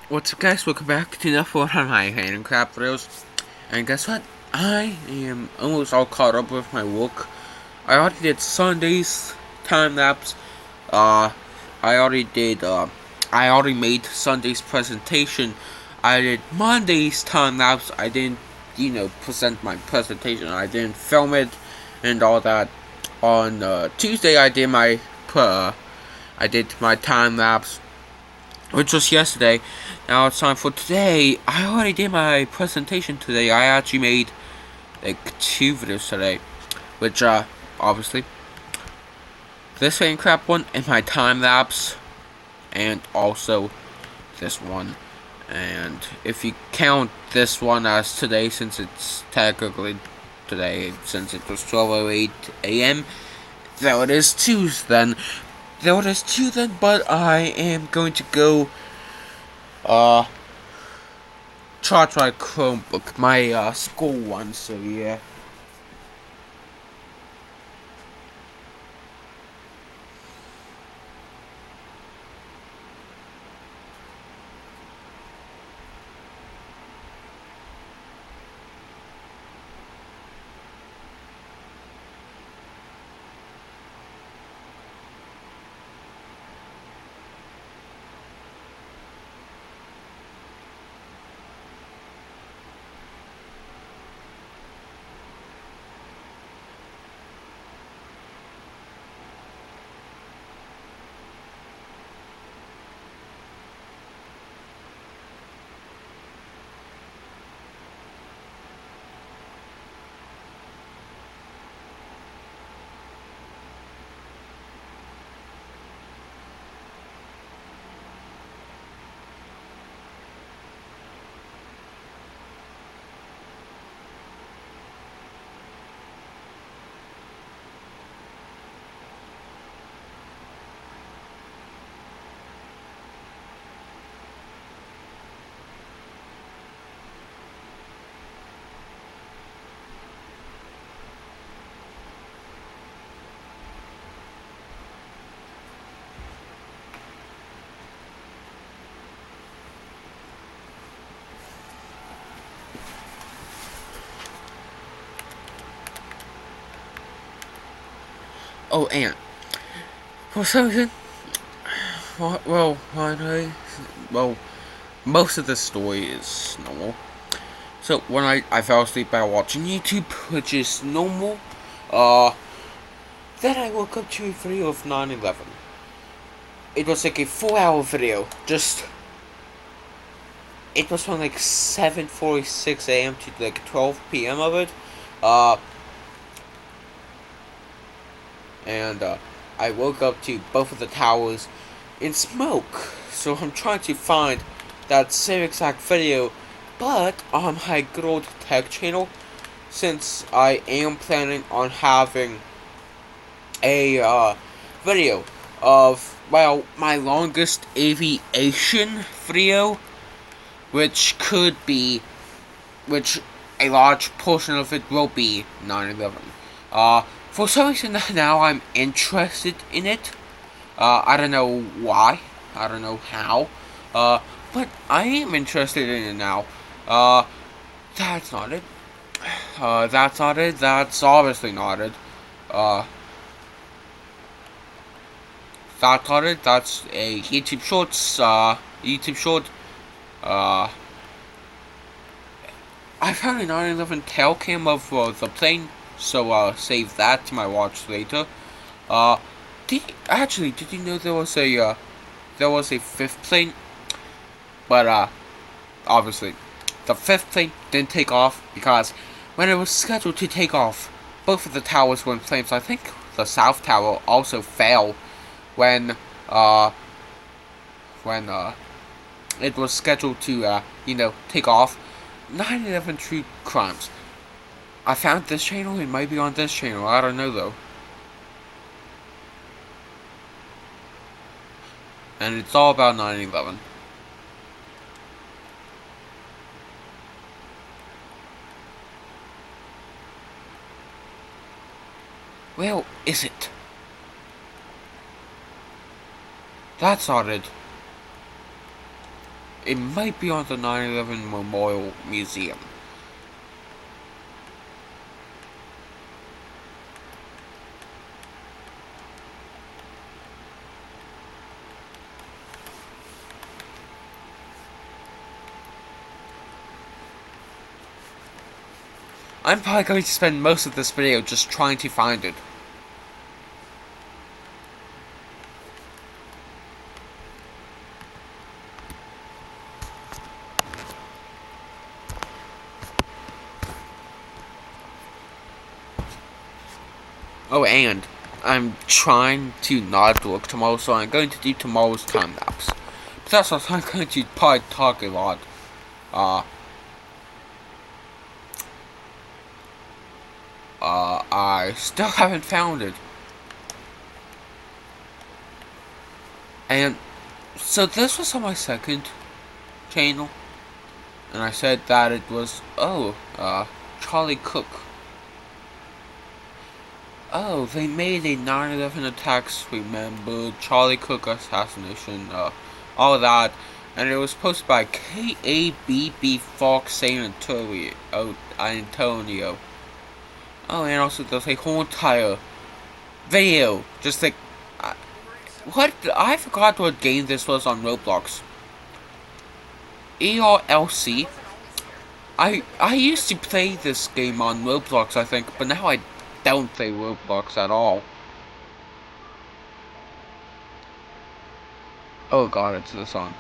What's up, guys? Welcome back to another one of my handicraft videos. And guess what? I am almost all caught up with my work. I already did Sunday's time lapse. Uh, I already did. I already made Sunday's presentation. I did Monday's time lapse. I didn't, present my presentation. I didn't film it and all that. On Tuesday, I did my time lapse, which was yesterday. Now it's time for today. I already did my presentation today. I actually made like 2 videos today, which obviously this crap one and my time lapse, and also this one. And if you count this one as today, since it's technically today, since it was 12:08 a.m., though it is Tuesday then, but I am going to go charge my Chromebook, my school one, so yeah. Oh, and for some reason, well, most of the story is normal. So when I fell asleep by watching YouTube, which is normal, uh, then I woke up to a video of 9/11. It was like a 4-hour video. It was from like 7:46 a.m. to like 12 p.m. of it. Uh, and I woke up to both of the towers in smoke. So I'm trying to find that same exact video, but on my good old tech channel, since I am planning on having a video of, well, my longest aviation video, which could be, which a large portion of it will be 9/11. For some reason now I'm interested in it. I don't know why. I don't know how. But I am interested in it now. Uh, that's not it. That's not it. That's obviously not it. Uh, that's not it. That's a YouTube Shorts. YouTube Short. Uh, I found a 9/11 tail cam of the plane, so save that to my watch later. Uh, did you know there was a fifth plane? But obviously, the fifth plane didn't take off because when it was scheduled to take off, both of the towers were in flames. I think the south tower also fell when uh it was scheduled to take off. 9/11 True Crimes. I found this channel. It might be on this channel. I don't know though. And it's all about 9/11. Well, is it? That's not it. It might be on the 9/11 Memorial Museum. I'm probably going to spend most of this video just trying to find it. Oh, and I'm trying to not work tomorrow, so I'm going to do tomorrow's time lapse. But that's what I'm going to probably talk a lot. I still haven't found it. And so this was on my second channel, and I said that it was, Charlie Cook. Oh, they made a 9/11 attacks remember, Charlie Cook assassination, all that, and it was posted by KABB Fox San Antonio. Antonio. Oh, and also there's a whole entire video, just like, what? I forgot what game this was on Roblox. ERLC. I used to play this game on Roblox, I think, but now I don't play Roblox at all. Oh god, it's this song.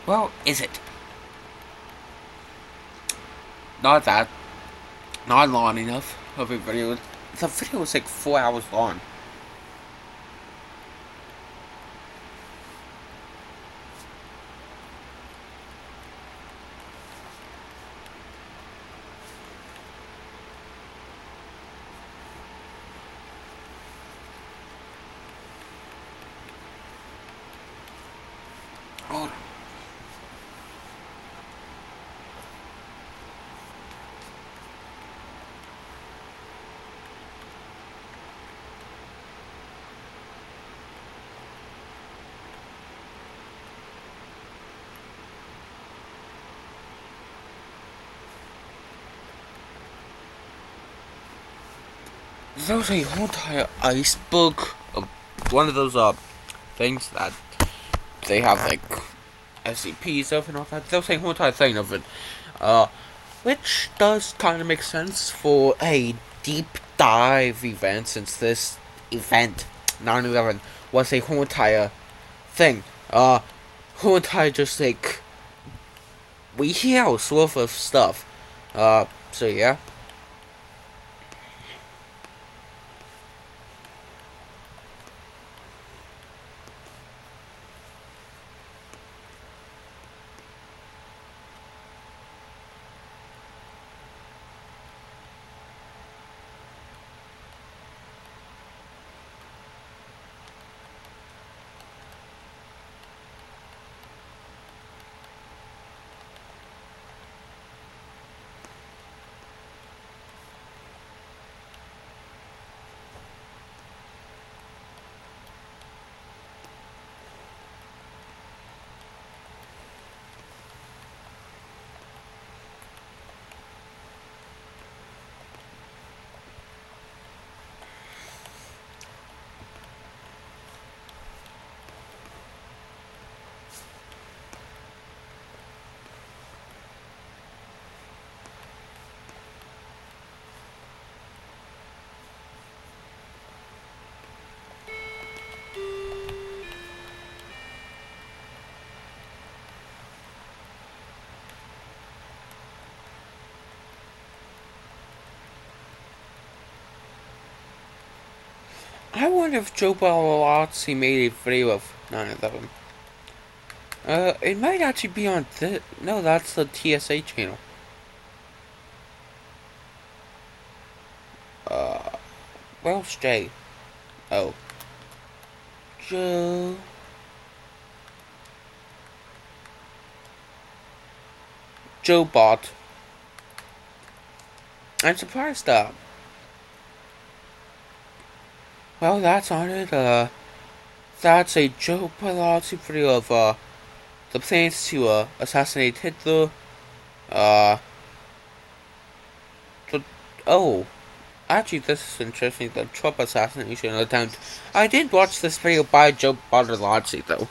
Well, is it? Not that. Not long enough of a video. The video was like 4 hours long. Oh. There was a whole entire iceberg of one of those things that they have like SCPs of and all that. There was a whole entire thing of it. Which does kind of make sense for a deep dive event, since this event, 9/11, was a whole entire thing. Whole entire just like years worth of stuff. So yeah. I wonder if Joe Bellotti made a video of 9/11. It might actually be on this. No, that's the TSA channel. Uh, where's Jay? Oh, Joe. Joe Bot. I'm surprised that. Well, that's on it. That's a Joe Bellotti video of the plans to assassinate Hitler. Uh, the, oh, actually, this is interesting. The Trump assassination attempt. I did watch this video by Joe Bartolozzi, though.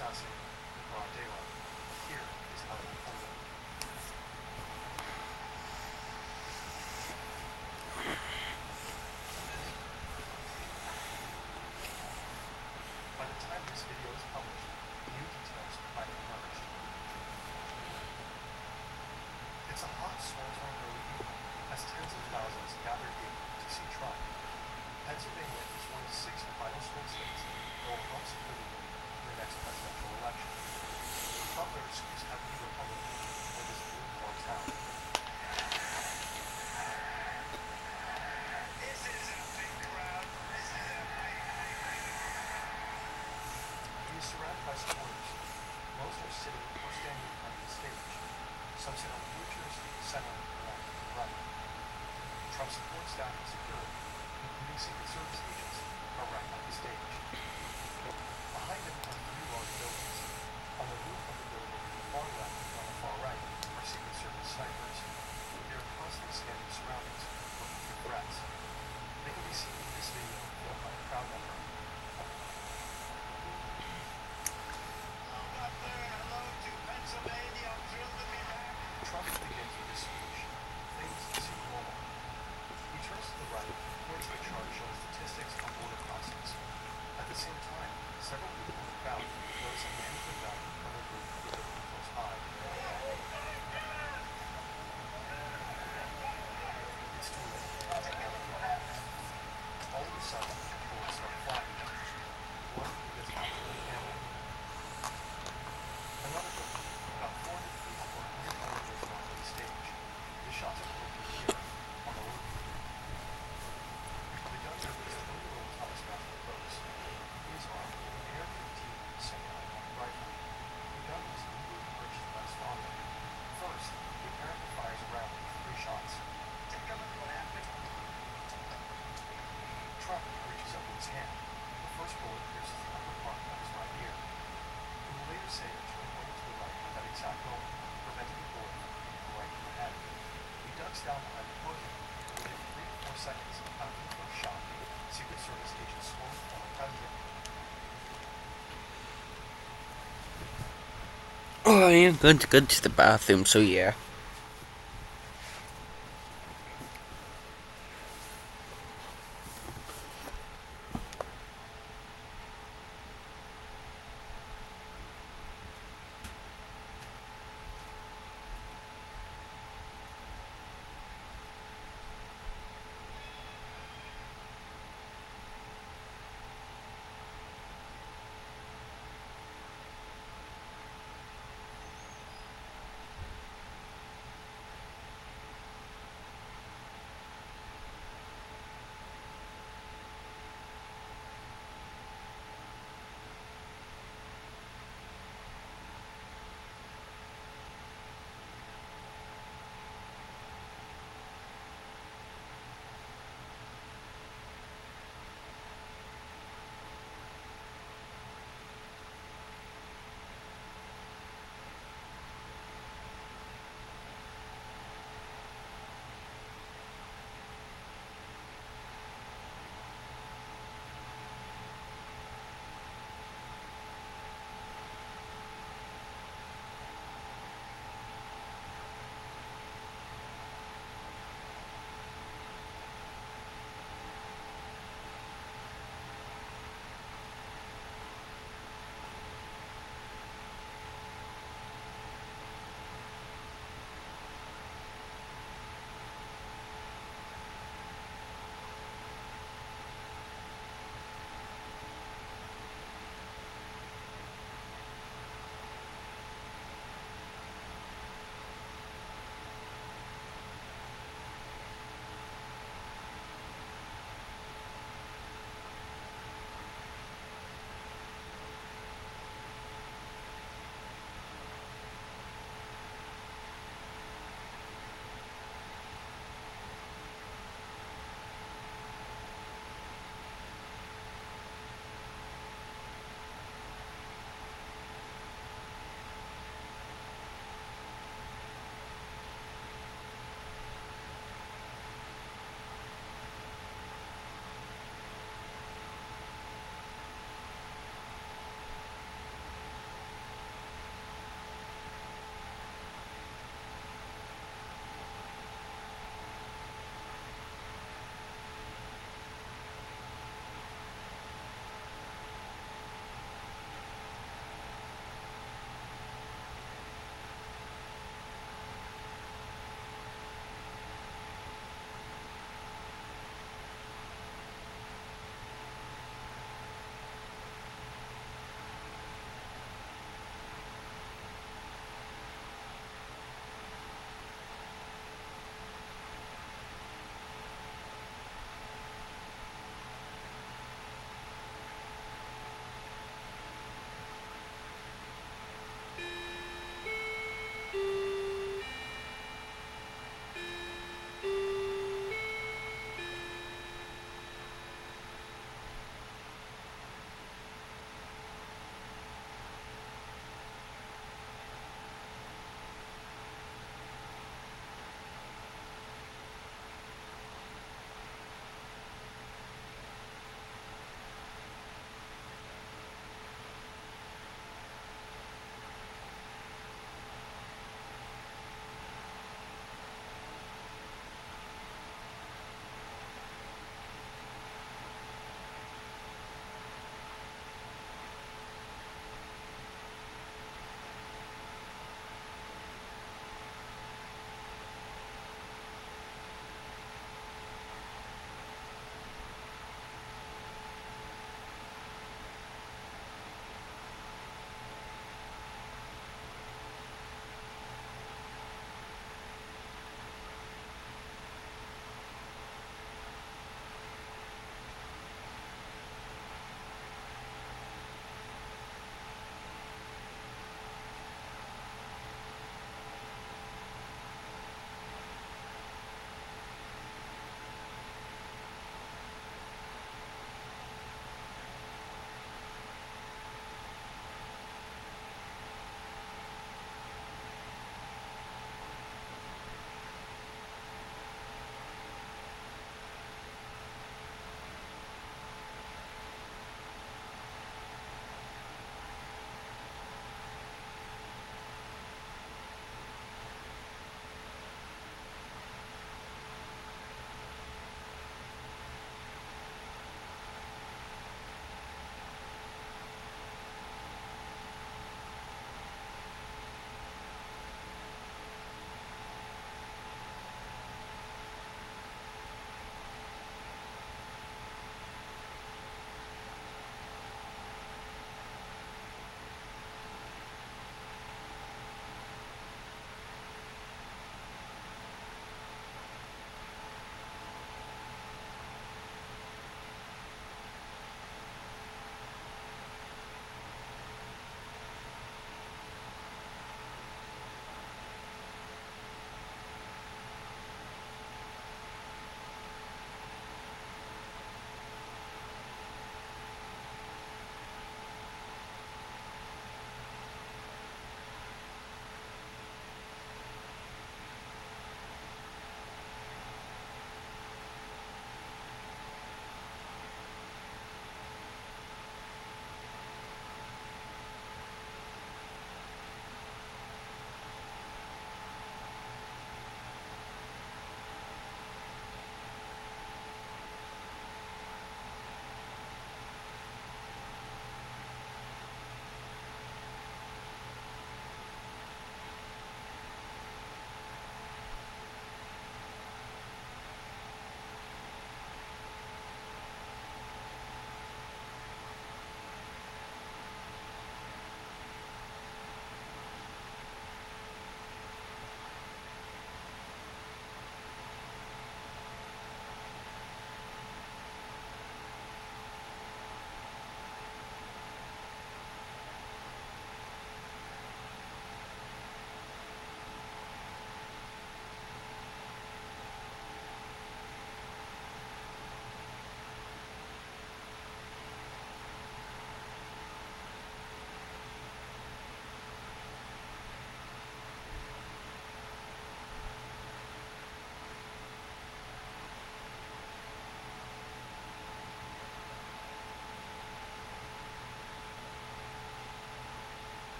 assassinated in broad daylight. Here is how it unfolded. By the time this video is published, new details might have emerged. It's a hot, sweltering early evening as tens of thousands gather here to see Trump. Pennsylvania is one of 6 vital swing states that will help secure the win in the next presidential election. Trump better excuse how he Republican for this blue-collar town. This is a big crowd. This is a He is surrounded by supporters. Most are sitting or standing in front of the stage. Some sit on bleachers, center, left, and right. Trump's support staff and security, including Secret Service agents, are right at the stage. Behind him are 3 large buildings. On the roof of the building to the far left and on the far right are Secret Service snipers. They are constantly scanning the surroundings, looking for threats. They can be seen in this video filmed by a crowd member. Hello, Butler. Hello to Pennsylvania. I'm thrilled to be back. Trump begins with his speech. Things seem normal. He turns to the right and points to a chart showing statistics on border crossings. At the same time, several people in the crowd notice a man with a gun on the roof of the building close by. It's too late. All of a sudden, bullets start flying. One gets out of the camera. Another building, about 400 feet or 120 meters north of the stage. The shots are collected here, on the roof. The gunman is 20-year-old Thomas Matthew Gross. He is armed with an AR-15 semi-automatic rifle. The gun was legally purchased by his father. First, the apparently fires a round with 3 shots. Take a look what happened. Trump reaches up with his hand. The first bullet pierces the upper part of his right ear. He will later say that Trump went to the right at that exact moment, preventing the bullet from hitting him right in the head. He ducks down behind the podium, and within 3 to 4 seconds after the first shot, Secret Service agents slowly form a president. Oh, I am going to go to the bathroom, so yeah.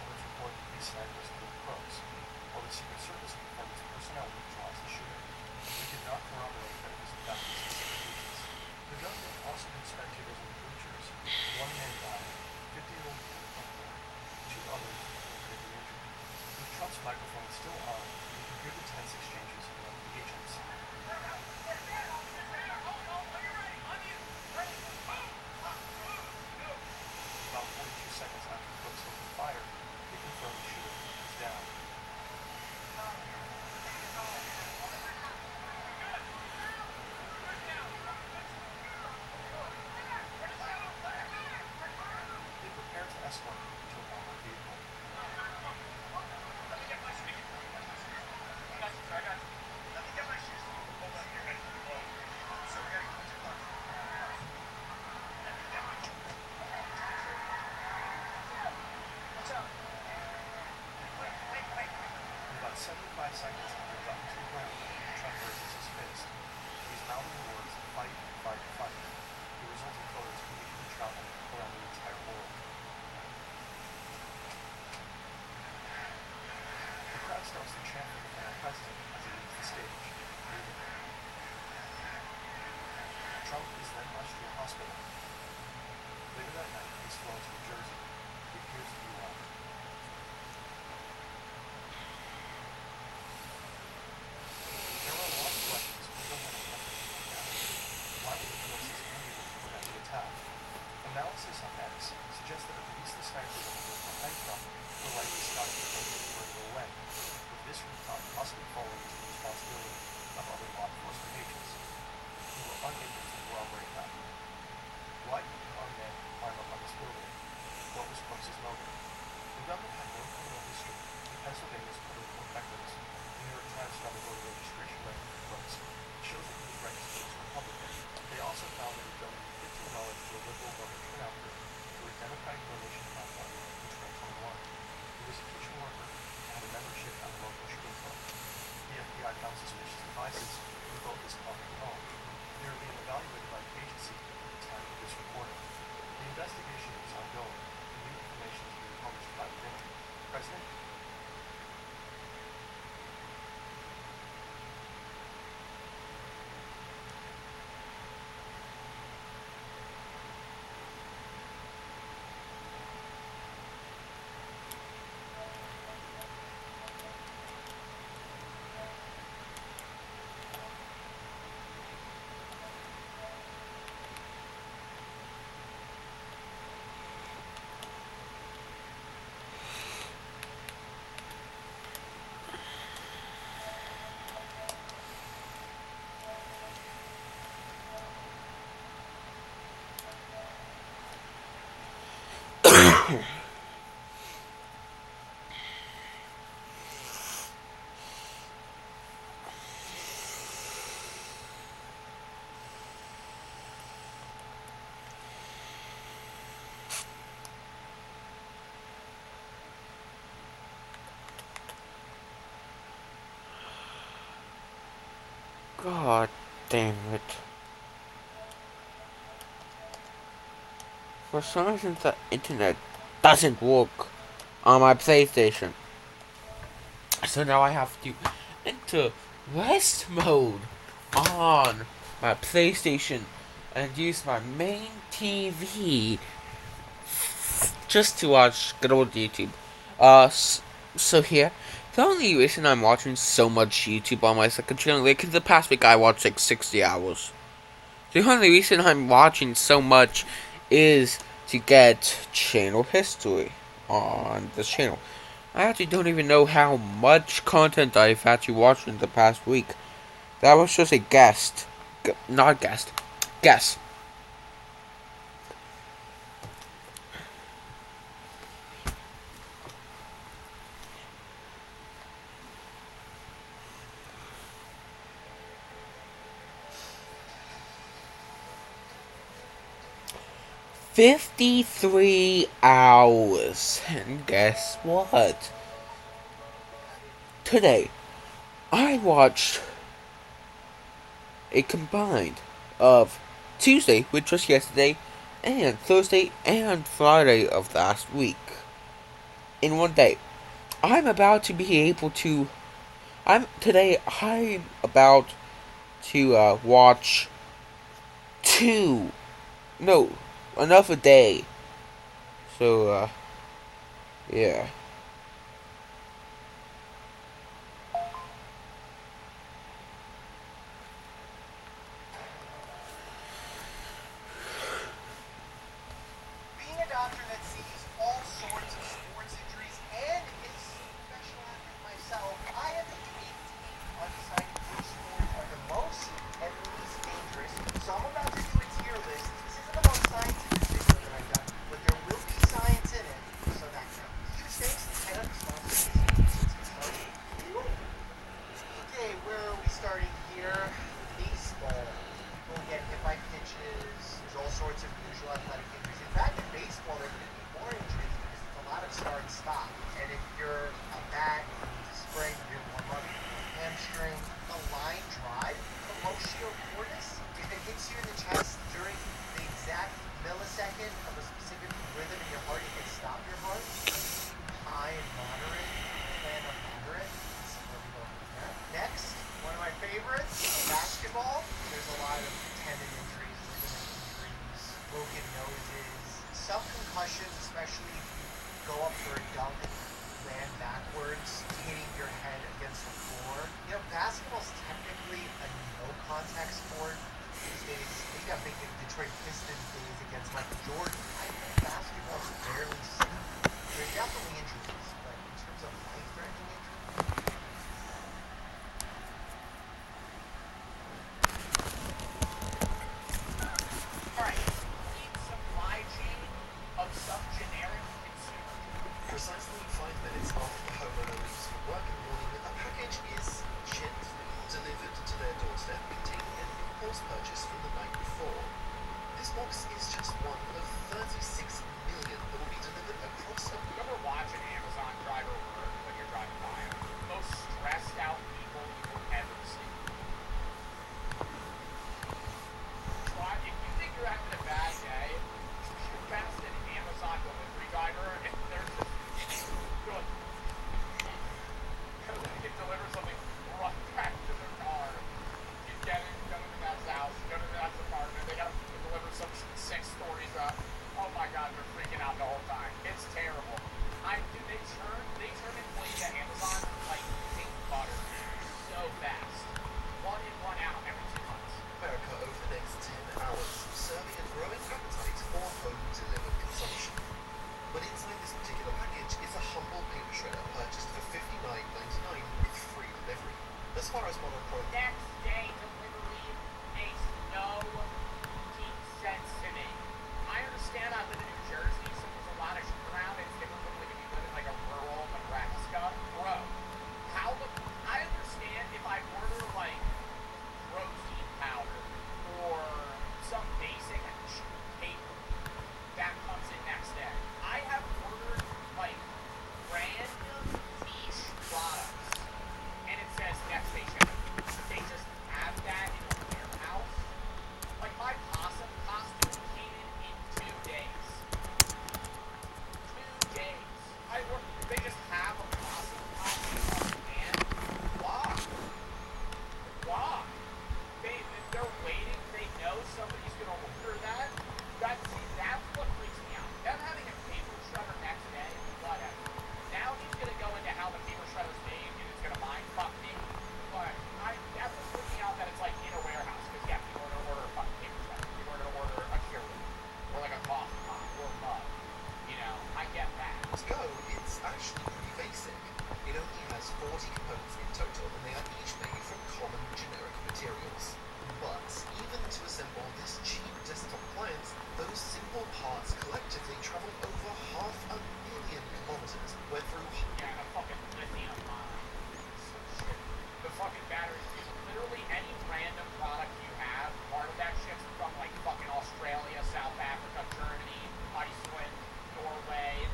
experts report that these snipers killed crooks, while the Secret Service reported personnel neutralized the shooter. We could not corroborate that it was in fact these specific agents. The government also did spectators in the bleachers. One man died, 50-year-old Clinton. Two others were critically injured. With Trump's microphone still on, you can hear the tense exchanges among the agents. About 42 seconds after Crooks opened fire, they confirmed the shooter was down. They prepared to escort him to an armored vehicle. In about 75 seconds after he got to the ground, Trump raises his fist. He's mouthing the words, fight, fight, fight. The resulting photos immediately travel around the entire world. The crowd starts to chant for the former president as he leaves the stage, moving. Trump is then rushed to a hospital. Later that night, he's flown to New Jersey. He appears to be well. There are a lot of questions we don't have enough to look at. Why were the forces unable to prevent the attack? Analysis on X suggests that at least the snipers on the roof behind Trump were likely scouting the building further away, with this rooftop possibly falling into the responsibility of other law enforcement agents who were unable to corroborate that. Why did the armed man climb up on this building? What was Crooks' motive? The government had no criminal history in Pennsylvania's political records. The New York Times found the voter registration record for Crooks. It shows that he was registered as a Republican. They also found that he donated $15 to a liberal voter turnout group through a Democratic donation platform in 2021. He was a kitchen worker and had a membership at a local shooting club. The FBI found suspicious devices in both his car and home. They are being evaluated by the agency at the time of this recording. The investigation is ongoing, and new information is being published by the day. President? God damn it. For some reason the internet doesn't work on my PlayStation. So now I have to enter rest mode on my PlayStation and use my main TV just to watch good old YouTube. So here, the only reason I'm watching so much YouTube on my second channel, like in the past week I watched like 60 hours. The only reason I'm watching so much is to get channel history on this channel. I actually don't even know how much content I've actually watched in the past week. That was just a guess. Not guess. Guess. $53 hours. And guess what? Today, I watched a combined of Tuesday, which was yesterday, and Thursday and Friday of last week. in one day. I'm about to be able to. I'm about to watch two. No, enough a day. So yeah. Being a doctor that sees all sorts of sports injuries and a special athlete myself, I have the unique take on deciding which sports are the most and least dangerous. So I'm about to do a tier list. This isn't the most scientific video that I've done, but there will be science in it, so that counts. Huge thanks to Ted Sponsor since it started. Okay, where are we starting here? Baseball. People get hit by pitches. There's all sorts of usual athletic injuries. In fact, in baseball, there could be more injuries because it's a lot of start and stop. And if you're a bat, you need to spring, you didn't warm up, you have a hamstring. The line drive, commotio cordis, if it hits you in the chest during the exact millisecond of a specific rhythm in your heart, it can stop your heart. High and moderate, plan on moderate. Let's see where we go from there. Next, one of my favorites, basketball. There's a lot of tendon injuries, ligament injuries, broken noses, some concussions, especially if you go up for a dunk and land backwards, hitting your head against the floor. You know, basketball's technically a no-contact sport these days. Maybe I'm thinking Detroit Pistons days against Michael Jordan. I think basketball's fairly safe. There's definitely injuries, but in terms of life-threatening injuries, alright, need supply chain of some generic consumer. Precisely 5 minutes after the homeowner leaves for work in the morning, a package is gently delivered to their doorstep containing an impulse purchase from the night before. This box is just one of 36 million that will be delivered across a... You ever watch an Amazon driver work when you're driving by them? Most stressed out people you will ever see. If you think you're having a bad day, shoot past an Amazon delivery driver and they're just good. Because they can deliver something right back to their car. You get it, you go to the guy's house, you go to the guy's apartment, they gotta deliver some 6 stories up. Oh my god, they're freaking out the whole time. It's terrible. They turn employees at Amazon like pink butter. So fast. 1 in, 1 out every 2 months. America over the next 10 hours, serving a growing appetite for home-delivered consumption. But inside this particular package is a humble paper shredder purchased for $59.99 with free delivery. As far as Model Pro... Next day delivery makes no deep sense to me. I understand I live in New Jersey, so there's a lot of shit around. It's different from like if you live in like a rural Nebraska. Bro, I understand if I order like protein powder or some basic paper that comes in next day. I have ordered like random niche products and it says next day shipping. They just have that in a warehouse. Like my possum costume came in 2 days. 2 days. They just have a possum costume on hand. Why? Why? They're waiting. They know somebody's gonna order that. That's what freaks me out. Them having a paper shredder next day, whatever. Now he's gonna go into how the paper shredder's made and it's gonna mind fuck me. But that's what's freaking me out that it's like in a warehouse. Because yeah, people are gonna order a fucking paper shredder. People are gonna order a Keurig or like a coffee pot or a mug. You know, I get that. To go, it's actually pretty basic. It only has 40 components in total, and they are each made from common generic materials. But even to assemble this cheap desktop appliance, those simple parts collectively travel over 500,000 kilometers, where through... Yeah, a fucking lithium mine. Some shit. The fucking batteries, dude. Literally any random product you have, part of that shit's from like fucking Australia, South Africa, Germany, Iceland, Norway.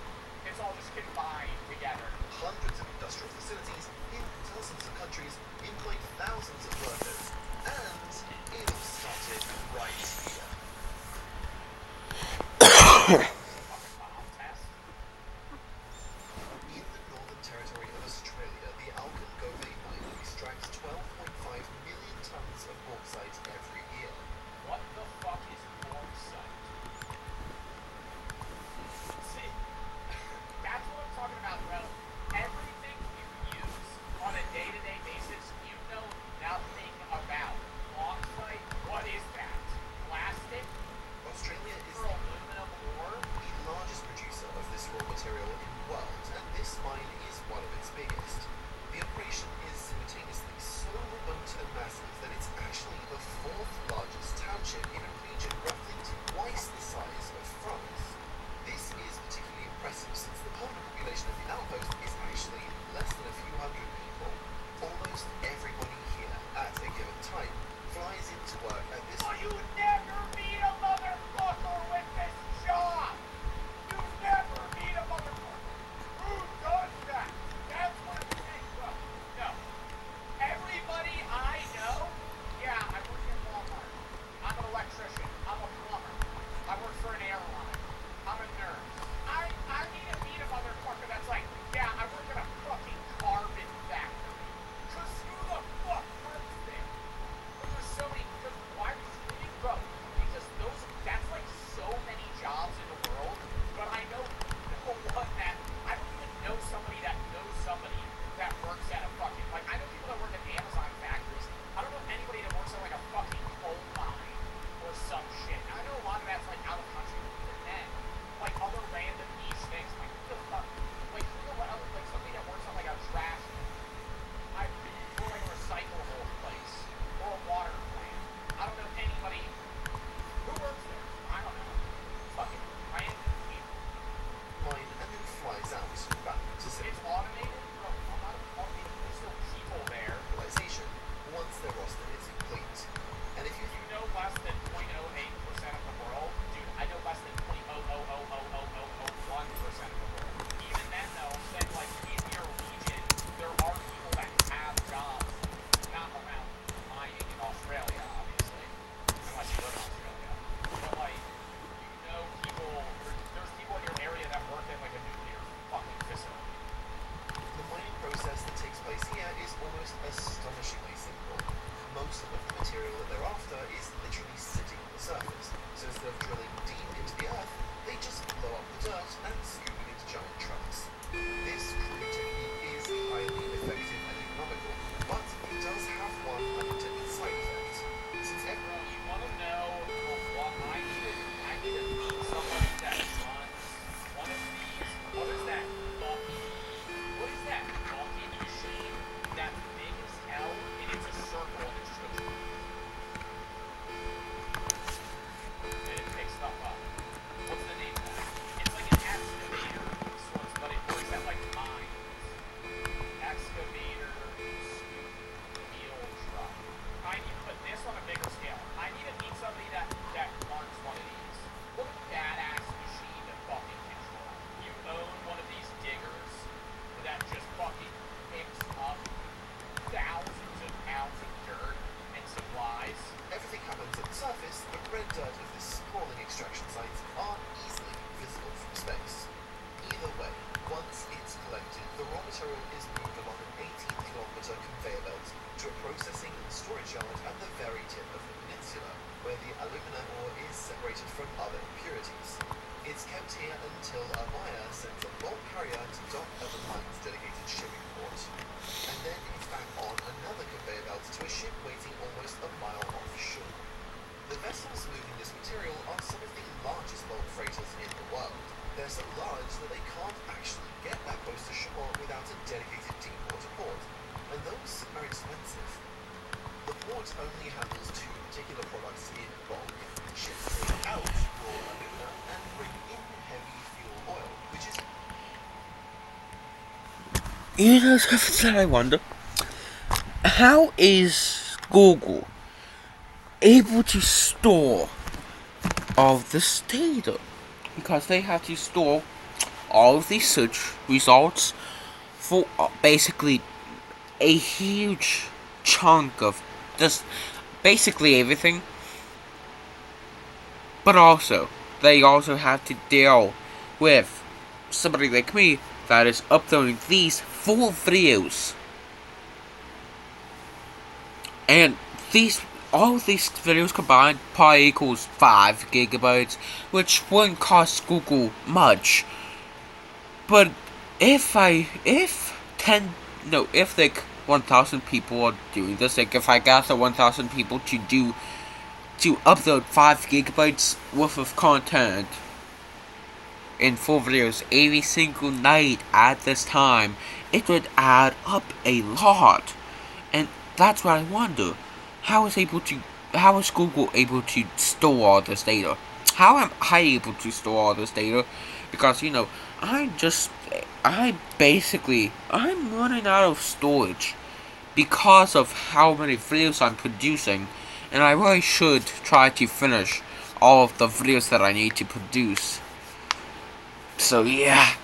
It's all just combined together. Hundreds of industrial facilities in dozens of countries employ thousands of workers. And it all started right here. Fucking bomb test. only handles two particular products in bulk. Ships take out raw alumina and bring in heavy fuel oil, which is You know something that I wonder? How is Google able to store all of this data? Because they have to store all of these search results for basically a huge chunk of just basically everything. But also, they also have to deal with somebody like me that is uploading these full videos. And all of these videos combined probably equals 5 gigabytes, which wouldn't cost Google much. But if like 1,000 people are doing this, like if I gather 1,000 people to upload 5 gigabytes worth of content in full videos every single night at this time, it would add up a lot. And that's what I wonder. How is Google able to store all this data? How am I able to store all this data? Because I'm running out of storage because of how many videos I'm producing, and I really should try to finish all of the videos that I need to produce. So yeah.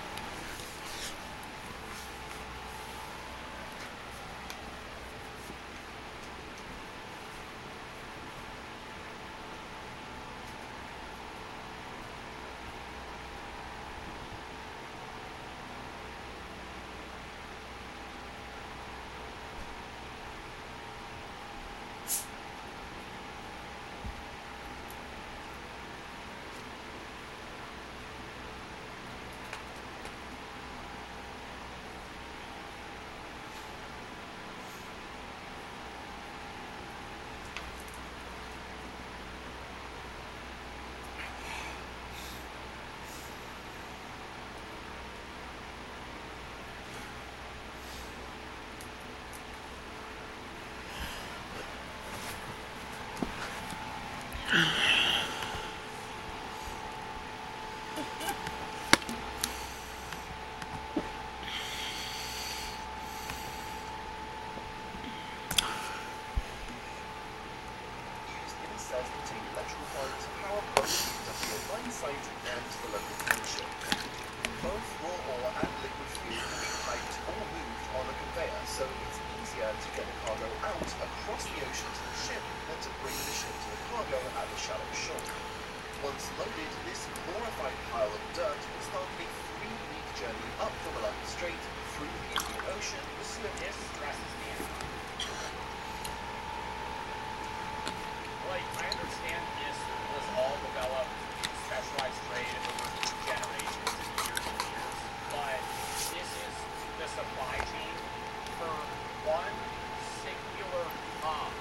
used in a self-contained electrical plant to power both the industrial mine site and the local township. Both raw ore and liquid fuel can be piped or moved on a conveyor, so it's easier to get the cargo out across the ocean to the ship than to bring the ship to the cargo at the shallow shore. Once loaded, this glorified pile of dirt will start a 3-week journey up the Malacca Strait through the Indian Ocean, the Suez. This stresses me out. Like, I understand this was all developed in specialized trade over generations and years, but this is the supply chain for one singular hub.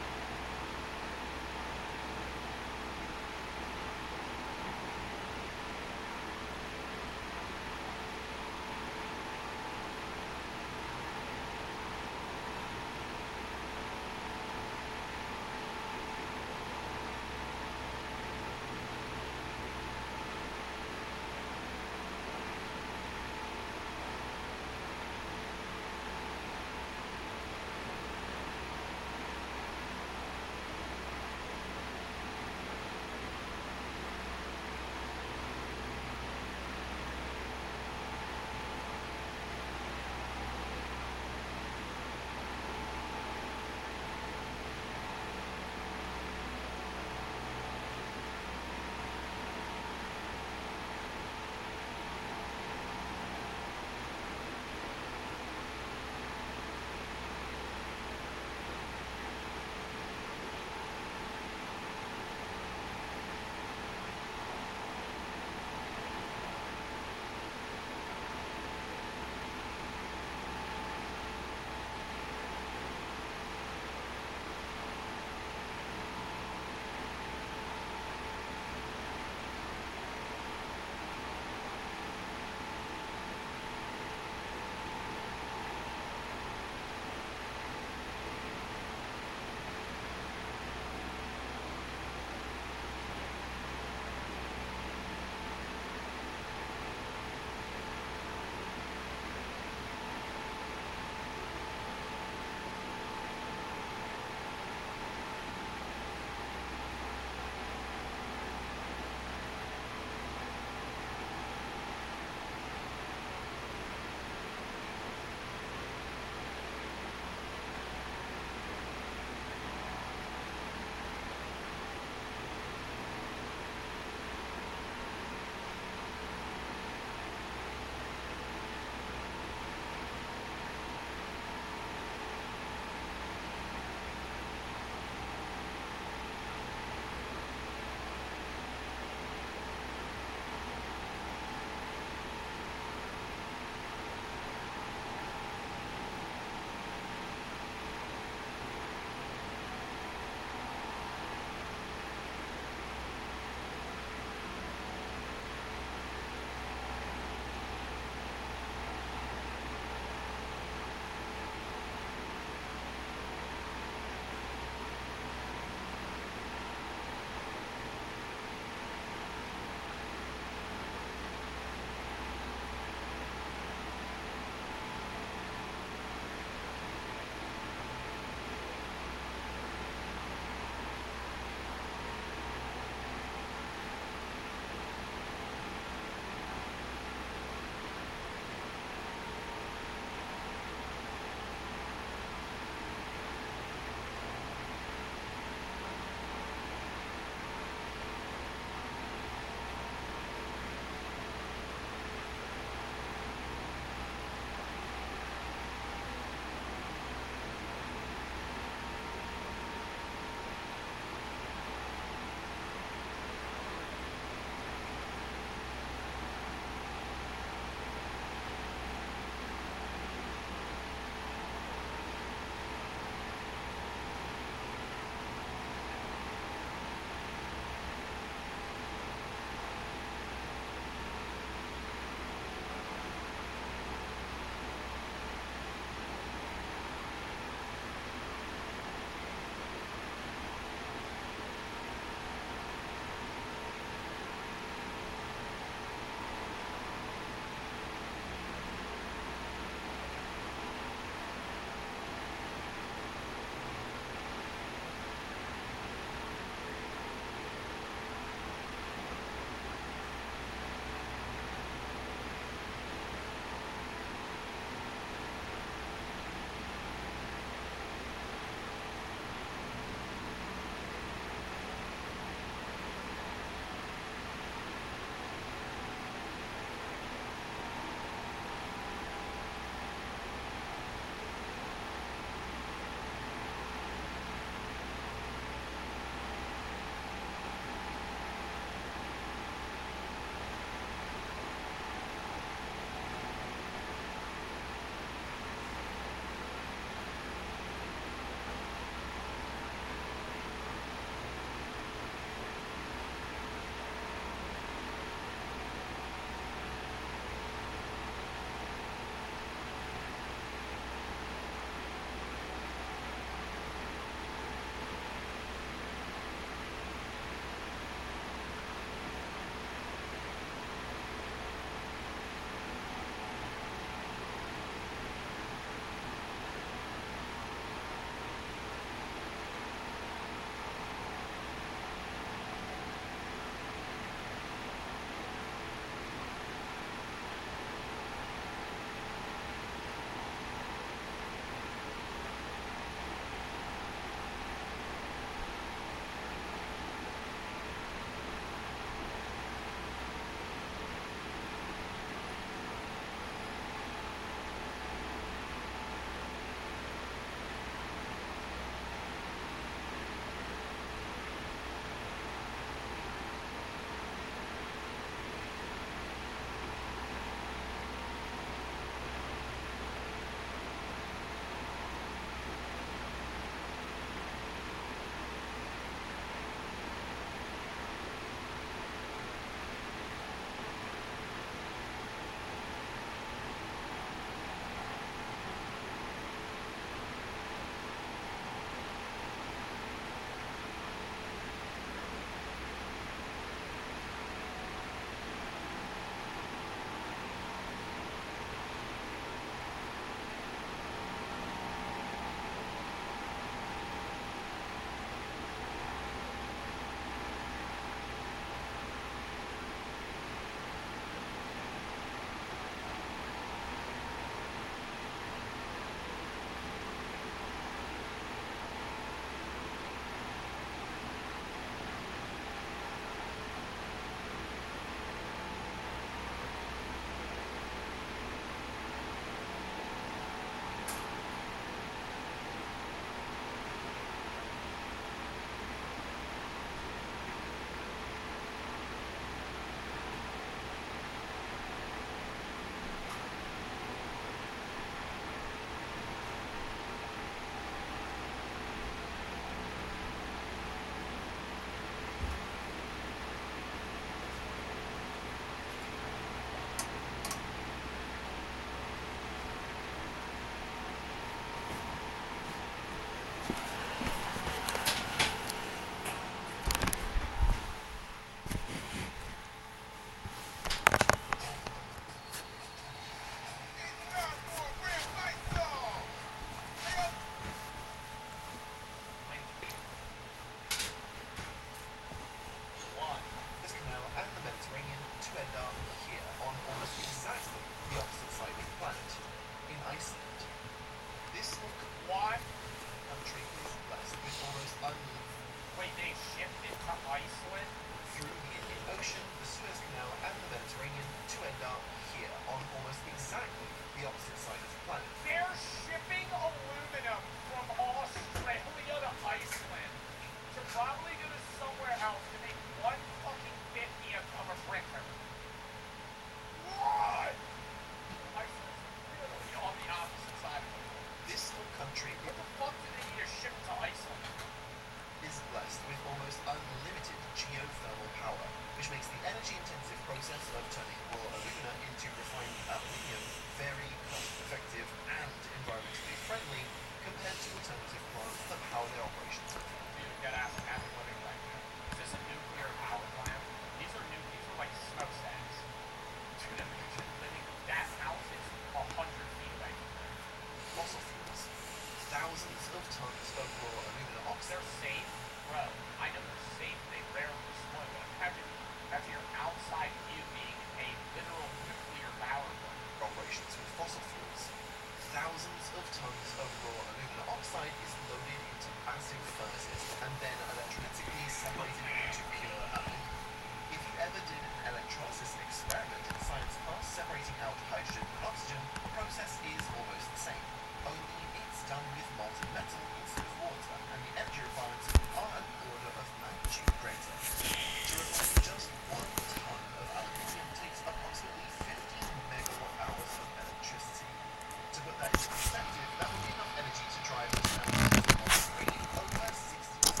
out hydrogen and oxygen, the process is almost the same. Only it's done with molten metal instead of water, and the energy requirements are an order of magnitude greater. To refine just 1 ton of aluminium takes approximately 15 megawatt hours of electricity. To put that into perspective, that would be enough energy to drive the sound train over 60,000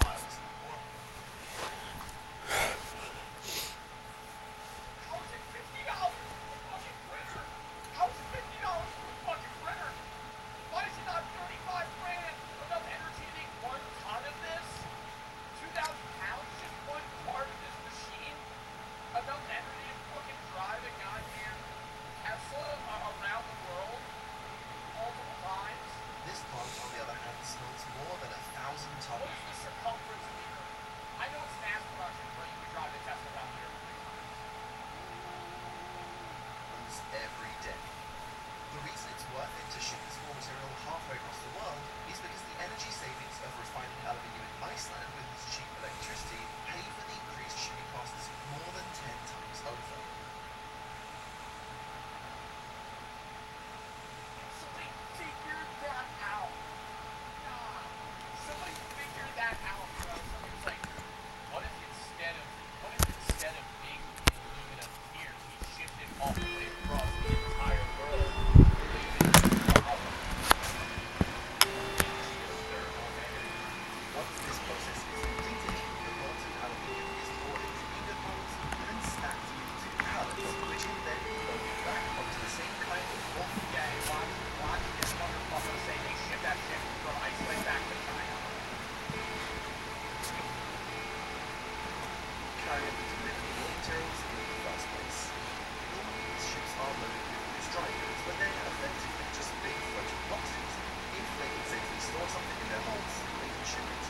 miles. Or How is it $50 for a fucking printer? How is it $50 for a fucking printer? Why is it not 35 grand? Enough energy to make 1 ton of this? 2,000 pounds, just one part of this machine? Enough energy to fucking drive a goddamn Tesla around the world multiple times? this plant, on the other hand, smelts more than 1,000 What tons. is the circumference meter? I know it's mass production where you can drive a Tesla around here 3 times. Every day. The reason it's worth it to ship this raw material halfway across the world is because the energy savings of refining aluminium in Iceland with its cheap electricity pay for the increased shipping costs more than 10 times over. Somebody figured that out. Nah. Somebody figured that out, bro. Somebody's like, what if instead of being aluminum here, we shipped it all the way across the entire world? Once this process is completed, the molten aluminium is poured into ingot molds and then stacked into pallets, which can then be loaded back onto the same kind of roll. Yeah, and watch this motherfucker say they shipped that shit from Iceland back to China. Carrying the delivered raw materials in the first place. Normally these ships are loaded with loose dry goods, but they're effectively just big floating boxes. If they can safely store something in their holds, they can ship it.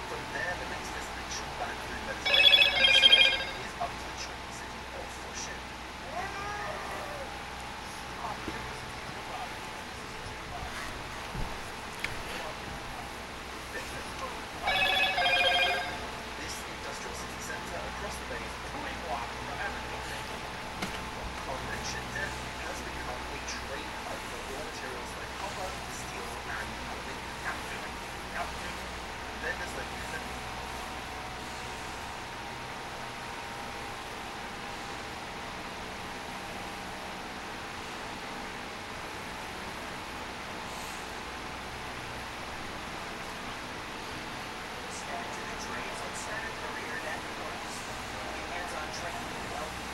From there, the next destination back through the Mediterranean and Suez is up to the trading city of Foshin. Stop, dude, this is too much. This industrial city centre across the bay is Cooling block for everything. Convention Death has become a trade hub for raw materials like copper, steel, and aluminium. Captain. Then there's Leviathan. Standard trades on standard career networks. Hands-on training in welding.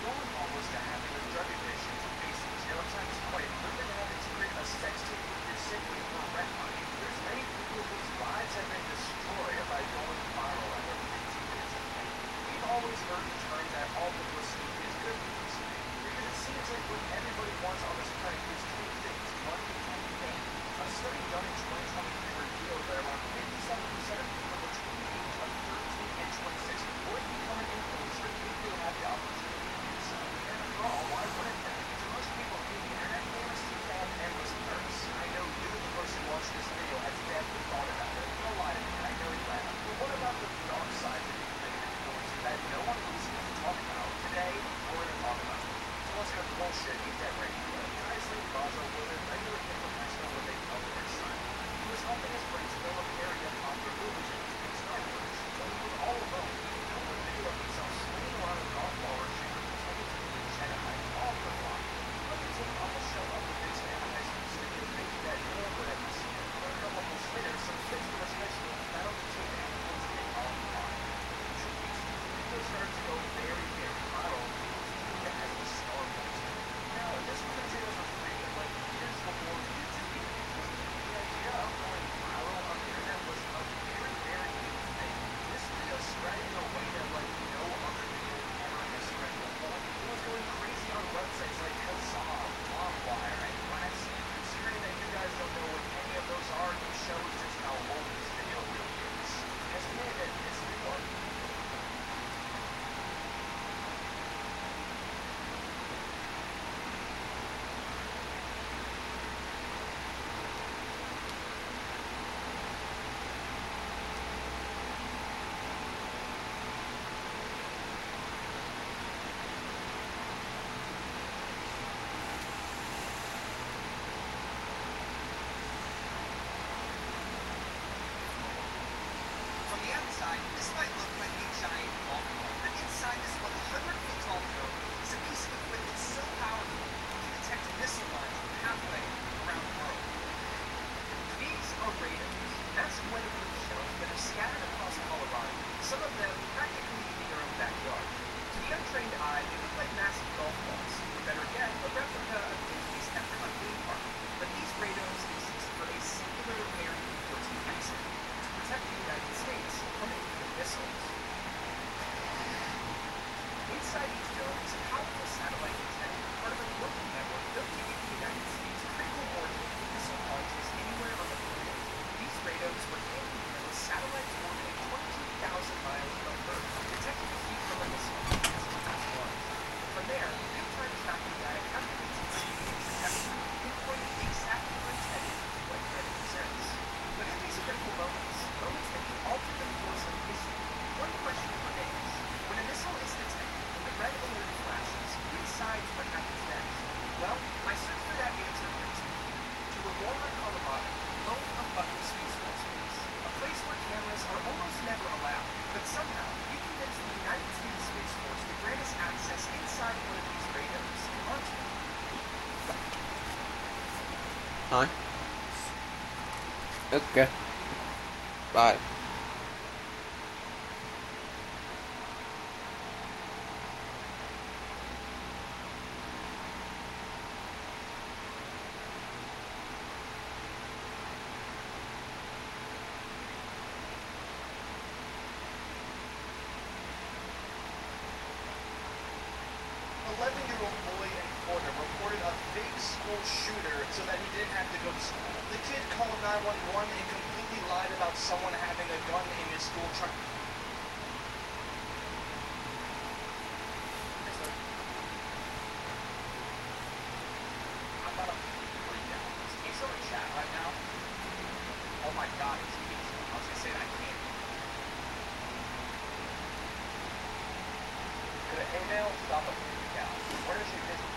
Going almost to having a drug addiction from basic jail time is quite equivalent to having to create a sex tape with your sibling for rent money. There's many people whose lives have been destroyed by going viral under 15 minutes of fame. We've always heard the term that all publicity is good publicity, because it seems like what everybody wants on this planet is two things: money and fame. A study done in 2023 revealed that around 57% of people between the ages of 13 and 26 would become an influencer if they had the opportunity to do so. And after all, why wouldn't they? To most people in the internet, gamers seem to have endless thirsts. I know you, the person watching this video, has definitely thought about it. Don't lie to me, I know you have. But what about the dark side of becoming an influencer that no one really seems to talk about? Today, we're going to talk about it. So let's cut the bullshit and get that ready. Guys like Baja was a regular kid from high school with a colorful son. He was helping his friends film a parody of popular movies and Star Wars. So he was all alone. He filmed a video of himself swinging around a golf ball or shooting pretending to be a Jedi, all for fun. But the team on the show up with this man in high school studio thinking that no one would ever see it. But a couple months later, some kids from his high school found the team and posted it online. In 2 weeks, the video started to go very, very viral. It was viewed as the Star Wars. Now, This might look like a giant golf ball, but inside this 100-foot tall dome is a piece of equipment so powerful it can detect missile lines from halfway around the world. These are radars, massive weather-proof shells that are scattered across Colorado, some of them practically in your own backyard. To the untrained eye, they look like massive golf balls, or better yet, a replica of Disney's Epcot theme park. But these radars exist for a singular, very important reason: to protect the United States from incoming missiles. Inside each dome is a powerful satellite antenna, part of a global network built to give the United States critical warning of missile launches anywhere on the planet. These radars were handed in with satellites orbiting 22,000 miles above Earth, detecting the heat from a missile as it was launched. From there, real-time tracking data calculates its speed and trajectory, pinpointing exactly where it's headed and what threat it presents. But in these critical moments that can alter the course of history, one question remains: when a missile is detected and the red alert flashes, who decides what happens next? Well, I searched for that answer pretty quickly to Aurora, Colorado, home of Bucket Space Force Base, a place where cameras are almost never allowed, but somehow we convinced the United States Space Force to grant us access inside one of these radars and onto it. Hi. Okay. Bye. 11-year-old boy in Florida reported a fake school shooter so that he didn't have to go to school. The kid called 911 and completely lied about someone having a gun in his school truck. I'm about to freak out. Is Queso in chat right now? Oh my god, it's Queso. I was gonna say that I can't. Go to email, stop a freak out. Where is your business?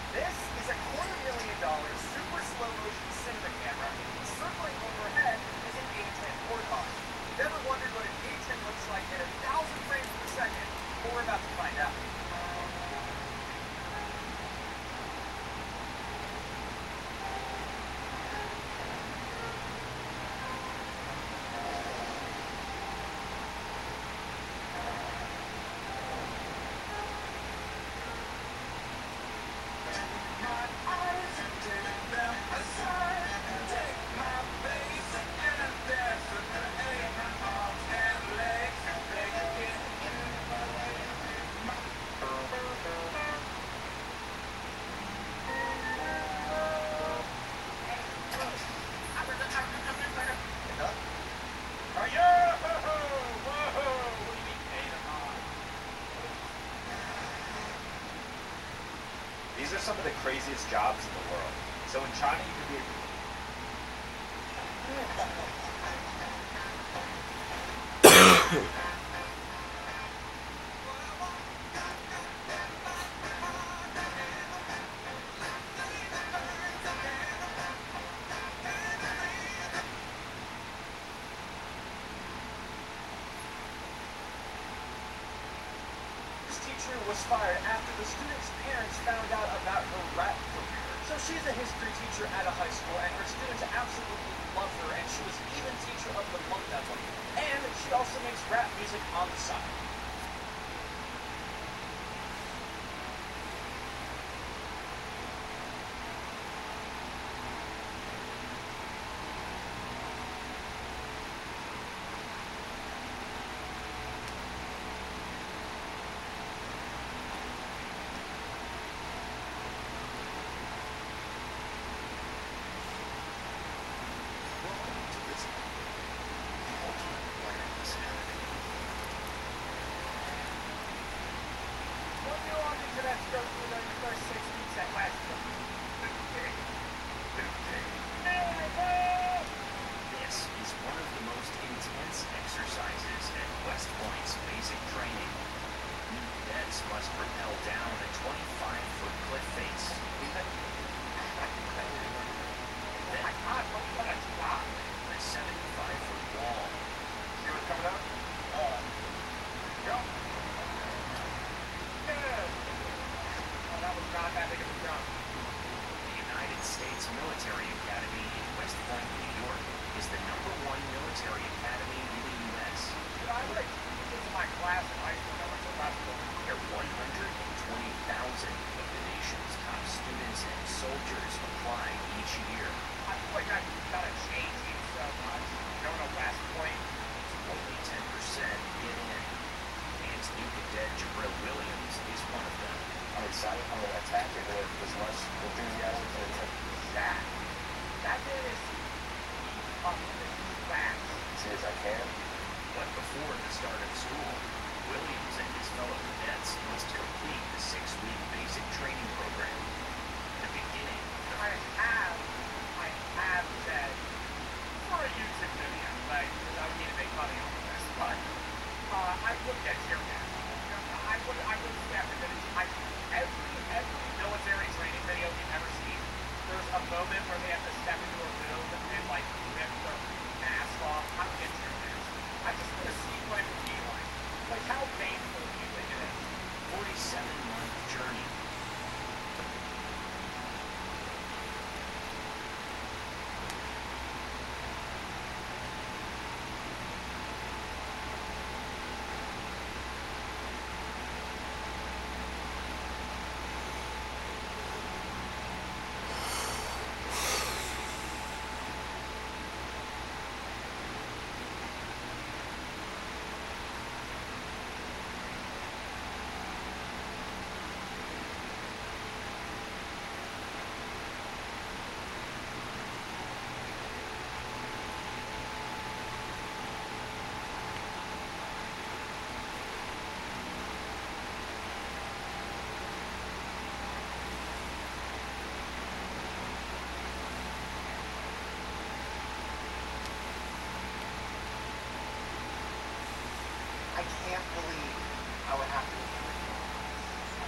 This is a $250,000 super slow motion cinema camera circling overhead as an A10 portable. Never wondered what an A10 looks like at 1,000 frames per second? Well, we're about to find out. These are some of the craziest jobs in the world. So in China, you could be This teacher was fired after the student's parents found out about her rap career. So she's a history teacher at a high school, and her students absolutely love her, and she was even teacher of the month that month. And she also makes rap music on the side. Welcome to this the ultimate wireless happening. What new object did I go through the first 6 weeks at Westbrook? This is one of the most intense exercises at West Point's basic training. New cadets must rappel down a 25-foot cliff face. Oh my god, what a drop! soldiers apply each year. I feel like I've gotta change you so much. Going to West Point. Only 10% get in, and new cadet Jabril Williams is one of them. I'm excited. I'm going to attack it with as much enthusiasm as That is up this fast. I can. But before the start of school, Williams and his fellow cadets must complete the 6-week basic training program. In the beginning, I have said for a YouTube video, like, because I would need to make money off of this, but I looked at your match. I would step into this. Every military training video you've ever seen, there's a moment where they have to step into a room and like rip their mask off. I don't get your mask. I just want to see what it would be like. Like how painful do you think it is? 47-month journey. I can't believe I would have to agree with you.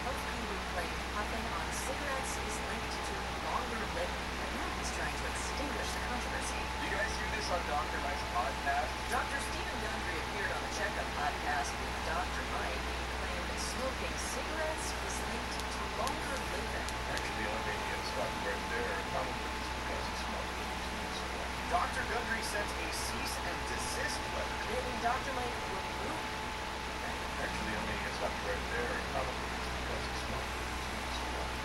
Most people claim puffing on cigarettes is linked to longer living, but now he's trying to extinguish the controversy. You guys hear this on Dr. Mike's podcast? Dr. Stephen Gundry appeared on the Checkup podcast with Dr. Mike. He claimed that smoking cigarettes is linked to longer living. Actually, the only thing he has gotten right there probably is because he smoked it. Dr. Gundry sent a cease and desist letter. Claiming Dr. Mike removed. Actually, the only thing he has gotten right there probably is because he smoked it.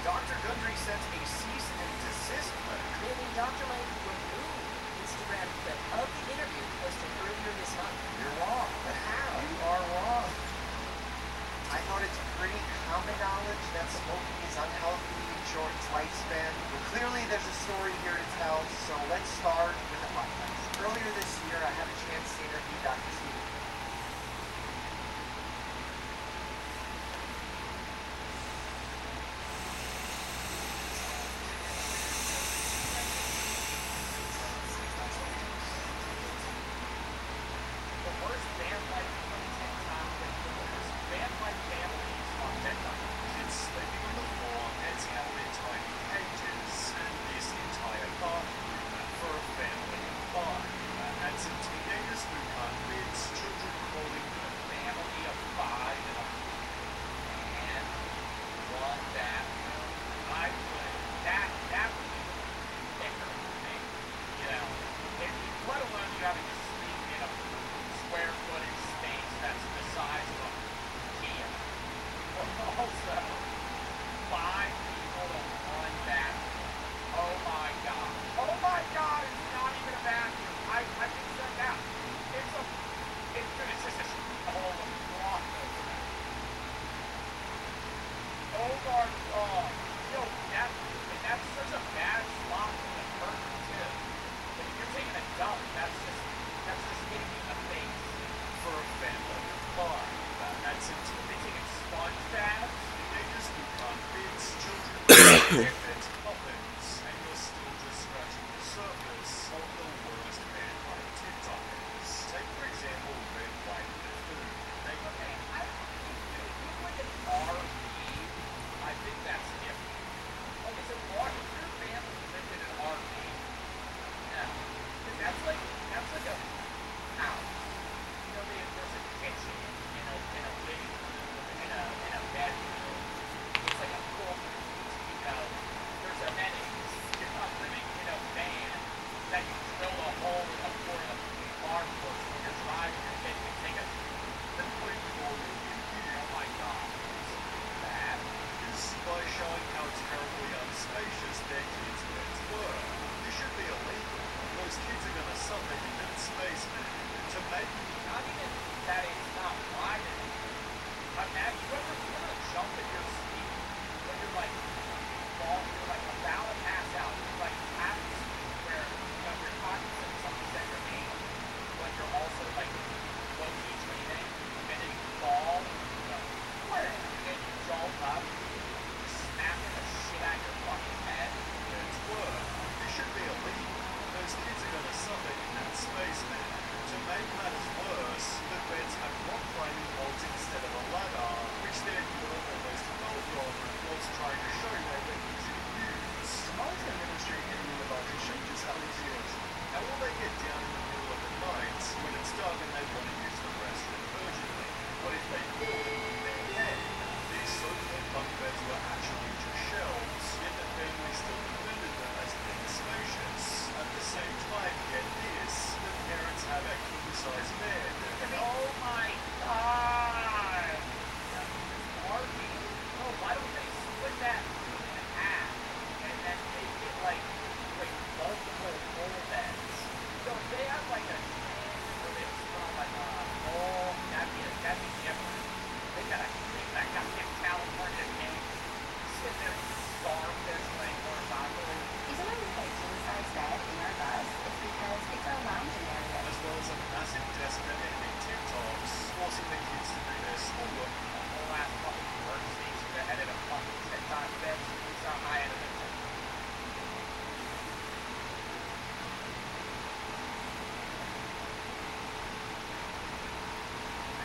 Dr. Gundry sent a cease and desist letter. Claiming Dr. Mike removed Instagram clip of the interview posted earlier this month. You're wrong. How? You are wrong. I thought it's pretty common knowledge that smoking is unhealthy and shortens lifespan. But clearly there's a story here to tell, so let's start with the podcast. Earlier this year, I had a chance to interview Dr. Stephen. The worst band life on TikTok that the worst band life families on TikTok. Kids sleeping on the floor, pets held in tiny cages, and this entire garden room for a family of 5. And some teenagers who can't lids, children crawling A family of 5 in a and one bathroom. I would that would be thicker for me. You know, let alone you having to sleep in a square footage space that's the size of a Kia. Also, 5 people in one bathroom. Oh my god. Oh my god, it's not even a bathroom. I can check out. It's just a whole block over there. Oh my god. Yo, that's such a bad slot for the curtain too. Like if you're taking a dump, that's just hitting you in the face. for a family of 5. That's Taking sponge baths. teenagers who can't lids, children crawling pets coffins, and you're still just scratching the surface of the worst band like TikTok is. Take for example Red, White, and Food. They Okay, I if you like an RV, I think that's different. Like is it water? If your family lived in an RV, no, because that's like a house. You know, there's a kitchen in a living room in a bedroom. It's like a full, you know, their kids' beds were. This should be illegal. Those kids are gonna suffer in that space, man. To make Not even that it's not private. Imagine you ever jump in your sleep when you're like you're like about to pass out. You're like at this where you're cognizant of something that you're aiming, but you're also like low-key dreaming, and then you fall, and then you jump up, smacking the shit out of your fucking head. beds were. This should be illegal. Those kids are gonna suffer in that space, man. To make matters worse, the beds have rock climbing poles instead of a ladder, which their daughter almost fell from whilst trying to show they were easy to use. Military ministry in the United States is how easy it is. How will they get down in the middle of the night when it's dark and they want to use the restroom urgently? What if they fall in their head? These so-called bunk beds were actually just shelves, yet the family still defended them as being spacious. At the same time, get this, the parents have a king-size bed. Oh my god! Barbie. Oh, why don't they split that in half and then make it like multiple full beds? So they have like a where they put on like that'd be different. They got goddamn California king sitting there starved as like horizontally. Reason why we put a king-size bed in our bus is because it's our lounging area. As well as a massive desk and editing TikToks, forcing the kids to do their schoolwork. A whole ass fucking workstation to edit a fucking TikTok bed. It's not high end of it.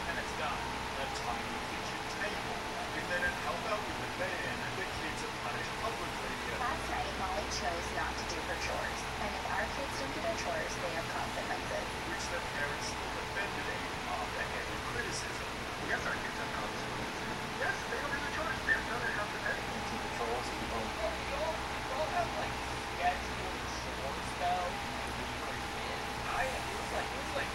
And it's done. A tiny kitchen table. If they don't help out with the bed, the kids are punished publicly. Last night, Molly chose not to do her chores, and if our kids don't do their chores, they have consequences. Which the parents still defended even after every criticism. Yes, our kids have consequences. Yes, they don't do the chores. They're gonna have to pay. Keep the trolls at home. Y'all have like scheduled chores though. It was like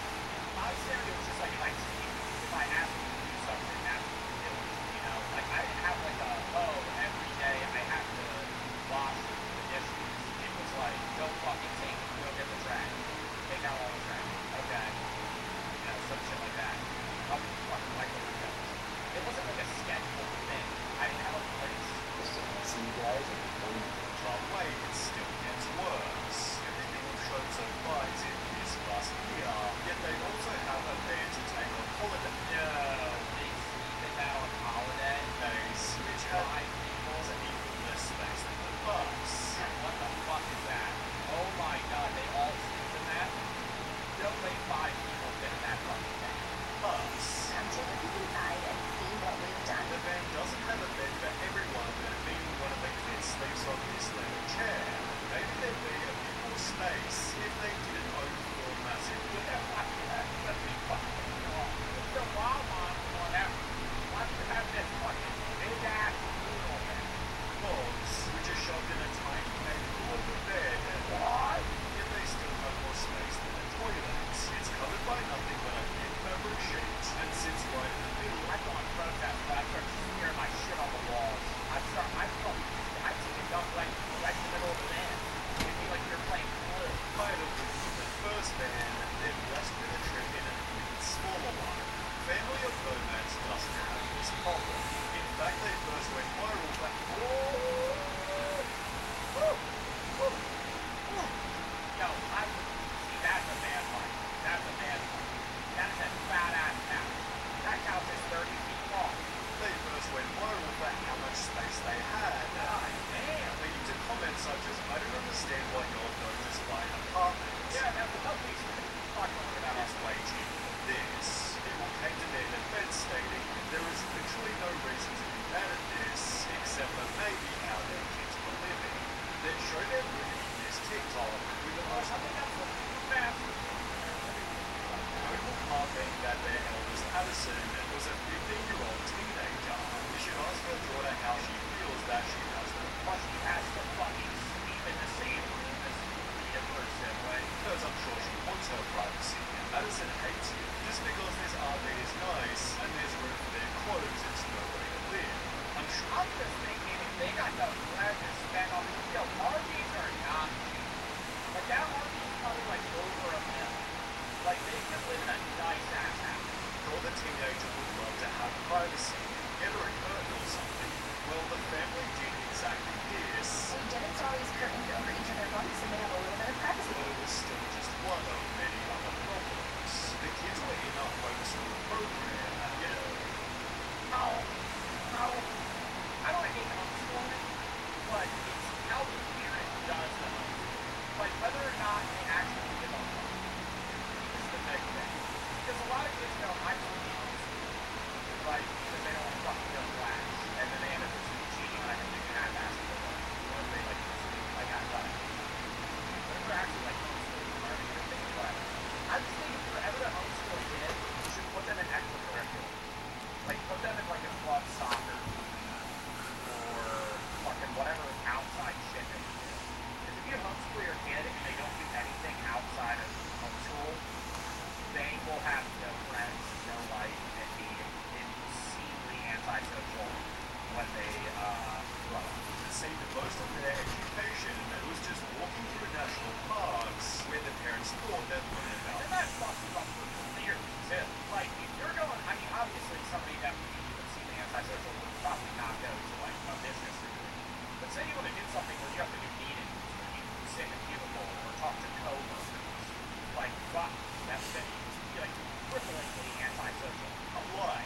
my scenario was just like if I asked you to do something, that's what you do. You know, like I didn't have like every day I have to wash the dishes. It was like go fucking go get the trash, take out all the trash. Okay, you know, some shit like that. I'll be fucking like the windows. It wasn't like a scheduled thing. I didn't have a place. See you guys at the point. But wait, it still gets worse. Everything we've shown so far is in this bus here, yet they also have a bed to take on holiday. No, they sleep that on holiday. Days, which had equals and even less space than the bus. What the fuck is that? Oh my god, they all sleep in that? No way 5 people fit in that fucking thing. Bus. Come take a peek inside and see what we've done. The van doesn't have a bed for everyone, meaning one of the kids sleeps on this leather chair. Maybe there'd be a bit more space if they didn't overflow massive The wild one or whatever. Why do you have this fucking big ass noodle man? bogs, which are shoved in a tiny manual of the bed. What? Yet they still have more space than the toilets. It's covered by nothing but a thin fabric sheet and sits right in the middle. I go on protest, but I start smearing my shit on the walls. I take it up like right in the middle of the van. It'd be like you're playing blue. Tired of the first van, they've blessed with a trip in an even smaller one. Family of Nomads doesn't have this problem. In fact, they first went viral back. Yo, see, that's a man one. That's a man one. That is a fat ass couch. That couch is 30 feet long. They first went viral for how much space they had. God damn. Leading to comments such as, I don't understand why y'all don't just buy an apartment. Yeah, that's the nobody's talking about It's way cheaper than this. People came to their defense stating there is literally no reason to be mad at this, except for maybe how their kids were living. Then show their living in this TikTok with the most notable part being that their eldest Addison was a 15-year-old teenager. You should ask her daughter how she feels that she has no Plus, he has to fucking sleep in the same room as the person, right? because I'm sure she wants her privacy. Addison hates it just because this RV is nice and there's room for their clothes, it's no way to live. I'm sure I'm just thinking if they got the bread to spend on the Margie this? Get her a curtain or something. Well, the family did exactly this. We did install these curtains over each of their bunks so they have a little bit of privacy. But it was still just one of many other problems. The kids were in our homeschool program, and No, no. I don't hate homeschooling, but it's how the parent does the homeschooling. Like whether or not they actually give a fuck is the big thing. Because a lot of kids know I don't need homeschooling, right? Because they don't fucking go to class. And then they end up just cheating on everything and half-assing their work. Or if they like half-time. But if they're actually like homeschooling and learning everything in class, I just think if you're ever to homeschool a kid, you should put them in extracurricular. Like put them in like a club soccer or fucking whatever outside shit they do. Because if you homeschool your kid and they don't do anything outside of homeschool, they will have no friends, no life, and be insanely antisocial when they grow up. to say that most of their education was just walking through national parks where the parents thought they'd learn about. And that fucks you up for clear too. Like if you're going, I mean, obviously somebody that would be insanely antisocial would probably not go to like a business degree. But say you want to do something where you have to do meetings, or you sit in a cubicle, or talk to coworkers. Like fuck, that's then you just be like cripplingly antisocial. Why?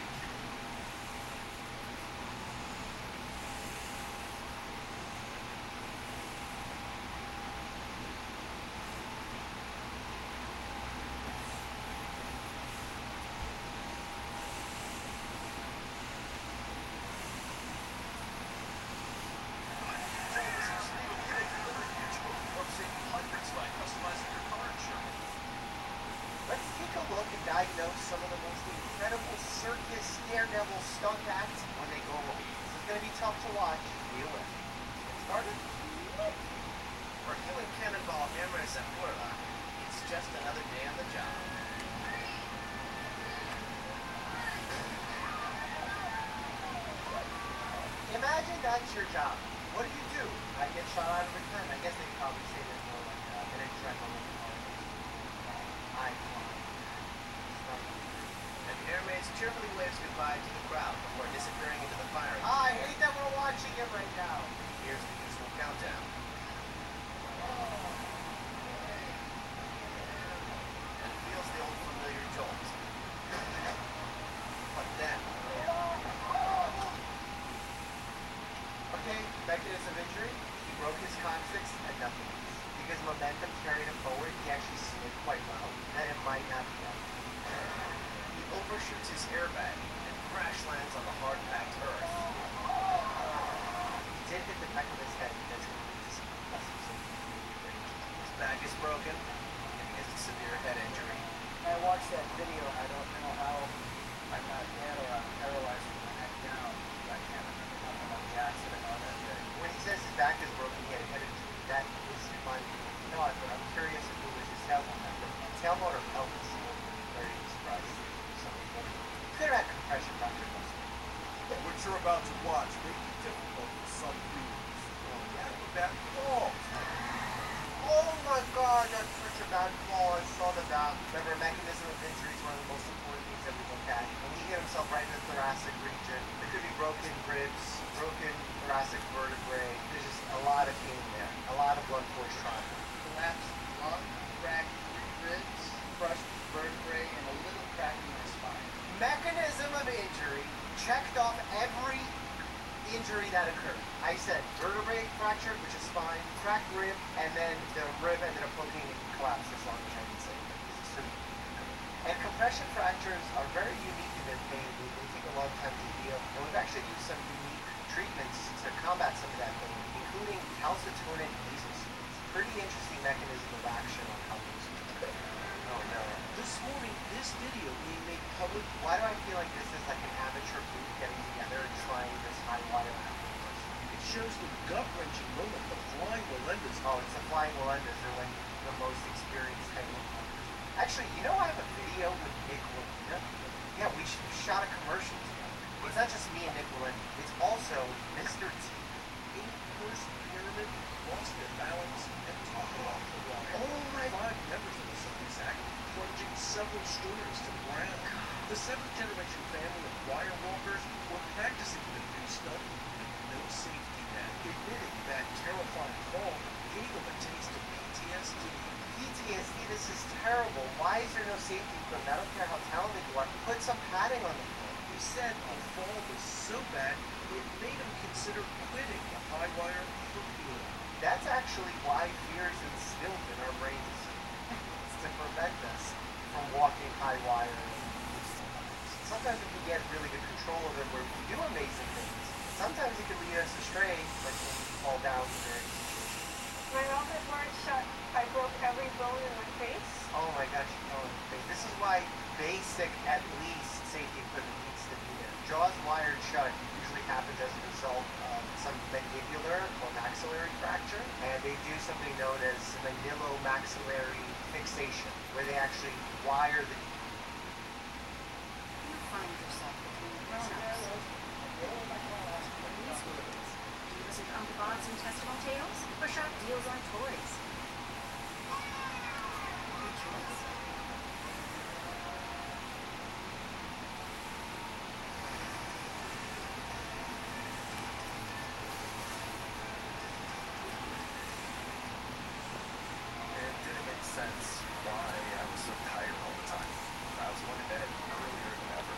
Let's take a look and diagnose some of the most incredible circus daredevil stunt acts when they go wrong. This is going to be tough to watch. Be aware. Get started. For killing Cannonball Emrys and Burla, it's just another day on the job. Imagine that's your job. What do? I get shot out of return. I guess they probably say there's more like an adrenaline. And Hermes cheerfully waves goodbye to the crowd before disappearing into the firing. I hate that we're watching it right now. Here's the usual countdown. And feels the old familiar jolt. But then, Okay, mechanism of injury. He broke his coccyx and nothing else. Because momentum carried him forward, he actually slid quite well. And it might not be that. he overshoots his airbag and crash lands on the hard-packed earth. He did hit the back of his head because he was so His back is broken, and he has a severe head injury. I watched that video. I don't know how I'm not paralyzed from the neck down. I can't remember how about the accident on that day. When he says his back is broken, he had a head injury. That is funny. No, but I'm curious if it was his tailbone. Tailbone or pelvis. Very surprised. Could have had compression fracture. What you're about to watch may be difficult for some viewers. Yeah, but that falls. Oh my god, that's such a bad fall. I saw the back. Remember, mechanism of injury is one of the most important things that we look at. And he hit himself right in the thoracic region. There could be broken ribs, broken thoracic vertebrae. There's just a lot of pain there. A lot of blunt force trauma. Collapsed lung, cracked 3 ribs, crushed vertebrae, and a little crack in my spine. Mechanism of injury checked off every injury that occurred. I said vertebrae fracture, which is spine, cracked rib, and then the rib ended up poking and collapsed as long as I can say. And compression fractures are very unique in their pain. They take a long time to heal. And we've actually used some unique treatments to combat some of that pain, including calcitonin nasal spray. Pretty interesting mechanism of action on how things work. Oh no. This morning, this video being made public. Why do I feel like this is like an amateur group getting together and trying this high wire afterwards? It shows the gut-wrenching moment the Flying Melendez. Oh, it's the Flying Melendez. They're like the most experienced heavyweight fighters. Actually, you know I have a video with Nick Walenda? Yeah, we shot a commercial together. It's not just me and Nick Walenda. It's also Mr. T. 8-person pyramid lost their balance and toppled off the wall. Oh my 5 members of the circus act plunging several stories to the ground. The 7th generation family of wire walkers safety equipment. I don't care how talented you are. Put some padding on the floor. He said the fall was so bad it made him consider quitting the high wire for good. That's actually why fear is instilled in our brains. It's to prevent us from walking high wire. Sometimes we can get really good control of it where we do amazing things. Sometimes it can lead us astray, like when we fall down during situations. My mouth is wired shut. I broke every bone in my face. Oh my gosh, you know, this is why basic, at least, safety equipment needs to be there. Jaws wired shut usually happens as a result of some mandibular or maxillary fracture, and they do something known as mandibulomaxillary fixation, where they actually wire the... You find yourself between the grown-ups. These movies. Divas and Uncle intestinal tales, or sharp deals on toys. Good choice. It didn't make sense why I was so tired all the time. I was going to bed earlier than ever.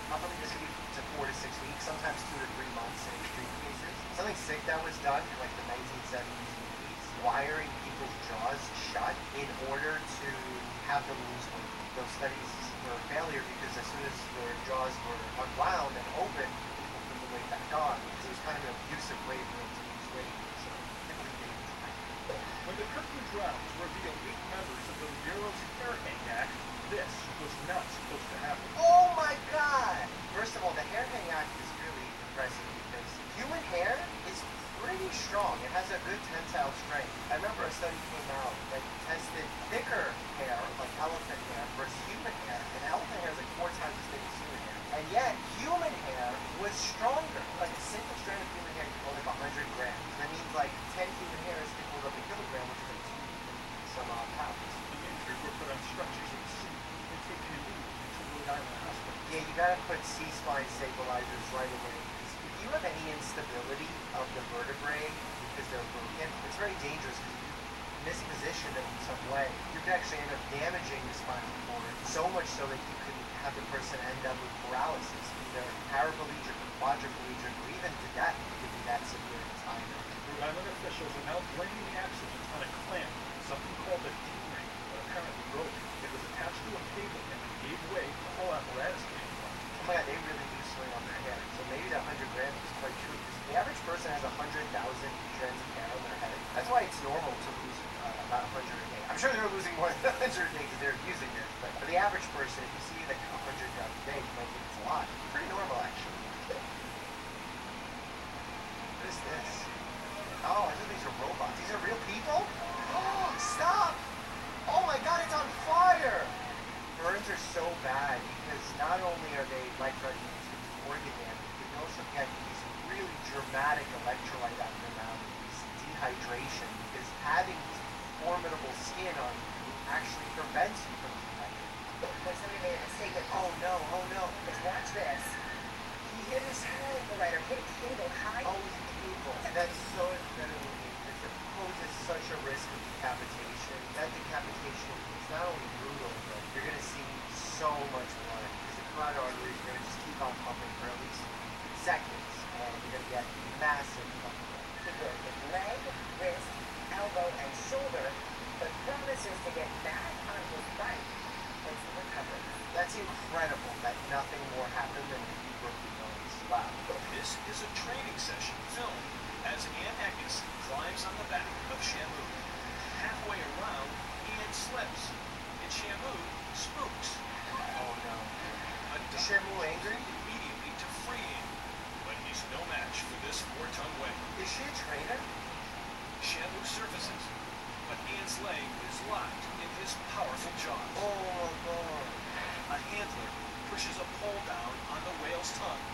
Probably this could be to 4 to 6 weeks, sometimes 2 to 3 months in extreme cases. Something sick that was done in like the 1970s and 80s, wiring people's jaws shut in order to have them lose weight. Those studies were a failure because as soon as their jaws were unwound and open, people put the weight back on. Because it was kind of an abusive way for them to lose weight. So typically they didn't try. When the curtain drops revealed 8 members of the Bureau's Hair Hang Act, this was not supposed to happen. Oh my god! First of all, the Hair Hang Act is really impressive because human hair is pretty strong. It has a good tensile strength. I remember a study came out that tested thicker hair, like elephant hair, versus human hair. And elephant hair is like 4 times as thick as human hair. And yet, human hair was stronger. Like a single strand of human hair can hold up 100 grams. That means like 10 human hairs can hold up a kilogram, which is like 2 some odd pounds. The injured were put on structures at sea and taken immediately to Rhode Island Hospital. Yeah, you gotta put C-spine stabilizers right away. If you have any instability of the vertebrae because they're broken, it's very dangerous because if you misposition them in some way, you can actually end up damaging the spinal cord so much so that you can have the person end up with paralysis, either paraplegic or quadriplegic or even to death. It could be that severe in time. Rhode Island officials are now blaming the accident on a clamp, something called a D-ring, that apparently broke. It was attached to a cable and it gave way. The whole apparatus came apart. Oh my god, they really do swing on their hair. So maybe that 100 grams is quite true. Because the average person has 100,000 strands of hair on their head. That's why it's normal to lose about 100 a day. I'm sure they're losing more than 100 a day because they're using it. But for the average person, if you see like 100 a day, you might think it's a lot. It's pretty normal, actually. What is this? Oh, I think these are robots. These are real people? Oh, stop! Oh my god, it's on fire! Burns are so bad because not only are they life-threatening to organ damage, but you also get these really dramatic electrolyte abnormalities, dehydration, because having formidable skin on you actually prevents you from dehydrating. But somebody made a mistake with Oh no, oh no. Just watch this. He hit his head. The writer hit a cable high. Oh, the cable. That's so incredibly dangerous. It poses such a risk of decapitation. That decapitation is not only brutal, but you're going to see so much blood because the carotid arteries are going to just keep on pumping for at least seconds, and you're going to get massive blood. He broke his leg, wrist, elbow, and shoulder, but promises to get back on his bike once he recovers. That's incredible that nothing more happened than he broke his bones. Wow. This is a training session filmed as Ann Eckes climbs on the back of Shamu. Halfway around, Ian slips, and Shamu spooks. Oh no. Is Shamu angry? Immediately to free him, but he's no match for this 4-ton weight. Is she a trainer? Shamu surfaces, but Ian's leg is locked in his powerful jaws. Oh god. A handler pushes a pole down on the whale's tongue,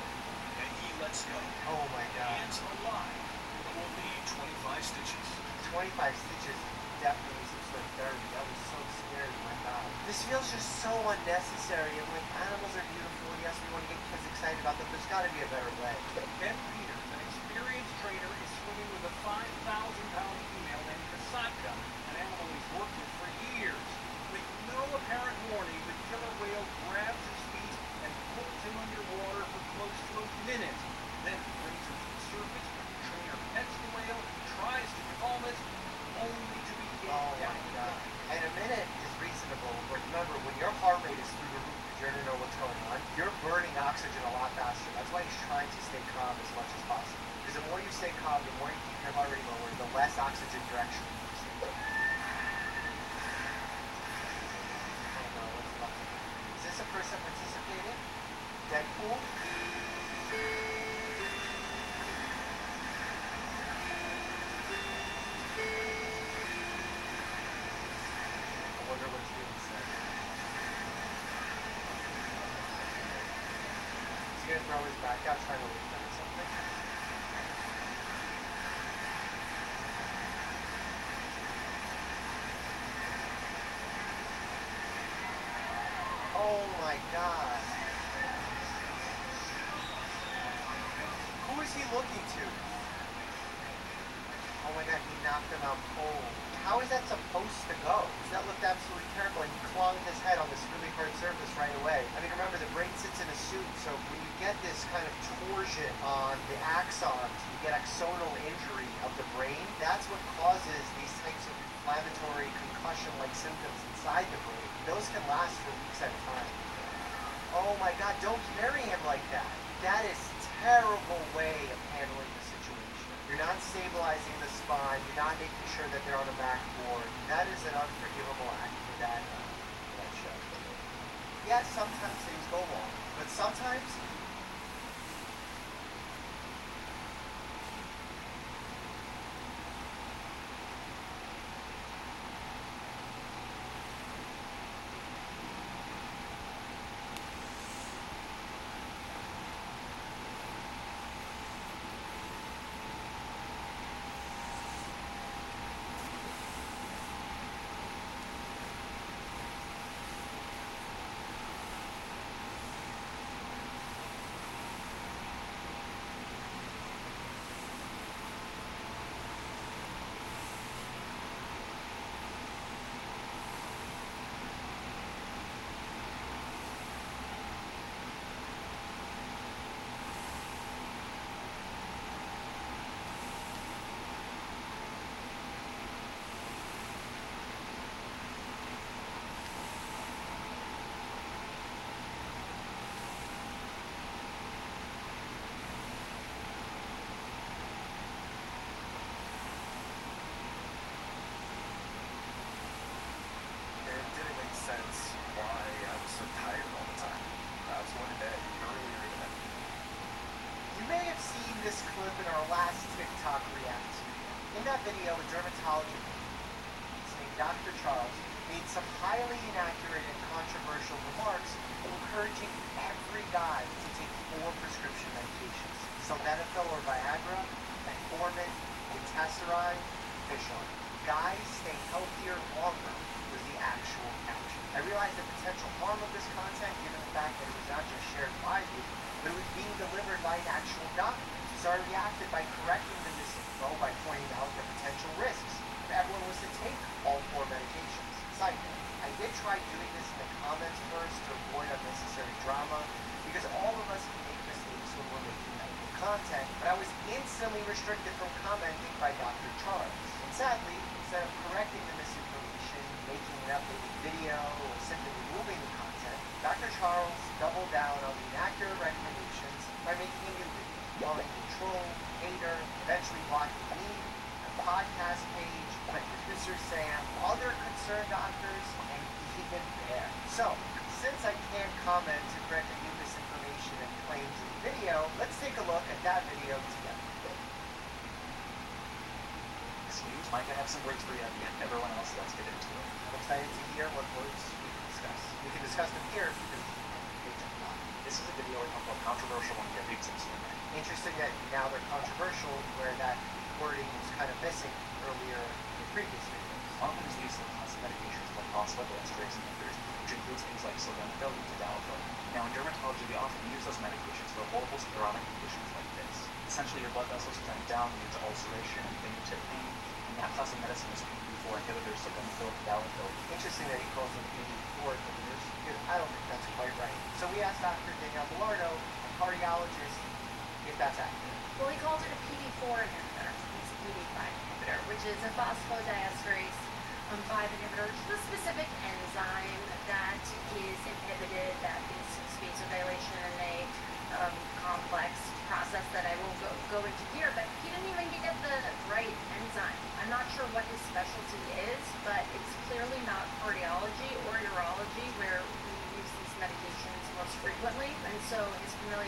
and he lets go. Oh my god. Ian's alive, but will need 25 stitches. 25 stitches definitely some sort of therapy. That was so scary, my god. This feels just so unnecessary. And like, animals are beautiful, and yes, we want to get kids excited about them. There's got to be a better way. Ben Peters, an experienced trainer, is swimming with a 5,000-pound female named Kasatka, an animal he's worked with for years. With no cool? I wonder what it's being said. Is he gonna throw his back out trying to leave them or something? Oh my god. Who is he looking to? Oh my god, he knocked him out cold. How is that supposed to go? That looked absolutely terrible, and he clung his head on this really hard surface right away. I mean, remember, the brain sits in a suit, so when you get this kind of torsion on the axons, you get axonal injury of the brain. That's what causes these types of inflammatory concussion-like symptoms inside the brain. Those can last for weeks at a time. Oh my god, don't bury him like that. That is a terrible way of handling the situation. You're not stabilizing the spine, you're not making sure that they're on a backboard. That is an unforgivable act for that show. Yes, sometimes things go wrong, but sometimes this clip in our last TikTok react. In that video, a dermatologist named Dr. Charles made some highly inaccurate and controversial remarks encouraging every guy to take 4 prescription medications: sildenafil or Viagra, metformin, finasteride, fish oil. Guys stay healthier longer was the actual caption. I realized the potential harm of this content given the fact that it was not just shared widely, but it was being delivered by an actual doctor. So I reacted by correcting the misinfo by pointing out the potential risks if everyone was to take all 4 medications. Side note, I did try doing this in the comments first to avoid unnecessary drama, because all of us can make mistakes when we're making medical content, but I was instantly restricted from commenting by Dr. Charles. And sadly, instead of correcting the misinformation, making an updated video, or simply removing the content, Dr. Charles doubled down on the inaccurate recommendations by making a new video, calling me troll, hater, eventually blocking me, the podcast page, my producer Sam, other concerned doctors, and even Bear. So, since I can't comment to correct the new misinformation and claims in the video, let's take a look at that video together. This news might have some words for you at the end. Everyone else, let's get into it. I'm excited to hear what words we can discuss. We can discuss them here because they took a lot. This is a video we're talking about controversial one here, big sense. Interesting that now they're controversial, where that wording was kind of missing earlier in the previous videos. One of them is the use of class of medications called phosphodiesterase inhibitors, which includes things like sildenafil and tadalafil. Now, in dermatology, we often use those medications for horrible sclerotic conditions like this. Essentially, your blood vessels clamp down, leads to ulceration and fingertip pain, and that class of medicine is PDE4 inhibitors, sildenafil, tadalafil. Interesting that he calls them PDE4 inhibitors, because I don't think that's quite right. So we asked Dr. Danielle Bellardo, a cardiologist, if that's accurate. Well, he calls it a PDE4 inhibitor. It's a PDE5 inhibitor, which is a phosphodiesterase 5 inhibitor, which is a specific enzyme that is inhibited, that is vasodilation in a complex process that I will go into here, but he didn't even get the right enzyme. I'm not sure what his specialty is, but it's clearly not cardiology or urology where we use these medications most frequently, and so his familiarity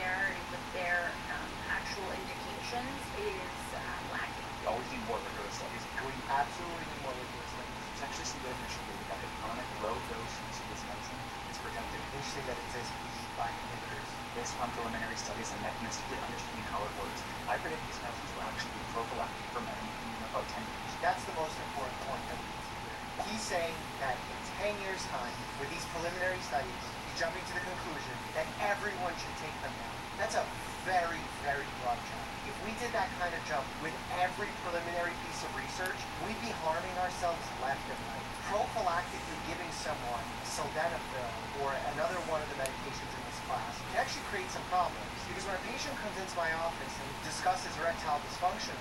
and simply understanding how it works, I predict these medicines will actually be prophylactic for men in about 10 years. That's the most important point that we need to hear. He's saying that in 10 years' time, with these preliminary studies, he's jumping to the conclusion that everyone should take them now. That's a very, very broad jump. If we did that kind of jump with every preliminary piece of research, we'd be harming ourselves left and right. Prophylactically giving someone sildenafil or another one of the medications in this class can actually create some problems. Because when a patient comes into my office and discusses erectile dysfunction,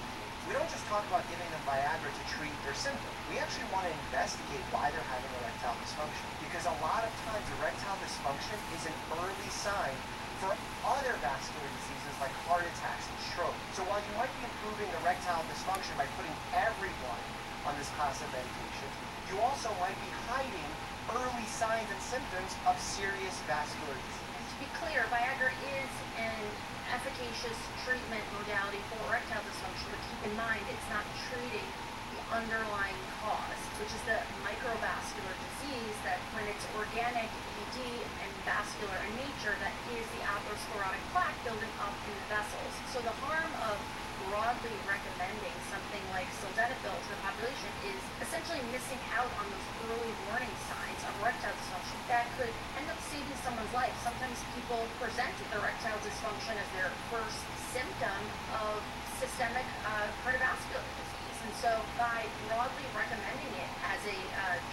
we don't just talk about giving them Viagra to treat their symptoms. We actually want to investigate why they're having erectile dysfunction. Because a lot of times erectile dysfunction is an early sign for other vascular diseases like heart attacks and stroke. So while you might be improving erectile dysfunction by putting everyone on this class of medications, you also might be hiding early signs and symptoms of serious vascular disease. And to be clear, Viagra is an efficacious treatment modality for erectile dysfunction, but keep in mind it's not treating the underlying cause, which is the microvascular disease that when it's organic, ED, and vascular in nature, that is the atherosclerotic plaque building up in the vessels. So the harm of broadly recommending something like sildenafil to the population is essentially missing out on those early warning signs of erectile dysfunction that could end up saving someone's life. Sometimes people present with erectile dysfunction as their first symptom of systemic cardiovascular disease. And so by broadly recommending it as a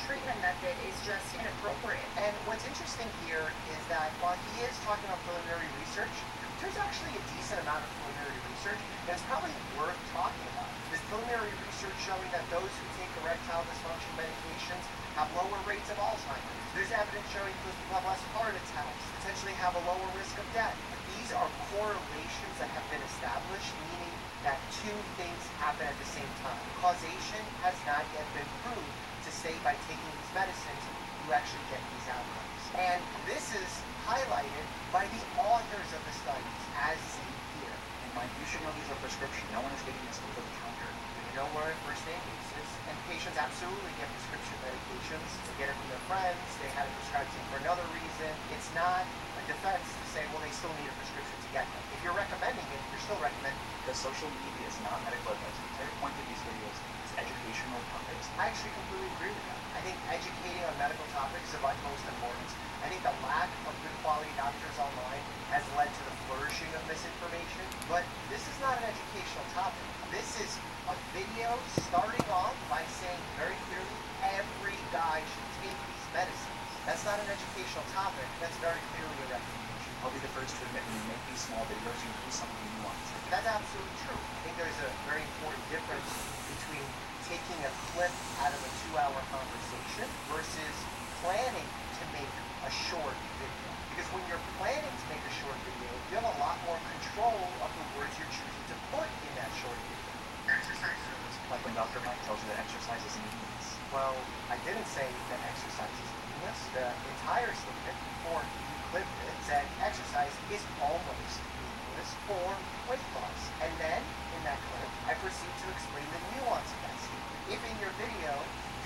treatment method is just inappropriate. And what's interesting here is that while he is talking about preliminary research, there's actually a decent amount of preliminary research that's probably worth talking about. There's preliminary research showing that those who take erectile dysfunction medications have lower rates of Alzheimer's. There's evidence showing those people have less heart attacks, potentially have a lower risk of death. These are correlations that have been established, meaning that two things happen at the same time. Causation has not yet been proved to say by taking these medicines, you actually get these outcomes. And this is highlighted by the authors of the studies, as seen here. And Mike, you should know these are prescription. No one is getting this over the counter. You know, we're in first aid cases, and patients absolutely get prescription medications. They get it from their friends, they had it prescribed to them for another reason. It's not a defense to say, well, they still need a prescription to get them. If you're recommending it, you're still recommending it. Because social media is not medical advice. The entire point of these videos is educational topics. I actually completely agree with that. I think educating on medical topics is of utmost importance. I think the lack of good quality doctors online has led to the flourishing of misinformation, but this is not an educational topic. This is a video starting off by saying very clearly every guy should take these medicines. That's not an educational topic, that's very clearly a recommendation. I'll be the first to admit when you make these small videos, you lose some of the nuance. That's absolutely true. I think there's a very important difference between taking a clip out of a 2-hour conversation versus planning to make a short video. Because when you're planning to make a short video, you have a lot more control of the words you're choosing to put in that short video. Exercises. Like when Dr. Mike tells you that exercise is meaningless. Well, I didn't say that exercise is meaningless. The entire statement before you clipped it said exercise is almost meaningless for weight loss. And then, in that clip, I proceed to explain the nuance of that statement. If in your video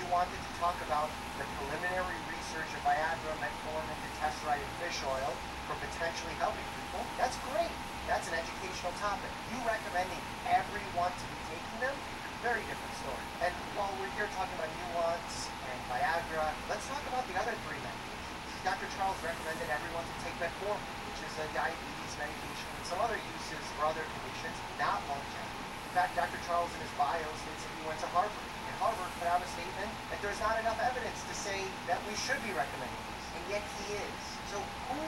you wanted to talk about the preliminary research of Viagra, metformin, finasteride, and fish oil for potentially helping people, that's great. That's an educational topic. You recommending everyone to be taking them, very different story. And while we're here talking about nuance and Viagra, let's talk about the other 3 medications. Dr. Charles recommended everyone to take metformin, which is a diabetes medication and some other uses for other conditions, not longevity. In fact, Dr. Charles in his bio states that he went to Harvard. And Harvard put out a statement that there's not enough evidence to say that we should be recommending these, and yet he is. So who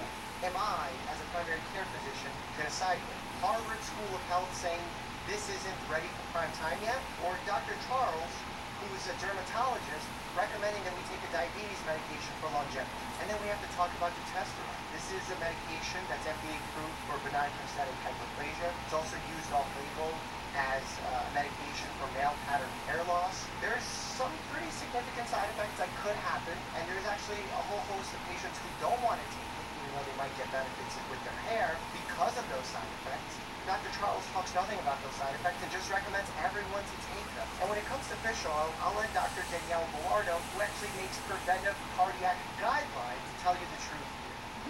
am I, as a primary care physician, going to side with? Harvard School of Health saying this isn't ready for prime time yet? Or Dr. Charles, who is a dermatologist, recommending that we take a diabetes medication for longevity? And then we have to talk about dutasteride. This is a medication that's FDA approved for benign prostatic hyperplasia. It's also used off-label as a medication for male pattern hair loss. There's some pretty significant side effects that could happen, and there's actually a whole host of patients who don't want to take it, even though they might get benefits with their hair because of those side effects. Dr. Charles talks nothing about those side effects and just recommends everyone to take them. And when it comes to fish oil, I'll let Dr. Danielle Gallardo, who actually makes preventive cardiac guidelines, tell you the truth.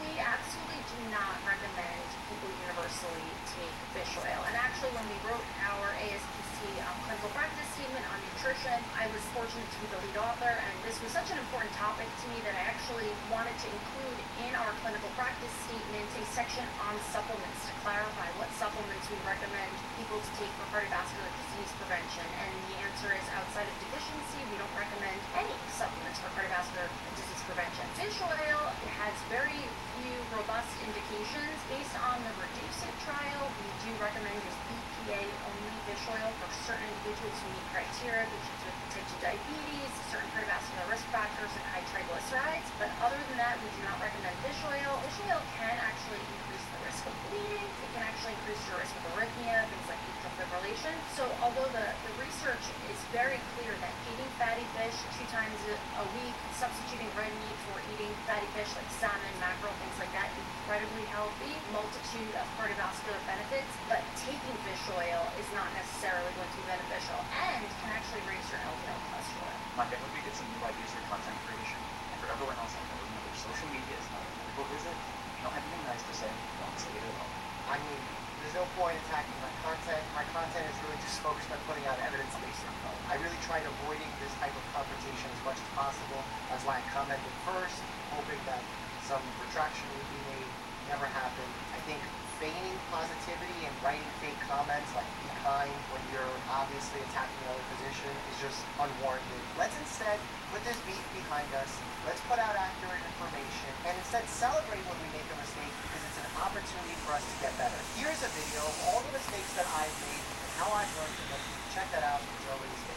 We absolutely do not recommend people universally to fish oil. And actually, when we wrote our ASPC clinical practice statement on nutrition, I was fortunate to be the lead author, and this was such an important topic to me that I actually wanted to include in our clinical practice statement a section on supplements to clarify what supplements we recommend people to take for cardiovascular disease prevention. And the answer is, outside of deficiency, we don't recommend any supplements for cardiovascular disease prevention. Fish oil has very few robust indications. Based on the Reduce It trial, we do recommend use EPA-only fish oil for certain individuals who meet criteria, which is with type 2 diabetes, certain cardiovascular risk factors, and high triglycerides. But other than that, we do not recommend fish oil. Fish oil can actually increase the risk of bleeding. It can actually increase your risk of arrhythmia, things like atrial fibrillation. So although the research is very clear that eating fatty fish 2 times a week, substituting red meat for eating fatty fish like salmon, mackerel, things like that, incredibly healthy, multitude of cardiovascular benefits, but taking fish oil is not necessarily going to be beneficial and can actually raise your LDL cholesterol. Mike, I hope you get some new ideas for content creation. And for everyone else out there, remember, social media is not a medical visit. If you don't have anything nice to say, don't say it at all. I mean, there's no point attacking my content. My content is really just focused on putting out evidence-based info. I really tried avoiding this type of confrontation as much as possible. That's why I commented first, hoping that some retraction would be made. Never happened. I think feigning positivity and writing fake comments like "be kind" when you're obviously attacking another physician is just unwarranted. Let's instead put this beef behind us. Let's put out accurate information and instead celebrate when we make a mistake, because it's an opportunity for us to get better. Here's a video of all the mistakes that I've made and how I've learned from them. Check that out. It's early mistakes.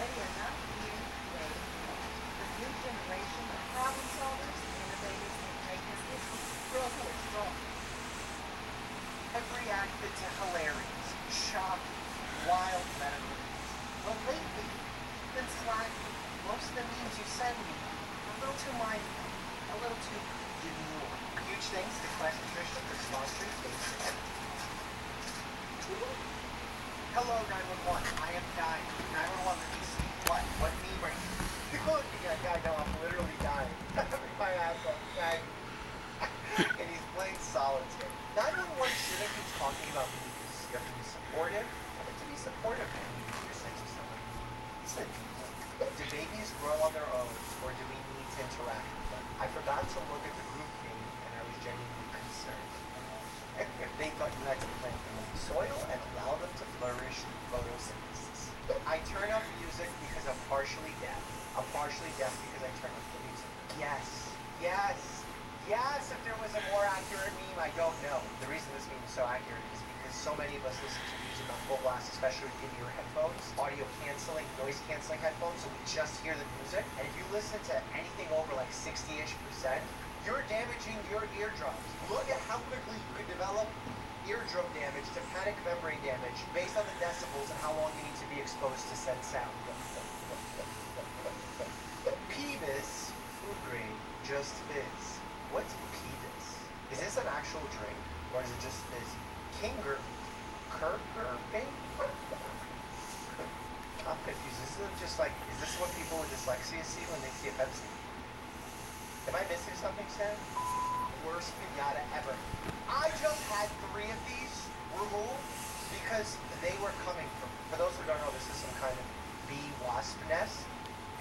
Ready or not, the new generation of problem solvers and innovators in greatness is strong. I've reacted to hilarious, shocking, wild medical news. But lately, I've been slacking. Most of the memes you send me are a little too mindful, a little too demure. Huge thanks to Quest Nutrition for sponsoring Basic. Hello, 911. I am dying. 911, let me see. What meme are you? You're looking at guy, no, I'm literally dying. My ass off, dying. And he's playing solitaire. 911 shouldn't be talking about babies. You have to be supportive. And to be supportive, man, you need your sense of someone. Listen, do babies grow on their own, or do we need to interact with them? I forgot to look at the group name, and I was genuinely concerned. If they thought you had to plant them in the soil and allow them to flourish through photosynthesis. I turn off music because I'm partially deaf. I'm partially deaf because I turn off the music. Yes, if there was a more accurate meme, I don't know. The reason this meme is so accurate is because so many of us listen to music on full blast, especially with in-ear headphones, audio canceling, noise canceling headphones, so we just hear the music. And if you listen to anything over like 60-ish%, you're damaging your eardrums. Look at how quickly you could develop eardrum damage, tympanic membrane damage, based on the decibels and how long you need to be exposed to said sound. Peevis, food grade, just fizz. What's Peevis? Is this an actual drink, or is it just fizz? Kinger, Kirkirping? I'm confused. Is this what people with dyslexia see when they see a Pepsi? Am I missing something, Sam? Worst pinata ever. I just had 3 of these removed because they were coming from, for those who don't know, this is some kind of bee wasp nest.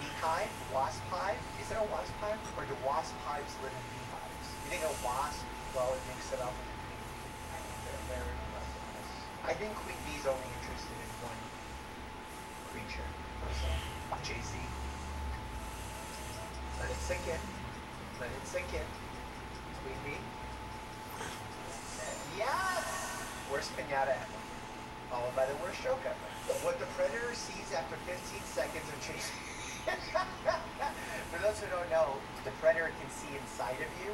Beehive? Wasp hive? Is it a wasp hive? Or do wasp hives live in beehives? You think a wasp, well, it mixed it up with a queen bee? I think they're very less. I think queen bee's only interested in one creature. Jay-Z. Let it sink in. Let it sink in. Queen bee. Yes! Worst pinata ever. Followed by the worst joke ever. What the predator sees after 15 seconds of chasing. For those who don't know, the predator can see inside of you,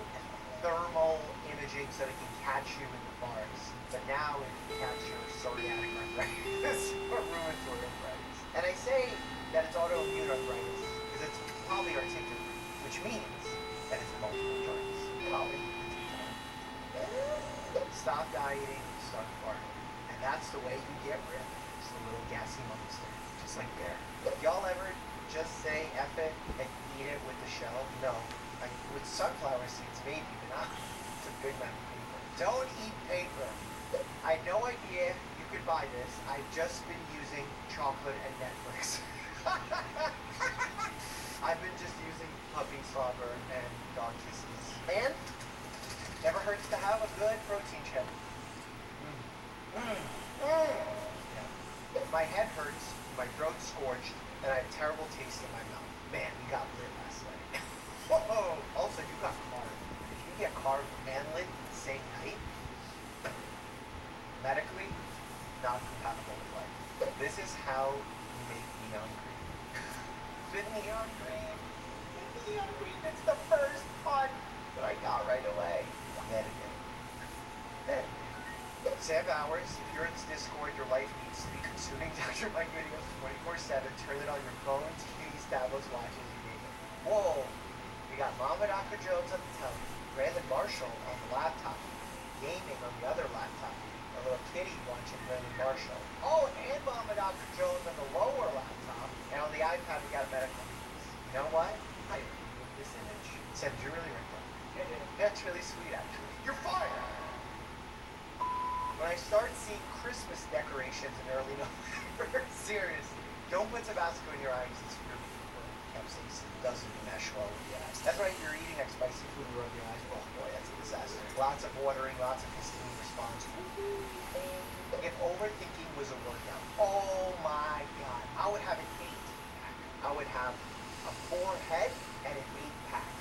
thermal imaging so it can catch you in the bars. But now it can catch your psoriatic arthritis or rheumatoid arthritis. And I say that it's autoimmune arthritis because it's polyarticular, which means that it's multiple joints. Stop dieting, start farting. And That's the way you get rid of it. Just a little gassy monster. Just like there. Y'all ever just say F it and eat it with the shell? No. Like with sunflower seeds maybe, but not with a big amount of paper. Don't eat paper. I had no idea you could buy this. I've just been using chocolate and Netflix. I've been just using puppy slobber and dog kisses. And never hurts to have a good protein shake. Yeah. My head hurts, my throat's scorched, and I have terrible taste in my mouth. Man, we got lit last night. Whoa! Also, you got carved. If you get carved and lit the same night, medically, not compatible with life. This is how you make neon green. The neon green. The neon green. It's the first pun that I got right away. Meditate. Sam Bowers, if you're in this Discord, your life needs to be consuming Dr. Mike videos 24/7. Turn it on your phone, TVs, tablets, watches, you name it. Whoa! We got Mama Dr. Jones on the television, Brandon Marshall on the laptop, gaming on the other laptop, a little kitty watching Brandon Marshall. Oh, and Mama Dr. Jones on the lower laptop, and on the iPad we got a medical news. You know what? I approve this image. Sam, did you really write that? Yeah. That's really sweet, actually. You're fired! When I start seeing Christmas decorations in early November, seriously, don't put Tabasco in your eyes. It's really capsaicin. Doesn't mesh well with the eyes. That's right, you're eating like spicy food and rub your eyes. Oh boy, that's a disaster. Lots of watering, lots of histamine response. If overthinking was a workout, oh my god, I would have an 8-pack. I would have a 4-head and an 8-pack.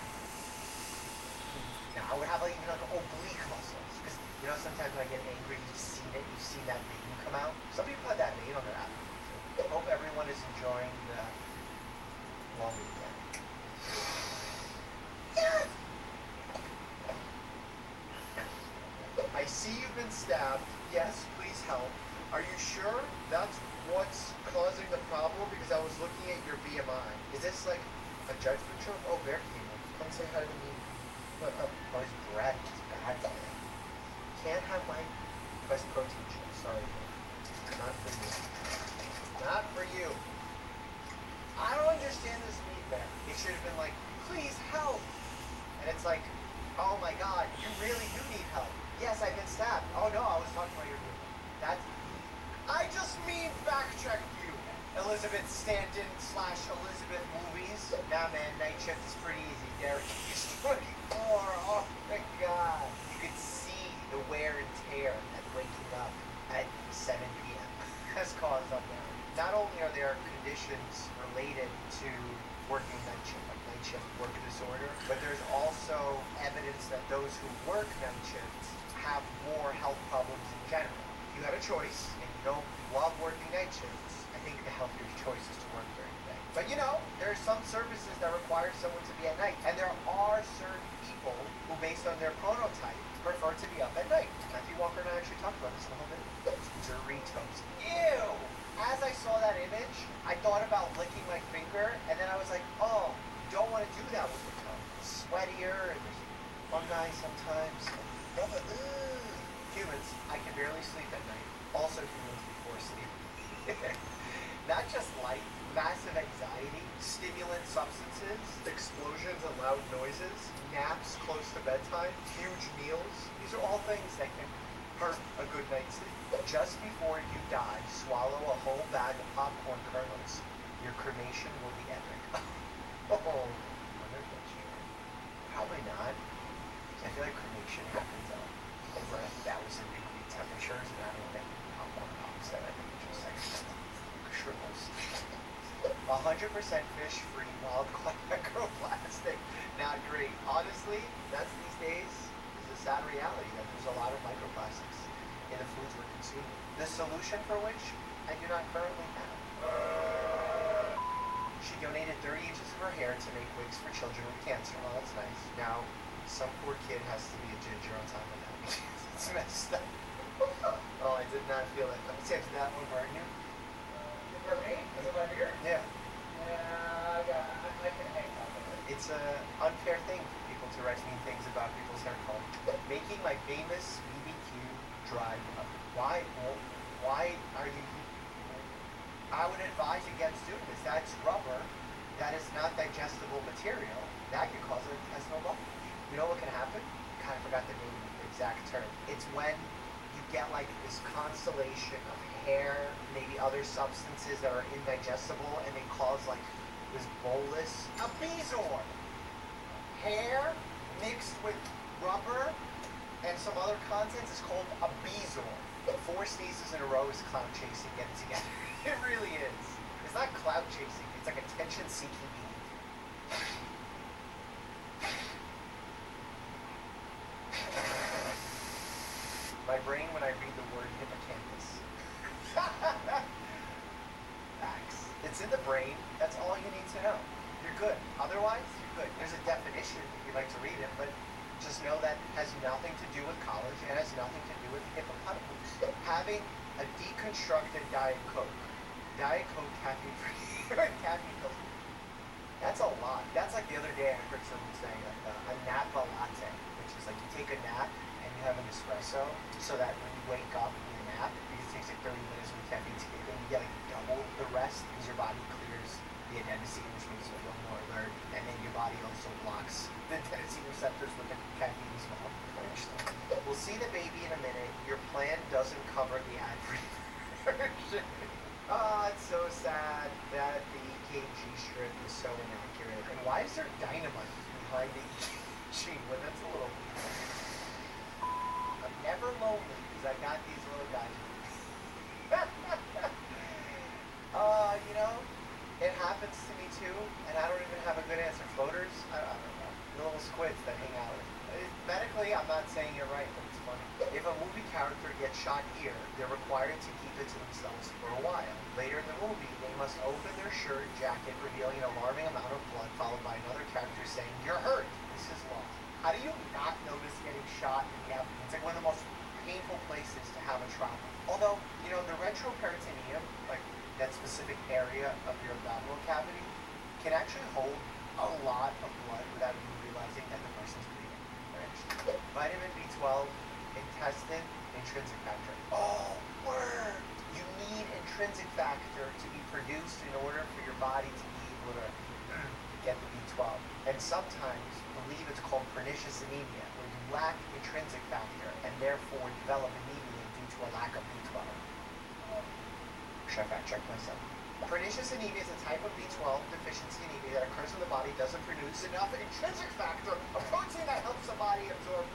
Now, I would have like, even like oblique muscles. Because, you know, sometimes when I get angry, you've seen that vein come out. Some people have that vein on their abdomen. I hope everyone is enjoying the long weekend. Yes! I see you've been stabbed. Yes, please help. Are you sure that's what's causing the problem? Because I was looking at your BMI. Is this like a judgment show? Oh, Bear came in. Come say hi to me. Oh, his breath is bad today. Can't have my best protein shake. Sorry, Bear. Not for you. Not for you. I don't understand this meat, Bear. It should have been like, please help. And it's like, oh my god, you really do need help. Yes, I've been stabbed. Oh no, I was talking about your video. That's... I just mean fact-check you. Elizabeth Stanton / Elizabeth movies. Nah, man, night shift is pretty easy. Derek, he's 24. Oh my god. You could see the wear and tear at waking up at 7 p.m. has caused up there. Not only are there conditions related to working night shift work disorder, but there's also evidence that those who work night shifts have more health problems in general. If you had a choice and you don't love working night shifts, I think the healthier choice is to work during the day. But you know, there are some services that require someone to be at night, and there are certain people who, based on their chronotype, prefer to be up at night. Matthew Walker and I actually talked about this in the whole video. Doritos. Ew! As I saw that image, I thought about licking my finger, and then I was like, oh, you don't want to do that with your tongue. It's sweatier, and there's fungi sometimes. Humans, I can barely sleep at night. Also humans before sleep. Not just light, massive anxiety, stimulant substances, explosions and loud noises, naps close to bedtime, huge meals. These are all things that can hurt a good night's sleep. Just before you die, swallow a whole bag of popcorn kernels. Your cremation will be epic. Oh, probably not. I feel like cremation happens over 1,000 degree temperatures, and I don't think popcorn pops that I think it's just like shrivels. 100% fish-free wild-caught microplastic. Not great. Honestly, that's these days is a sad reality that there's a lot of microplastics in the foods we're consuming. The solution for which I do not currently have. She donated 30 inches of her hair to make wigs for children with cancer. Oh, that's nice. Now, some poor kid has to be a ginger on top of that. It's messed up. Oh, I did not feel it. Sam, did that one burn you? For me? Is it right here? Yeah. Yeah, I can hang up on it. It's an unfair thing for people to write mean things about people's hair color. Making my famous BBQ dry rub. Why why are you? I would advise against doing this. That's rubber. That is not digestible material. That could cause an intestinal blockage. You know what can happen? Kind of forgot the name, the exact term. It's when you get like this constellation of hair, maybe other substances that are indigestible, and they cause like this bolus. A bezoar. Hair mixed with rubber and some other contents is called a bezoar. 4 sneezes in a row is cloud chasing getting together. It really is. It's not cloud chasing. It's like attention-seeking behavior. My brain when I read the word hippocampus. Facts. It's in the brain. That's all you need to know. You're good. Otherwise, you're good. There's a definition if you'd like to read it, but just know that has nothing to do with college and has nothing to do with hippopotamus. Having a deconstructed Diet Coke caffeine-free, caffeine filter. That's a lot. That's like the other day I heard someone saying like a Napa latte, which is like you take a nap and you have an espresso so that when you wake up in your nap, because it takes like 30 minutes when caffeine's kicking, you get like double the rest because your body clears the adenosine, which makes you feel more alert, and then your body also blocks the adenosine receptors with the caffeine as well. We'll see the baby in a minute. Your plan doesn't cover the ad-free version. Oh, it's so sad that the EKG strip is so inaccurate. And why is there dynamite behind the EKG? Well, that's a little weird. I'm never lonely because I got these little guys. You know, it happens to me too, and I don't even have a good answer. Floaters? I don't know. Little squids that hang out. Medically, I'm not saying you're right, but it's funny. If a movie character gets shot here, they're required to keep it to themselves for a while. Later in the movie, they must open their shirt jacket, revealing an alarming amount of blood, followed by another character saying, "You're hurt. This is law." How do you not notice getting shot in the abdomen? It's like one of the most painful places to have a trauma. Although, you know, the retroperitoneum, like that specific area of your abdominal cavity, can actually hold a lot of blood without you realizing that the person's bleeding. Right? Vitamin B12, intestine, intrinsic factor. Oh, word! You need intrinsic factor to be produced in order for your body to be able to get the B12. And sometimes believe it's called pernicious anemia, where you lack intrinsic factor and therefore develop anemia due to a lack of B12. Should I fact check myself? Pernicious anemia is a type of B12 deficiency anemia that occurs when the body doesn't produce enough intrinsic factor, a protein that helps the body absorb.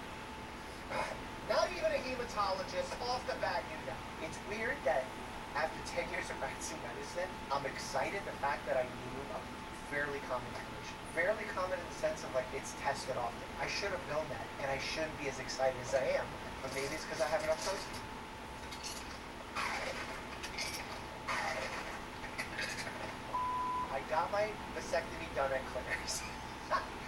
Not even a hematologist off the bat knew that. It's weird that after 10 years of practicing medicine, I'm excited the fact that I knew a fairly common condition. Fairly common in the sense of like it's tested often. I should have known that, and I shouldn't be as excited as I am. But maybe it's because I have enough protein. I got my vasectomy done at Claire's.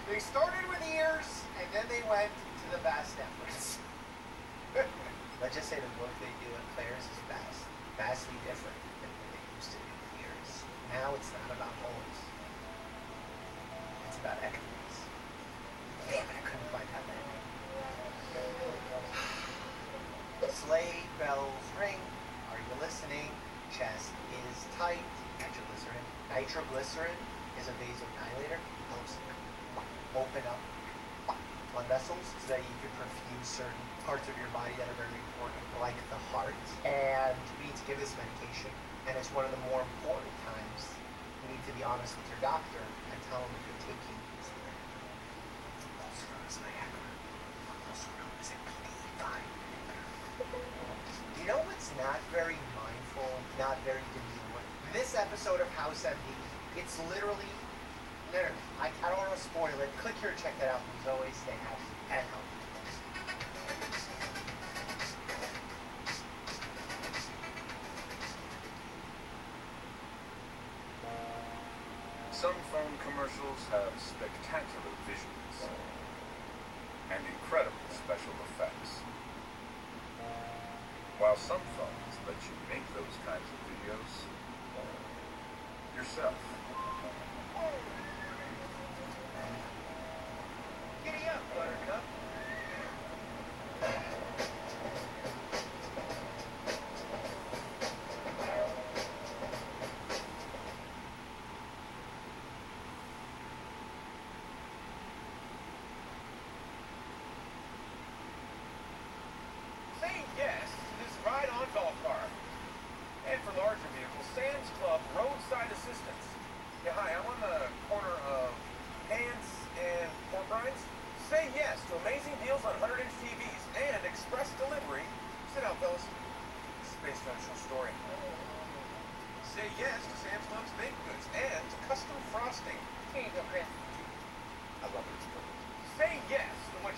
They started with ears, and then they went to the vast efforts. Let's just say the work they do at Claire's is vastly different than what they used to do with ears. Now it's not about holes. It's about ectomies. Damn it, I couldn't find that name. Sleigh bells ring. Are you listening? Chest is tight. Nitroglycerin. Nitroglycerin is a vasodilator. Helps open up blood vessels so that you can perfuse certain parts of your body that are very important, like the heart. And you need to give this medication. And it's one of the more important times you need to be honest with your doctor and tell him if you're taking this also known as Viagra, also known as MP5. You know what's not very mindful, not very demure? This episode of House MD, it's literally, I don't want to spoil it. Click here and check that out. As always, stay happy and healthy. Some phone commercials have spectacular visuals and incredible special effects, while some phones let you make those kinds of videos yourself. Giddy up, Buttercup.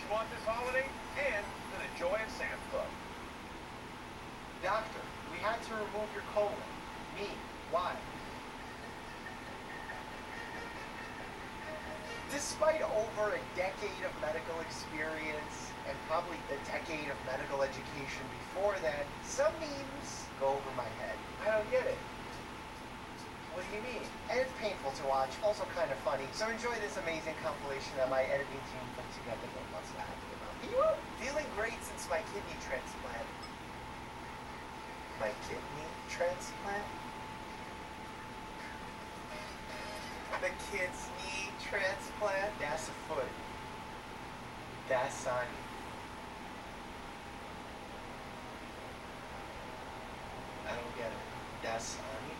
you want this holiday and to the joy of Sam's Club. Doctor, we had to remove your colon. Me. Why? Despite over a decade of medical experience and probably a decade of medical education before then, some memes go over my head. I don't get it. What do you mean? And it's painful to watch, also kind of funny. So enjoy this amazing compilation that my editing team put together. I'm not so happy about. You are feeling great since my kidney transplant. My kidney transplant? The kid's knee transplant? That's a foot. That's Sonny. I don't get it. That's Sonny?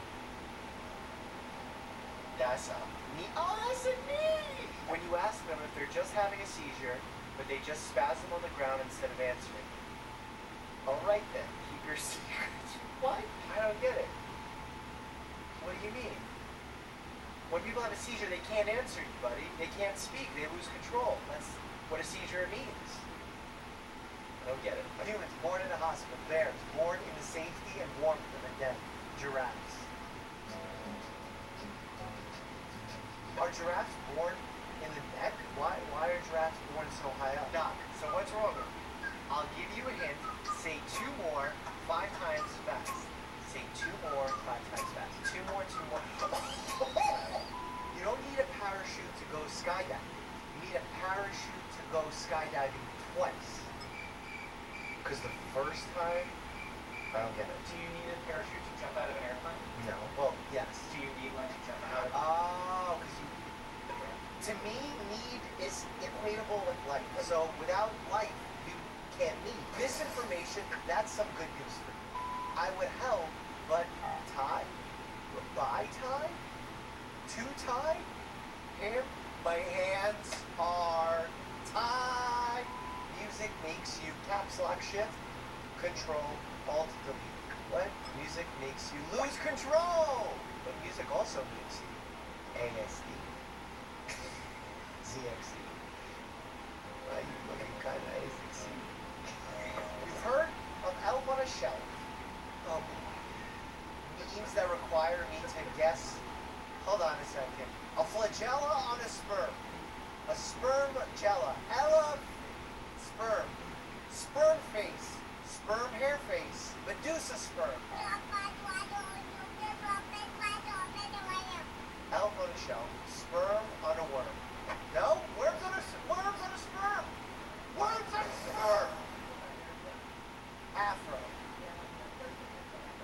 That's a knee. Oh, that's a knee! When you ask them if they're just having a seizure, but they just spasm on the ground instead of answering. All right then, keep your secrets. What? I don't get it. What do you mean? When people have a seizure, they can't answer you, buddy. They can't speak. They lose control. That's what a seizure means. I don't get it. Humans born in a hospital. Bears born in the safety and warmth of a den. Giraffes. Are giraffes born in the neck? Why are giraffes born so high up? Doc, so what's wrong with them? I'll give you a hint. Say 2 more 5 times fast. Say 2 more 5 times fast. 2 more, 2 more. You don't need a parachute to go skydiving. You need a parachute to go skydiving twice. Because the first time, I don't get it. Do you need a parachute to jump out of an airplane? No. Well, yes. Do you need one to jump out of Oh, because you... To me, need is equatable with life. So without life, you can't need. This information, that's some good news for you. I would help, but tie? Goodbye tie? 2 tie? My hands are tied. Music makes you caps lock shift, control, alt delete. What? Music makes you lose control. But music also makes you ASD. ZXD. Well, you looking kind of ASD. You've heard of Elf on a Shelf? Memes that require me to guess. Hold on a second. A flagella on a sperm. A sperm-gella. Ella sperm. Sperm face. Sperm hair face. Medusa sperm. Elf on a shelf. Sperm on a worm. No? Worms on a sperm. Worms on a sperm. Afro.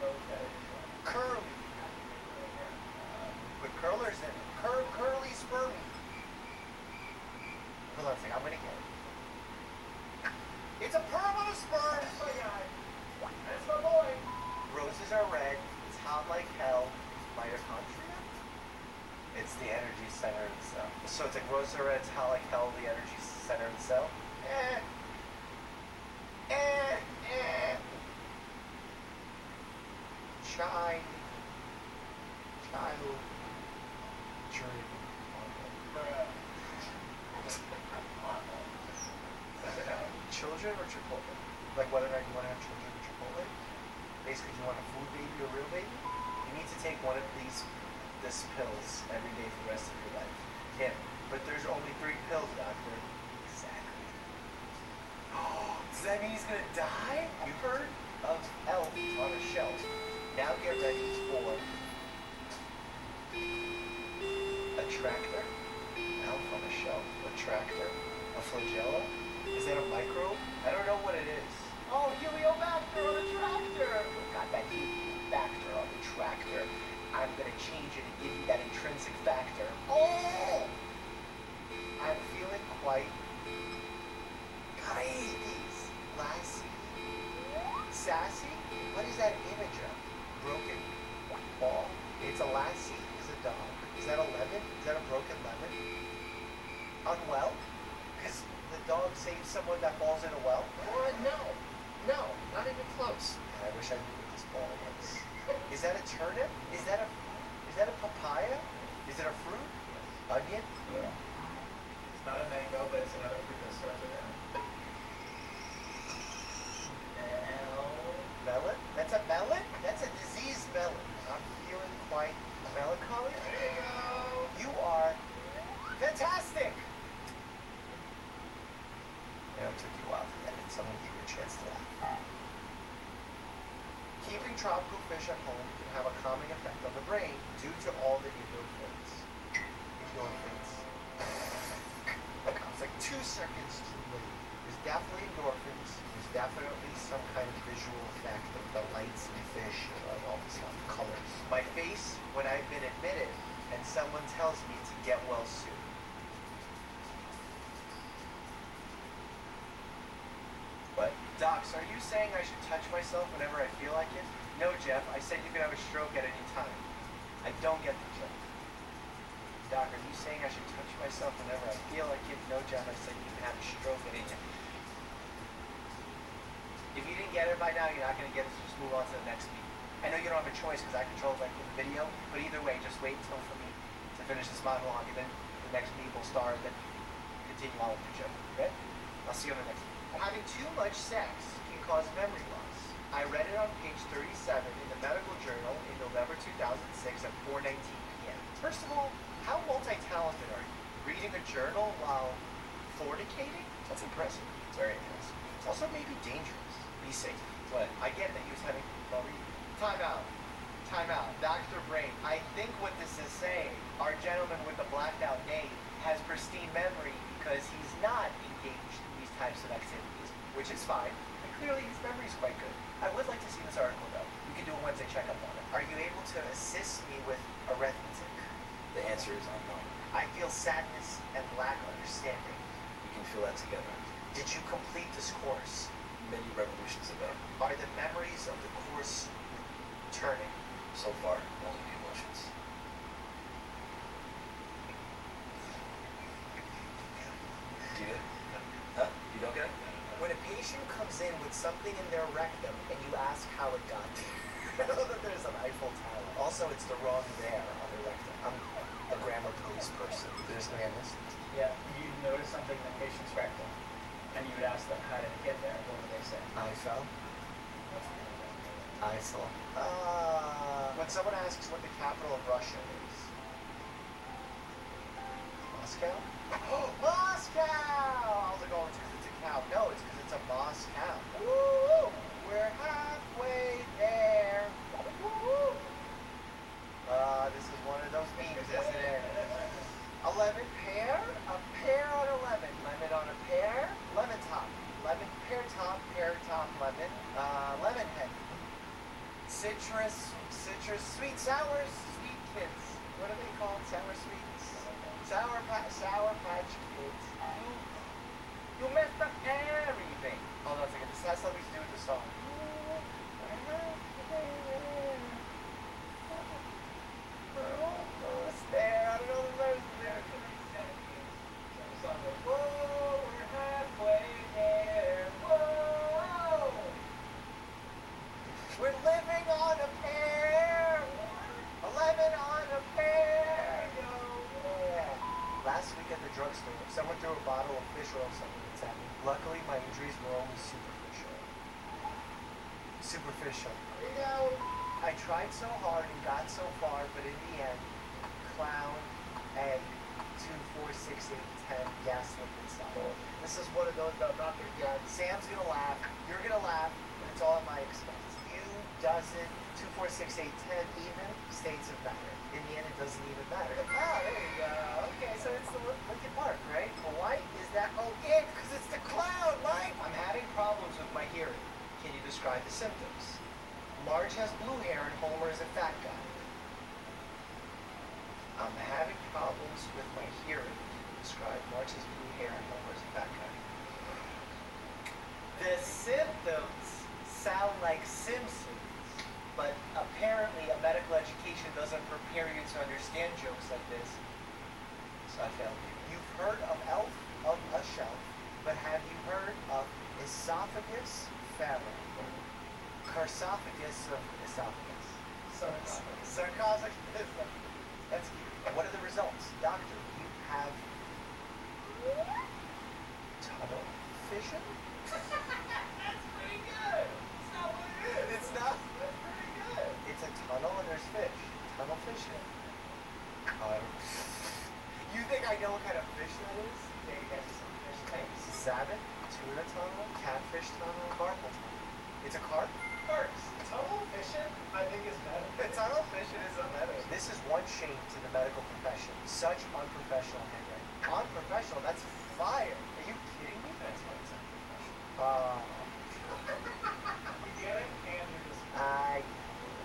Okay. Curly. With curlers in it. Curly spermy. Hold on a second. I'm gonna get it. It's a perm on a sperm. Oh my god. That's my boy. Roses are red. It's hot like hell. Mitochondria? It's the energy center of the cell. So it's like roses are red. It's hot like hell. The energy center of the cell. Child journey. Children or Chipotle? Like whether or not you want to have children or Chipotle? Basically, do you want a food baby or a real baby? You need to take one of these pills every day for the rest of your life. Yeah, but there's only 3 pills, doctor. Exactly. Oh, does that mean he's gonna die? You heard of Elf on a Shelf. Now get ready for a tractor. Elf on a Shelf. A tractor. A flagella. Is that a microbe? I don't know what it is. Oh, Heliobacter on a tractor! Got that Heliobacter on the tractor. I'm gonna change it and give you that intrinsic factor. Oh! I'm feeling quite... Guys! Lassie? Sassy? What is that image of? Broken ball? It's a lassie. It's a dog. Is that a lemon? Is that a broken lemon? Unwell? Because the dog saves someone that falls in a well? No, not even close. I wish I knew what this ball was. Is that a turnip? Is that a papaya? Is it a fruit? Onion? It's not a mango, but it's another fruit that starts with M. fish at home can have a calming effect on the brain due to all the endorphins. Look, I was like 2 seconds too late. There's definitely endorphins. There's definitely some kind of visual effect of the lights and fish and all the stuff, colors. My face when I've been admitted and someone tells me to get well soon. What? Docs, are you saying I should touch myself whenever I feel like it? No, Jeff. I said you could have a stroke at any time. I don't get the joke. Doc, are you saying I should touch myself whenever I feel like it? No, Jeff. I said you can have a stroke at any time. If you didn't get it by now, you're not going to get it, so just move on to the next beat. I know you don't have a choice because I control the video, but either way, just wait until for me to finish this monologue, and then the next beat will start, and then continue on with the joke. Okay? I'll see you on the next beat. Having too much sex can cause memory loss. I read it on page 37 in the medical journal in November 2006 at 4:19 p.m. First of all, how multi-talented are you? Reading a journal while fornicating? That's impressive. It's very impressive. It's also maybe dangerous. Be safe. What? I get that he was having trouble reading. Time out. Time out. Dr. Brain, I think what this is saying, our gentleman with the blacked out name has pristine memory because he's not engaged in these types of activities, which is fine. And clearly his memory is quite good. I would like to see this article though. We can do a Wednesday checkup on it. Are you able to assist me with arithmetic? The answer is unknown. I feel sadness and lack understanding. We can feel that together. Did you complete this course? Many revolutions ago. Are the memories of the course returning? So far, only the emotions. Do you get it? Huh? You don't get it? When a patient comes in with something in their rectum and you ask how it got there, I know that there's an Eiffel Tower. Also, it's the wrong there on the rectum. I'm a grammar police person. There's no this. Yeah, you notice something in the patient's rectum, and you would ask them, how did it get there? What would they say? I fell. I saw. When someone asks what the capital of Russia is. Moscow? Moscow! I was like, oh, it's because it's a cow. No, it's because it's a Moscow. Woo! We're halfway there. Woo! This is one of those memes, isn't it? 11 pear? A pear on a lemon. Lemon on a pear? Lemon top. Lemon, pear top, lemon. Lemon head. Citrus, sweet, sour, sweet kids. What are they called? Sour sweets? Sour patch kids. You messed up everything. Hold on a second. This has something to do with the song. There, I don't know the words there. Whoa, we're halfway there. Whoa! We're living on a pear. 11 on a pear. Yo, yeah. Last week at the drugstore, someone threw a bottle of fish oil supplements at me. Luckily, my injuries were only superficial. Superficial. You know, I tried so hard and got so far, but in the end, clown, egg, 2, 4, 6, 8, 10, gas liquid solid. This is one of those that I'm not gonna get. Sam's gonna laugh, you're gonna laugh, but it's all at my expense. You doesn't, 2, 4, 6, 8, 10 even, states of matter. In the end, it doesn't even matter. Ah, there you go. Okay, so it's the Linkin Park, right? But why is that? Oh, yeah, because it's the clown, Mike! I'm having problems with my hearing. Can you describe the symptoms? Marge has blue hair and Homer is a fat guy. I'm having problems with my hearing. Can you describe Marge has blue hair and Homer is a fat guy? The symptoms sound like Simpsons, but apparently a medical education doesn't prepare you to understand jokes like this. So I failed you. You've heard of Elf of a Shelf, but have you heard of esophagus pharaoh? Carsophagus of esophagus. Sarcophagus. That's cute. What are the results? Doctor, you have tunnel vision? That's pretty good. It's not what it is. It's not? That's pretty good. It's a tunnel and there's fish. Tunnel fishing. You think I know what kind of fish that is? Yeah, you guys some fish types. Salmon, tuna tunnel, catfish tunnel, carpal tunnel. It's a carp? works. Tunnel vision, I think, is better. Tunnel vision isn't better. This is one shame to the medical profession. Such unprofessional handwriting. Unprofessional? That's fire. Are you kidding me? That's why it's unprofessional. You get it, and you're just...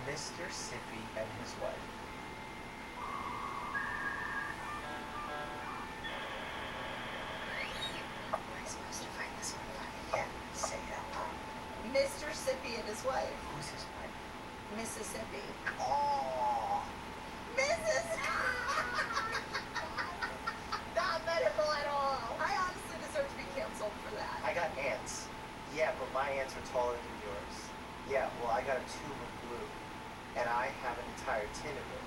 Mr. Sippy and his wife. Am I supposed to find this one? Yeah, say it out loud. Mr. Sippy and his wife. Who's his wife? Mississippi. Oh! Mrs. Not medical at all. I honestly deserve to be canceled for that. I got ants. Yeah, but my ants are taller than yours. Yeah, well, I got a tube of glue, and I have an entire tin of it.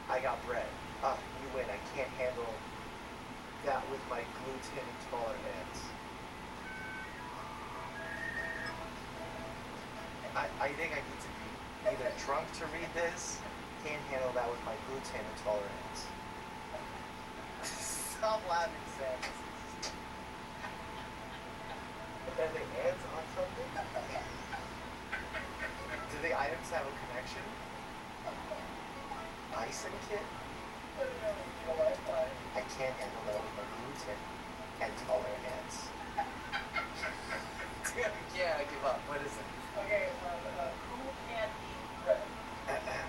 I got bread. You win. I can't handle that with my glue tin and taller ants. I think I need to be either drunk to read this, can't handle that with my glue tin and taller ants. Stop laughing, Sam. Are the ants on something? Do the items have a connection? Bison kit? I can't handle that with my glue tin and taller ants. Yeah, I give up. What is it? Okay, who can't eat bread?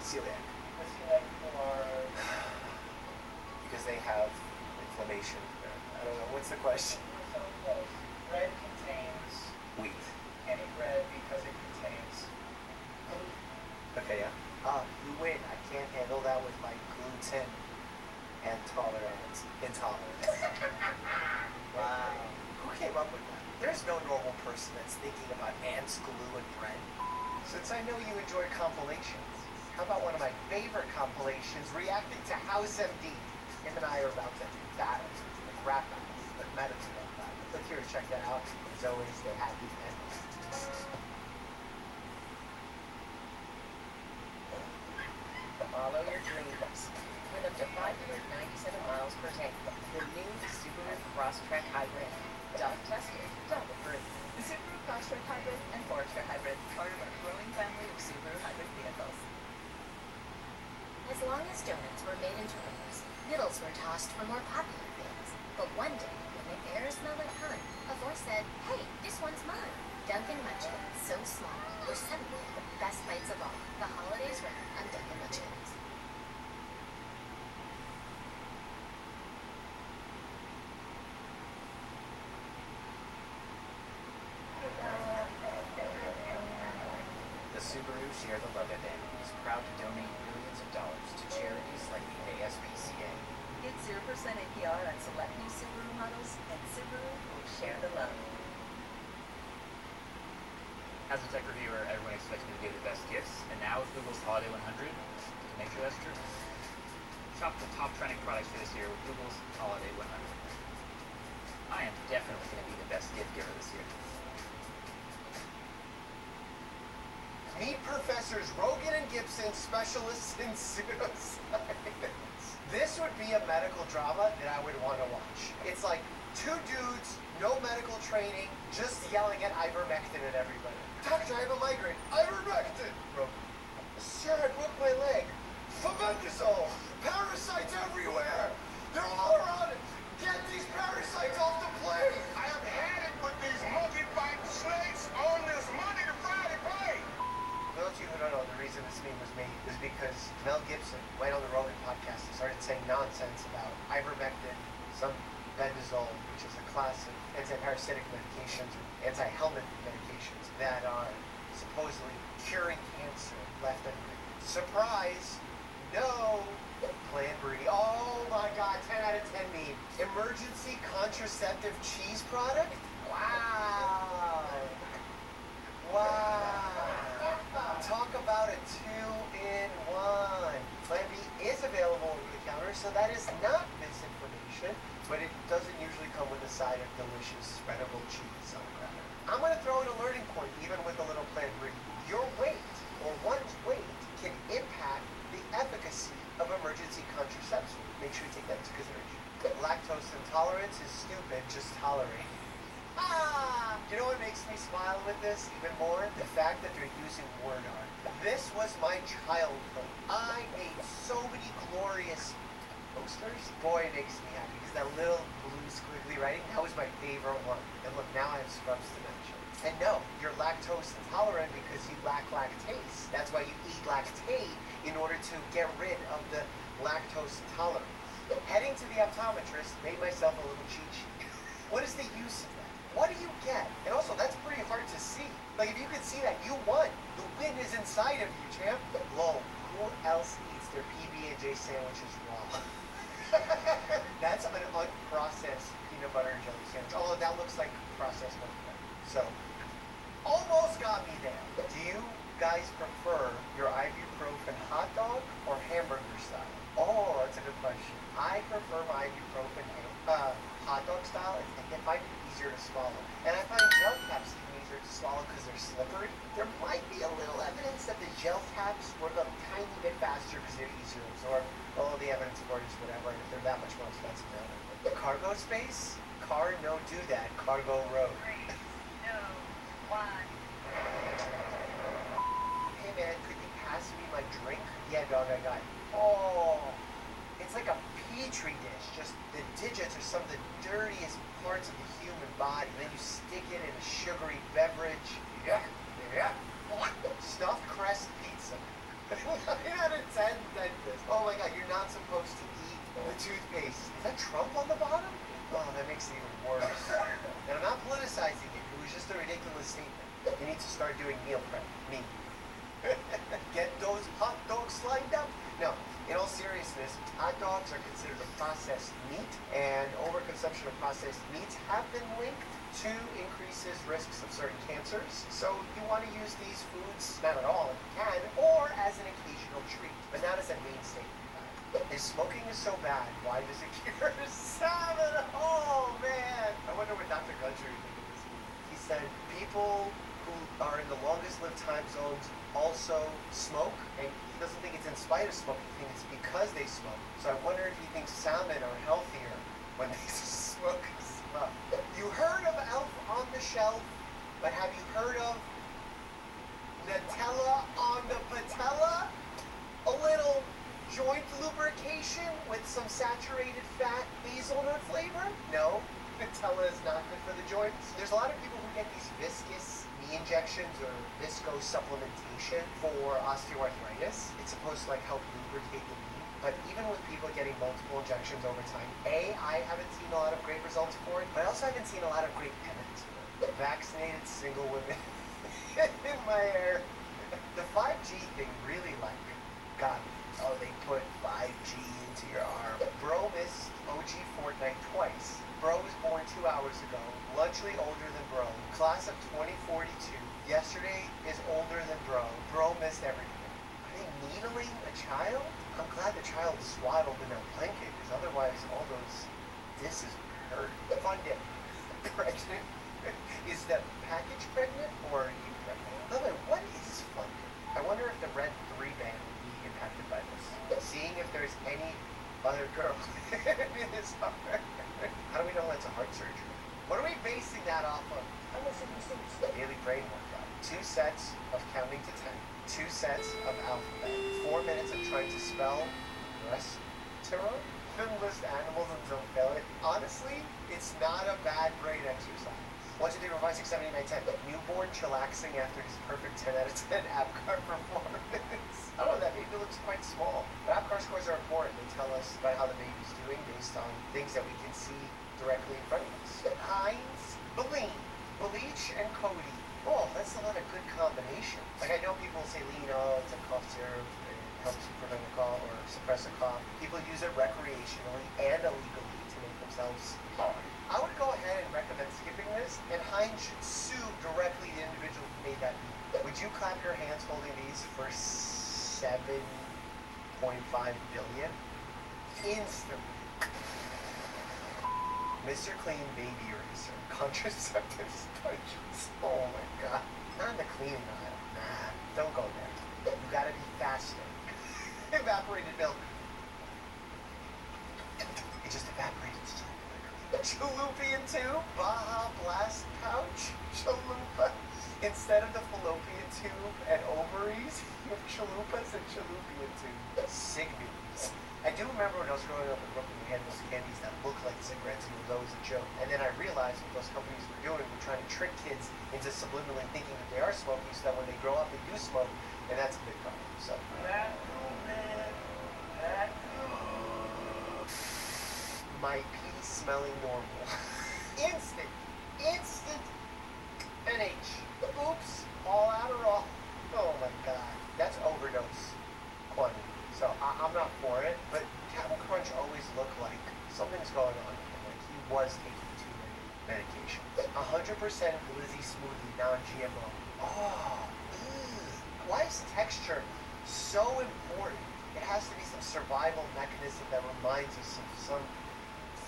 Celiac. The celiac people are... Because they have inflammation. I don't know. What's the question? We're so close. Bread contains... Wheat. Can't eat bread because it contains gluten. Okay, yeah. You win. I can't handle that with my gluten and tolerance. Intolerance. Wow. Who came up with that? There's no normal person that's thinking about ants, glue, and bread. Since I know you enjoy compilations, how about one of my favorite compilations, reacting to House MD? Him and I are about to battle, like rap battles, like medical battle. Click here to check that out. As always, stay happy and Follow your dreams. With up to 597 miles per tank, the new Subaru Crosstrek Hybrid. Dog tested, dog approved. The Subaru Crosstrek Hybrid and Forester Hybrid, part of our growing family of Subaru hybrid vehicles. As long as donuts were made into rings, middles were tossed for more popular things. But one day, when the air smelled like honey, a voice said, "Hey, this one's mine." Dunkin' Munchkins, so small, were suddenly the best bites of all. The holidays ran on Dunkin' Munchkins. The Subaru Share the Love Event is proud to donate millions of dollars to charities like the ASPCA. Get 0% APR on select new Subaru models, and Subaru will share the love. As a tech reviewer, everyone expects me to give the best gifts, and now with Google's Holiday 100, to make sure that's true, shop the top trending products for this year with Google's Holiday 100. I am definitely going to be the best gift giver this year. Meet Professors Rogan and Gibson, specialists in pseudoscience. This would be a medical drama that I would want to watch. It's like two dudes, no medical training, just yelling at ivermectin at everybody. Doctor, I have a migraine. Ivermectin! Rogan. Sir, I broke my leg. Fomendazole! Parasites everywhere! They're all around it! Get these parasites off the plane! I have had it with these monkey-fighting snakes on this Monday to Friday plane! For those of you who don't know, the reason this meme was made is because Mel Gibson went on the Rogan podcast and started saying nonsense about ivermectin, some bendazole, which is a class of anti-parasitic medications, or anti-helmet medications that are supposedly curing cancer left and right. Surprise! No! Plan B. Oh my god, 10 out of 10 meme. Emergency contraceptive cheese product? Wow! Wow! Talk about a 2-in-1. Plan B is available over the counter, so that is not misinformation, but it doesn't usually come with a side of delicious spreadable cheese on the cracker. I'm going to throw in a learning point, even with a little Plan B. Your weight, or one's weight, can impact the efficacy of emergency contraception. Make sure you take that into consideration. Lactose intolerance is stupid, just tolerate. Ah! You know what makes me smile with this even more? The fact that they're using word art. This was my childhood. I made so many glorious posters. Boy, it makes me happy because that little blue squiggly writing, that was my favorite one. And look, now I have scrubs to mention. And no, you're lactose intolerant because you lack lactase. That's why you eat lactate in order to get rid of the lactose intolerance. Heading to the optometrist, made myself a little cheat sheet. What is the use of that? What do you get? And also, that's pretty hard to see. Like, if you could see that, you won. The win is inside of you, champ. Lol, who else eats their PB&J sandwiches raw? That's an unprocessed peanut butter and jelly sandwich. Although that looks like processed peanut butter. So, almost got me there. Do you guys prefer your ibuprofen hot dog or hamburger style? Oh, that's a good question. I prefer my ibuprofen hot dog style. I find it easier to swallow. And I find gel caps even easier to swallow because they're slippery. There might be a little evidence that the gel caps work a tiny bit faster because they're easier to absorb. Although the evidence for it is whatever, and if they're that much more expensive now. Cargo space? Car, no do that. Cargo road. No, why? Hey man, could you pass me my drink? Yeah, dog, I got it. Oh, it's like a petri dish. Just the digits are some of the dirtiest parts of the human body. Then you stick it in a sugary beverage. Yeah. Stuffed crust pizza. 9 out of 10 dentist. Oh my god, you're not supposed to eat the toothpaste. Is that Trump on the bottom? Oh, that makes it even worse. And I'm not politicizing it. It was just a ridiculous statement. You need to start doing meal prep. Me. Get those hot dogs lined up. No, in all seriousness, hot dogs are considered a processed meat, and overconsumption of processed meats have been linked to increases risks of certain cancers. So you want to use these foods, not at all if you can, or as an occasional treat, but not as a mainstay. If smoking is so bad, why does it cure salmon? Oh man! I wonder what Dr. Gunter would think of this movie. He said people who are in the longest lived time zones also smoke, and he doesn't think it's in spite of smoking, he thinks it's because they smoke. So I wonder if he thinks salmon are healthier when they smoke as well. You heard of Elf on the Shelf, but have you heard of Nutella on the patella? A little joint lubrication with some saturated fat hazelnut flavor? No, Nutella is not good for the joints. There's a lot of people who get these viscous knee injections or visco supplementation for osteoarthritis. It's supposed to like help lubricate the knee. But even with people getting multiple injections over time, I haven't seen a lot of great results for it, but I also haven't seen a lot of great penance for it. Vaccinated single women in my hair. The 5G thing really got me. Oh, they put 5G into your arm. Bro missed OG Fortnite twice. Bro was born 2 hours ago, luxury older than Bro. Class of 2042. Yesterday is older than Bro. Bro missed everything. Are they needling a child? I'm glad the child swaddled in a blanket, because otherwise all those disses hurt. Fun dip. Pregnant? Is the package pregnant or are you pregnant? By the way, what is fun dip? I wonder if the Red 3 band will be impacted by this. Seeing if there's any other girl in his heart. How do we know that's a heart surgery? What are we basing that off of? Daily brain workout. 2 sets of counting to 10. 2 sets of alphabet. 4 minutes of trying to spell restaurant. Couldn't list animals until failure. Honestly, it's not a bad brain exercise. 1, 2, 3, 4, 5, 6, 7, 8, 9, 10. Newborn chillaxing after his perfect 10 out of 10 APGAR performance. I don't know, that baby looks quite small. But APGAR scores are important. They tell us about how the baby's doing based on things that we can see directly in front of us. Heinz, Bleach, and Cody. Oh, that's a lot of good combination. Like I know people say lean, oh, it's a cough syrup. It helps you prevent a cough or suppress a cough. People use it recreationally and illegally to make themselves hard. I would go ahead and recommend skipping this, and Heinz should sue directly the individual who made that beat. Would you clap your hands holding these for 7.5 billion? Instantly. Mr. Clean Baby Eraser. Contraceptive sponges. Oh my god. Not in the cleaning aisle. Nah, don't go there. You gotta be faster. Evaporated milk. It just evaporated so quickly. Fallopian tube, Baja Blast pouch, chalupa. Instead of the fallopian tube and ovaries, you have chalupas and chalupian tube. Cigarettes. I do remember when I was growing up in Brooklyn, we had those candies that looked like cigarettes, and it was always a joke. And then I realized what those companies were doing were trying to trick kids into subliminally thinking that they are smoking, so that when they grow up, they do smoke, and that's a big problem. So. My pee smelling normal. Instant NH. Oops, all Adderall. Oh my god, that's overdose quantity. So I'm not for it, but Captain Crunch always looked like something's going on with him. Like he was taking too many medications. 100% Glizzy smoothie, non-GMO. Oh, why is texture so important? It has to be some survival mechanism that reminds us of some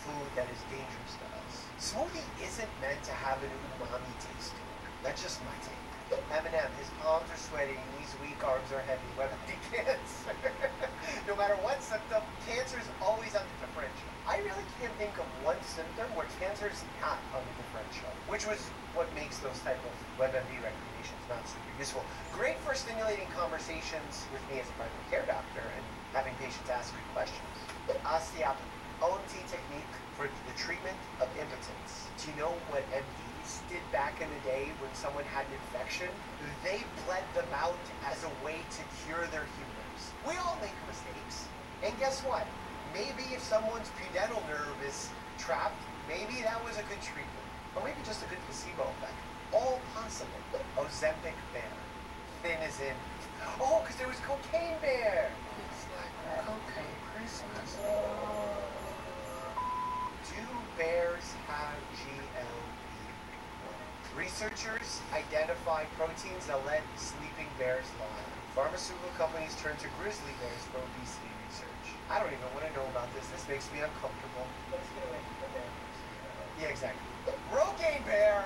food that is dangerous to us. Smoothie isn't meant to have an umami taste to it. That's just my take. Eminem, his palms are sweaty, knees weak, arms are heavy. Whether he cancer. No matter what symptom, cancer is always on the differential. I really can't think of one symptom where cancer is not on the differential, which was what makes those type of WebMD recommendations not super useful. Great for stimulating conversations with me as a primary care doctor and having patients ask me questions. Osteopathy, OMT technique for the treatment of impotence. Do you know what MDs did back in the day when someone had an infection? They bled them out as a way to cure their humors. We all make mistakes. And guess what? Maybe if someone's pudendal nerve is trapped, maybe that was a good treatment. Or maybe just a good placebo effect. All possible. Ozempic bear. Thin as in, oh, because there was cocaine bear. It's like cocaine Christmas. Do bears have GLP-1? Researchers identify proteins that let sleeping bears lie. Pharmaceutical companies turn to grizzly bears for obesity research. I don't even want to know about this. This makes me uncomfortable. Let's get away from the bear. Yeah, exactly. Rogaine bear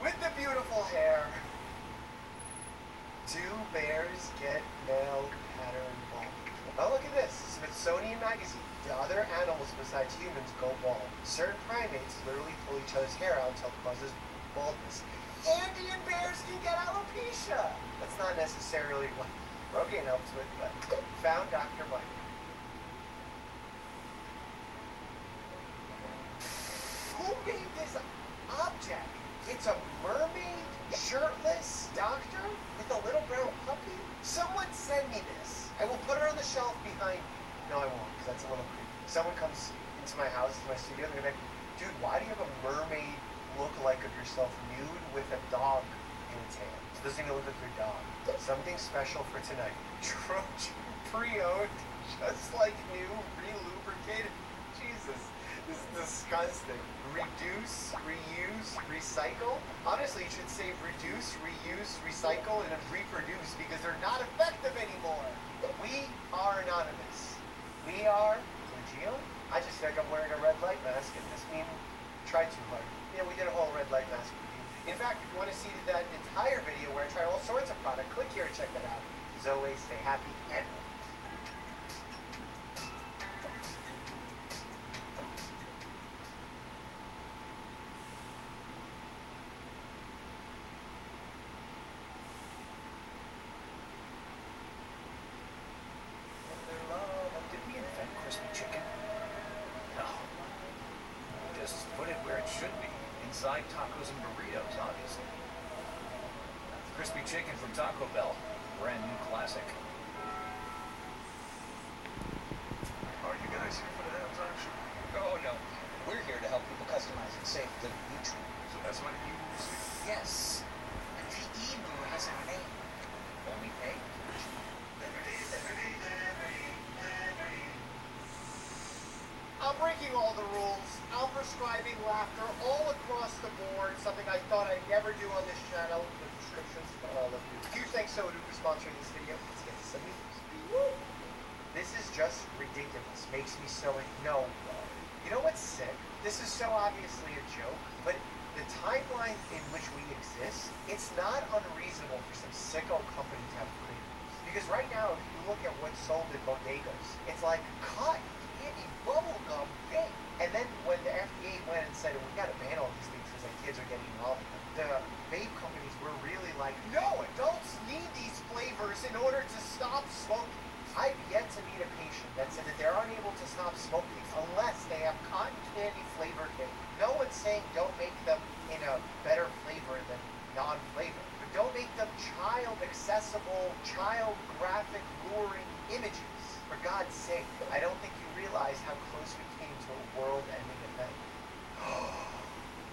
with the beautiful hair. Do bears get male pattern balding? Oh, look at this. Smithsonian Magazine. The other animals besides humans go bald. Certain primates literally pull each other's hair out until it causes baldness. Andean bears can get alopecia. That's not necessarily what Rogaine helps with, but found Dr. Mike. Who made this object? It's a mermaid, shirtless doctor with a little brown puppy? Someone send me this. I will put her on the shelf behind me. No, I won't, because that's a little creepy. Someone comes into my house, into my studio, and they're like, dude, why do you have a mermaid look-alike of yourself nude with a dog in its hand? It doesn't even look like your dog. Something special for tonight. Trojan pre-owned, just like new, re-lubricated. Jesus, this is disgusting. Reduce, reuse, recycle. Honestly, you should say reduce, reuse, recycle, and then reproduce because they're not effective anymore. We are anonymous. We are Legio. I just feel like I'm wearing a red light mask, and this means try too hard. You know, we did a whole red light mask review. In fact, if you want to see that entire video where I try all sorts of product, click here and check that out. As always, stay happy and Did we invent crispy chicken? No. Just put it where it should be. Inside tacos and burritos, obviously. Crispy chicken from Taco Bell. Brand new classic. Are you guys here for the halftime show? Oh, no. We're here to help people customize and save the neutral. So that's why you see. Yes. The emu has a name. Only pay. I'm breaking all the rules. I'm prescribing laughter all across the board, something I thought I'd never do on this channel, with prescriptions for all of you. Huge thanks to Odoo for sponsoring this video. Let's get to some news. This is just ridiculous. Makes me so no. You know what's sick? This is so obviously a joke, but the timeline in which we exist, it's not unreasonable for some sicko company to have creators. Because right now, if you look at what's sold in bodegas, it's like cotton candy, bubblegum, vape. And then when the FDA kids are getting involved in them. The vape companies were really like, no, adults need these flavors in order to stop smoking. I've yet to meet a patient that said that they're unable to stop smoking unless they have cotton candy flavored vape. No one's saying don't make them in a better flavor than non-flavor. But don't make them child accessible, child graphic luring images. For God's sake, I don't think you realize how close we came to a world-ending event.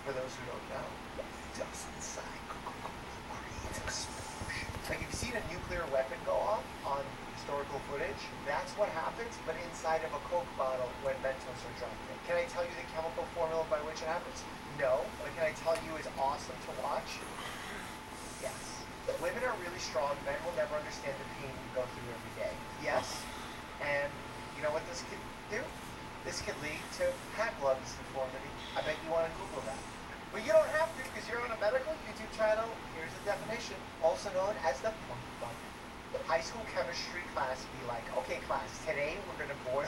For those who don't know, dust inside creates explosion. Like if you've seen a nuclear weapon go off on historical footage, that's what happens, but inside of a Coke bottle when Mentos are dropped in. Can I tell you the chemical formula by which it happens? No, but can I tell you it's awesome to watch? Yes. Women are really strong. Men will never understand the pain we go through every day. Yes. And you know what this could do? This could lead to hat lugs deformity. I bet you want to Google that. But you don't have to because you're on a medical YouTube channel. Here's the definition, also known as the punk bump. High school chemistry class be like, okay class, today we're going to boil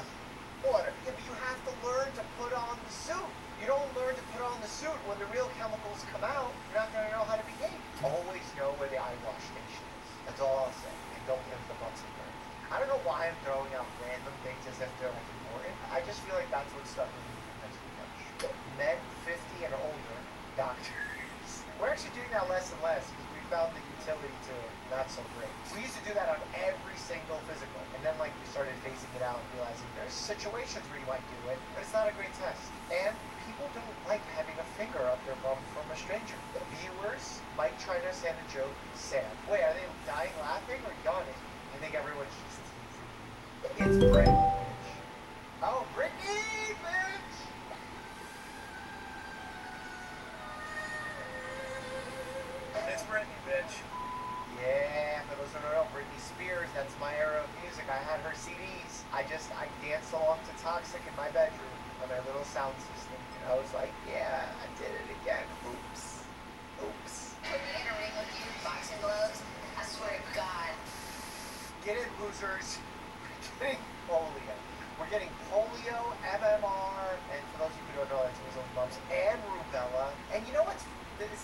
water. Yeah, but you have to learn to put on the suit. You don't learn to put on the suit when the real chemicals come out. You're not going to know how to behave. Always know where the eye wash station is. That's all I'll say. And don't live the Bunsen burn. I don't know why I'm throwing out random things as if they're like important. I just feel like that's what stuck with me from high school chemistry. Men 50 and older, doctors. We're actually doing that less and less because we found the utility to not so great. We used to do that on every single physical, and then like we started phasing it out and realizing there's situations where you might do it, but it's not a great test. And people don't like having a finger up their bum from a stranger. Viewers might try to understand a joke, Sam. Wait, are they dying laughing or yawning? I think everyone's just teasing. It's Britney, bitch. Oh, Britney, bitch! It's Britney, bitch. Yeah, for those who don't know, Britney Spears, that's my era of music. I had her CDs. I danced along to Toxic in my bedroom on my little sound system. And I was like, yeah, I did it again. Oops. Oops. Put me in a ring with you, boxing gloves. I swear to God. Get it, losers. We're getting polio. We're getting polio, MMR, and for those of you who don't know, that's measles, mumps, and rubella. And you know what's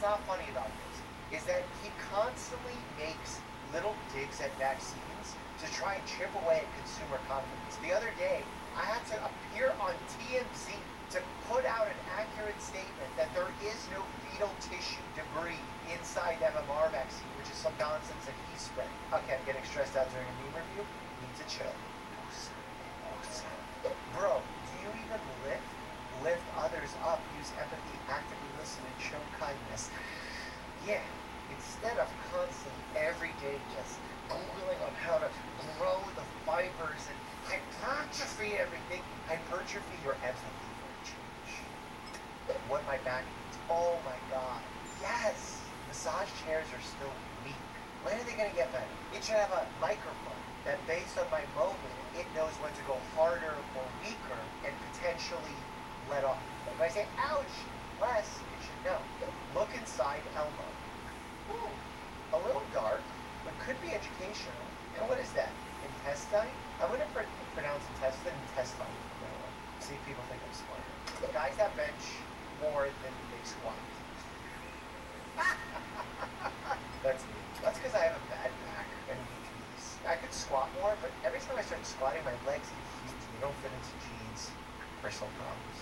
not funny about this? Is that he constantly makes little digs at vaccines to try and chip away at consumer confidence. The other day, I had to appear on TMZ to put out an accurate statement that there is no fetal tissue debris inside MMR vaccine, which is some nonsense that he spread. Okay, I'm getting stressed out during a meme review. Need to chill. Bro, do you even lift others up, use empathy, actively listen, and show kindness? Yeah, instead of constantly every day just Googling on how to grow the fibers and hypertrophy everything, hypertrophy your empathy for a change. What my back needs. Oh my god. Yes! Massage chairs are still weak. When are they going to get better? It should have a microphone that based on my moment, it knows when to go harder or weaker and potentially let off. If I say, ouch, less, it should know. Look inside Elmo. Ooh, a little dark, but could be educational. And what is that? Intestine? I'm going to pronounce intestine. See if people think I'm smart. Guys that bench more than they squat. That's me. That's because I have a bad back and weak knees. I could squat more, but every time I start squatting, my legs get huge. They don't fit into jeans. Personal problems.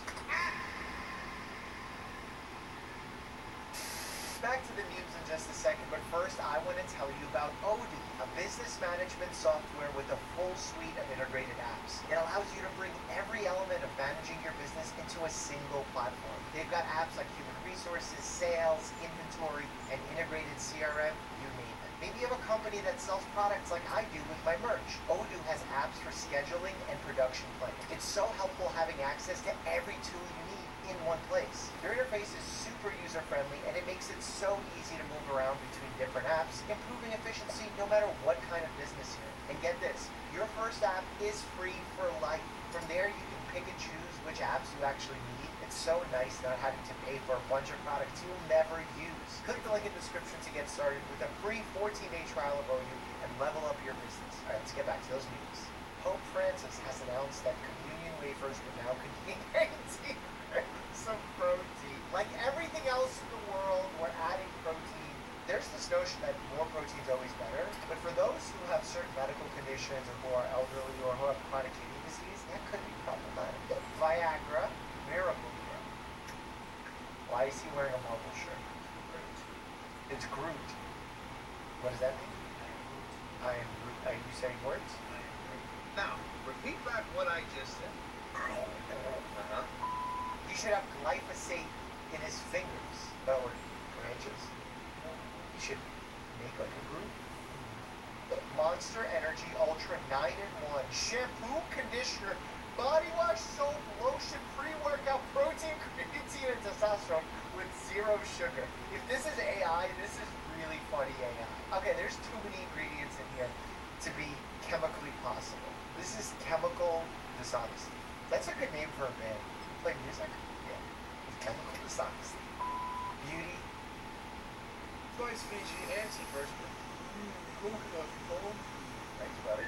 Back to the news in just a second, but first I want to tell you about Odoo, a business management software with a full suite of integrated apps. It allows you to bring every element of managing your business into a single platform. They've got apps like human resources, sales, inventory, and integrated CRM, you name it. Maybe you have a company that sells products like I do with my merch. Odoo has apps for scheduling and production planning. It's so helpful having access to every tool you need in one place. Their interface is super user-friendly and it makes it so easy to move around between different apps, improving efficiency no matter what kind of business you're in. And get this, your first app is free for life. From there you can pick and choose which apps you actually need. It's so nice not having to pay for a bunch of products you'll never use. Click the link in the description to get started with a free 14-day trial of Odoo and level up your business. Alright, let's get back to those news. Pope Francis has announced that communion wafers will now contain some protein. Like everything else in the world, we're adding protein. There's this notion that more protein is always better, but for those who have certain medical conditions or who are elderly or who have chronic kidney disease, that could be problematic. Viagra, miracle drug. Why is he wearing a Marvel shirt? Groot. It's Groot. What does that mean? I am Groot. Are you saying words? Now, repeat back what I just said. Uh-huh. He should have glyphosate in his fingers or branches. He should make like a Groot. Monster Energy Ultra 9-in-1 shampoo, conditioner, body wash, soap, lotion, pre-workout, protein, creatine, and testosterone with 0 sugar. If this is AI, this is really funny AI. Okay, there's too many ingredients in here to be chemically possible. This is chemical dishonesty. That's a good name for a band. Play music? Yeah. Chemical dishonesty. Beauty. Twice finish your answer first, but Thanks, buddy.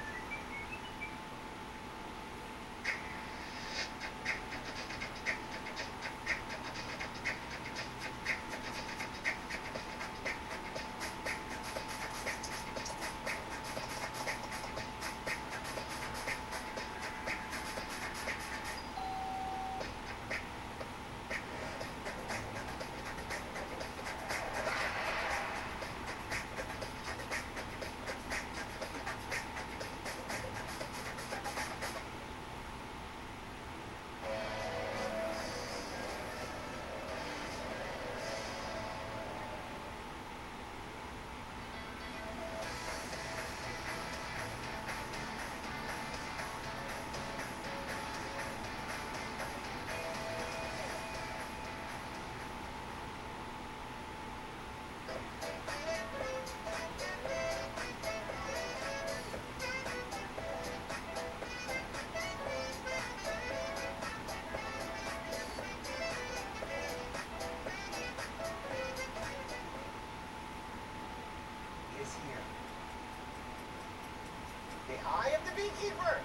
The eye of the beekeeper.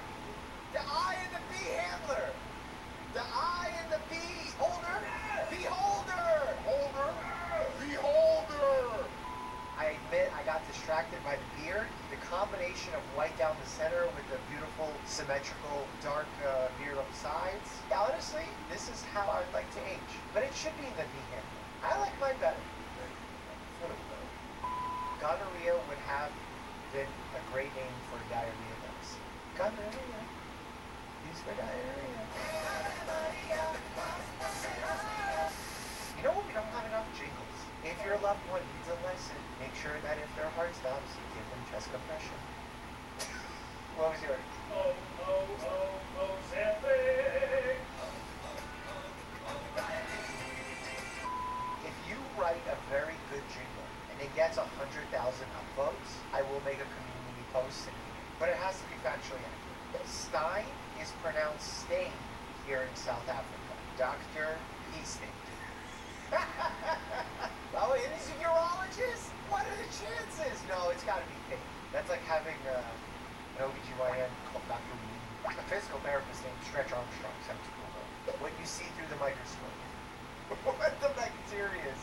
The eye of the bee handler. The eye of the bee holder. Beholder. Holder. Beholder. I admit I got distracted by the beard. The combination of white down the center with the beautiful symmetrical dark beard on the sides. Honestly, this is how I'd like to age. But it should be the bee handler. I like mine better. Gonorrhea would have been a great name for diarrhea medicine. Gonorrhea. Use for diarrhea. You know what? We don't have enough jingles. If your loved one needs a lesson, make sure that if their heart stops, give them chest compression. What was yours? Ozempic. If you write a very good jingle and it gets 100,000 upvotes, I will make a community post in here. But it has to be factually accurate. Stein is pronounced Stain here in South Africa. Dr. Peasting. Oh, it is a urologist? What are the chances? No, it's gotta be fake. That's like having an OBGYN called Dr. Reed. A physical therapist named Stretch Armstrong. Sounds cool. What you see through the microscope. What the bacteria is.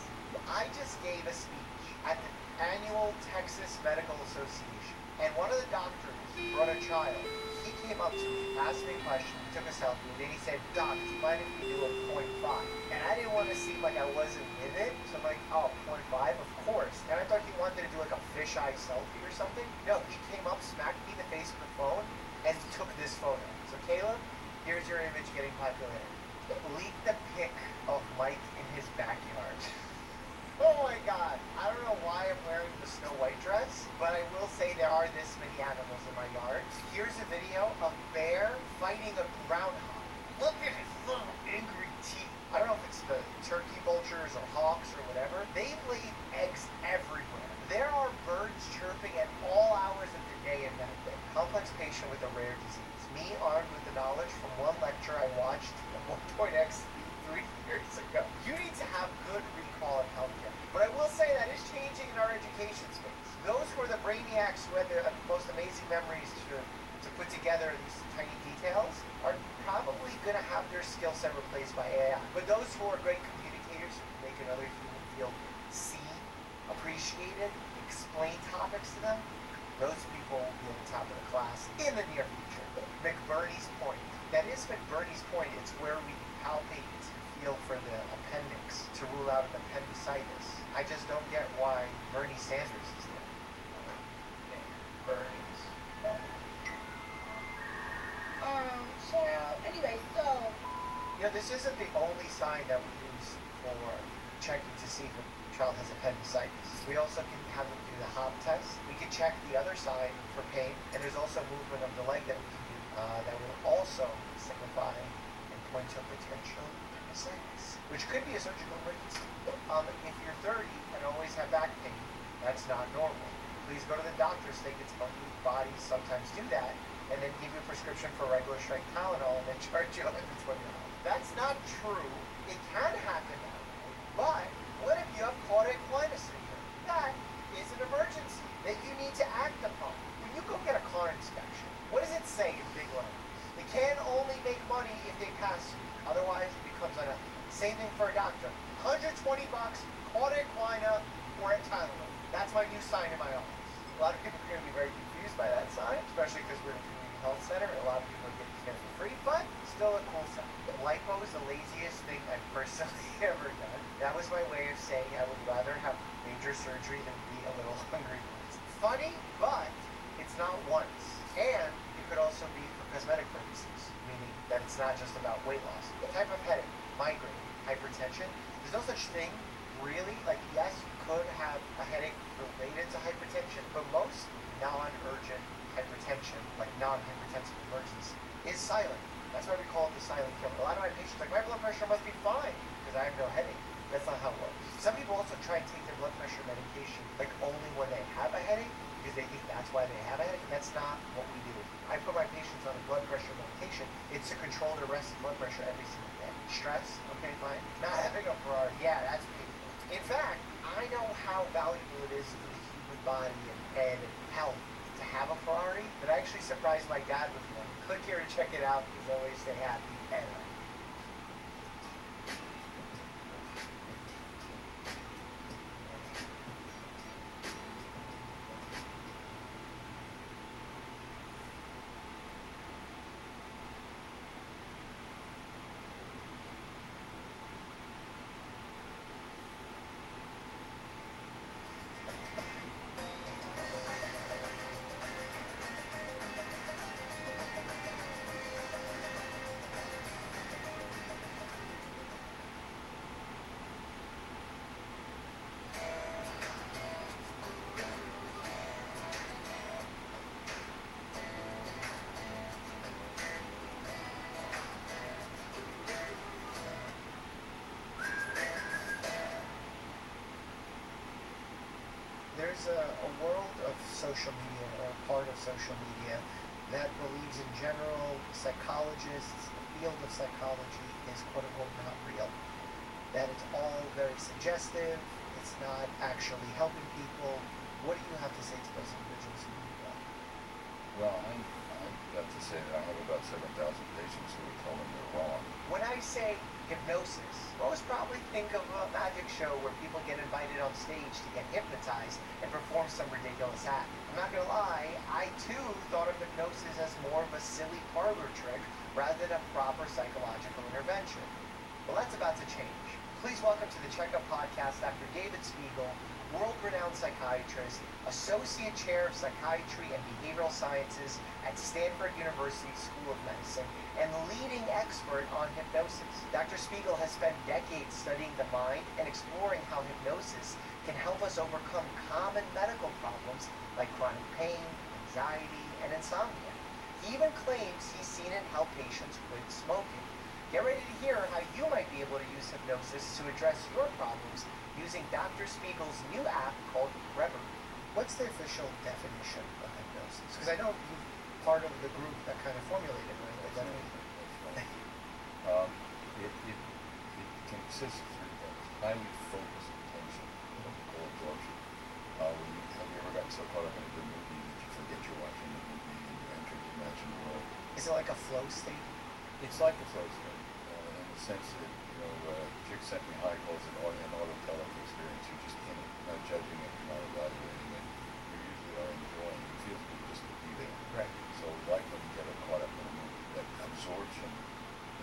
I just gave a speech at the annual Texas Medical Association. And one of the doctors brought a child. He came up to me, asked me a question, we took a selfie, and then he said, "Doc, do you mind if we do a 0.5? And I didn't want to seem like I wasn't with it, so I'm like, "Oh, 0.5? Of course." And I thought he wanted to do like a fisheye selfie or something. No, he came up, smacked me in the face with the phone, and took this photo. So Caleb, here's your image getting popularity. Leak the pic of Mike in his backyard. Oh my god, I don't know why I'm wearing the Snow White dress, but I will say there are this many animals in my yard. Here's a video of bear fighting a groundhog. Look at his little angry teeth. I don't know if it's the turkey vultures or hawks or whatever. They lay eggs everywhere. There are birds chirping at all hours of the day and night. Complex patient with a rare disease. Me armed with the knowledge from one lecture I watched at 1.x 3 years ago. You need to have good recall in healthcare. But I will say that is changing in our education space. Those who are the brainiacs who had the most amazing memories to put together these tiny details are probably going to have their skill set replaced by AI. But those who are great communicators make another human feel seen, appreciated, explain topics to them, those people will be at the top of the class in the near future. McBurney's point. That is McBurney's point. It's where we palpate to feel for the appendix to rule out an appendicitis. I just don't get why Bernie Sanders is there. Bernie's. So, anyway, so... You know, this isn't the only sign that we use for checking to see if a child has appendicitis. We also can have them do the hop test. We can check the other side for pain, and there's also movement of the leg that we can do that will also signify and point to potential appendicitis, which could be a surgical emergency. If you're 30 and always have back pain, that's not normal. Please go to the doctor's. They get monkey bodies sometimes do that, and then give you a prescription for regular strength Tylenol and then charge you $120. That's not true. It can happen that way, but what if you have cardiac equina syndrome? That is an emergency that you need to act upon. When you go get a car inspection, what does it say in big letters? They can only make money if they pass you. Otherwise, it becomes unethical. Same thing for a doctor. $120, cardiac equina, or a Tylenol. That's my new sign in my office. A lot of people are going to be very confused by that sign, especially because we're in a community health center and a lot of people are getting care for free, but still a cool sign. Lipo is the laziest thing I've personally ever done. That was my way of saying I would rather have major surgery than be a little hungry. It's funny, but it's not once. And it could also be for cosmetic purposes, meaning that it's not just about weight loss. The type of headache, migraine, hypertension, there's no such thing really. Like, yes, you could have a headache related to hypertension, but most non-urgent hypertension, like non-hypertensive emergency, is silent. That's why we call it the silent killer. A lot of my patients are like, my blood pressure must be fine because I have no headache. That's not how it works. Some people also try and take their blood pressure medication like only when they have a headache because they think that's why they have a headache. That's not what we do. I put my patients on a blood pressure medication. It's to control their resting blood pressure every single day. Stress, okay, fine. Not having a Ferrari, yeah, that's painful. In fact, I know how valuable it is for the human body and head and health to have a Ferrari, but I actually surprised my dad with one. Click here and check it out. He's always stay happy and there's a world of social media, or a part of social media, that believes in general psychologists, the field of psychology is quote-unquote not real. That it's all very suggestive, it's not actually helping people. What do you have to say to those individuals who do that? Well, I've got to say that I have about 7,000 patients who are telling me they're wrong. When I say hypnosis, most probably think of a magic show where people get invited on stage to get hypnotized and perform some ridiculous act. I'm not gonna lie, I too thought of hypnosis as more of a silly parlor trick rather than a proper psychological intervention. Well, that's about to change. Please welcome to the Checkup Podcast Dr. David Spiegel, world-renowned psychiatrist, Associate Chair of Psychiatry and Behavioral Sciences at Stanford University School of Medicine, and leading expert on hypnosis. Dr. Spiegel has spent decades studying the mind and exploring how hypnosis can help us overcome common medical problems like chronic pain, anxiety, and insomnia. He even claims he's seen it help patients quit smoking. Get ready to hear how you might be able to use hypnosis to address your problems using Dr. Spiegel's new app called Reverie. What's the official definition of hypnosis? Because I know you're part of the group that kind of formulated it, right? It consists of three things. Highly focused attention, what we call absorption. Have you ever gotten so caught up in a good movie that you forget you're watching the movie and you enter the imagined world? Is it like a flow state? It's like a flow state, in the sense that Chick sent me high calls an autotelic experience. You're just in it, you're not judging it, you're not evaluating it. You usually are enjoying it. It feels good just to be there. Right. So like when you get caught up in a movie, that absorption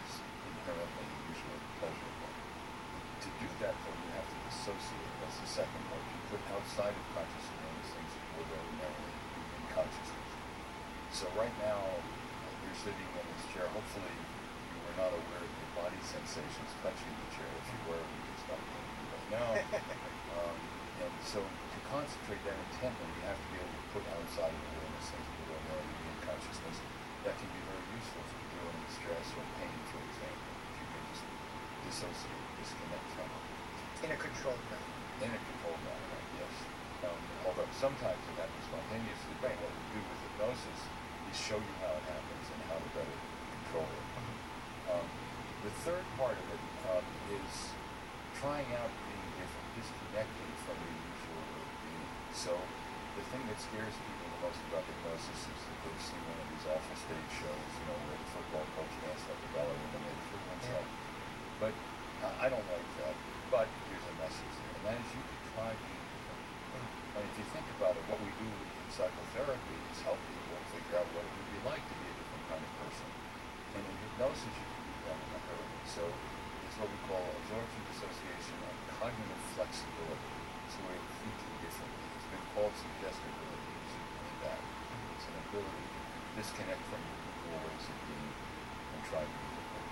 is inherently usually pleasurable. To do that, though, you have to dissociate. That's the second part. You put outside of conscious awareness things that would ordinarily be in consciousness. So right now, you're sitting in this chair. Hopefully, you were not aware of your body sensations touching the chair. If you were, we could stop doing it right now. And so to concentrate that intently, you have to be able to put outside of awareness things that would ordinarily be in consciousness. That can be very useful for dealing with stress or pain, for example. If you can just dissociate, disconnect from it. In a controlled manner. In a controlled manner, right, yes. Although sometimes it happens spontaneously, but what we do with hypnosis is show you how it happens and how to better control it. The third part of it is trying out being different, disconnecting from the usual routine. So the thing that scares people the most about hypnosis is that they've seen one of these awful stage shows, where the football coach danced like a ballerina made for himself. But I don't like that. But here's a message there, and that is you can try being different. And if you think about it, what we do in psychotherapy is help people figure out what it would be like to be a different kind of person. And in hypnosis, you can do that in a hurry. So it's what we call absorption, dissociation, and cognitive flexibility. It's a way of thinking differently. It's been called suggestibility. It's really that. It's an ability to disconnect from your usual ways of being and try to be different.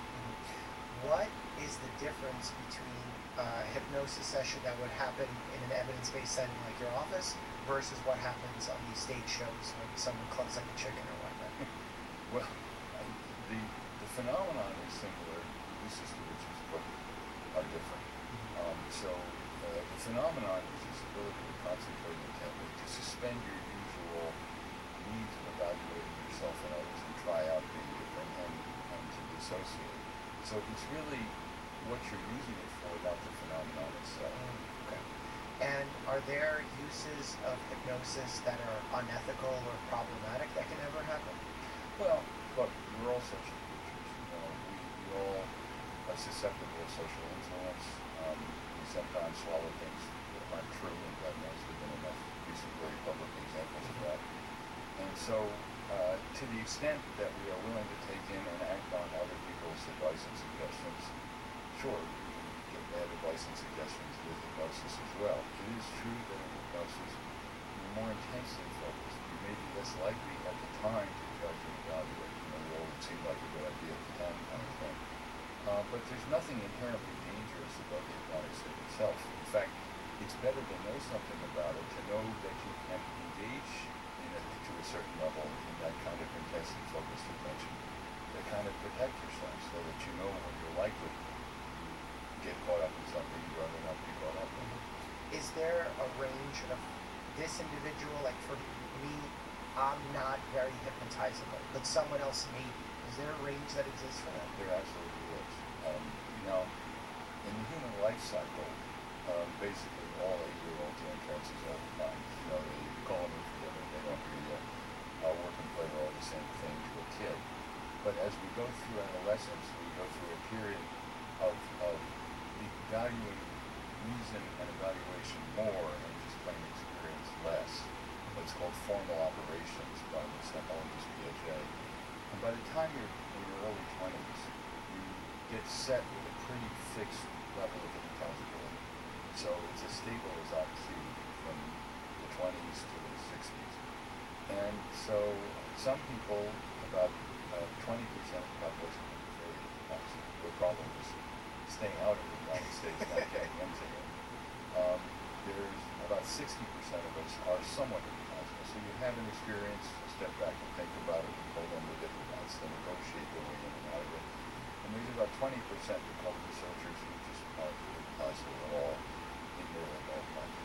What is the difference between a hypnosis session that would happen in an evidence-based setting like your office versus what happens on these stage shows when someone clucks like a chicken or whatnot? Well, the phenomenon is similar, the uses to which is what are different. The phenomenon is this ability to concentrate intently, to suspend your usual needs of evaluating yourself and others and try out being different and to dissociate. So it's really what you're using it for, not the phenomenon itself. Okay. And are there uses of hypnosis that are unethical or problematic that can ever happen? Well, look, we're all social creatures. We all are susceptible to social influence. We sometimes swallow things that aren't true, and God knows there have been enough recent very public examples of that. And so, to the extent that we are willing to take in and act on other people's advice and suggestions, sure, we can get bad advice and suggestions with hypnosis as well. It is true that in hypnosis, you're more intensely focused. You may be less likely at the time to judge and evaluate. What would seem like a good idea at the time kind of thing. But there's nothing inherently dangerous about the hypnotic state itself. In fact, it's better to know something about it, to know that you can engage in it to a certain level in that kind of intense and focused attention, to kind of protect yourself so that you know when you're likely to get caught up in something you'd rather not be caught up in. Is there a range of this individual, like for me, I'm not very hypnotizable, but someone else may be. Is there a range that exists for that? There absolutely is. In the human life cycle, basically all 8-year-olds are in trances all the time. They call them in for dinner, they don't hear you. Work and play are all the same thing to a kid. But as we go through adolescence, we go through a period of valuing reason and evaluation more and just plain experience less. What's called formal operations by the psychologist Piaget. And by the time you're in your early 20s, you get set with a pretty fixed level of hypnotizability. So it's as stable as I see from the 20s to the 60s. And so some people, about 20% of the population, are very hypnotized. Their problem is staying out of the United States, not getting into it. There's about 60% of us are somewhat hypnotizable. So you have an experience, step back and think about it, and call them the diplomats, then negotiate their way in and out of it. And there's about 20% who call researchers who just aren't hypnotizable at all in their adult life.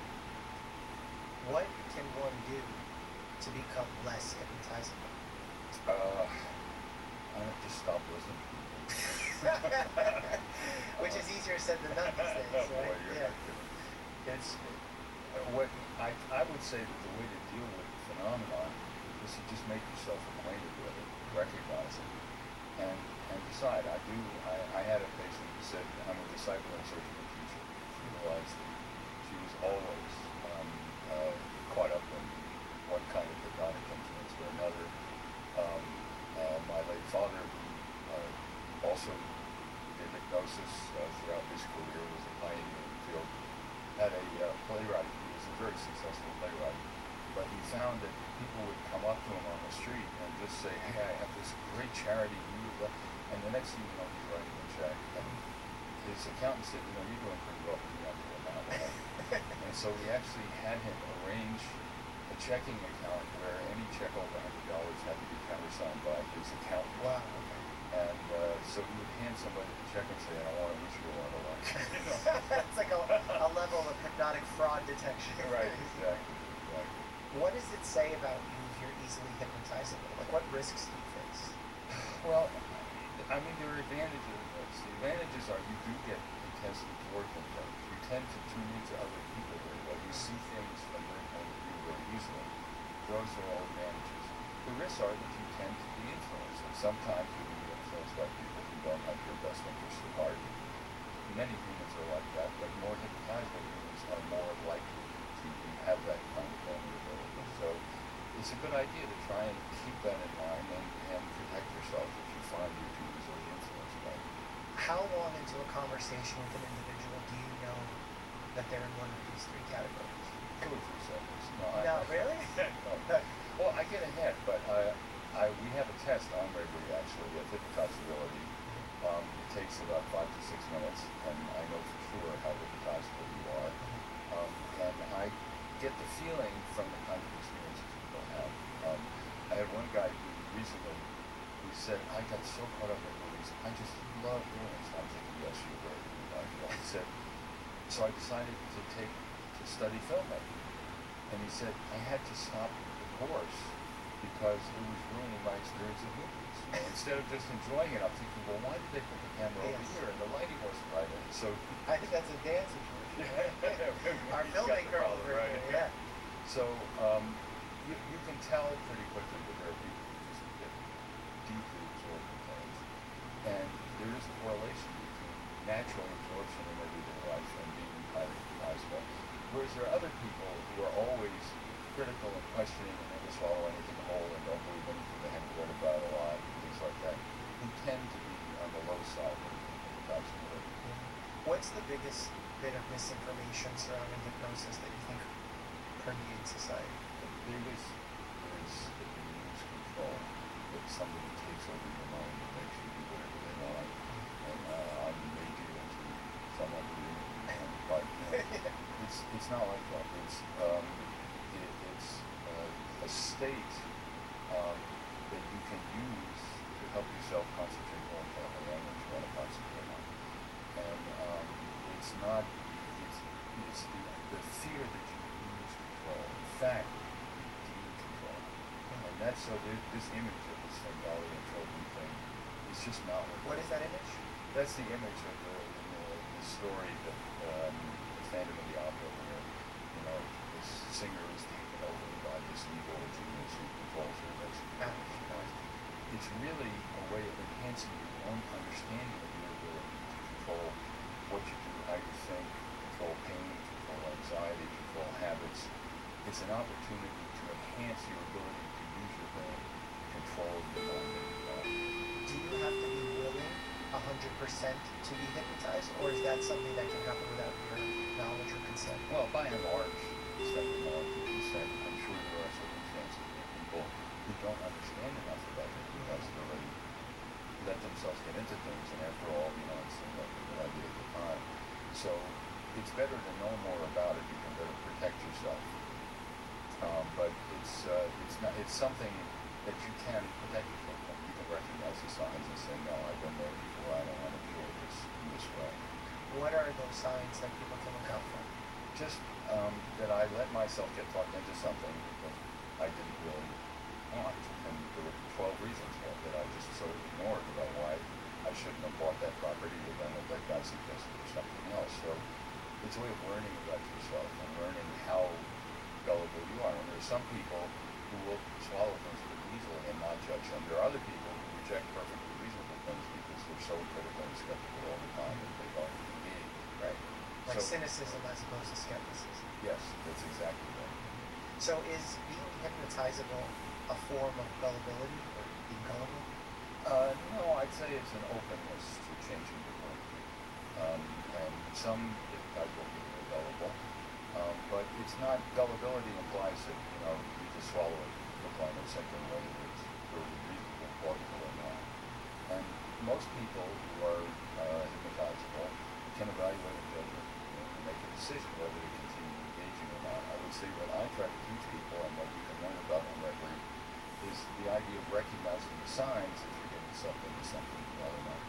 What can one do to become less hypnotizable? I have to stop listening to people. Which is easier said than done these days, Boy, right? yeah. It's what I would say that the way to deal with the phenomenon is to just make yourself acquainted with it, recognize it, and to aside, I had a patient who said, I'm a disciple in search of a teacher. She realized that she was always caught up in one kind of hypnotic influence or another. My late father, who also did hypnosis throughout his career, was a pioneer in the field, had a playwright. He was a very successful playwright. But he found that people would come up to him on the street and just say, hey, I have this great charity, and the next thing you know, he's writing a check. And his accountant said, you're doing pretty well, but you're not doing that well. And so we actually had him arrange a checking account where any check over $100 had to be countersigned by his accountant. Wow. And so he would hand somebody the check and say, I don't want to wish you a lot of luck. It's like a level of hypnotic fraud detection. Right, exactly. What does it say about you if you're easily hypnotizable? Like, what risks do you face? Well, I mean, there are advantages of this. The advantages are you do get intensely bored sometimes. You tend to tune into other people very well. You see things from their point of view very easily. Those are all advantages. The risks are that you tend to be influenced, and sometimes you can be influenced by people who don't have your best interests at heart. Many humans are like that, but more hypnotizable humans are more likely to have that kind of vulnerability. So it's a good idea to try and keep that in mind and protect yourself if you find you're too easily influenced by it. How long into a conversation with an individual do you know that they're in one of these three categories? 2 or 3 seconds. No, really? No. Well, I get ahead, but we have a test on Bravery actually of hypnotizability. It takes about 5 to 6 minutes, and I know for sure how hypnotizable you are. And I get the feeling from the kind of experiences people have. I had one guy who said, I got so caught up in movies, I just love doing this. I'm thinking, yes, you're very good. He said, so I decided to study filmmaking. And he said, I had to stop the course because it was ruining my experience of movies. Instead of just enjoying it, I'm thinking, well, why did they put the camera over here and the lighting wasn't right? And so I think that's a dance situation. Our He's got the filmmaker problem, over right? here, yeah. So you can tell pretty quickly that there are people who just get deeply absorbed in things. And there is a correlation between natural absorption in everyday life and being highly hypnotizable. Whereas there are other people who are always critical and questioning and never swallow anything whole and don't believe anything they haven't read about a lot and things like that, who tend to be on the low side when it comes to hypnotizability. What's the biggest bit of misinformation surrounding hypnosis that you think permeates society? The biggest is that you lose control, that somebody takes over your mind and makes you do whatever they want. And I may do that to someone who but it's not like that. It's a state that you can use to help yourself concentrate more intently on what you want to concentrate on. And it's the fear that you lose control. In fact, gain control. And that's so this image of this thing, Dolly and Trophy thing, is just not what is that image? That's the image of the story that Phantom of the Opera, where this singer is taken over by this evil genius who controls her. It's really a way of enhancing your own understanding of your ability to control what you do, how you think, control pain, control anxiety, control habits. It's an opportunity to enhance your ability to use your brain to control your mind. Do you have to be willing 100% to be hypnotized, or is that something that can happen without your knowledge or consent? Well, by and large, consent and knowledge and consent. I'm sure there are circumstances where people who don't understand enough about it because they already let themselves get into things, and after all, it seemed like a good idea at the time. So it's better to know more about it. You can better protect yourself. But it's something that you can protect yourself from. You can recognize the signs and say, no, I've been there before. I don't want to deal with this in this way. What are those signs that people can look out for? Just that I let myself get talked into something that I didn't really want. And there were 12 reasons that I just sort of ignored about why I shouldn't have bought that property, but then that guy suggested or something else. So it's a way of learning about yourself and learning how gullible you are. And there are some people who will swallow things pretty easily and not judge them. There are other people who reject perfectly reasonable things because so critical and skeptical all the time that they don't engage. Right. Like So- cynicism as opposed to skepticism. Yes, that's exactly right. So is being hypnotizable a form of gullibility or being gullible? No, I'd say it's an openness to changing the point of view. And some hypnotizable people are gullible, but it's not, gullibility implies that, you just swallow it, look on it, something whether it's really reasonable, plausible or not. And most people who are hypnotizable can evaluate and judge it, and make a decision whether to continue engaging or not. I would say what I try to teach people and what you can learn about in memory is the idea of recognizing the signs that you're getting sucked into something you rather not.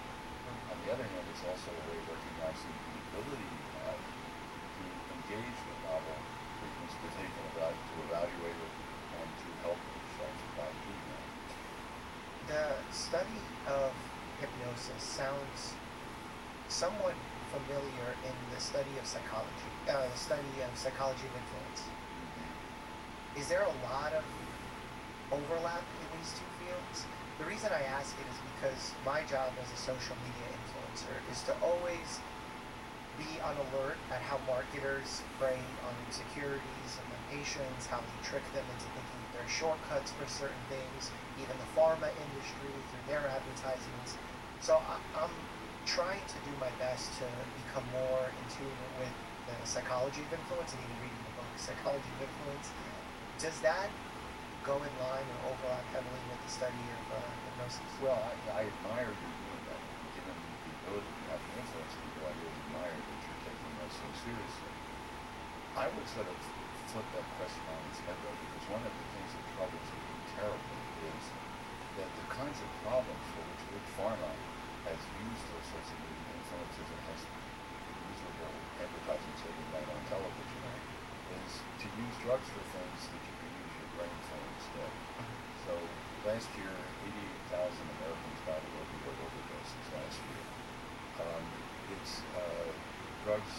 On the other hand, it's also a way of recognizing the ability you have to engage with novel treatments, to take and to evaluate it, and to help yourself by doing that. The study of hypnosis sounds somewhat familiar in the study of psychology, psychology of influence. Is there a lot of overlap in these two fields? The reason I ask it is because my job as a social media influencer is to always be on alert at how marketers prey on insecurities and limitations, how they trick them into thinking there are shortcuts for certain things, even the pharma industry through their advertisements. So I'm trying to do my best to become more in tune with the psychology of influence, and even reading the book Psychology of Influence. Does that go in line or overlap heavily with the study of hypnosis? Well, I admire you doing that. Given the ability to have to influence people, I really admire that you're taking that so seriously. I would sort of flip that question on its head, though, because one of the things that troubles me terribly is that the kinds of problems for which Big Pharma has used those sorts of media influences and has used their advertisements every night on television is to use drugs for things that you can use your brain for instead. So last year, 88,000 Americans died of opioid overdoses last year. It's drugs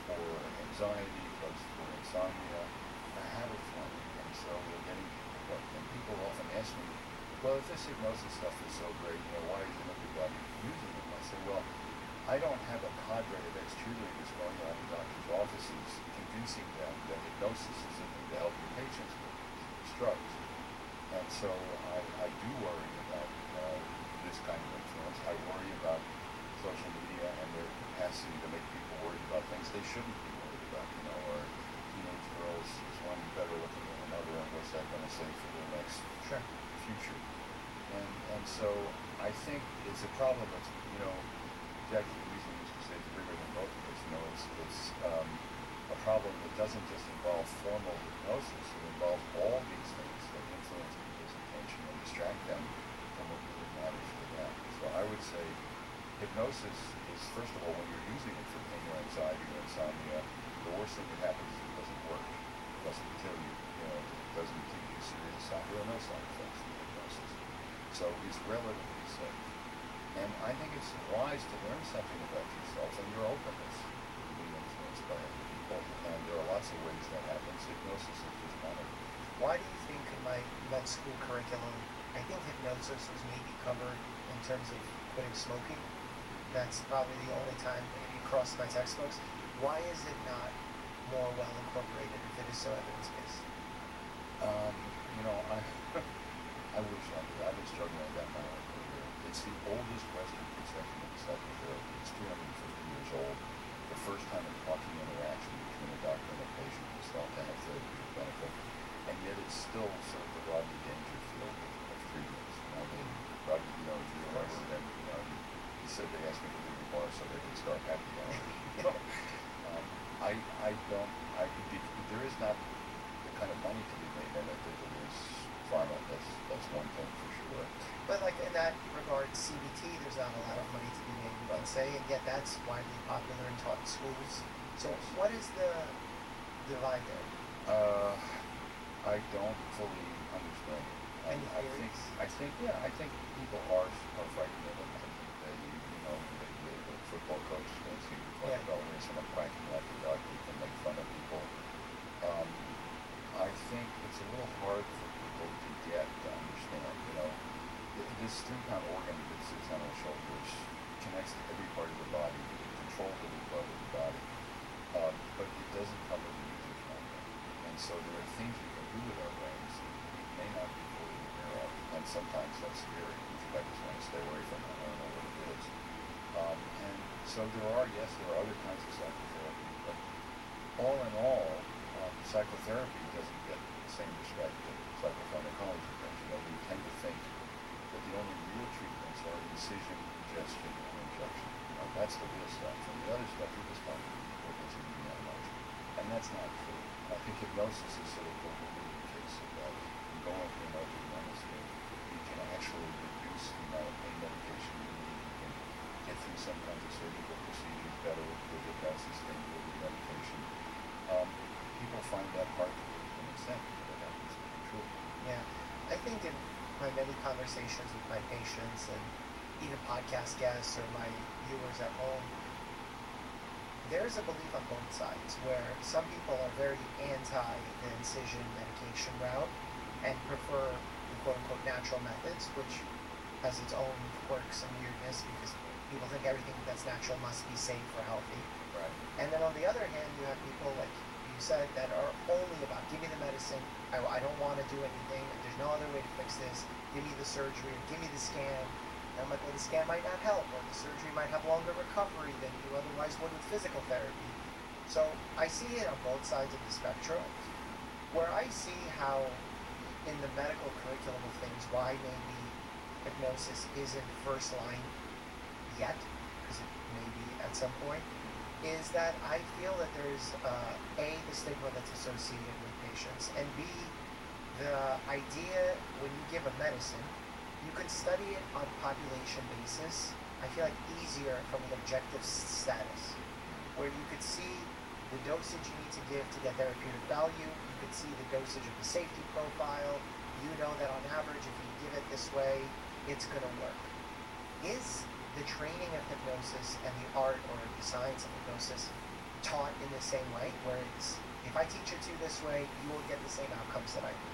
for anxiety, drugs for insomnia, a habit forming, and so we're getting people hooked. And people often ask me, well, if this hypnosis stuff is so great, why isn't everybody using it? I say, well, I don't have a cadre of ex-cheerleaders going around to doctors' offices convincing them that hypnosis is the thing to help your patients with. It's drugs. And so I do worry about this kind of influence. I worry about social media and their capacity to make people worried about things they shouldn't be worried about, or teenage girls, is one better looking than another, and what's that going to say for their next future? And so I think it's a problem that's, Jackie Gleason used to say it's bigger than both of us. It's a problem that doesn't just involve formal hypnosis. It involves all these things that influence people's attention and distract them from what really matters for them. So I would say hypnosis is, first of all, when you're using it for pain or anxiety or insomnia, the worst thing that happens is it doesn't work. It doesn't kill you. It doesn't give you serious side. There are no side effects from hypnosis. So it's relatively safe. And I think it's wise to learn something about yourself and your openness to being influenced by other people. And there are lots of ways that happens. Hypnosis is just one of them. Why do you think in my med school curriculum, I think hypnosis was maybe covered in terms of quitting smoking? That's probably the only time maybe across my textbooks. Why is it not more well incorporated if it is so evidence-based? I wish I did. I've been struggling with that my whole career. It's the oldest Western conception of psychotherapy. It's 350 years old. The first time a talking interaction between a doctor and a patient was thought to have therapeutic benefit, and yet it's still sort of the Rodney Dangerfield of treatments. Rodney, if you remember, then he said they asked me to leave the bar so they could start happy hour. There is not the kind of money to be made in it that there is pharma. That's one thing for sure. But like in that regard, CBT, there's not a lot of money to be made, you can say, and yet that's widely popular and taught in schools. So what is the divide there? I don't fully understand. Any theories? I think people are frightened of it. I think the football coach thinks he talk about when someone quacking like a duck, he can make fun of people. I think it's a little hard for people to get, to understand, this 3-pound organ that sits on our shoulders can that's scary. You might just want to stay away from it. I don't know what it is. And so there are other kinds of psychotherapy, but all in all, psychotherapy doesn't get the same respect that psychopharmacology does. You know, we tend to think that the only real treatments are incision, ingestion, and injection. You know, that's the real stuff. And the other stuff, you're just talking to people, it doesn't mean that much. And that's not true. I think hypnosis is sort of the leading case of that. You go into an open monastery, you can actually reduce the amount of pain medication you need. You can get through some kinds of surgical procedures better with hypnosis than with medication. People find that hard to believe and accept, but that happens to be true. Yeah. I think in my many conversations with my patients and even podcast guests or my viewers at home, there's a belief on both sides where some people are very anti the incision medication route and prefer the quote-unquote natural methods, which has its own quirks and weirdness because people think everything that's natural must be safe or healthy. Right. And then on the other hand, you have people like you said that are only about give me the medicine, I don't want to do anything, there's no other way to fix this, give me the surgery, give me the scan. And I'm like, well, the scan might not help, or the surgery might have longer recovery than you otherwise would with physical therapy. So I see it on both sides of the spectrum. Where I see how in the medical curriculum of things, why maybe hypnosis isn't first line yet, because it may be at some point, is that I feel that there's A, the stigma that's associated with patients, and B, the idea when you give a medicine, you could study it on population basis, I feel like easier from an objective status, where you could see the dosage you need to give to get therapeutic value, you could see the dosage of the safety profile, you know that on average if you give it this way, it's going to work. Is the training of hypnosis and the art or the science of hypnosis taught in the same way, where it's, if I teach it to you this way, you will get the same outcomes that I do?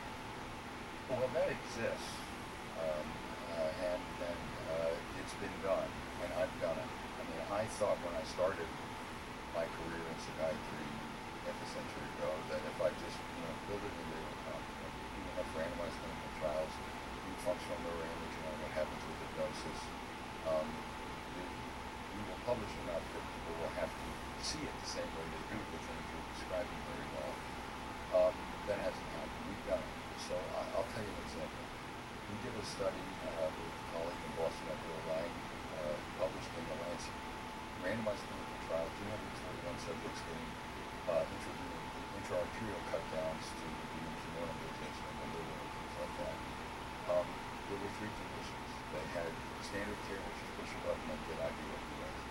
Well, that exists, and it's been done, and I've done it. I mean, I thought when I started my career in psychiatry half a century ago that if I just, build it into enough randomized clinical trials, do functional neuroimaging on what happens with hypnosis, we will publish enough that people will have to see it the same way they do the things you're describing very well. That hasn't happened. We've done it. So I'll tell you an example. We did a study with a colleague in Boston, Bill Lang, published in The Lancet. Randomized clinical trial, 341 subjects getting intraarterial cut downs to reduce normalization of the liver and things like that. There were three conditions. They had standard care, which is push a button and get IV opioids.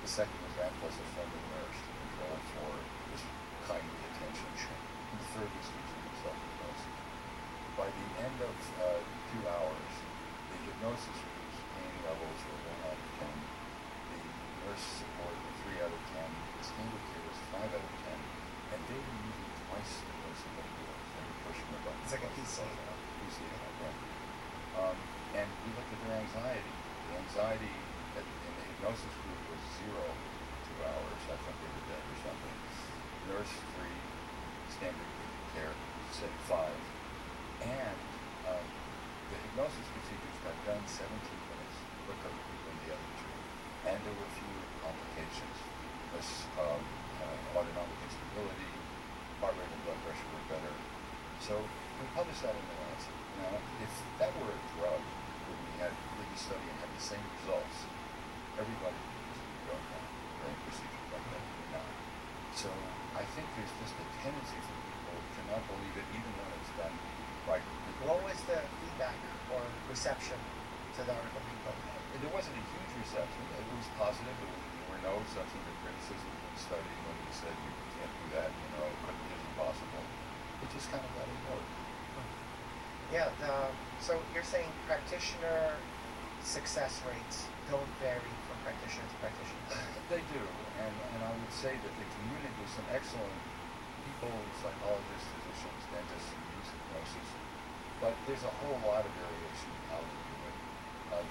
The second was antisulfonic nurse to control for this kindly attention. And the third was continued self-hypnosis. By the end of 2 hours, the hypnosis group's pain levels were 1 out of 10. The nurse support was 3 out of 10. The standard care was 5 out of 10. And they were using twice the dose of opioids. They were pushing the button. It's like a PCA. Right. And we looked at their anxiety. The anxiety in the hypnosis group was 0 for 2 hours. I think they were dead or something. Nurse 3, standard care, say 5. And the hypnosis procedures got done 17 minutes quicker than the other two. And there were fewer complications. Less autonomic instability, heart rate and blood pressure were better. So we published that in The Lancet. Now, if that were a drug where we did the study and had the same results, everybody would use the drug now during procedures like that. Not. So I think there's just a tendency for people to not believe it even when it's done right. What was the feedback or reception to the article being published? There wasn't a huge reception. It was positive. There were no substantive criticism of the study when we said you can't do that, it couldn't be impossible. It just kind of got ignored. Yeah, so you're saying practitioner success rates don't vary from practitioner to practitioner? They do, and I would say that the community, there's some excellent people, psychologists, physicians, dentists who use hypnosis, but there's a whole lot of variation in how they do it.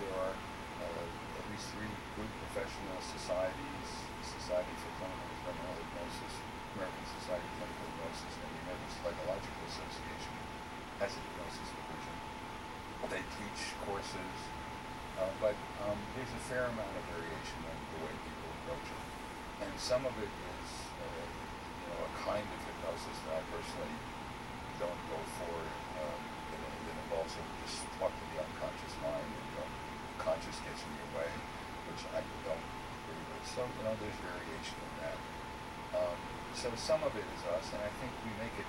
There are at least 3 good professional societies: Society for Clinical Experimental Hypnosis, American Society of Clinical Hypnosis, and the American Psychological Association has a hypnosis division. they teach courses, but there's a fair amount of variation in the way people approach it. And some of it is, a kind of hypnosis that I personally don't go for, that involves just talk to the unconscious mind, and the conscious gets in your way, which I don't agree with. So, there's variation in that. So some of it is us, and I think we make it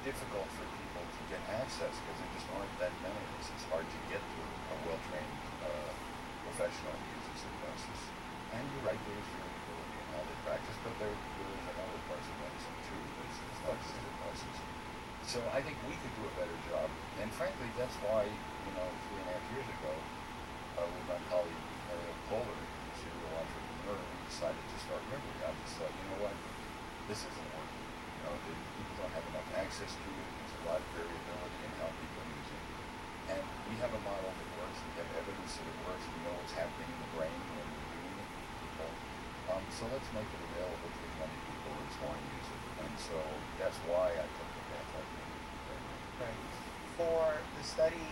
difficult for people to get access because there just aren't that many of us. It's hard to get to a well-trained professional who uses hypnosis. And you're right, there's variability in how they practice, but there is in other parts of medicine too, as not just hypnosis. So I think we could do a better job, and frankly, that's why, 3.5 years ago, with my colleague Polar, a serial entrepreneur, we decided to start Memory. I just thought, you know what, this isn't working. People don't have enough access to it. There's a lot of variability in how people use it. And we have a model that works. We have evidence that it works. We know what's happening in the brain when we're doing it to people. So let's make it available to as many people as want to use it. And so that's why I took the path I did. Right. For the study,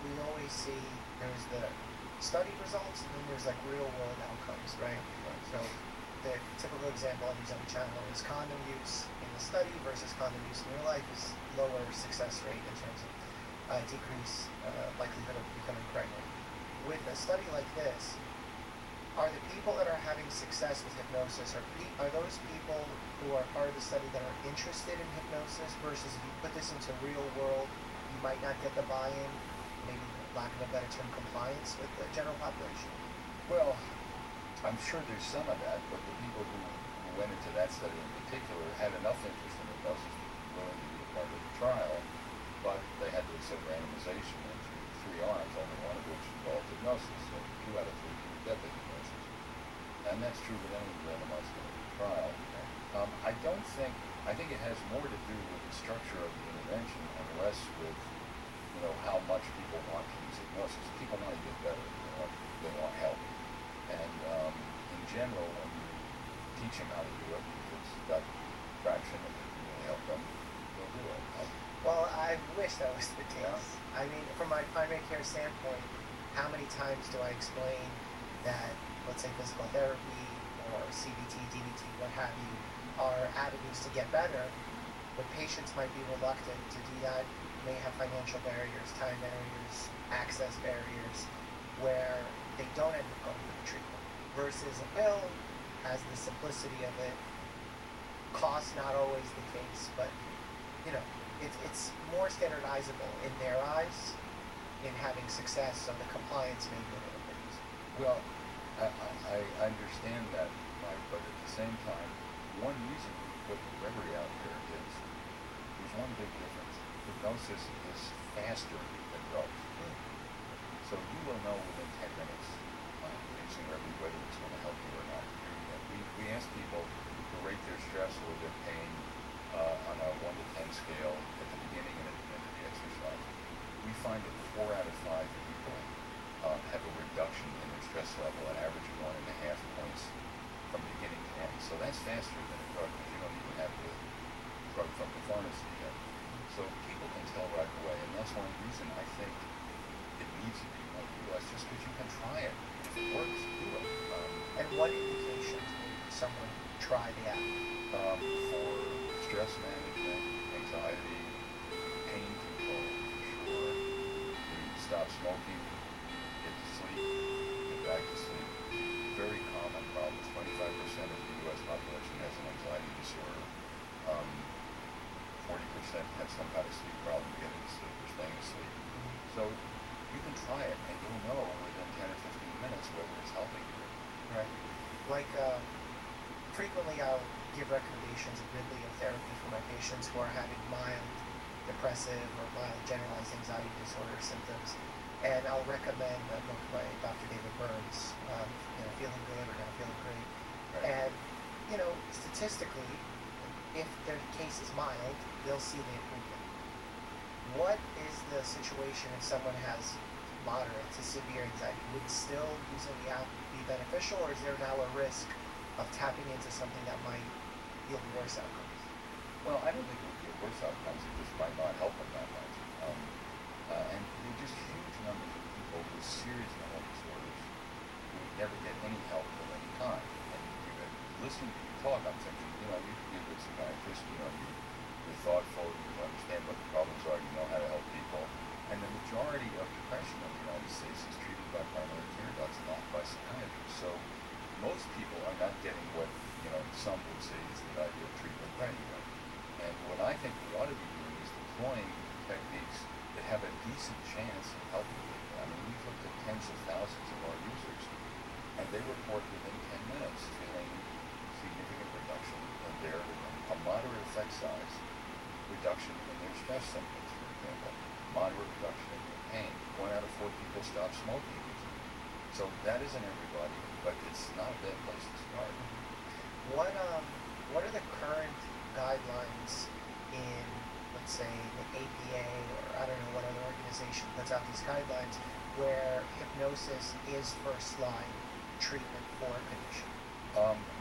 we always see there's the study results and then there's like real world outcomes, right? So the typical example I use on the channel is condom use in the study versus condom use in real life is lower success rate in terms of decrease likelihood of becoming pregnant. With a study like this, are the people that are having success with hypnosis, are those people who are part of the study that are interested in hypnosis versus if you put this into real world, you might not get the buy-in, maybe lack of a better term, compliance with the general population? Well, I'm sure there's some of that, but the people who went into that study in particular had enough interest in hypnosis to be willing to be a part of the trial, but they had to accept randomization into 3 arms, only one of which involved hypnosis. So 2 out of 3 people get the hypnosis. And that's true with any randomized clinical trial. I think it has more to do with the structure of the intervention and less with, how much people want to use hypnosis. People want to get better. They want help. And in general, when you teach them how to do it, if it's got traction and it can really help them, they'll do it. Well, I wish that was the case. Yeah. I mean, from my primary care standpoint, how many times do I explain that, let's say, physical therapy or CBT, DBT, what have you, are avenues to get better, but patients might be reluctant to do that, may have financial barriers, time barriers, access barriers, where they don't end up going for the treatment. Versus a pill has the simplicity of it, cost not always the case, but, it's more standardizable in their eyes in having success, so the compliance may be a little bit easier. Well, I understand that, Mike, but at the same time, one reason we put Gregory out here is there's one big difference. Hypnosis is faster than drugs. So you will know within 10 minutes using Gregory whether it's going to help you or not. We ask people to rate their stress or their pain on a 1 to 10 scale at the beginning and at the end of the exercise. We find that 4 out of 5 people have a reduction in their stress level, an average of 1.5 points from beginning to end. So that's faster than a drug because you don't even have the drug from the pharmacy yet. So people can tell right away, and that's one reason I think it needs to be more utilized, just because you can try it. If it works, do it. And what indications would someone try the app? For stress management, anxiety, pain control, for sure. To stop smoking, get to sleep, get back to sleep. Very common problem. 25% of the U.S. population has an anxiety disorder. 40% have some kind of sleep problem, getting to sleep or staying asleep. So you can try it, and you'll know within 10 or 15 minutes whether it's helping you. Right. Like, frequently I'll give recommendations of bibliotherapy for my patients who are having mild depressive or mild generalized anxiety disorder symptoms. And I'll recommend a book by Dr. David Burns, Feeling Good or Not Feeling Great. Right. And, statistically, if their case is mild, they'll see the improvement. What is the situation if someone has moderate to severe anxiety? Would still using the app be beneficial, or is there now a risk of tapping into something that might yield worse outcomes? Well, I don't think it would get worse outcomes. It just might not help them that much. And there are just huge numbers of people with serious mental disorders who would never get any help of any kind. And listening to you talk, I'm thinking, you're a good psychiatrist, you're thoughtful, you understand what the problems are, you know how to help people. And the majority of depression in the United States is treated by primary care docs, not by psychiatrists. So most people are not getting what, some would say is the ideal treatment anyway. And what I think we ought to be doing is deploying techniques that have a decent chance of helping people. I mean, we've looked at tens of thousands of our users, and they report within 10 minutes feeling significant reduction in a moderate effect size reduction in their stress symptoms, for example, moderate reduction in their pain. 1 out of 4 people stop smoking. So that isn't everybody, but it's not a bad place to start. What are the current guidelines in, let's say, the APA, or I don't know what other organization puts out these guidelines, where hypnosis is first-line treatment for a condition?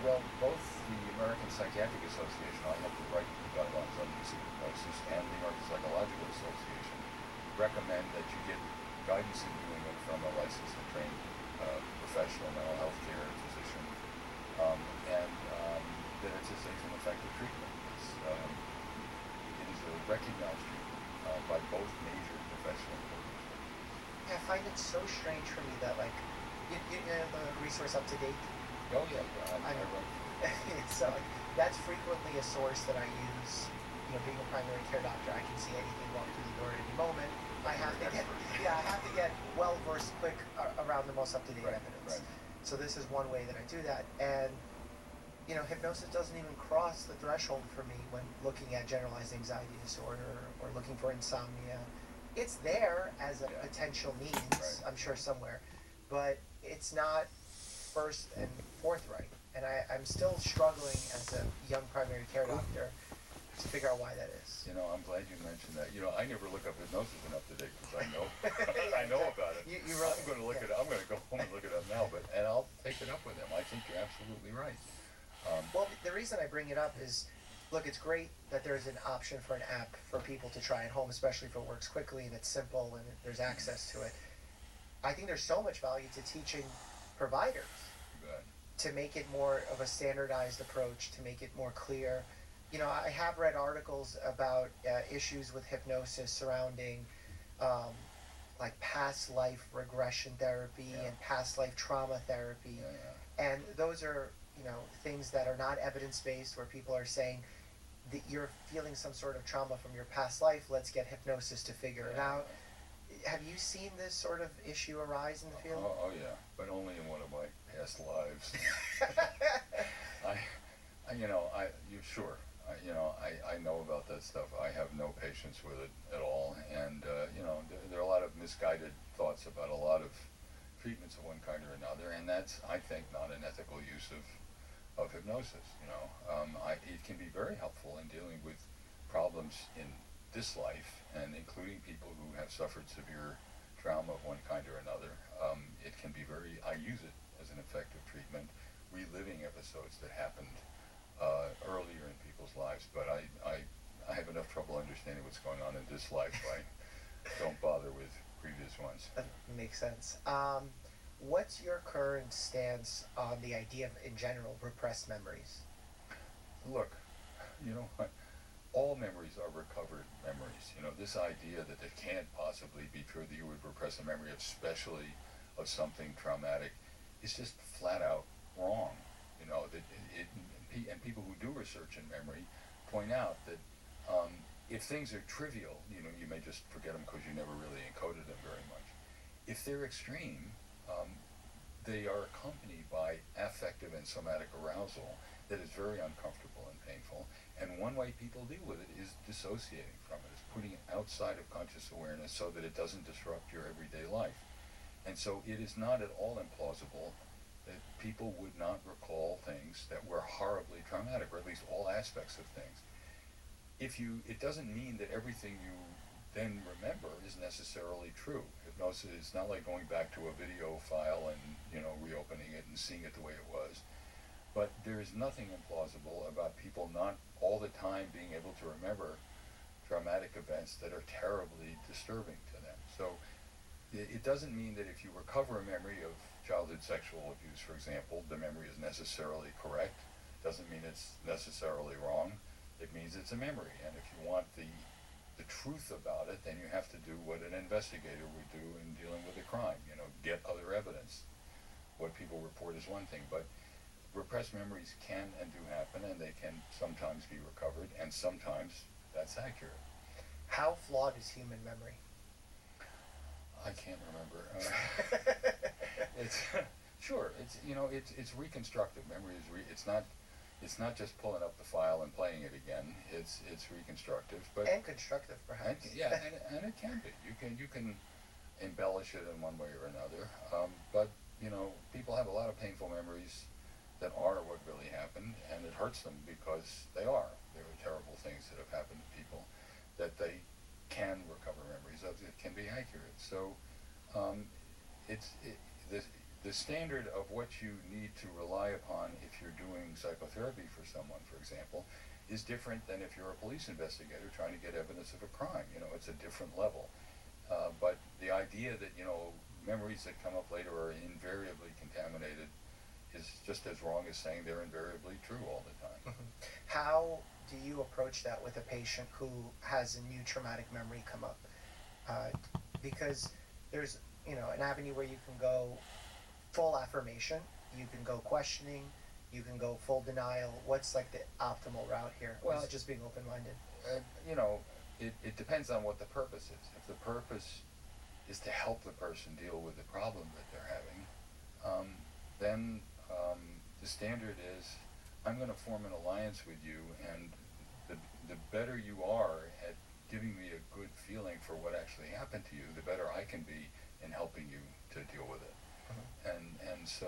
Well, both the American Psychiatric Association, I helped to write the guidelines on use of hypnosis, and the American Psychological Association recommend that you get guidance in doing it from a licensed and trained professional mental health care physician, and that it's a safe and effective treatment. It is a recognized treatment by both major professional organizations. Yeah, I find it so strange for me that, like, you know the resource Up to Date? Oh yeah, I know. wrote. So that's frequently a source that I use. Being a primary care doctor, I can see anything walk through the door at any moment. I have to get well versed quick around the most up-to-date evidence. Right. So this is one way that I do that, and hypnosis doesn't even cross the threshold for me when looking at generalized anxiety disorder or looking for insomnia. It's there as a potential means, I'm sure somewhere, but it's not first and forthright. And I'm still struggling as a young primary care doctor to figure out why that is. I'm glad you mentioned that. I never look up hypnosis in Up to Date because I know I know about it. I'm going to look it up. I'm going to go home and look it up now, and I'll take it up with them. I think you're absolutely right. Well, the reason I bring it up is, look, it's great that there's an option for an app for people to try at home, especially if it works quickly and it's simple and there's access to it. I think there's so much value to teaching providers to make it more of a standardized approach, to make it more clear. I have read articles about issues with hypnosis surrounding like past life regression therapy and past life trauma therapy. And those are, things that are not evidence-based, where people are saying that you're feeling some sort of trauma from your past life, let's get hypnosis to figure it out. Have you seen this sort of issue arise in the field? Oh yeah, but only in one of my past lives. I know about that stuff. I have no patience with it at all, and there are a lot of misguided thoughts about a lot of treatments of one kind or another, and that's, I think, not an ethical use of hypnosis. It can be very helpful in dealing with problems in this life, and including people who have suffered severe trauma of one kind or another. It can be I use it as an effective treatment, reliving episodes that happened earlier in people's lives, but I have enough trouble understanding what's going on in this life. I don't bother with previous ones. That makes sense. What's your current stance on the idea of, in general, repressed memories? Look, all memories are recovered memories. This idea that it can't possibly be true that you would repress a memory, especially of something traumatic, is just flat out wrong. And people who do research in memory point out that if things are trivial, you may just forget them because you never really encoded them very much. If they're extreme, they are accompanied by affective and somatic arousal that is very uncomfortable and painful. And one way people deal with it is dissociating from it, is putting it outside of conscious awareness so that it doesn't disrupt your everyday life. And so it is not at all implausible that people would not recall things that were horribly traumatic, or at least all aspects of things. It doesn't mean that everything you then remember is necessarily true. Hypnosis is not like going back to a video file and reopening it and seeing it the way it was. But there is nothing implausible about people not all the time being able to remember traumatic events that are terribly disturbing to them. So it doesn't mean that if you recover a memory of childhood sexual abuse, for example, the memory is necessarily correct. Doesn't mean it's necessarily wrong. It means it's a memory. And if you want the truth about it, then you have to do what an investigator would do in dealing with a crime. You know, get other evidence. What people report is one thing, but repressed memories can and do happen, and they can sometimes be recovered, and sometimes that's accurate. How flawed is human memory? I can't remember. It's sure. It's reconstructive. Memory is it's not just pulling up the file and playing it again. It's reconstructive, but and constructive perhaps. And it can be. You can embellish it in one way or another. But people have a lot of painful memories that are what really happened, and it hurts them because they are. There are terrible things that have happened to people that they can recover memories of. It can be accurate. So the standard of what you need to rely upon if you're doing psychotherapy for someone, for example, is different than if you're a police investigator trying to get evidence of a crime. It's a different level. But the idea that memories that come up later are invariably contaminated is just as wrong as saying they're invariably true all the time. How do you approach that with a patient who has a new traumatic memory come up? Because there's an avenue where you can go full affirmation, you can go questioning, you can go full denial. What's like the optimal route here? Well, is it just being open-minded? It depends on what the purpose is. If the purpose is to help the person deal with the problem that they're having, then the standard is, I'm going to form an alliance with you, and the better you are at giving me a good feeling for what actually happened to you, the better I can be in helping you to deal with it. And so,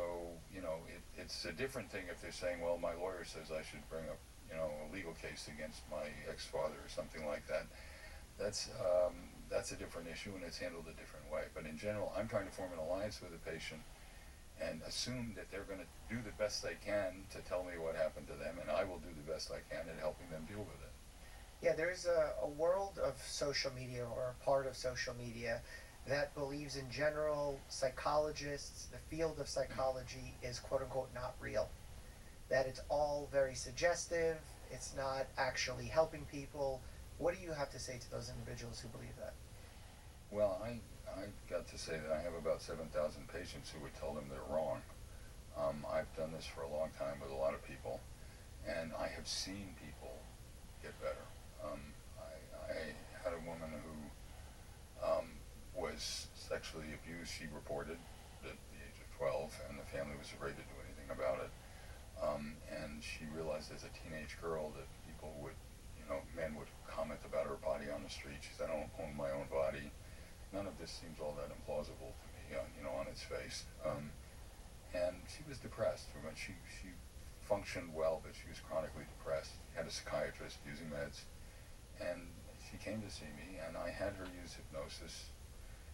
it's a different thing if they're saying, well, my lawyer says I should bring up, a legal case against my ex-father or something like that. That's a different issue, and it's handled a different way. But in general, I'm trying to form an alliance with a patient and assume that they're going to do the best they can to tell me what happened to them, and I will do the best I can in helping them deal with it. Yeah, there's a world of social media, or a part of social media, that believes in general psychologists, the field of psychology is quote-unquote not real. That it's all very suggestive, it's not actually helping people. What do you have to say to those individuals who believe that? Well, I got to say that I have about 7,000 patients who would tell them they're wrong. I've done this for a long time with a lot of people, and I have seen people get better. I had a woman who was sexually abused. She reported at the age of 12, and the family was afraid to do anything about it. And she realized as a teenage girl that people would, men would comment about her body on the street. She said, I don't own my own body. None of this seems all that implausible to me, on its face. And she was depressed. She functioned well, but she was chronically depressed. She had a psychiatrist using meds. And she came to see me, and I had her use hypnosis.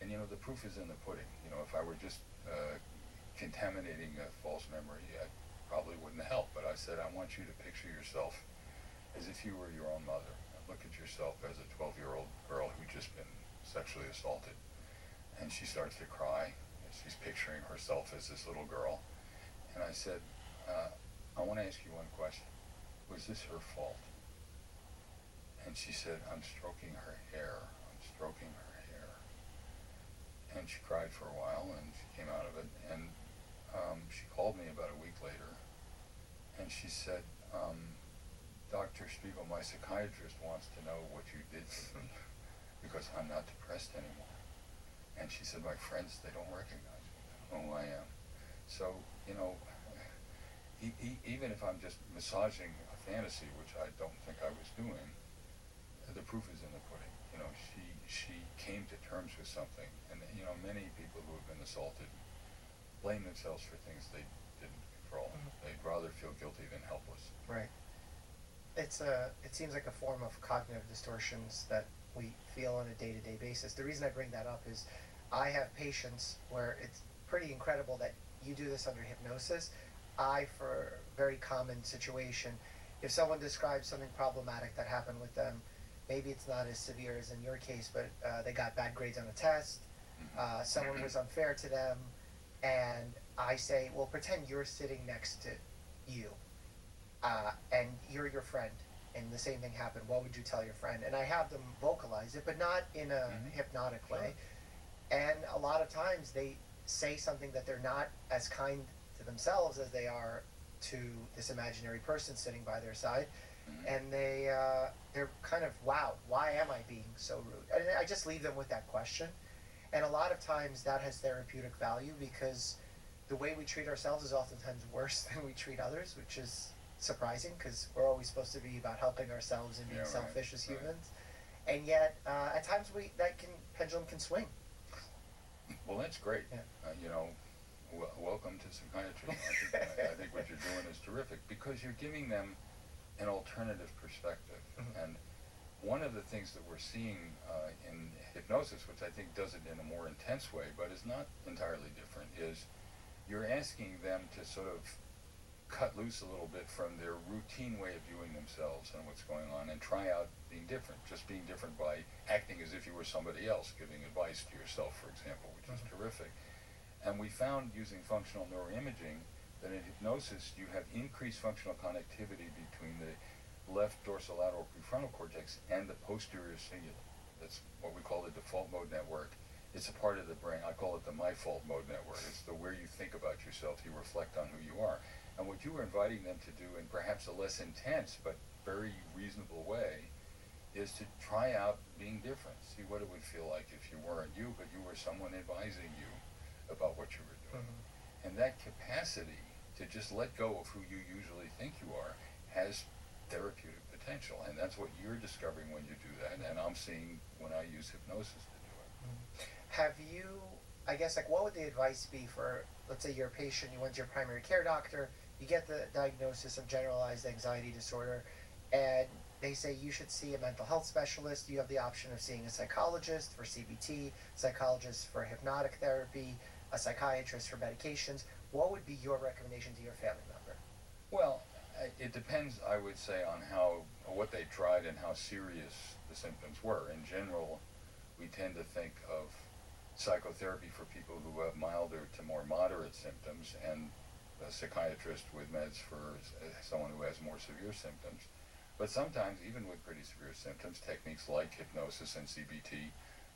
And, the proof is in the pudding. If I were just contaminating a false memory, I probably wouldn't help. But I said, I want you to picture yourself as if you were your own mother. Look at yourself as a 12-year-old girl who'd just been sexually assaulted. And she starts to cry. And she's picturing herself as this little girl. And I said, I want to ask you one question. Was this her fault? And she said, I'm stroking her hair. I'm stroking her hair. And she cried for a while, and she came out of it. And she called me about a week later, and she said, Dr. Spiegel, my psychiatrist wants to know what you did to me because I'm not depressed anymore. And she said, my friends, they don't recognize me. They don't know who I am. So, even if I'm just massaging a fantasy, which I don't think I was doing, the proof is in the pudding. She came to terms with something. And, many people who have been assaulted blame themselves for things they didn't control. Mm-hmm. They'd rather feel guilty than helpless. Right. It seems like a form of cognitive distortions that we feel on a day-to-day basis. The reason I bring that up is I have patients where it's pretty incredible that you do this under hypnosis. For a very common situation, if someone describes something problematic that happened with them, maybe it's not as severe as in your case, but they got bad grades on a test, someone was unfair to them, and I say, well, pretend you're sitting next to you, and you're your friend, and the same thing happened. What would you tell your friend? And I have them vocalize it, but not in a hypnotic way. And a lot of times they say something that they're not as kind to themselves as they are to this imaginary person sitting by their side. And they're kind of, wow, why am I being so rude? And I just leave them with that question. And a lot of times that has therapeutic value because the way we treat ourselves is oftentimes worse than we treat others, which is surprising because we're always supposed to be about helping ourselves and being selfish as humans. And yet, at times pendulum can swing. Well, that's great. Yeah. Welcome to psychiatry. I think what you're doing is terrific because you're giving them an alternative perspective. And one of the things that we're seeing in hypnosis, which I think does it in a more intense way, but is not entirely different, is you're asking them to sort of cut loose a little bit from their routine way of viewing themselves and what's going on and try out being different, just being different by acting as if you were somebody else, giving advice to yourself, for example, which is terrific. And we found using functional neuroimaging that in hypnosis you have increased functional connectivity between the left dorsolateral prefrontal cortex and the posterior cingulate. That's what we call the default mode network. It's a part of the brain. I call it the my fault mode network. It's the where you think about yourself, you reflect on who you are. And what you were inviting them to do in perhaps a less intense but very reasonable way is to try out being different. See what it would feel like if you weren't you, but you were someone advising you about what you were doing. And that capacity to just let go of who you usually think you are has therapeutic potential. And that's what you're discovering when you do that. And I'm seeing when I use hypnosis to do it. Have you, I guess, like what would the advice be for, let's say you're a patient, you went to your primary care doctor, you get the diagnosis of generalized anxiety disorder, and they say you should see a mental health specialist. You have the option of seeing a psychologist for CBT, psychologist for hypnotic therapy, a psychiatrist for medications. What would be your recommendation to your family member? Well, it depends, I would say, on what they tried and how serious the symptoms were. In general, we tend to think of psychotherapy for people who have milder to more moderate symptoms and a psychiatrist with meds for someone who has more severe symptoms. But sometimes, even with pretty severe symptoms, techniques like hypnosis and CBT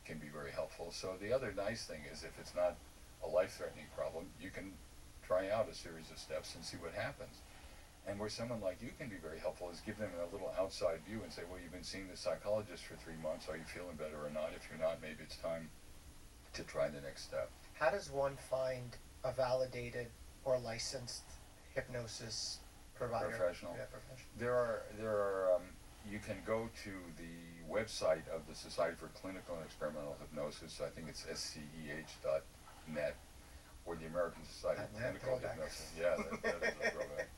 can be very helpful. So the other nice thing is if it's not a life-threatening problem, you can try out a series of steps and see what happens. And where someone like you can be very helpful is give them a little outside view and say, well, you've been seeing the psychologist for 3 months. Are you feeling better or not? If you're not, maybe it's time to try the next step. How does one find a validated or licensed hypnosis provider? Professional. Yeah, professional. There are you can go to the website of the Society for Clinical and Experimental Hypnosis. I think it's sceh.net, or the American Society of Clinical Hypnosis. Yeah, that is a throwback.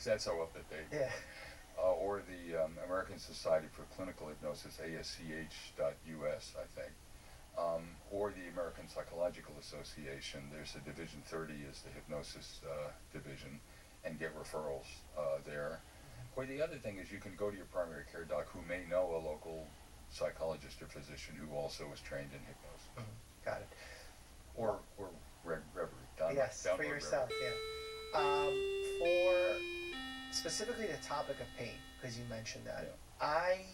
That's so up to date. Yeah. Or the American Society for Clinical Hypnosis, ASCH.US, I think. Or the American Psychological Association. There's a Division 30 is the hypnosis division, and get referrals there. Or the other thing is you can go to your primary care doc who may know a local psychologist or physician who also is trained in hypnosis. Got it. Or Reverie. Yes, for yourself, yeah. For specifically the topic of pain, because you mentioned that, I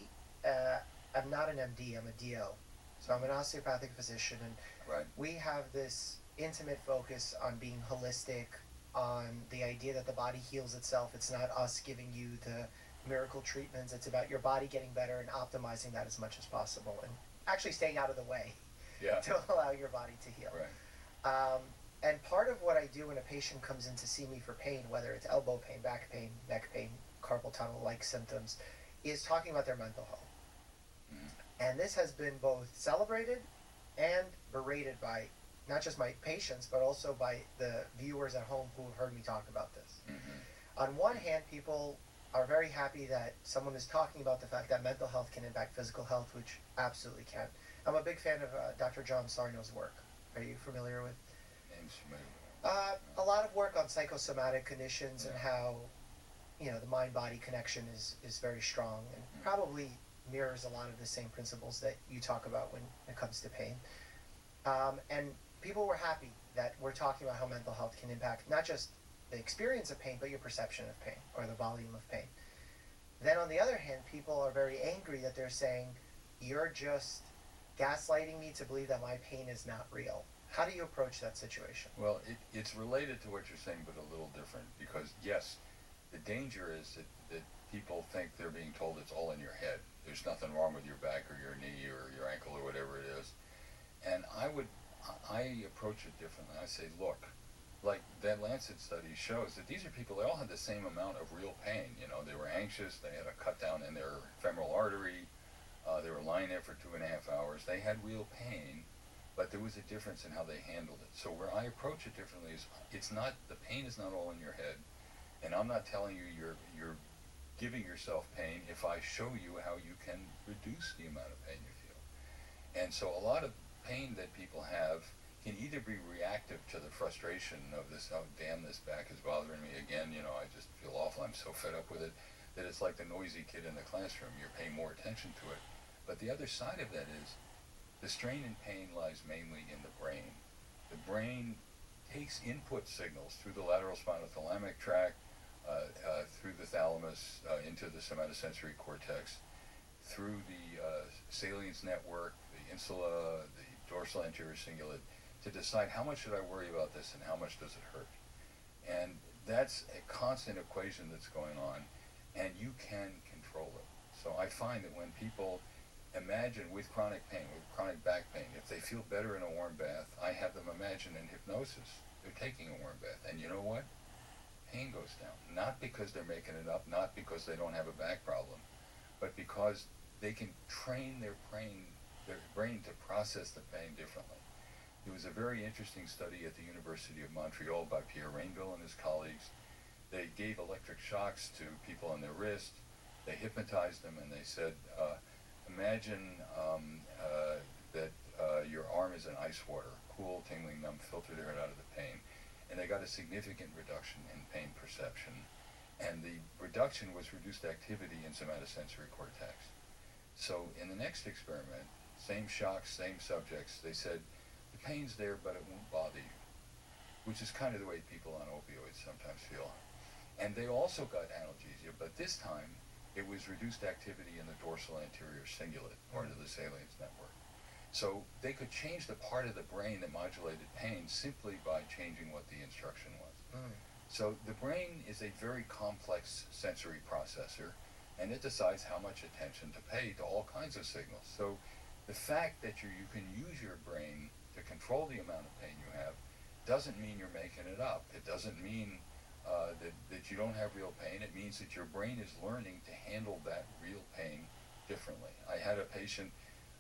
am not an MD, I'm a DO. So I'm an osteopathic physician, and we have this intimate focus on being holistic, on the idea that the body heals itself. It's not us giving you the miracle treatments. It's about your body getting better and optimizing that as much as possible, and actually staying out of the way to allow your body to heal. And part of what I do when a patient comes in to see me for pain, whether it's elbow pain, back pain, neck pain, carpal tunnel-like symptoms, is talking about their mental health. And this has been both celebrated and berated by not just my patients, but also by the viewers at home who have heard me talk about this. On one hand, people are very happy that someone is talking about the fact that mental health can impact physical health, which absolutely can. I'm a big fan of Dr. John Sarno's work. Are you familiar with? A lot of work on psychosomatic conditions and how, the mind-body connection is very strong, and probably mirrors a lot of the same principles that you talk about when it comes to pain. And people were happy that we're talking about how mental health can impact not just the experience of pain, but your perception of pain or the volume of pain. Then on the other hand, people are very angry that they're saying, you're just gaslighting me to believe that my pain is not real. How do you approach that situation? Well, it's related to what you're saying, but a little different. Because yes, the danger is that people think they're being told it's all in your head. There's nothing wrong with your back or your knee or your ankle or whatever it is. And I approach it differently. I say, look, like that Lancet study shows that these are people, they all had the same amount of real pain. You know, they were anxious, they had a cut down in their femoral artery, they were lying there for 2.5 hours. They had real pain, but there was a difference in how they handled it. So where I approach it differently is, it's not, the pain is not all in your head, and I'm not telling you you're giving yourself pain if I show you how you can reduce the amount of pain you feel. And so a lot of pain that people have can either be reactive to the frustration of this, oh damn, this back is bothering me again, you know, I just feel awful, I'm so fed up with it, that it's like the noisy kid in the classroom, you're paying more attention to it. But the other side of that is, the strain and pain lies mainly in the brain. The brain takes input signals through the lateral spinothalamic tract, through the thalamus, into the somatosensory cortex, through the salience network, the insula, the dorsal anterior cingulate, to decide how much should I worry about this and how much does it hurt. And that's a constant equation that's going on, and you can control it. So I find that when people imagine with chronic pain, with chronic back pain, if they feel better in a warm bath, I have them imagine in hypnosis they're taking a warm bath. And you know what? Pain goes down. Not because they're making it up, not because they don't have a back problem, but because they can train their brain to process the pain differently. There was a very interesting study at the University of Montreal by Pierre Rainville and his colleagues. They gave electric shocks to people on their wrist. They hypnotized them, and they said, imagine that your arm is in ice water, cool, tingling, numb, filtered air out of the pain. And they got a significant reduction in pain perception. And the reduction was reduced activity in somatosensory cortex. So in the next experiment, same shocks, same subjects, they said, the pain's there, but it won't bother you, which is kind of the way people on opioids sometimes feel. And they also got analgesia, but this time it was reduced activity in the dorsal anterior cingulate, part of the salience network. So they could change the part of the brain that modulated pain simply by changing what the instruction was. So the brain is a very complex sensory processor, and it decides how much attention to pay to all kinds of signals. So the fact that you can use your brain to control the amount of pain you have doesn't mean you're making it up. It doesn't mean that you don't have real pain. It means that your brain is learning to handle that real pain differently. I had a patient,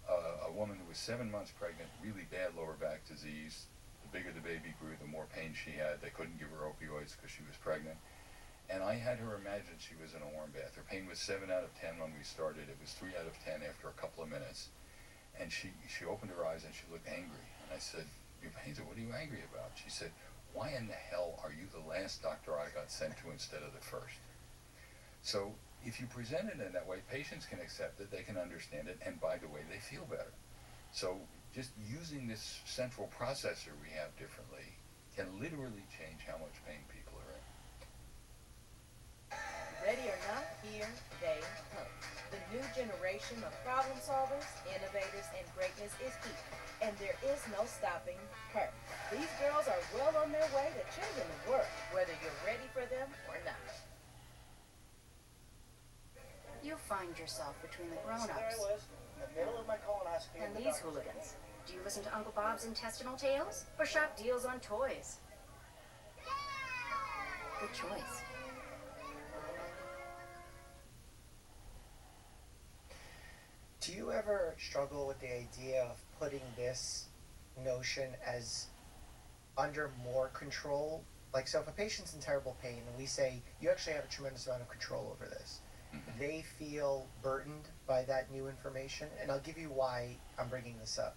a woman who was 7 months pregnant, really bad lower back disease. The bigger the baby grew, the more pain she had. They couldn't give her opioids because she was pregnant. And I had her imagine she was in a warm bath. Her pain was 7 out of 10 when we started. It was 3 out of 10 after a couple of minutes. And she opened her eyes and she looked angry. And I said, "Your pains, what are you angry about?" She said, "Why in the hell are you the last doctor I got sent to instead of the first?" So if you present it in that way, patients can accept it, they can understand it, and by the way, they feel better. So just using this central processor we have differently can literally change how much pain people are in. Ready or not, here they come. The new generation of problem solvers, innovators, and greatness is here, and there is no stopping her. These girls are well on their way to changing the world, whether you're ready for them or not. You find yourself between the There grown-ups I was, in the middle of my colonoscopy. and these hooligans. Do you listen to Uncle Bob's intestinal tales or shop deals on toys? Good choice. Do you ever struggle with the idea of putting this notion as under more control? Like, so if a patient's in terrible pain and we say, you actually have a tremendous amount of control over this, they feel burdened by that new information. And I'll give you why I'm bringing this up.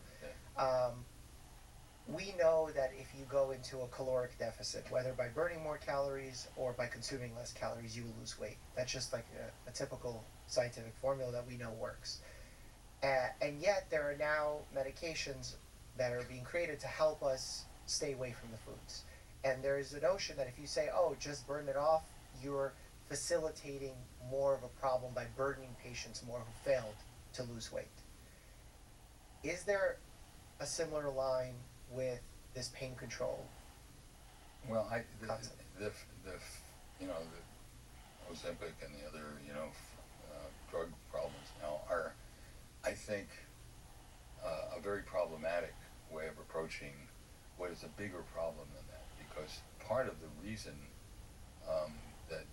we know that if you go into a caloric deficit, whether by burning more calories or by consuming less calories, you will lose weight. That's just like a typical scientific formula that we know works. And yet there are now medications that are being created to help us stay away from the foods. And there is a notion that if you say, oh, just burn it off, you're facilitating more of a problem by burdening patients more who failed to lose weight. Is there a similar line with this pain control? Well, concept? the Ozempic and the other, drug problems now are, I think, a very problematic way of approaching what is a bigger problem than that. Because part of the reason that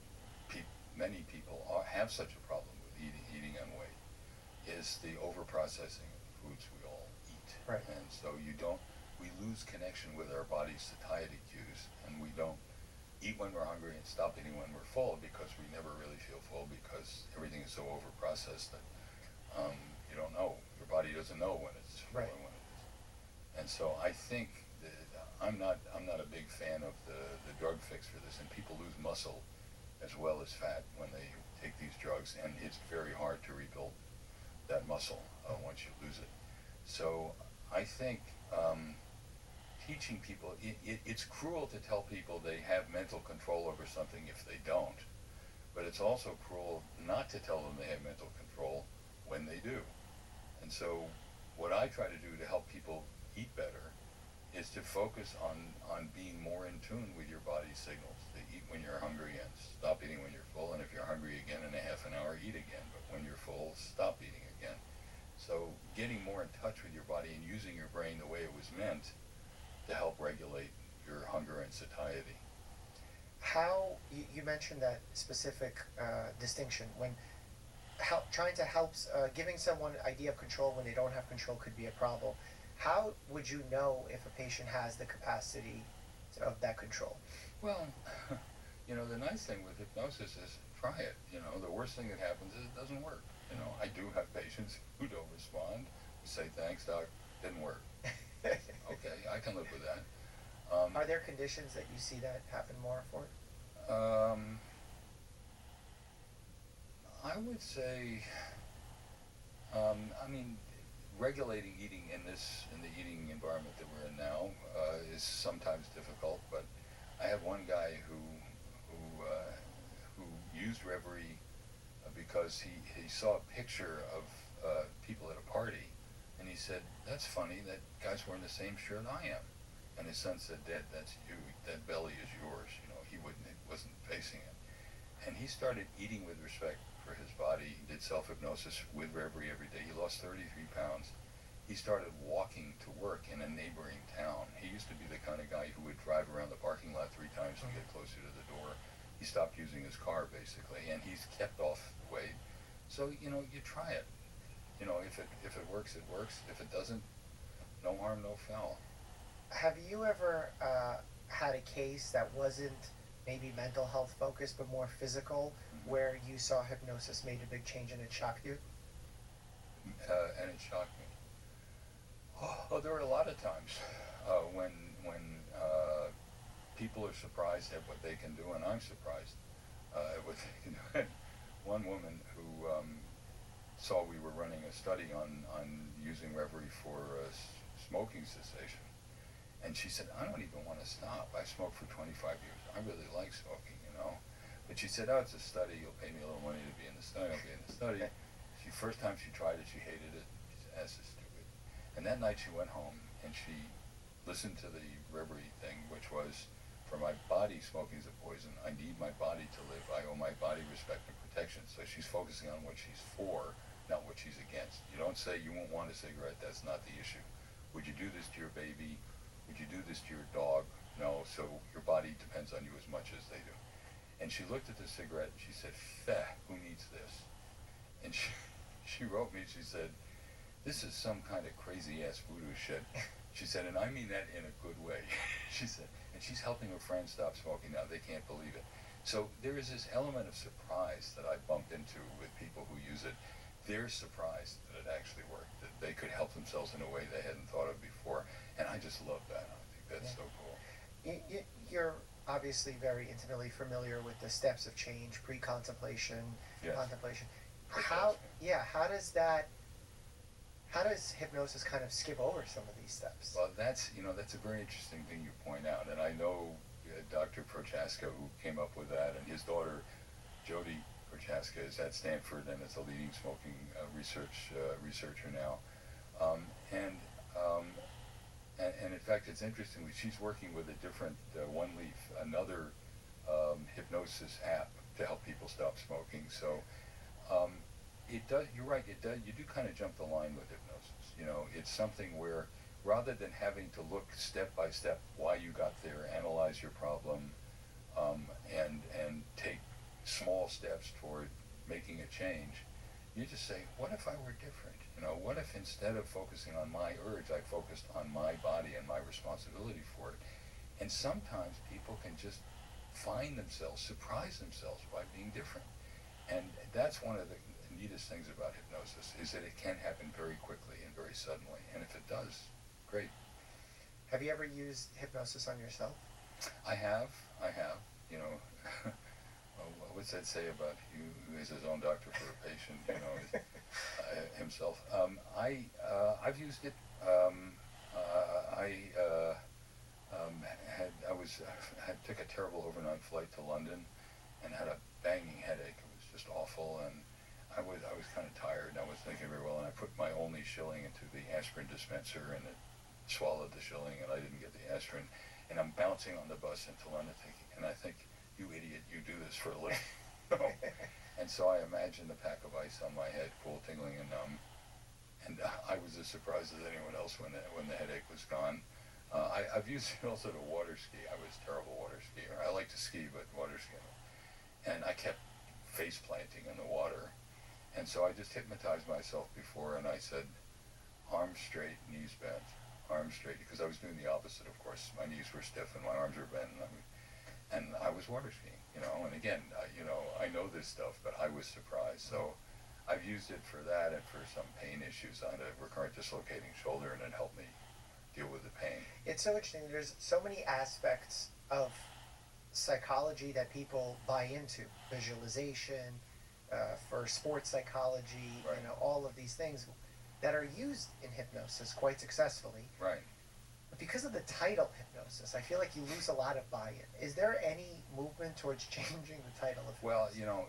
many people have such a problem with eating unweight is the overprocessing of the foods we all eat. Right. And so we lose connection with our body's satiety cues, and we don't eat when we're hungry and stop eating when we're full because we never really feel full because everything is so overprocessed that you don't know. Your body doesn't know when it's full and when it isn't. And so I think that I'm not a big fan of the drug fix for this, and people lose muscle as well as fat when they take these drugs, and it's very hard to rebuild that muscle once you lose it. So I think teaching people, it's cruel to tell people they have mental control over something if they don't, but it's also cruel not to tell them they have mental control when they do. And so what I try to do to help people eat better is to focus on being more in tune with your body's signals, to eat when you're hungry and stop eating when you're full, and if you're hungry again in a half an hour, eat again, but when you're full, stop eating again. So getting more in touch with your body and using your brain the way it was meant to help regulate your hunger and satiety. How, you mentioned that specific distinction, when trying to help, giving someone an idea of control when they don't have control could be a problem. How would you know if a patient has the capacity of that control? Well, the nice thing with hypnosis is try it. The worst thing that happens is it doesn't work. I do have patients who don't respond, who say, thanks, doc, didn't work. Okay, I can live with that. Are there conditions that you see that happen more for? I would say, regulating eating in the eating environment that we're in now is sometimes difficult. But I have one guy who used Reverie because he saw a picture of people at a party, and he said, "That's funny. That guy's wearing the same shirt I am." And his son said, "Dad, that's you. That belly is yours." He wasn't facing it. And he started eating with respect for his body. He did self-hypnosis with Reverie every day. He lost 33 pounds. He started walking to work in a neighboring town. He used to be the kind of guy who would drive around the parking lot 3 times to get closer to the door. He stopped using his car, basically, and he's kept off the weight. So, you try it. If it works, it works. If it doesn't, no harm, no foul. Have you ever had a case that wasn't maybe mental health focused but more physical, where you saw hypnosis made a big change and it shocked you? And it shocked me. Oh, there were a lot of times when people are surprised at what they can do, and I'm surprised at what they can do. One woman who saw we were running a study on using Reverie for smoking cessation, and she said, "I don't even want to stop. I smoked for 25 years. I really like smoking, But she said, "Oh, it's a study. You'll pay me a little money to be in the study. I'll be in the study." First time she tried it, she hated it. She said, "This is stupid." And that night she went home and she listened to the Reverie thing, which was, "For my body, smoking is a poison. I need my body to live. I owe my body respect and protection." So she's focusing on what she's for, not what she's against. You don't say you won't want a cigarette. That's not the issue. Would you do this to your baby? Would you do this to your dog? No. So your body depends on you as much as they do. And she looked at the cigarette and she said, "Feh, who needs this?" And she wrote me, she said, "This is some kind of crazy ass voodoo shit." She said, "And I mean that in a good way." She said, and she's helping her friends stop smoking now. They can't believe it. So there is this element of surprise that I bumped into with people who use it. They're surprised that it actually worked, that they could help themselves in a way they hadn't thought of before. And I just love that. I think that's so cool. You're obviously very intimately familiar with the steps of change, pre-contemplation, Yes. contemplation. Precisely. How does hypnosis kind of skip over some of these steps? Well, that's a very interesting thing you point out, and I know Dr. Prochaska, who came up with that, and his daughter Jody Prochaska is at Stanford and is a leading smoking researcher now, and in fact, it's interesting. She's working with a different another hypnosis app to help people stop smoking. So it does. You're right. It does. You do kind of jump the line with hypnosis. It's something where rather than having to look step by step why you got there, analyze your problem, and take small steps toward making a change, you just say, what if I were different? What if instead of focusing on my urge, I focused on my body and my responsibility for it? And sometimes people can just surprise themselves by being different. And that's one of the neatest things about hypnosis, is that it can happen very quickly and very suddenly. And if it does, great. Have you ever used hypnosis on yourself? I have. What's that say about you, who is his own doctor for a patient, himself? I've used it. I took a terrible overnight flight to London and had a banging headache. It was just awful, and I was kind of tired, and I was thinking very well, and I put my only shilling into the aspirin dispenser, and it swallowed the shilling, and I didn't get the aspirin, and I'm bouncing on the bus into London thinking, and I think, you idiot, you do this for a living. And so I imagined a pack of ice on my head, cool, tingling, and numb, and I was as surprised as anyone else when the headache was gone. I've used it also to water ski. I was a terrible water skier. I like to ski, but water skiing. And I kept face planting in the water. And so I just hypnotized myself before, and I said, arms straight, knees bent. Arms straight, because I was doing the opposite, of course. My knees were stiff and my arms were bent. And I was water skiing, And again, I know this stuff, but I was surprised. So I've used it for that and for some pain issues. I had a recurrent dislocating shoulder, and it helped me deal with the pain. It's so interesting. There's so many aspects of psychology that people buy into. Visualization, for sports psychology, right. All of these things that are used in hypnosis quite successfully. Right. But because of the title hypnosis, I feel like you lose a lot of buy-in. Is there any movement towards changing the title of hypnosis? Well,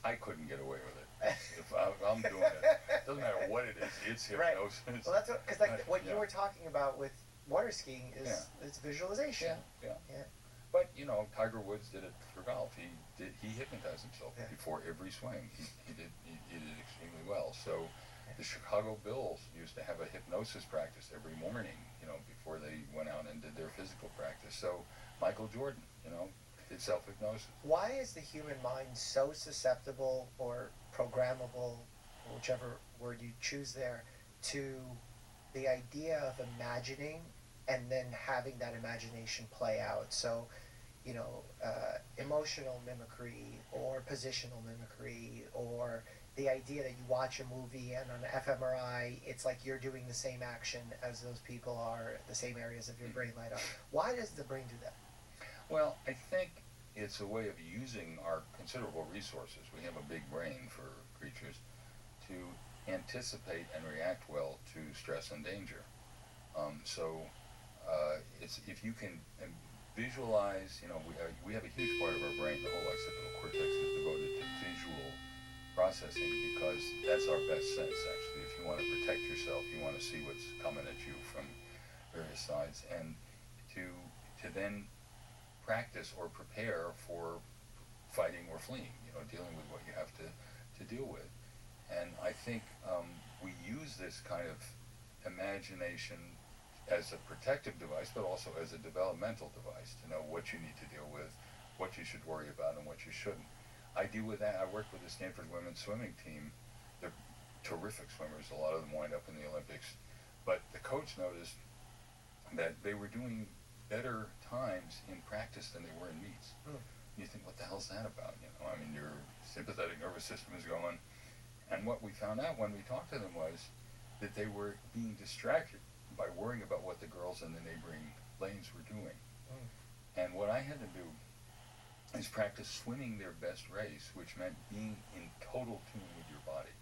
I couldn't get away with it. If I'm doing it doesn't matter what it is. It's hypnosis. Right. Well, that's because what you were talking about with water skiing is it's visualization. Yeah. But Tiger Woods did it for golf. He hypnotized himself before every swing. He did extremely well. So the Chicago Bulls used to have a hypnosis practice every morning, before they went out and did their physical practice. So Michael Jordan, did self-hypnosis. Why is the human mind so susceptible or programmable, whichever word you choose there, to the idea of imagining and then having that imagination play out? So, emotional mimicry or positional mimicry, or the idea that you watch a movie and on an fMRI, it's like you're doing the same action as those people are, the same areas of your brain light up. Why does the brain do that? Well, I think it's a way of using our considerable resources. We have a big brain for creatures to anticipate and react well to stress and danger. It's if you can visualize, we have a huge part of our brain, the whole occipital cortex is devoted to visual processing, because that's our best sense, actually. If you want to protect yourself, you want to see what's coming at you from various sides, and to then practice or prepare for fighting or fleeing, dealing with what you have to deal with. And I think we use this kind of imagination as a protective device, but also as a developmental device to know what you need to deal with, what you should worry about, and what you shouldn't. I deal with that. I work with the Stanford women's swimming team. They're terrific swimmers. A lot of them wind up in the Olympics. But the coach noticed that they were doing better times in practice than they were in meets. You think, what the hell's that about? Your sympathetic nervous system is going. And what we found out when we talked to them was that they were being distracted by worrying about what the girls in the neighboring lanes were doing. And what I had to do is practice swimming their best race, which meant being in total tune with your body.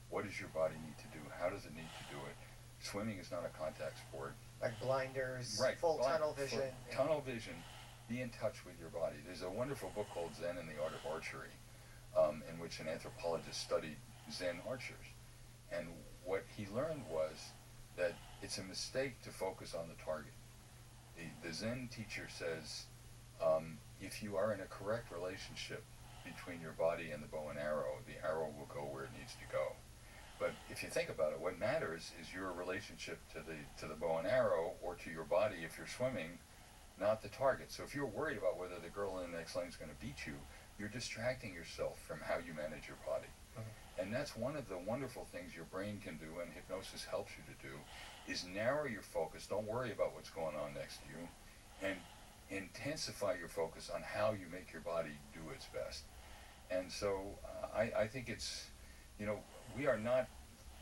What does your body need to do? How does it need to do it? Swimming is not a contact sport. Like blinders, Right, full tunnel vision. Tunnel vision, be in touch with your body. There's a wonderful book called Zen and the Art of Archery, in which an anthropologist studied Zen archers. And what he learned was that it's a mistake to focus on the target. The Zen teacher says, if you are in a correct relationship between your body and the bow and arrow, the arrow will go where it needs to go. But if you think about it, what matters is your relationship to the bow and arrow, or to your body if you're swimming, not the target. So if you're worried about whether the girl in the next lane is going to beat you, you're distracting yourself from how you manage your body. And that's one of the wonderful things your brain can do, and hypnosis helps you to do, is narrow your focus. Don't worry about what's going on next to you, and intensify your focus on how you make your body do its best. And so I think it's, we are not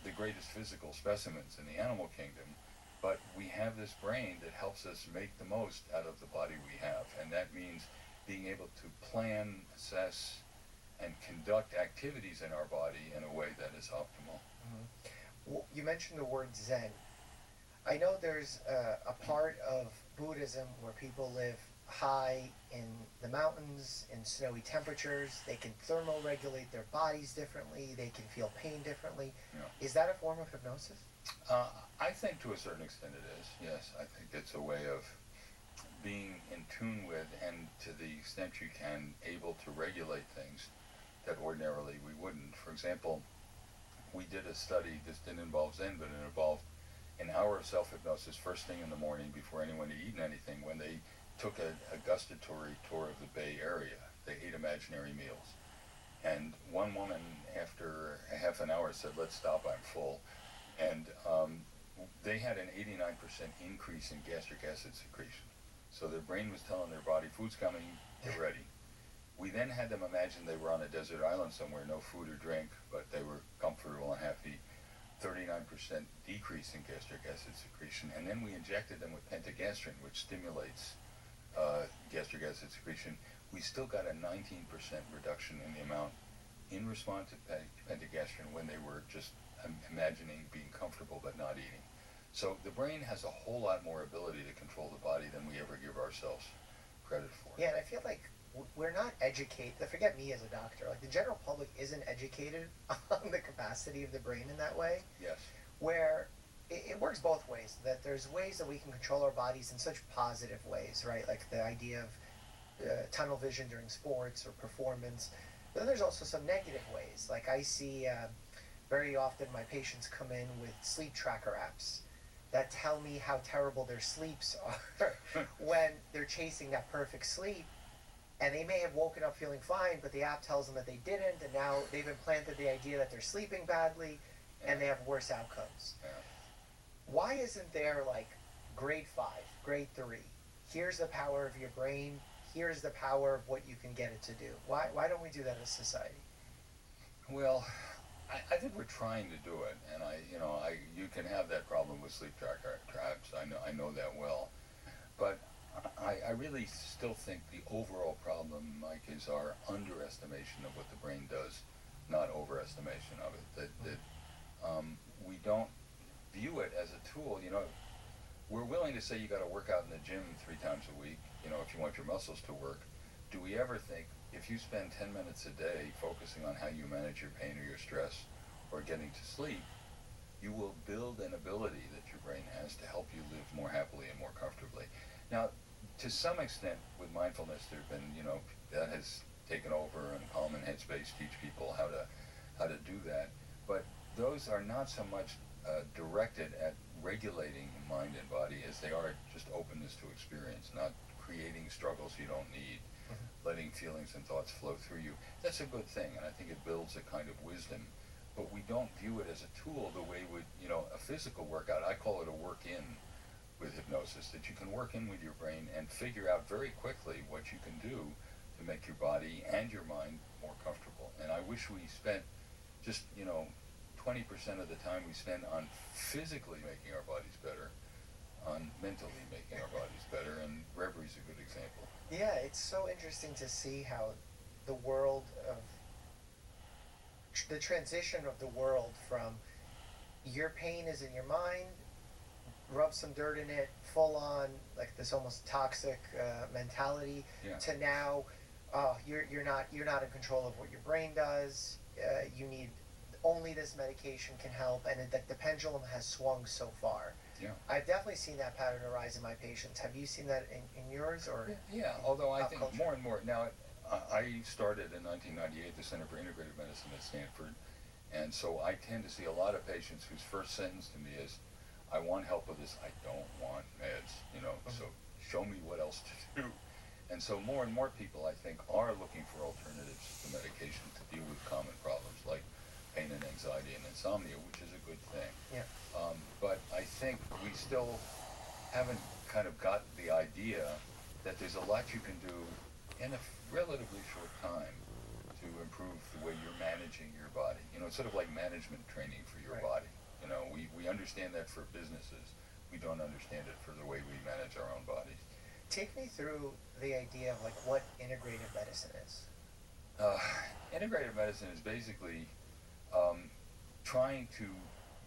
the greatest physical specimens in the animal kingdom, but we have this brain that helps us make the most out of the body we have. And that means being able to plan, assess, and conduct activities in our body in a way that is optimal. Well, you mentioned the word Zen. I know there's a part of Buddhism where people live high in the mountains, in snowy temperatures. They can thermoregulate their bodies differently. They can feel pain differently. Yeah. Is that a form of hypnosis? I think to a certain extent it is, yes. I think it's a way of being in tune with, and to the extent you can, able to regulate things that ordinarily we wouldn't. For example, we did a study, this didn't involve Zen, but it involved an hour of self-hypnosis first thing in the morning before anyone had eaten anything, when they took a gustatory tour of the Bay Area. They ate imaginary meals. And one woman, after a half an hour, said, "Let's stop, I'm full." And they had an 89% increase in gastric acid secretion. So their brain was telling their body, food's coming, get ready. We then had them imagine they were on a desert island somewhere, no food or drink, but they were comfortable and happy. 39% decrease in gastric acid secretion. And then we injected them with pentagastrin, which stimulates gastric acid secretion. We still got a 19% reduction in the amount in response to pentagastrin when they were just imagining being comfortable but not eating. So the brain has a whole lot more ability to control the body than we ever give ourselves credit for. Yeah, and I feel like we're not educated. Forget me as a doctor. Like, the general public isn't educated on the capacity of the brain in that way. Yes. Where it works both ways. That there's ways that we can control our bodies in such positive ways, right? Like the idea of tunnel vision during sports or performance. But then there's also some negative ways. Like, I see very often my patients come in with sleep tracker apps that tell me how terrible their sleeps are when they're chasing that perfect sleep. And they may have woken up feeling fine, but the app tells them that they didn't, and now they've implanted the idea that they're sleeping badly, and they have worse outcomes. Yeah. Why isn't there, like, grade 5, grade 3? Here's the power of your brain. Here's the power of what you can get it to do. Why don't we do that as a society? Well, I think we're trying to do it, and you can have that problem with sleep tracker apps. I know that well, but I really still think the overall problem, Mike, is our underestimation of what the brain does, not overestimation of it. That we don't view it as a tool. We're willing to say you got to work out in the gym 3 times a week, if you want your muscles to work. Do we ever think, if you spend 10 minutes a day focusing on how you manage your pain or your stress or getting to sleep, you will build an ability that your brain has to help you live more happily and more comfortably. Now, to some extent, with mindfulness, there have been, that has taken over, and Calm and Headspace teach people how to do that. But those are not so much directed at regulating mind and body as they are just openness to experience, not creating struggles you don't need, letting feelings and thoughts flow through you. That's a good thing, and I think it builds a kind of wisdom. But we don't view it as a tool the way a physical workout. I call it a work-in with hypnosis, that you can work in with your brain and figure out very quickly what you can do to make your body and your mind more comfortable. And I wish we spent just 20% of the time we spend on physically making our bodies better on mentally making our bodies better, and Reverie is a good example. Yeah, it's so interesting to see how the world of the transition of the world from your pain is in your mind, rub some dirt in it, full on like this almost toxic mentality, Yeah. to now you're not in control of what your brain does. You need only this medication can help, and the pendulum has swung so far. Yeah. I've definitely seen that pattern arise in my patients. Have you seen that in yours or? Yeah, although I pop think culture? more and more now. I started in 1998 the Center for Integrative Medicine at Stanford, and so I tend to see a lot of patients whose first sentence to me is, "I want help with this. I don't want meds." You know, so show me what else to do. And so more and more people, I think, are looking for alternatives to medication to deal with common problems like pain and anxiety and insomnia, which is a good thing. Yeah. But I think we still haven't kind of got the idea that there's a lot you can do in a relatively short time to improve the way you're managing your body. You know, it's sort of like management training for your Right. body. You know, we understand that for businesses. We don't understand it for the way we manage our own bodies. Take me through the idea of like what integrative medicine is. Integrative medicine is basically trying to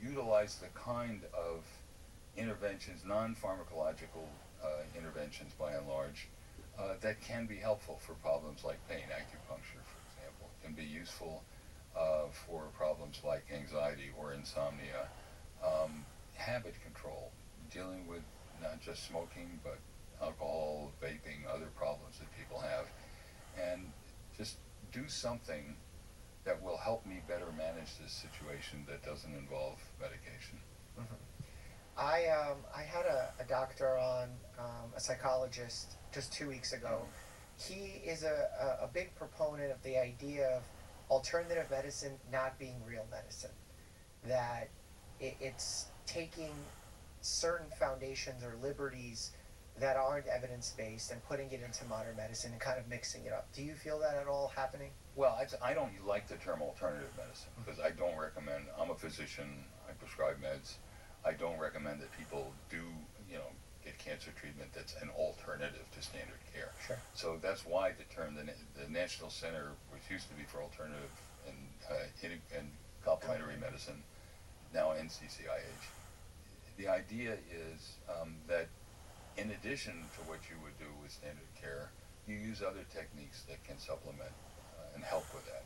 utilize the kind of interventions, non-pharmacological interventions by and large, that can be helpful for problems like pain. Acupuncture, for example, can be useful for problems like anxiety or insomnia. Habit control, dealing with not just smoking, but alcohol, vaping, other problems that people have, and just do something that will help me better manage this situation that doesn't involve medication. I had a doctor on, a psychologist, just 2 weeks ago. He is a big proponent of the idea of alternative medicine not being real medicine. That it's taking certain foundations or liberties that aren't evidence-based and putting it into modern medicine and kind of mixing it up. Do you feel that at all happening? Well, I don't like the term alternative medicine because I don't recommend. I'm a physician. I prescribe meds. I don't recommend that people do, get cancer treatment that's an alternative to standard care. Sure. So that's why the term, the National Center, which used to be for alternative and complementary medicine, now NCCIH. The idea is that in addition to what you would do with standard care, you use other techniques that can supplement and help with that.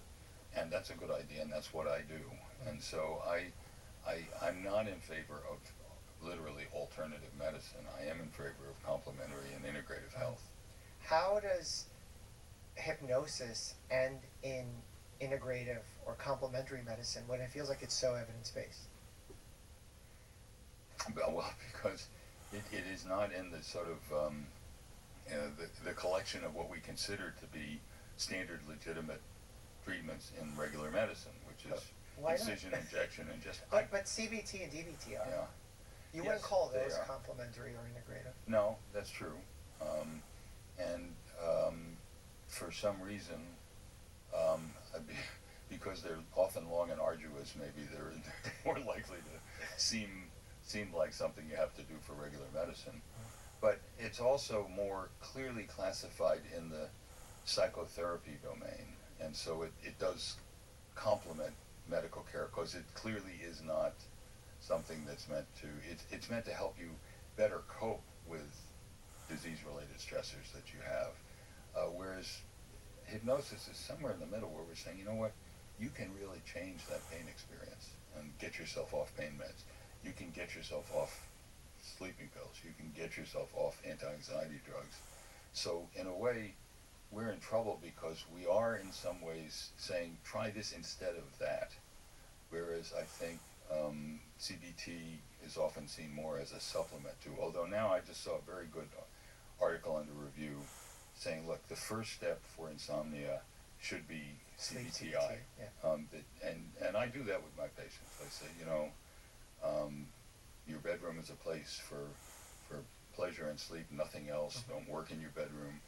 And that's a good idea, and that's what I do. And so I'm not in favor of literally alternative medicine. I am in favor of complementary and integrative health. How does hypnosis end in integrative or complementary medicine when it feels like it's so evidence-based? Well, because it is not in the sort of the collection of what we consider to be standard legitimate treatments in regular medicine, which is incision, injection, and just... But CBT and DBT are. Yeah. You Yes, wouldn't call they those are. complementary or integrative. No, that's true. For some reason, because they're often long and arduous, maybe they're more likely to seem like something you have to do for regular medicine. But it's also more clearly classified in the psychotherapy domain, and so it does complement medical care because it clearly is not something that's meant to, it's meant to help you better cope with disease-related stressors that you have. Whereas hypnosis is somewhere in the middle where we're saying, you know what, you can really change that pain experience and get yourself off pain meds. You can get yourself off sleeping pills. You can get yourself off anti-anxiety drugs. So in a way, we're in trouble because we are in some ways saying, try this instead of that. Whereas I think CBT is often seen more as a supplement to, although now I just saw a very good article under review saying, look, the first step for insomnia should be CBTI. And I do that with my patients. I say, your bedroom is a place for pleasure and sleep, nothing else. Don't work in your bedroom.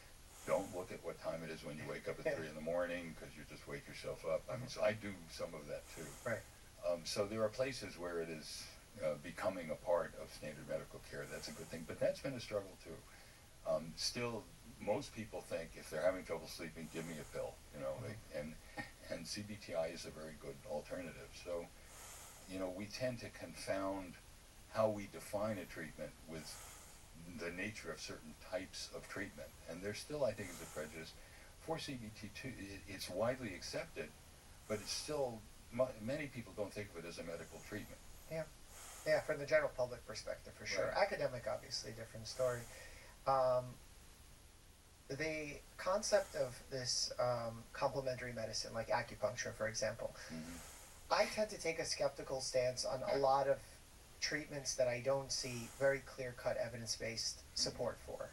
Don't look at what time it is when you wake up at 3 in the morning because you just wake yourself up. I mean, so I do some of that too. Right. So there are places where it is becoming a part of standard medical care. That's a good thing, but that's been a struggle too. Still, most people think if they're having trouble sleeping, give me a pill, and CBTI is a very good alternative. So, we tend to confound how we define a treatment with the nature of certain types of treatment, and there still, I think, is a prejudice for CBT2. It's widely accepted, but it's still, many people don't think of it as a medical treatment. Yeah, from the general public perspective, for sure. Right. Academic, obviously, different story. The concept of this complementary medicine, like acupuncture, for example, I tend to take a skeptical stance on a lot of treatments that I don't see very clear-cut evidence-based support for.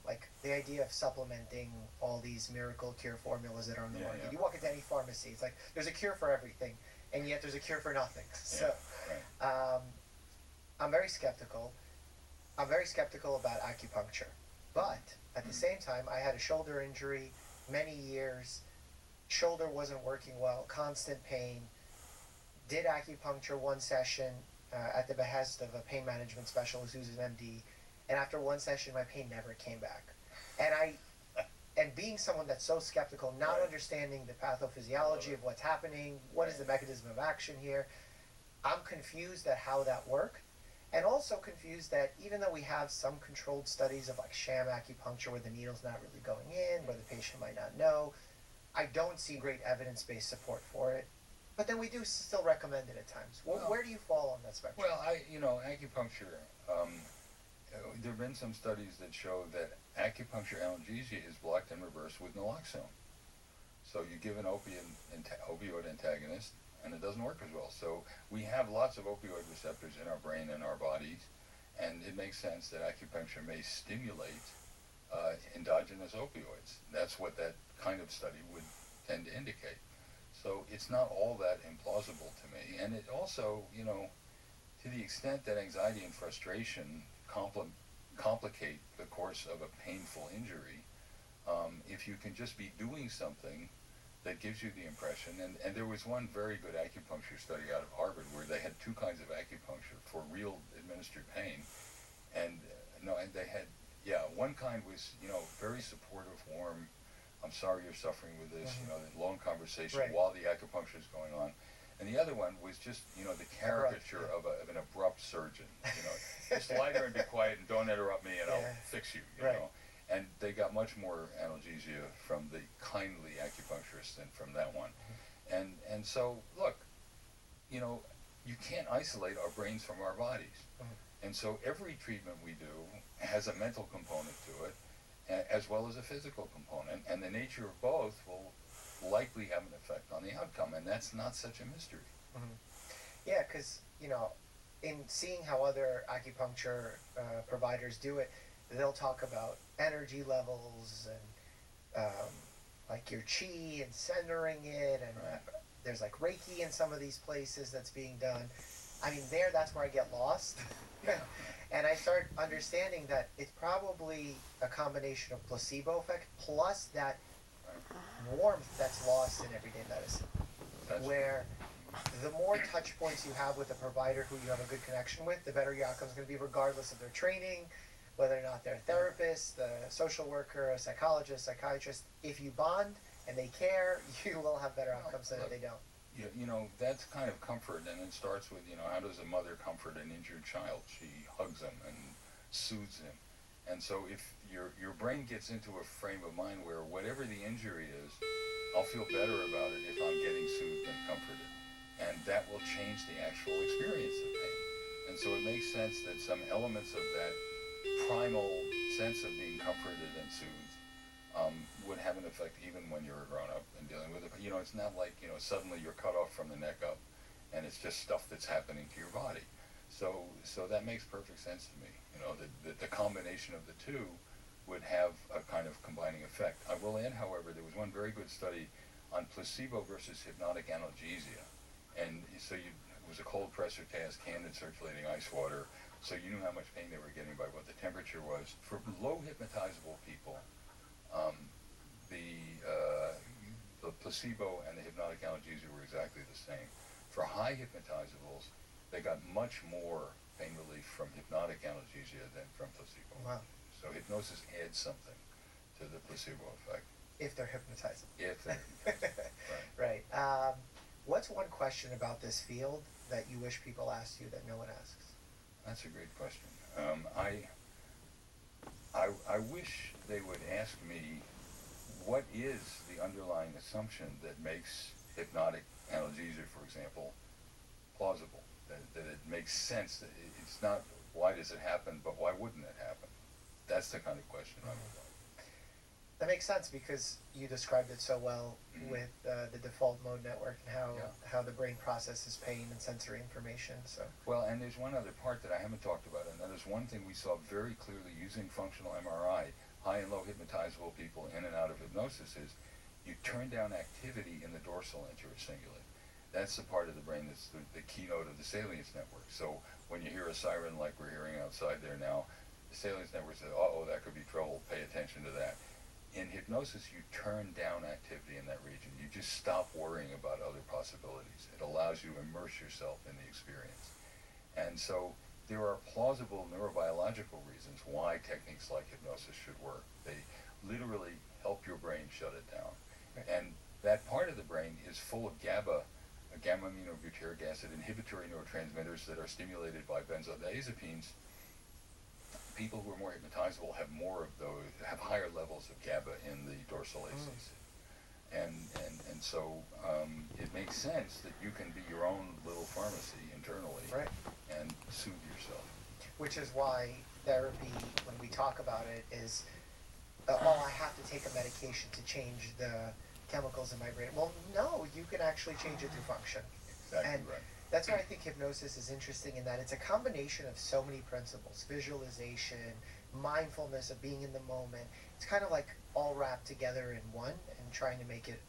Like the idea of supplementing all these miracle cure formulas that are on the market. You walk into any pharmacy, it's like there's a cure for everything, and yet there's a cure for nothing. So I'm very skeptical. I'm very skeptical about acupuncture. But at the same time, I had a shoulder injury, many years, shoulder wasn't working well, constant pain, did acupuncture one session at the behest of a pain management specialist who's an MD, and after one session, my pain never came back. And being someone that's so skeptical, not understanding the pathophysiology of what's happening, what is the mechanism of action here, I'm confused at how that worked. And also confused that even though we have some controlled studies of like sham acupuncture where the needle's not really going in, where the patient might not know, I don't see great evidence-based support for it. But then we do still recommend it at times. Where do you fall on that spectrum? Well, acupuncture, there have been some studies that show that acupuncture analgesia is blocked and reversed with naloxone. So you give an opioid antagonist, and it doesn't work as well. So we have lots of opioid receptors in our brain and our bodies, and it makes sense that acupuncture may stimulate endogenous opioids. That's what that kind of study would tend to indicate. So it's not all that implausible to me. And it also, to the extent that anxiety and frustration complicate the course of a painful injury, if you can just be doing something that gives you the impression, and there was one very good acupuncture study out of Harvard where they had two kinds of acupuncture for real administered pain, and they had, one kind was, very supportive, warm, I'm sorry you're suffering with this, long conversation while the acupuncture is going on, and the other one was just, the caricature of an abrupt surgeon, just lie there and be quiet and don't interrupt me and I'll fix you, you know. And they got much more analgesia from the kindly acupuncturist than from that one. And so, look, you can't isolate our brains from our bodies. And so every treatment we do has a mental component to it, as well as a physical component. And the nature of both will likely have an effect on the outcome. And that's not such a mystery. Yeah, because, in seeing how other acupuncture providers do it, they'll talk about energy levels and like your chi and centering it, and there's like Reiki in some of these places that's being done. I mean, that's where I get lost. And I start understanding that it's probably a combination of placebo effect plus that warmth that's lost in everyday medicine. Where the more touch points you have with a provider who you have a good connection with, the better your outcome is going to be regardless of their training, whether or not they're a therapist, a social worker, a psychologist, psychiatrist. If you bond and they care, you will have better outcomes than if they don't. That's kind of comfort, and it starts with, how does a mother comfort an injured child? She hugs him and soothes him. And so if your brain gets into a frame of mind where whatever the injury is, I'll feel better about it if I'm getting soothed and comforted. And that will change the actual experience of pain. And so it makes sense that some elements of that primal sense of being comforted and soothed would have an effect even when you're a grown-up and dealing with it. But, it's not like, suddenly you're cut off from the neck up and it's just stuff that's happening to your body. So that makes perfect sense to me. The combination of the two would have a kind of combining effect. I will add, however, there was one very good study on placebo versus hypnotic analgesia. And so it was a cold pressure task, canned circulating ice water, so you knew how much pain they were getting by what the temperature was. For low hypnotizable people, the placebo and the hypnotic analgesia were exactly the same. For high hypnotizables, they got much more pain relief from hypnotic analgesia than from placebo. Wow. So hypnosis adds something to the placebo effect. If they're hypnotizing. If they're hypnotizing. Right. What's one question about this field that you wish people asked you that no one asks? That's a great question. I wish they would ask me what is the underlying assumption that makes hypnotic analgesia, for example, plausible, that it makes sense, that it's not why does it happen, but why wouldn't it happen? That's the kind of question I would like. That makes sense because you described it so well with the default mode network and how the brain processes pain and sensory information. So well, and there's one other part that I haven't talked about, and that is one thing we saw very clearly using functional MRI, high and low hypnotizable people in and out of hypnosis, is you turn down activity in the dorsal anterior cingulate. That's the part of the brain that's the keynote of the salience network. So when you hear a siren like we're hearing outside there now, the salience network says, uh-oh, that could be trouble, pay attention to that. In hypnosis, you turn down activity in that region. You just stop worrying about other possibilities. It allows you to immerse yourself in the experience. And so there are plausible neurobiological reasons why techniques like hypnosis should work. They literally help your brain shut it down. Right. And that part of the brain is full of GABA, gamma-aminobutyric acid inhibitory neurotransmitters that are stimulated by benzodiazepines. People who are more hypnotizable have more of those, have higher levels of GABA in the dorsal ACC. And so it makes sense that you can be your own little pharmacy internally and soothe yourself. which is why therapy, when we talk about it, is, oh, I have to take a medication to change the chemicals in my brain. Well, no, you can actually change it through function. Exactly And right. that's why I think hypnosis is interesting in that it's a combination of so many principles: visualization, mindfulness of being in the moment. It's kind of like all wrapped together in one and trying to make it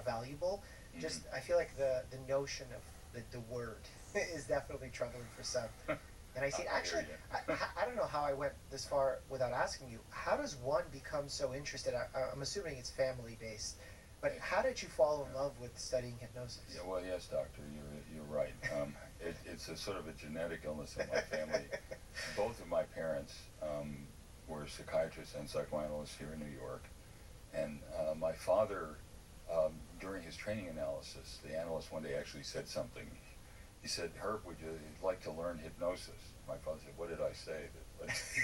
valuable. Mm-hmm. Just, I feel like the notion of the word is definitely troubling for some. And I see, actually, I don't know how I went this far without asking you. How does one become so interested? I'm assuming it's family based, but how did you fall in love with studying hypnosis? Yeah, well, yes, doctor, you're right. It's a sort of a genetic illness in my family. Both of my parents were psychiatrists and psychoanalysts here in New York, and my father, during his training analysis, the analyst one day actually said something. He said, "Herb, would you like to learn hypnosis?" My father said, "What did I say?" Let's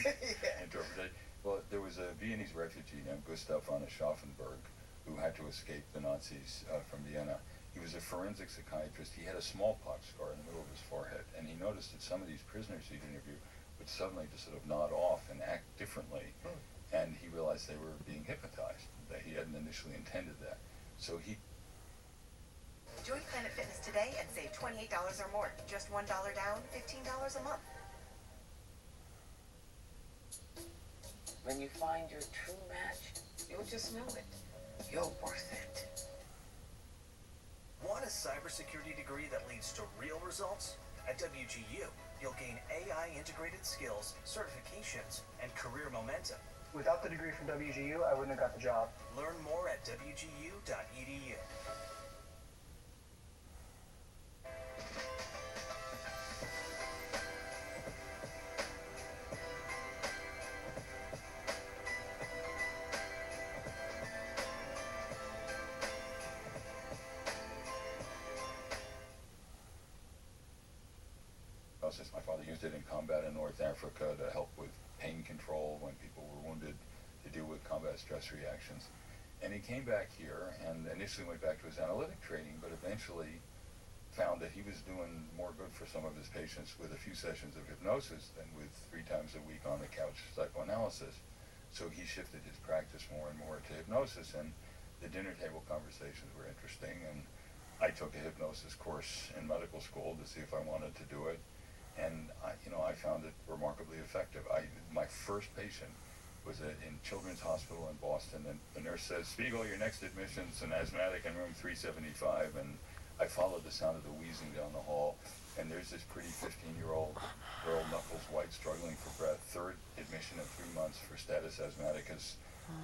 interpret it. Well, there was a Viennese refugee named Gustav von Aschaffenburg who had to escape the Nazis from Vienna. He was a forensic psychiatrist. He had a smallpox scar in the middle of his forehead, and he noticed that some of these prisoners he'd interview would suddenly just sort of nod off and act differently, and he realized they were being hypnotized, that he hadn't initially intended that. So he Join Planet Fitness today and save $28 or more. Just $1 down, $15 a month. When you find your true match, you'll just know it. You're worth it. Want a cybersecurity degree that leads to real results? At WGU, you'll gain AI-integrated skills, certifications, and career momentum. Without the degree from WGU, I wouldn't have got the job. Learn more at wgu.edu. My father used it in combat in North Africa to help with pain control when people were wounded, to deal with combat stress reactions. And he came back here and initially went back to his analytic training, but eventually found that he was doing more good for some of his patients with a few sessions of hypnosis than with 3 times a week on the couch psychoanalysis. So he shifted his practice more and more to hypnosis, and the dinner table conversations were interesting. And I took a hypnosis course in medical school to see if I wanted to do it. And I found it remarkably effective. My first patient was in Children's Hospital in Boston, and the nurse says, "Spiegel, your next admission's an asthmatic in room 375." And I followed the sound of the wheezing down the hall, and there's this pretty 15-year-old girl, knuckles white, struggling for breath. 3rd admission in 3 months for status asthmaticus,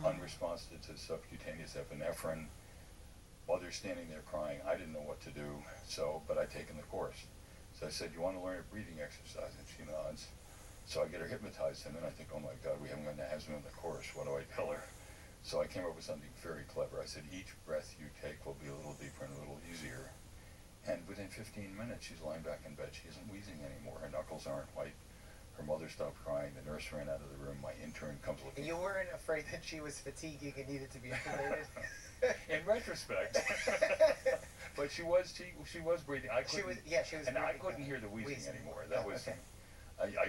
unresponsive to subcutaneous epinephrine. While they're standing there crying, I didn't know what to do, but I'd taken the course. So I said, you want to learn a breathing exercise? And she nods. So I get her hypnotized, and then I think, oh my God, we haven't gotten to asthma in the course. What do I tell her? So I came up with something very clever. I said, each breath you take will be a little deeper and a little easier. And within 15 minutes, she's lying back in bed. She isn't wheezing anymore. Her knuckles aren't white. Her mother stopped crying. The nurse ran out of the room. My intern comes looking. You weren't afraid that she was fatiguing and needed to be intubated? In retrospect. But she was breathing. She was and I breathing, couldn't hear the wheezing anymore. That was, okay.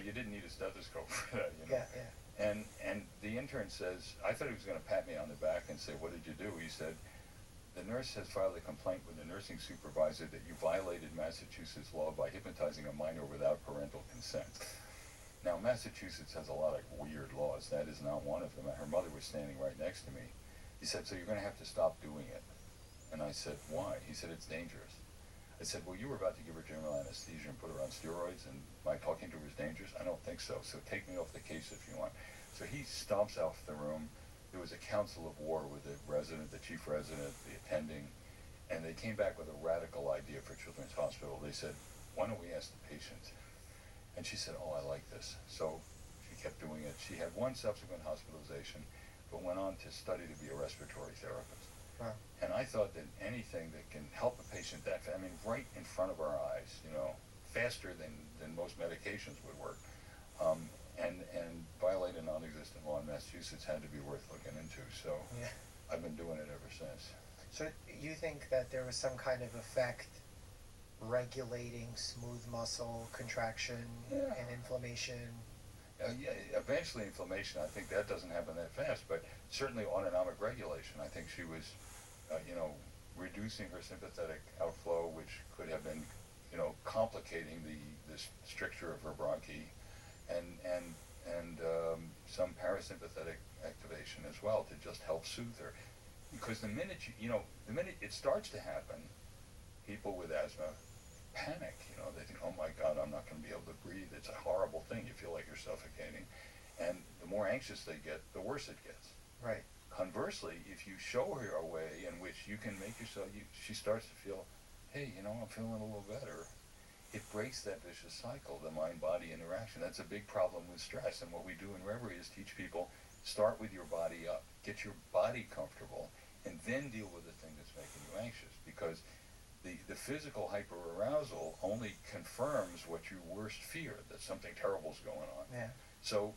You didn't need a stethoscope for that, you know. Yeah. And the intern says, I thought he was going to pat me on the back and say, what did you do? He said, the nurse has filed a complaint with the nursing supervisor that you violated Massachusetts law by hypnotizing a minor without parental consent. Now, Massachusetts has a lot of weird laws. That is not one of them. Her mother was standing right next to me. He said, so you're going to have to stop doing it. And I said, why? He said, it's dangerous. I said, well, you were about to give her general anesthesia and put her on steroids, and my talking to her was dangerous? I don't think so. So take me off the case if you want. So he stomps out the room. There was a council of war with the resident, the chief resident, the attending, and they came back with a radical idea for Children's Hospital. They said, why don't we ask the patient? And she said, oh, I like this. So she kept doing it. She had one subsequent hospitalization, but went on to study to be a respiratory therapist. Wow. And I thought that anything that can help a patient that fast, I mean, right in front of our eyes, you know, faster than most medications would work, and violate a non-existent law in Massachusetts had to be worth looking into. So yeah. I've been doing it ever since. So you think that there was some kind of effect regulating smooth muscle contraction and inflammation? Yeah, eventually inflammation. I think that doesn't happen that fast, but certainly autonomic regulation. I think she was, reducing her sympathetic outflow, which could have been, complicating the stricture of her bronchi, and some parasympathetic activation as well to just help soothe her. Because the minute the minute it starts to happen, people with asthma panic. They think, oh my God, I'm not going to be able to breathe. It's a horrible thing. You feel like you're suffocating. And the more anxious they get, the worse it gets. Right. Conversely, if you show her a way in which you can make yourself, she starts to feel, hey, I'm feeling a little better. It breaks that vicious cycle, the mind-body interaction. That's a big problem with stress. And what we do in Reverie is teach people, start with your body up, get your body comfortable, and then deal with the thing that's making you anxious. Because the physical hyperarousal only confirms what you worst fear, that something terrible's going on. Yeah. So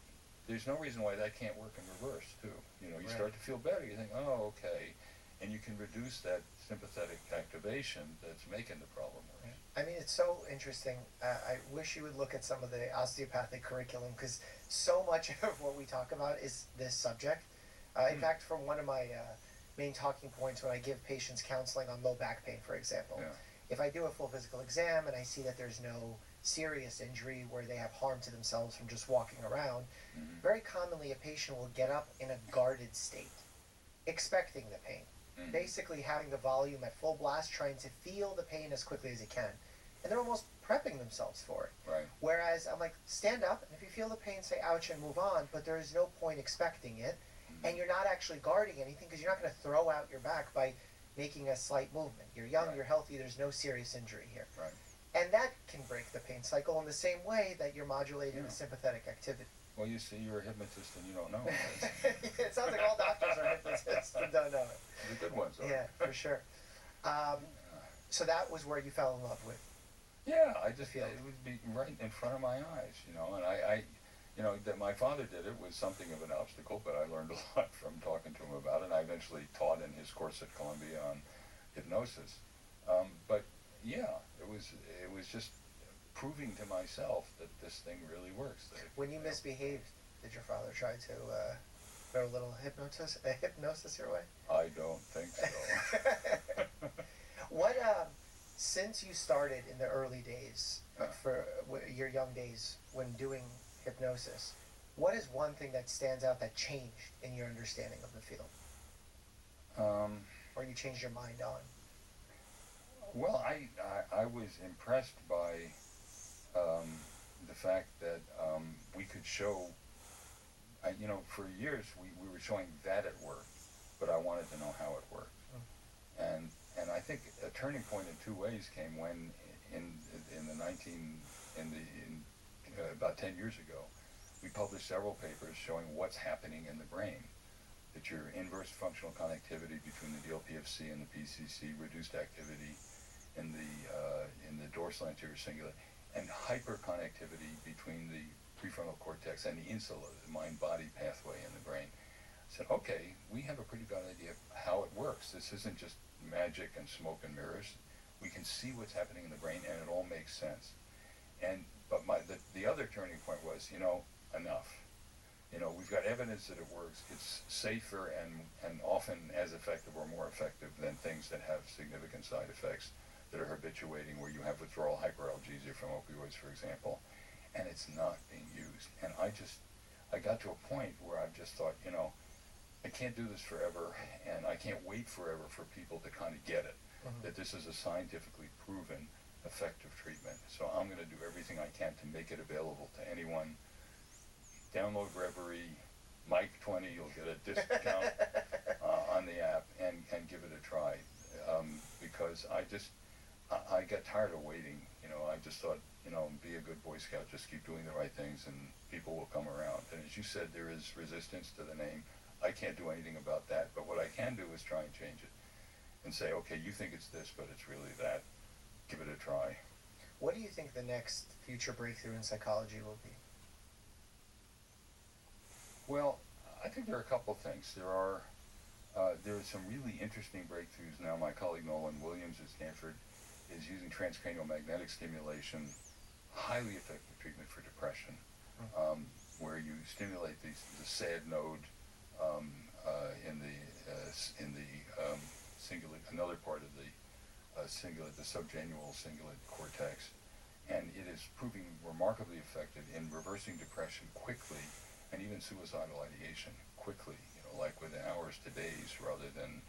there's no reason why that can't work in reverse, too. You start to feel better. You think, oh, okay. And you can reduce that sympathetic activation that's making the problem worse. I mean, it's so interesting. I wish you would look at some of the osteopathic curriculum, because so much of what we talk about is this subject. In fact, from one of my main talking points when I give patients counseling on low back pain, for example, if I do a full physical exam and I see that there's no serious injury where they have harm to themselves from just walking around, very commonly a patient will get up in a guarded state, expecting the pain. Basically having the volume at full blast, trying to feel the pain as quickly as he can. And they're almost prepping themselves for it. Right. Whereas I'm like, stand up, and if you feel the pain, say ouch and move on, but there is no point expecting it. And you're not actually guarding anything, because you're not going to throw out your back by making a slight movement. You're young, you're healthy, there's no serious injury here. Right. And that can break the pain cycle in the same way that you're modulating the sympathetic activity. Well, you see, you're a hypnotist and you don't know. It sounds like all doctors are hypnotists and don't know it. The good ones are. Yeah, for sure. So that was where you fell in love with. Yeah, it would be right in front of my eyes, and that my father did it was something of an obstacle, but I learned a lot from talking to him about it. And I eventually taught in his course at Columbia on hypnosis. But yeah, it was just proving to myself that this thing really works. When you misbehaved, did your father try to throw a little hypnosis your way? I don't think so. What, since you started in the early days, for your young days when doing hypnosis, what is one thing that stands out that changed in your understanding of the field? Or you changed your mind on? Well, I was impressed by the fact that we could show, for years we were showing that it worked, but I wanted to know how it worked. And I think a turning point in two ways came when about 10 years ago, we published several papers showing what's happening in the brain. That your inverse functional connectivity between the DLPFC and the PCC, reduced activity in the dorsal anterior cingulate, and hyperconnectivity between the prefrontal cortex and the insula, the mind-body pathway in the brain. I said, okay, we have a pretty good idea of how it works. This isn't just magic and smoke and mirrors. We can see what's happening in the brain, and it all makes sense. But the other turning point was, enough. We've got evidence that it works. It's safer and often as effective or more effective than things that have significant side effects that are habituating, where you have withdrawal hyperalgesia from opioids, for example, and it's not being used. And I got to a point where I just thought, I can't do this forever, and I can't wait forever for people to kind of get it, that this is a scientifically proven effective treatment. So I'm going to do everything I can to make it available to anyone. Download Reverie, Mike20, you'll get a discount on the app, and give it a try. Because I got tired of waiting. I just thought, be a good Boy Scout, just keep doing the right things, and people will come around. And as you said, there is resistance to the name. I can't do anything about that, but what I can do is try and change it and say, okay, you think it's this, but it's really that. Give it a try. What do you think the next future breakthrough in psychology will be? Well, I think there are a couple of things. There are some really interesting breakthroughs now. My colleague Nolan Williams at Stanford is using transcranial magnetic stimulation, highly effective treatment for depression, where you stimulate the SAD node in the cingulate, another part of the cingulate, the subgenual cingulate cortex, and it is proving remarkably effective in reversing depression quickly, and even suicidal ideation quickly, like within hours to days, rather than,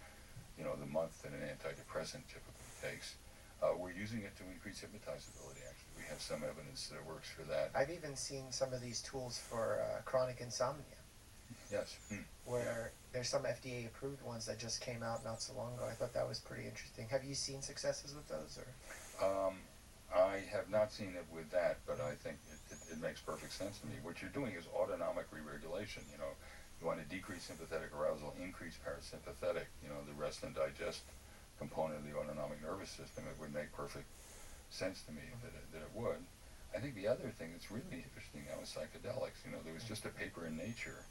the month that an antidepressant typically takes. We're using it to increase hypnotizability, actually. We have some evidence that it works for that. I've even seen some of these tools for chronic insomnia. Yes. Where there's some FDA-approved ones that just came out not so long ago. I thought that was pretty interesting. Have you seen successes with those? Or? I have not seen it with that, but I think it makes perfect sense to me. What you're doing is autonomic re-regulation. You want to decrease sympathetic arousal, increase parasympathetic, the rest and digest component of the autonomic nervous system. It would make perfect sense to me that it would. I think the other thing that's really interesting now is psychedelics. There was just a paper in Nature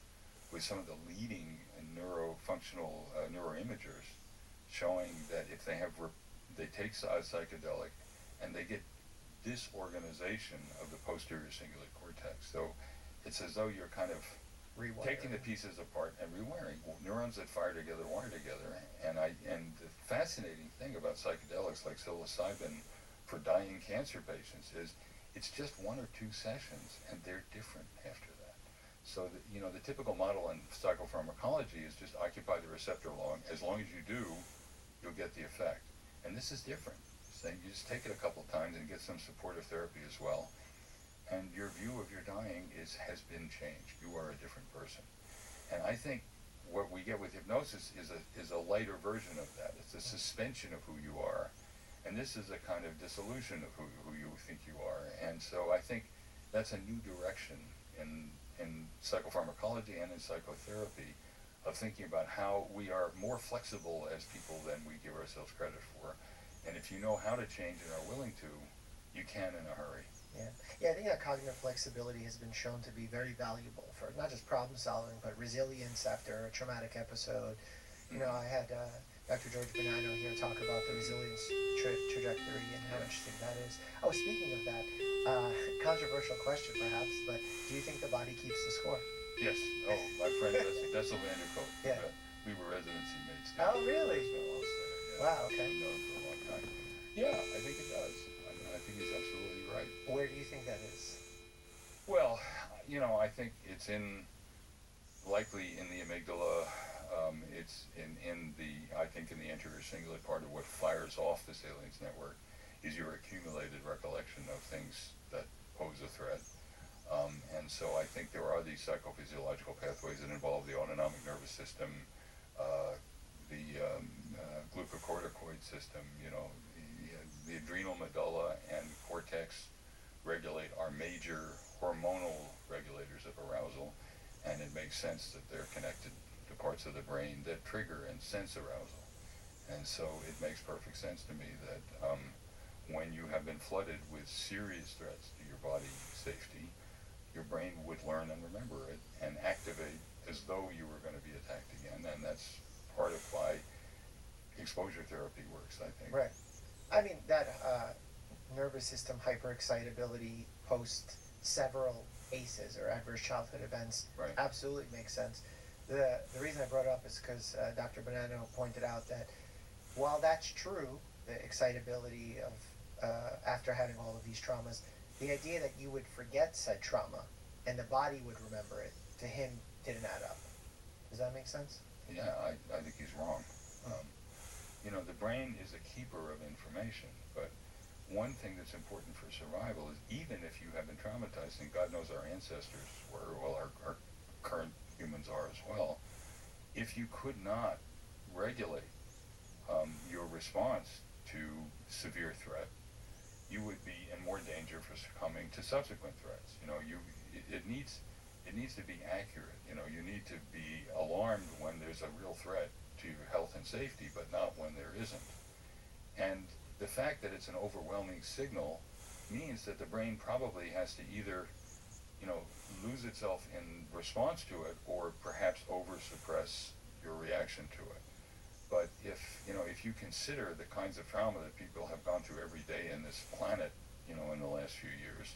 with some of the leading neurofunctional neuroimagers showing that if they take a psychedelic and they get disorganization of the posterior cingulate cortex. So it's as though you're kind of taking the pieces apart and rewiring. Neurons that fire together wire together. And the fascinating thing about psychedelics like psilocybin for dying cancer patients is it's just 1 or 2 sessions, and they're different after that. So the typical model in psychopharmacology is just occupy the receptor long. As long as you do, you'll get the effect. And this is different. Saying you just take it a couple of times and get some supportive therapy as well, and your view of your dying has been changed. You are a different person. And I think what we get with hypnosis is a lighter version of that. It's a suspension of who you are, and this is a kind of dissolution of who you think you are. And so I think that's a new direction in psychopharmacology and in psychotherapy, of thinking about how we are more flexible as people than we give ourselves credit for. And if you know how to change and are willing to, you can in a hurry. Yeah, I think that cognitive flexibility has been shown to be very valuable for not just problem solving, but resilience after a traumatic episode. I had Dr. George Bonanno here talk about the resilience trajectory and how interesting that is. Oh, speaking of that, controversial question perhaps, but do you think the body keeps the score? Yes. Oh, my friend Dessel van der Kolk. Yeah. We were residency mates. Oh, really? Yeah. Wow, okay. I've known him for a long time. Yeah, I think it does. I think he's absolutely right. Where do you think that is? Well, I think it's likely in the amygdala. It's in the anterior cingulate part of what fires off the salience network is your accumulated recollection of things that pose a threat. And so I think there are these psychophysiological pathways that involve the autonomic nervous system, the glucocorticoid system, the adrenal medulla and cortex regulate our major hormonal regulators of arousal, and it makes sense that they're connected to parts of the brain that trigger and sense arousal. And so it makes perfect sense to me that when you have been flooded with serious threats to your body's safety, your brain would learn and remember it and activate as though you were going to be attacked again. And that's part of why exposure therapy works, I think. Right. I mean, that nervous system hyperexcitability post several ACEs or adverse childhood events absolutely makes sense. The reason I brought it up is because Dr. Bonanno pointed out that while that's true, the excitability of after having all of these traumas, the idea that you would forget said trauma and the body would remember it, to him, didn't add up. Does that make sense? Yeah, I think he's wrong. You know, the brain is a keeper of information, but one thing that's important for survival is even if you have been traumatized, and God knows our ancestors were, well, our current humans are as well, if you could not regulate your response to severe threat, you would be in more danger for succumbing to subsequent threats. You know, it needs to be accurate. You know, you need to be alarmed when there's a real threat to your health and safety, but not when there isn't. And the fact that it's an overwhelming signal means that the brain probably has to either, you know, lose itself in response to it, or perhaps over-suppress your reaction to it. But if you consider the kinds of trauma that people have gone through every day in this planet, you know, in the last few years,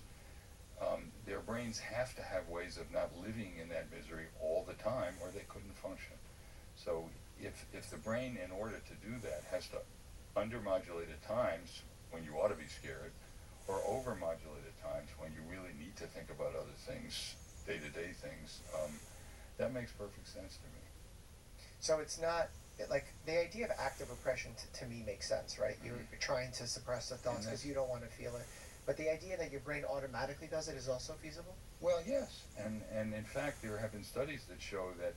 their brains have to have ways of not living in that misery all the time, or they couldn't function. So if the brain, in order to do that, has to undermodulate at times when you ought to be scared, or overmodulate at times when you really need to think about other things, day-to-day things, that makes perfect sense to me. So it's not, like, the idea of active repression to me makes sense, right? You're trying to suppress the thoughts because you don't want to feel it. But the idea that your brain automatically does it is also feasible? Well, yes. And in fact, there have been studies that show that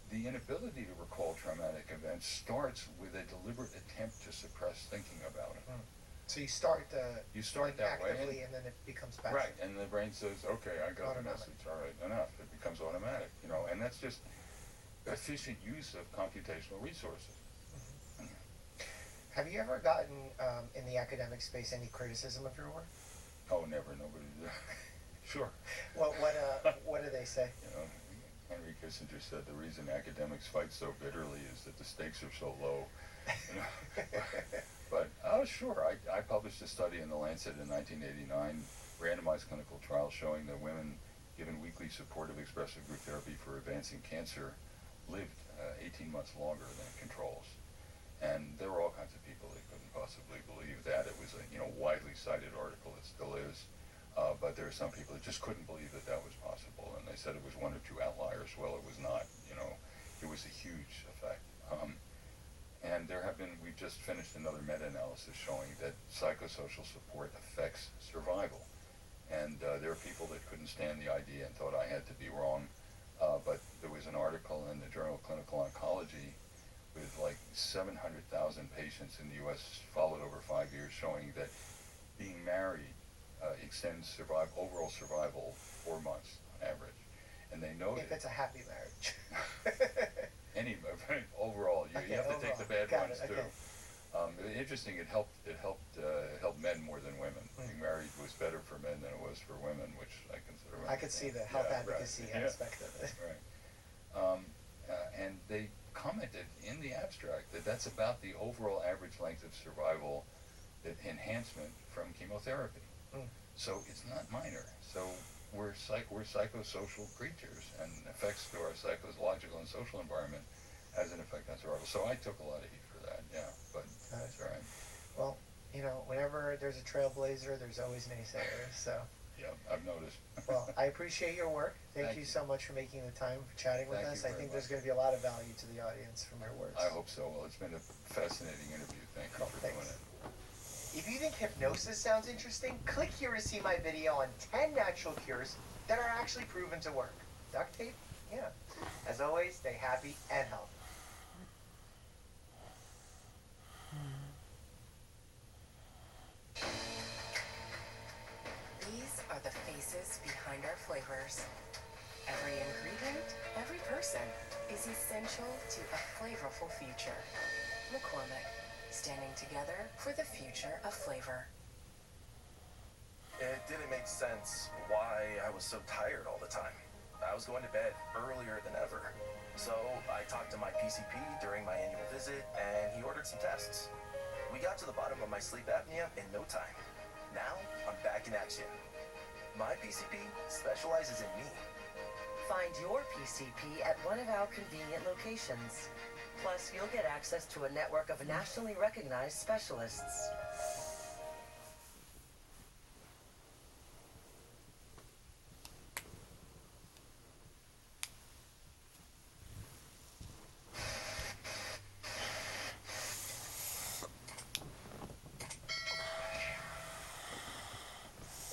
the inability to recall traumatic events starts with a deliberate attempt to suppress thinking about it. So you start that way, actively, and then it becomes passive. Right, and the brain says, okay, I got the message, all right, enough. It becomes automatic, you know, and that's just efficient use of computational resources. Have you ever gotten, in the academic space, any criticism of your work? Oh, never. Nobody. Sure. What do they say? You know, Henry Kissinger said the reason academics fight so bitterly is that the stakes are so low. You know? But sure. I published a study in The Lancet in 1989, randomized clinical trial showing that women given weekly supportive expressive group therapy for advancing cancer lived 18 months longer than controls. And there were all kinds of people that couldn't possibly believe that. It was a widely cited article. It still is. But there are some people that just couldn't believe that that was possible, and they said it was one or two outliers. Well, it was not. You know, it was a huge effect. And we've just finished another meta-analysis showing that psychosocial support affects survival. And there are people that couldn't stand the idea and thought I had to be wrong. But there was an article in the Journal of Clinical Oncology with like 700,000 patients in the U.S. followed over 5 years, showing that being married extends overall survival 4 months on average. And they noted if it's a happy marriage. Overall, you have to take the bad ones too. Okay. Interesting. It helped men more than women. Being married was better for men than it was for women, which I consider. I could see the health advocacy aspect of it. Right. And they commented in the abstract that that's about the overall average length of survival, that enhancement from chemotherapy. So it's not minor. So we're psychosocial creatures, and effects to our psychological and social environment has an effect on survival. So I took a lot of heat for that, but that's all right. Well, whenever there's a trailblazer, there's always naysayers, so. Yeah, I've noticed. Well, I appreciate your work. Thank you so much for making the time for chatting with us. I think there's going to be a lot of value to the audience from your words. I hope so. Well, it's been a fascinating interview. Thank you for doing it. If you think hypnosis sounds interesting, click here to see my video on 10 natural cures that are actually proven to work. Duct tape? Yeah. As always, stay happy and healthy. voices behind our flavors. Every ingredient, every person is essential to a flavorful future. McCormick, standing together for the future of flavor. It didn't make sense why I was so tired all the time. I was going to bed earlier than ever. So I talked to my PCP during my annual visit, and he ordered some tests. We got to the bottom of my sleep apnea in no time. Now I'm back in action. My PCP specializes in me. Find your PCP at one of our convenient locations. Plus, you'll get access to a network of nationally recognized specialists.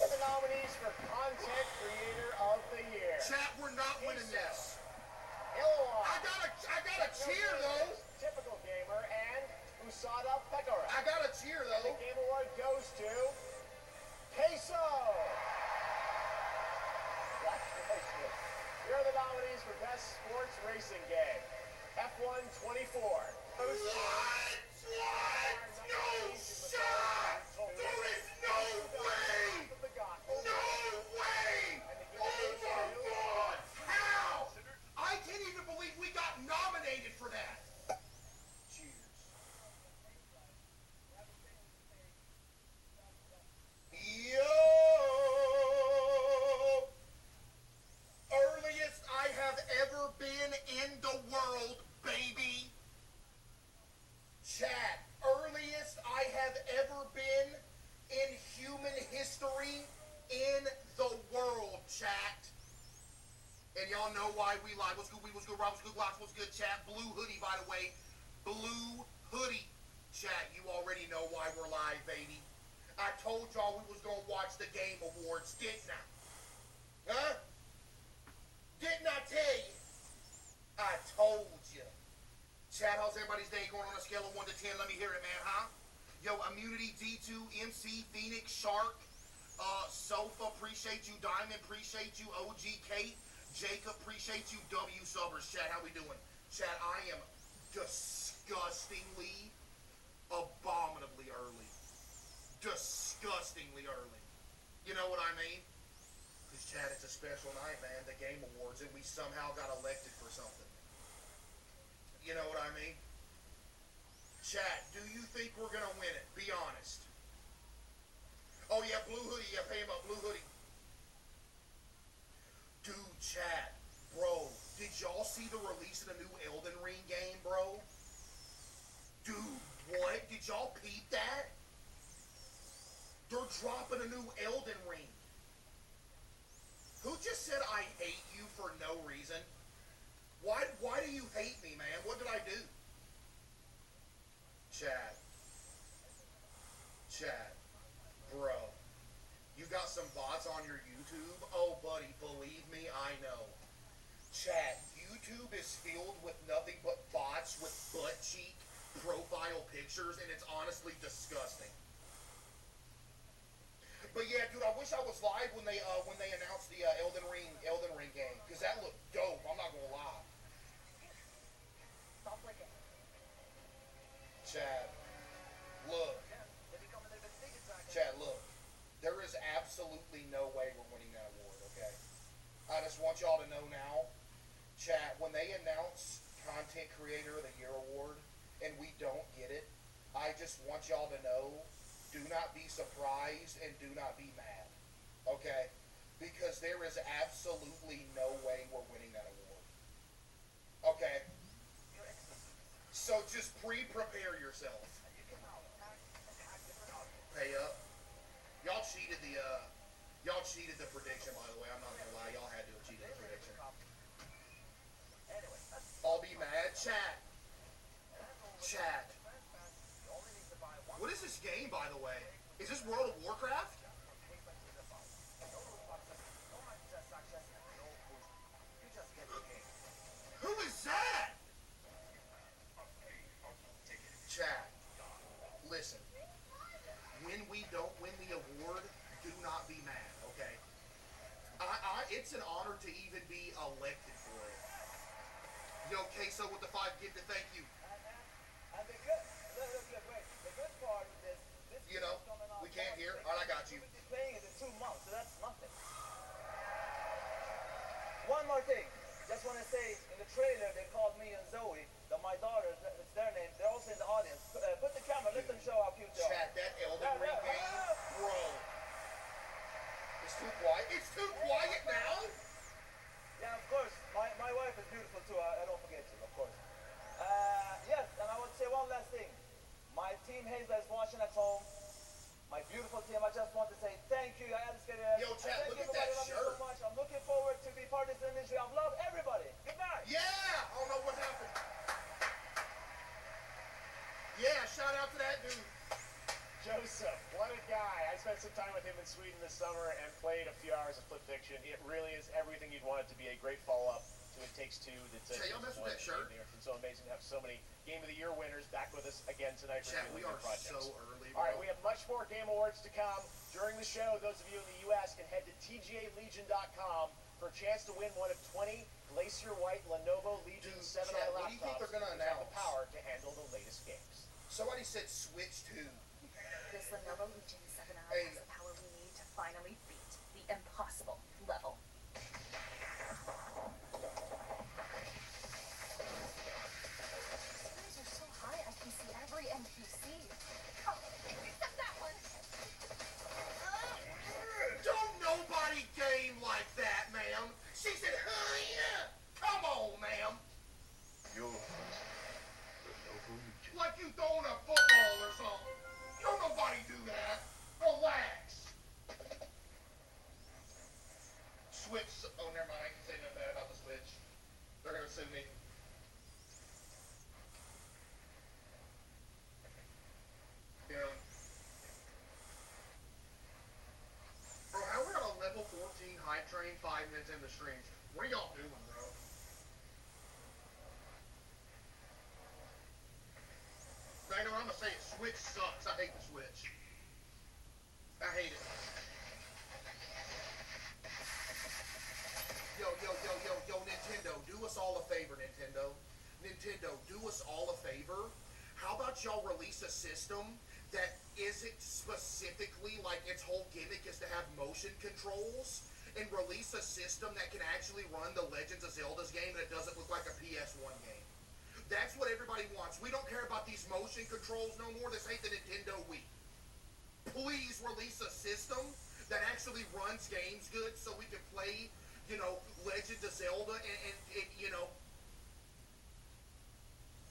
The nominees for Content Creator of the Year. Chat, we're not winning this. Ilwa. I gotta cheer though. Typical Gamer and Usada Pekara. I gotta cheer though. The Game Award goes to Queso. Here are the nominees for Best Sports Racing Game. F1 24. What? No shot! There is no way! No way! Oh my God! How? I can't even believe we got nominated for that. Yo! Earliest I have ever been in the world, baby. Chat, earliest I have ever been in human history in the world, chat. And y'all know why we live. What's good, we was good, Rob was good, Glocks was good, chat. Blue hoodie, by the way. Blue hoodie. Chat, you already know why we're live, baby. I told y'all we was gonna watch the Game Awards, didn't I? Huh? Didn't I tell you? I told you. Chat, how's everybody's day going on a scale of 1 to 10? Let me hear it, man, huh? Yo, Immunity, D2, MC, Phoenix, Shark, Sofa, appreciate you. Diamond, appreciate you. OG, Kate, Jacob, appreciate you. W Subbers, chat, how we doing? Chat, I am disgustingly, abominably early. Disgustingly early. You know what I mean? Because, chat, it's a special night, man, the Game Awards, and we somehow got elected for something. You know what I mean? Chat, do you think we're gonna win it? Be honest. Oh yeah, blue hoodie, yeah, pay him up, blue hoodie. Dude, chat, bro, did y'all see the release of the new Elden Ring game, bro? Dude, what? Did y'all peep that? They're dropping a new Elden Ring. Who just said I hate you for no reason? Why do you hate me, man? What did I do? Chad. Bro. You got some bots on your YouTube? Oh, buddy, believe me, I know. Chad, YouTube is filled with nothing but bots with butt cheek profile pictures, and it's honestly disgusting. But yeah, dude, I wish I was live when they announced the Elden Ring game, because that looked dope. I'm not gonna lie. Chad, look. There is absolutely no way we're winning that award, okay? I just want y'all to know now, chat, when they announce Content Creator of the Year award and we don't get it, I just want y'all to know, do not be surprised and do not be mad, okay? Because there is absolutely no way we're winning that award, okay? So just prepare yourself. Pay up. Y'all cheated the prediction, by the way. I'm not gonna lie, y'all had to have cheated the prediction. I'll be mad. Chat. What is this game, by the way? Is this World of Warcraft? Who is that? Chat. Listen. When we don't win the award, do not be mad, okay? it's an honor to even be elected for it. Yo, Queso with the 5 gifted, thank you. And the good, look, wait. The good part of this You know, we can't hear. All right, I got you. We've been playing it in 2 months, so that's nothing. One more thing. Just want to say, in the trailer, they called me and Zoe, my daughter, it's their name. They're also in the audience. Put the camera, let them show how cute they are. Chat, that Elden Ring game, bro. It's too quiet. It's too quiet now? Yeah, of course. My wife is beautiful too. I don't forget you, of course. Yes, and I want to say one last thing. My team Hazel is watching at home. My beautiful team, I just want to say thank you. I älskar er. Yo, chat, look at that shirt. So much. I'm looking forward to be part of this industry. I love everybody. Good night. Yeah! I don't know what happened. Yeah, shout out to that dude. Joseph, what a guy. I spent some time with him in Sweden this summer and played a few hours of Flip Fiction. It really is everything you'd want it to be. A great follow-up to It Takes Two. Chat, y'all mess with that shirt? It's so amazing to have so many Game of the Year winners back with us again tonight. Chat, we are projects. so early, bro. All right, we have much more Game Awards to come. During the show, those of you in the U.S. can head to tgalegion.com for a chance to win one of 20 Glacier White Lenovo Legion 7i chat, laptops. what do you think they're gonna which have announce? the power to handle the latest games. Somebody said Switch 2. This Lenovo Legion 7i Hey. has the power we need to finally beat the impossible level. Screens are so high I can see every NPC. Oh, except that one. Don't nobody game like that, ma'am. She said, huh, yeah. Come on, ma'am. You're Lenovo Legion. Like you throwing a football or something. Don't nobody do that. Relax. Switch. Oh, never mind. I can say nothing bad about the Switch. They're gonna sue me. Yeah. Bro, how are we on a level 14 hype train 5 minutes into streams? What are y'all doing, bro? Now, you know what I'm gonna say? It. Switch sucks. I hate the Switch. I hate it. Yo, Nintendo, do us all a favor, Nintendo. Nintendo, do us all a favor. How about y'all release a system that isn't specifically like its whole gimmick is to have motion controls, and release a system that can actually run the Legends of Zelda's game and it doesn't look like a PS1 game. That's what everybody wants. We don't care about these motion controls no more. This ain't the Nintendo Wii. Please release a system that actually runs games good so we can play, you know, Legends of Zelda and you know,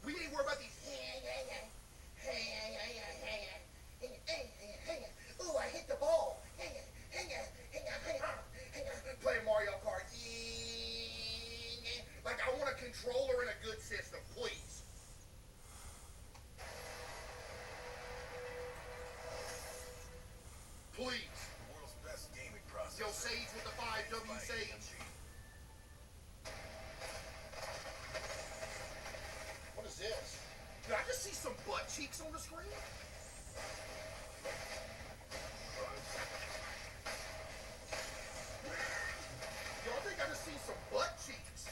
we ain't worried about these. Ooh, I hit the ball. Playing Mario Kart. Like, I want a controller and a good system, please. Please. The world's best gaming processor. Yo, Sage with the 5W Sage. What is this? Did I just see some butt cheeks on the screen? Yo, I think I just see some butt cheeks.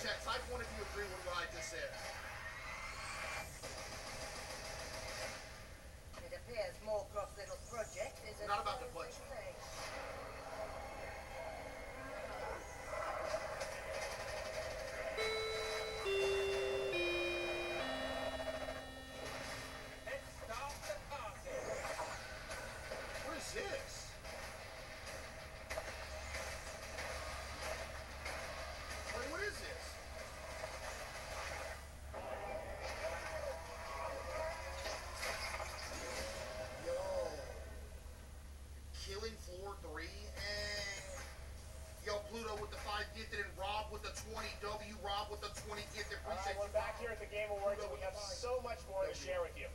Chat, type one if you agree with what I just said. It appears Moorcroft's little project is a Not about the butt cheeks. What is this? Wait, what is this? Yo. Killing Floor 3? Yo, Pluto with the 5 gifted and Rob with the 20. W, Rob with the 20 gifted. All right, we're back here at the Game Awards, and we have so much more to share with you.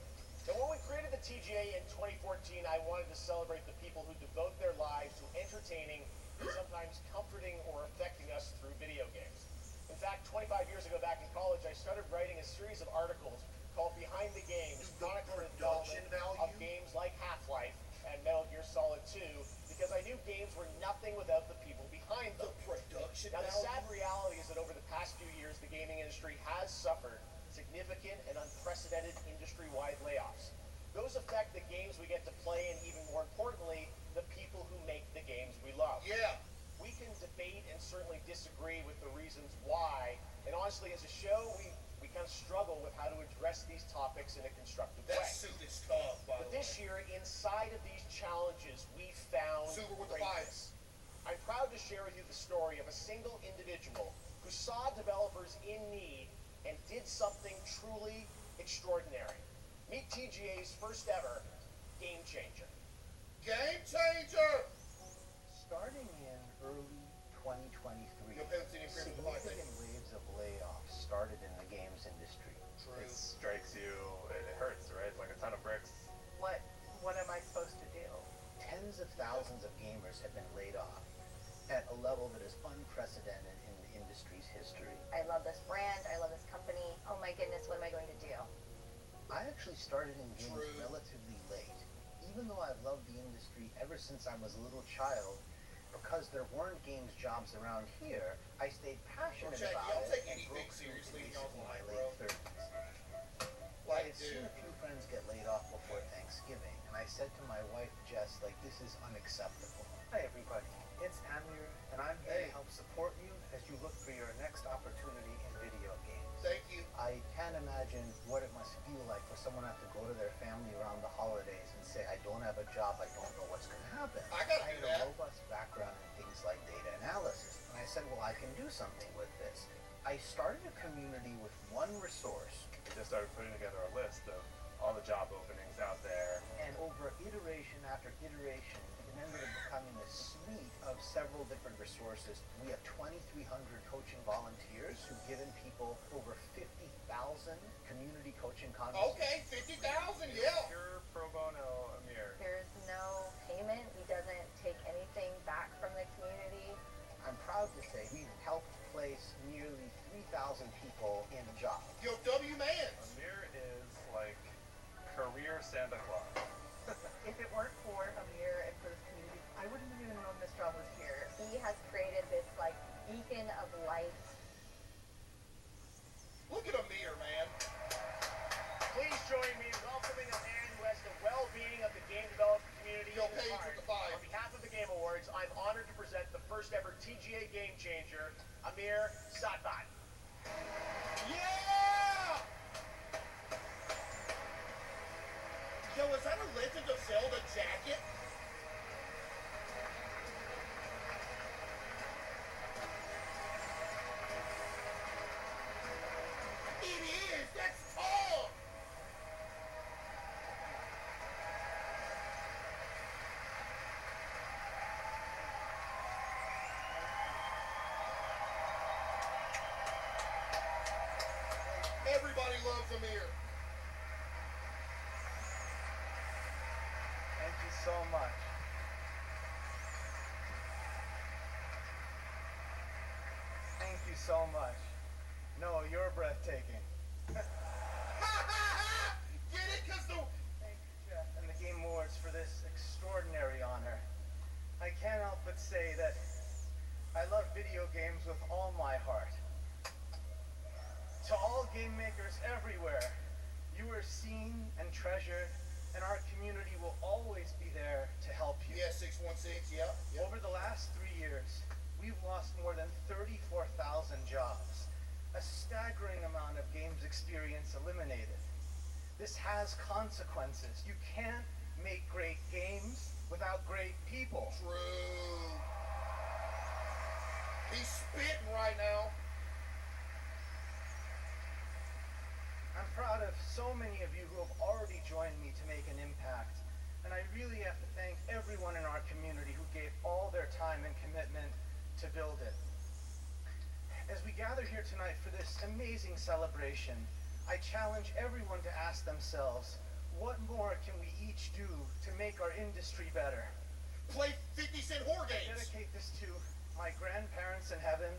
Now, when we created the TGA in 2014, I wanted to celebrate the people who devote their lives to entertaining and sometimes comforting or affecting us through video games. In fact, 25 years ago back in college, I started writing a series of articles called Behind the Games, chronicling the development of games like Half-Life and solid too, because I knew games were nothing without the people behind them. The production Now, the value. sad reality is that over the past few years, the gaming industry has suffered significant and unprecedented industry-wide layoffs. Those affect the games we get to play, and even more importantly, the people who make the games we love. Yeah. We can debate and certainly disagree with the reasons why, and honestly, as a show, we kind of struggle with how to address these topics in a constructive way. That suit is tough, by But the way. this year, inside of these challenges, we found Super with the greatness. I'm proud to share with you the story of a single individual who saw developers in need and did something truly extraordinary. Meet TGA's first ever Game Changer. Game changer! Starting in early 2023, Your penalty increase with the light significant waves of layoffs started in the games industry. It strikes you, it hurts, right? It's like a ton of bricks. What am I supposed to do? Tens of thousands of gamers have been laid off at a level that is unprecedented in the industry's history. I love this brand. I love this company. Oh my goodness, what am I going to do? I actually started in games relatively late, even though I've loved the industry ever since I was a little child. Because there weren't games jobs around here, I stayed passionate Jack, about y'all it take and anything broke through seriously to in y'all's basically my life, late bro. 30s. I Like, had seen dude. a few friends get laid off before Thanksgiving, and I said to my wife, Jess, like, this is unacceptable. Hi, everybody. It's Amir, and I'm here to help support you as you look for your next opportunity in video games. Thank you. I can't imagine what it must feel like for someone to have to go to their family around the holidays and say, I don't have a job, I don't know what's going to happen. I gotta had do that. a robust background in things like data analysis, and I said, well, I can do something with this. I started a community with one resource. We just started putting together a list of all the job openings out there. And over iteration after iteration, it ended up becoming a suite of several different resources. We have 2,300 coaching volunteers who've given people over 50,000 community coaching conversations. Okay, 50,000, yeah. Pure pro bono, Amir. There's no payment. He doesn't take anything back from the community. I'm proud to say we've helped place nearly 3,000 people in jobs. Yo, W-Man. Amir is like career Santa Claus. If it weren't for Amir and for this community, I wouldn't have even known this job was here. He has created this like beacon of light. Look at Amir, man. Please join me in welcoming a man who has the well-being of the game development community Yo, in his Paige heart. with the 5. On behalf of the Game Awards, I'm honored to present the first ever TGA Game Changer, Amir Satbat. Yeah! Yo, is that a Legend of Zelda jacket? It is! That's tall! Everybody loves Amir. Thank you so much. Thank you so much. No, you're breathtaking. Get it? Cause the... Thank you, Jeff, and the Game Awards for this extraordinary honor. I can't help but say that I love video games with all my heart. To all game makers everywhere, you are seen and treasured, and our community will always be there to help you. Yeah, 616, yeah. Over the last 3 years, we've lost more than 34,000 jobs, a staggering amount of games experience eliminated. This has consequences. You can't make great games without great people. True. He's spitting right now. I'm proud of so many of you who have already joined me to make an impact, and I really have to thank everyone in our community who gave all their time and commitment to build it. As we gather here tonight for this amazing celebration, I challenge everyone to ask themselves, what more can we each do to make our industry better? Play 50-cent horror games. I dedicate this to my grandparents in heaven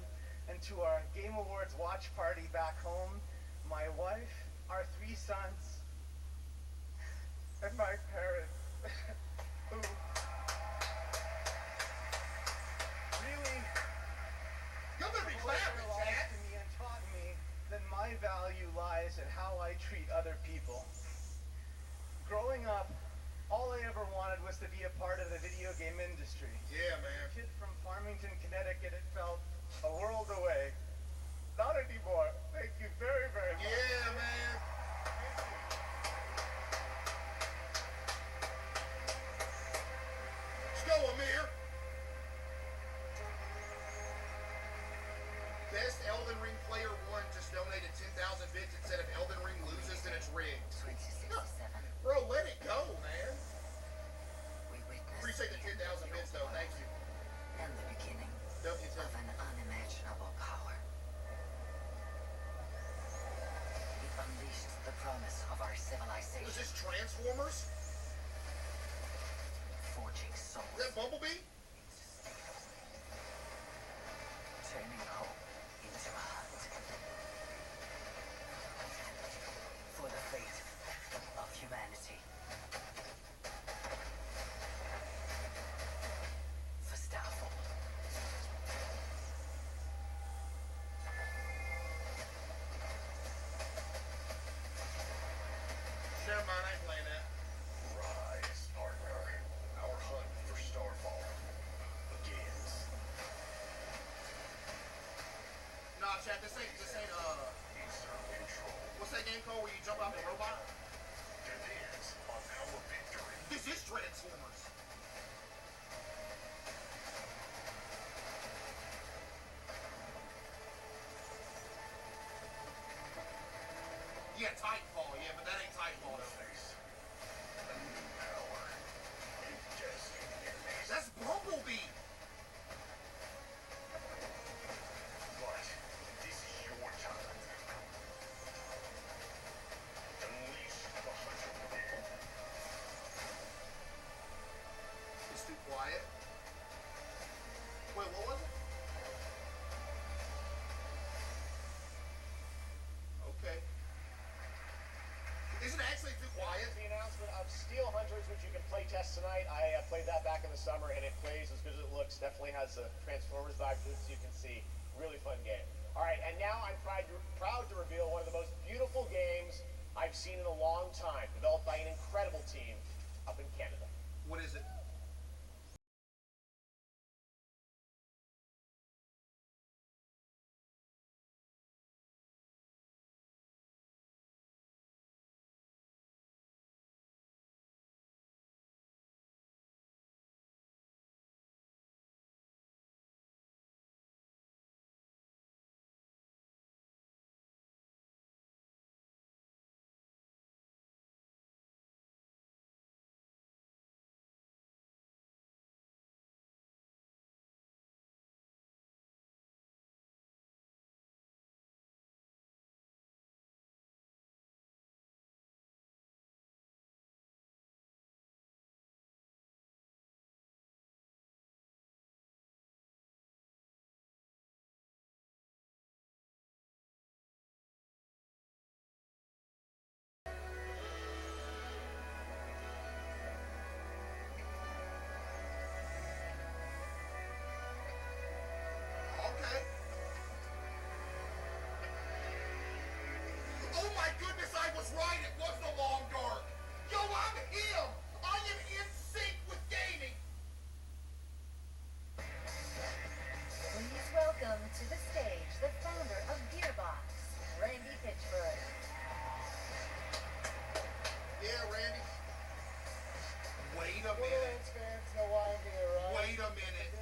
and to our Game Awards watch party back home, my wife, our 3 sons, and my parents, who meet other people. Growing up, all I ever wanted was to be a part of the video game industry. Yeah, man. A kid from Farmington, Connecticut, it felt a world away. Not anymore. Thank you very, very much. Yeah, man. Let's go, Amir. Best Elden Ring player won just donated 10,000 bits and said if Elden Ring loses, then it's rigged. 2067. Bro, let it go, man. We witnessed Appreciate the 10,000 bits, though. Thank you. and the beginning W10. of an unimaginable power. It unleashed the promise of our Was civilization, this Transformers? forging souls, Is that Bumblebee? turning hope into a hunt for the fate of humanity. For Starfall. Never mind, I ain't playing that. Rise, partner. Our hunt for Starfall begins. Nah, chat, this ain't, Insert control. what's that game called where you jump out the robot? Depends on our victory. This is Transformers. Yeah, Titanfall, yeah, but that ain't Titanfall though. Face a new power and destiny. That's Bumblebee! But this is your time. Unleash the hunter within. It's too quiet. Wait, what was it? Okay. Is it actually too quiet? The announcement of Steel Hunters, which you can play test tonight. I played that back in the summer, and it plays as good as it looks. Definitely has a Transformers vibe to it, so you can see. Really fun game. All right, and now I'm proud to reveal one of the most beautiful games I've seen in a long time, developed by an incredible team up in Canada. What is it? Okay. Oh my goodness, I was right. It was the long dark. Yo, I'm him. I am in sync with gaming. Please welcome to the stage the founder of Gearbox, Randy Pitchford. Yeah, Randy. Wait a minute. Borderlands fans know why I'm here, right? Wait a minute.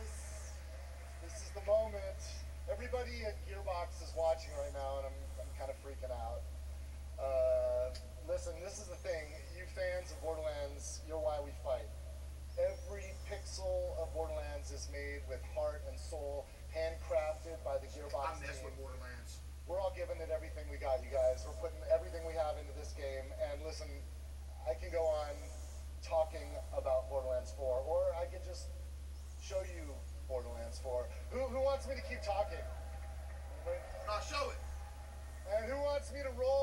This is the moment. Everybody at Gearbox is watching right now, and I'm kind of freaking out. Listen, this is the thing. You fans of Borderlands, you're why we fight. Every pixel of Borderlands is made with heart and soul, handcrafted by the Gearbox I mess team. with Borderlands. We're all giving it everything we got, you guys. We're putting everything we have into this game. And listen, I can go on talking about Borderlands 4, or I could just show you Borderlands 4. Who wants me to keep talking? Anybody? Show it. And who wants me to roll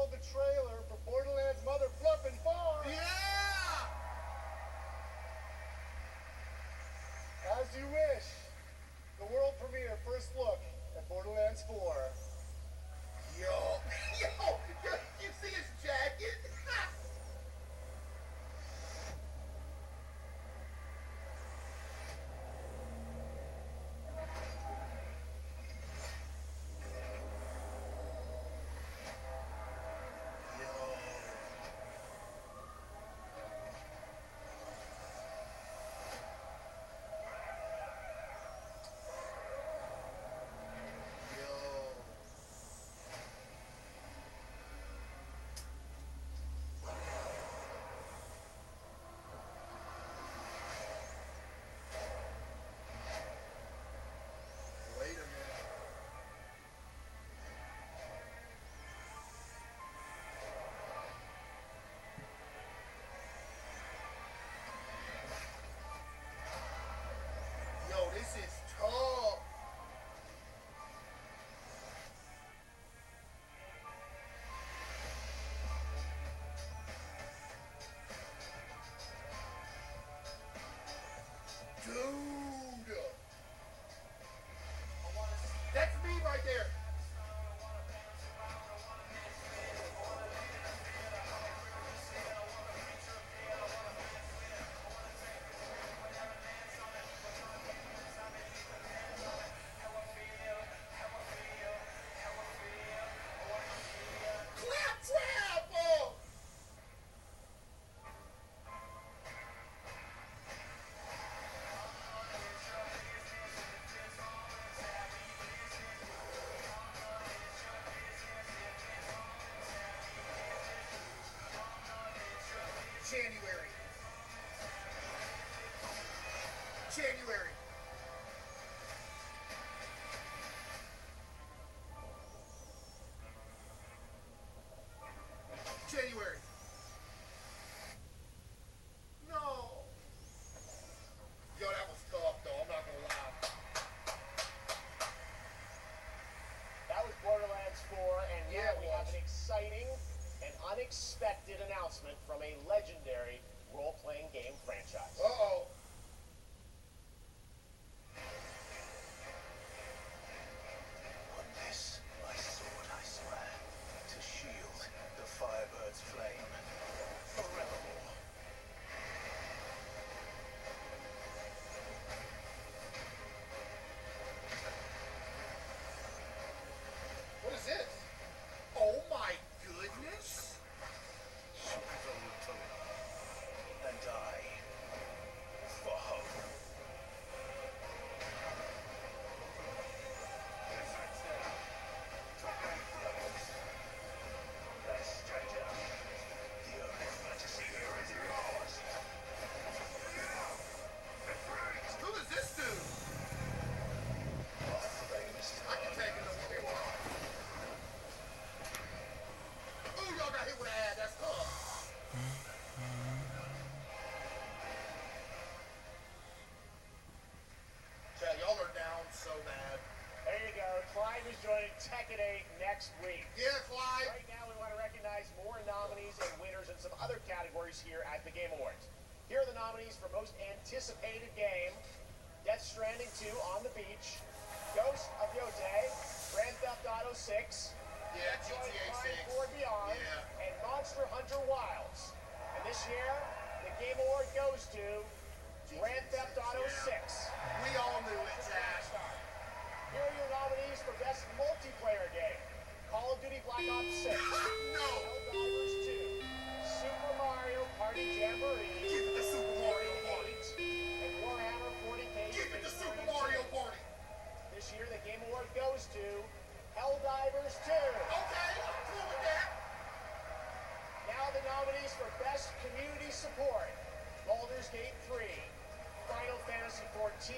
January. January. January. No. Yo, that was tough, though. I'm not gonna lie. That was Borderlands 4, and now we have an exciting and unexpected announcement from a legendary role-playing game franchise. Uh-oh. On this, my sword I swear, to shield the Firebird's flame forevermore. What is this? Oh my goodness! And I, for hope. Stranger, the only fantasy here is yours. Who is this dude? I can take it over here. Ooh, y'all got hit with an ad. That's tough. Chad, y'all are down so bad. There you go. Clyde is joining Tekken 8 next week. Yeah, Clyde. Right now, we want to recognize more nominees and winners in some other categories here at the Game Awards. Here are the nominees for Most Anticipated Game: Death Stranding 2 on the Beach, Ghost of Yotei, Grand Theft Auto 6, Yeah, Metroid GTA 6. Prime 4 Beyond, Yeah. and Monster Hunter Wilds. And this year, the Game Award goes to Grand Theft Auto 6. We all knew it, Chad. Here are your nominees for Best Multiplayer Game: Call of Duty Black Ops 6, No. Helldivers 2, Super Mario Party Jamboree, Give it to Super Mario Party. 8, and Warhammer 40K. Give it to Super Mario Party. This year, the Game Award goes to Helldivers 2. Okay, I'm cool with that. Now the nominees for Best Community Support: Baldur's Gate 3, Final Fantasy 14,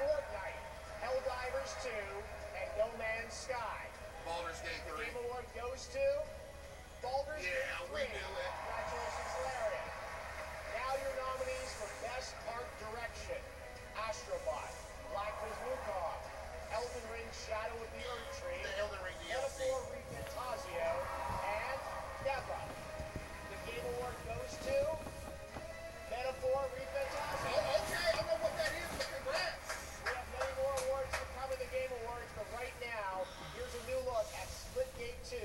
Fortnite, Helldivers 2, and No Man's Sky. Baldur's Gate 3. The Game Award goes to Baldur's Gate 3. we knew it. Congratulations, Larry. Now your nominees for Best Art Direction: Astrobot, Black Wukong, Elden Ring Shadow of the Earth Tree, The Elden Ring DLC. Metaphor Refantasio, and Deborah. The Game Award goes to Metaphor Refantasio. Oh, okay, I know what that is, but congrats. We have many more awards to come in the Game Awards, but right now, here's a new look at Splitgate 2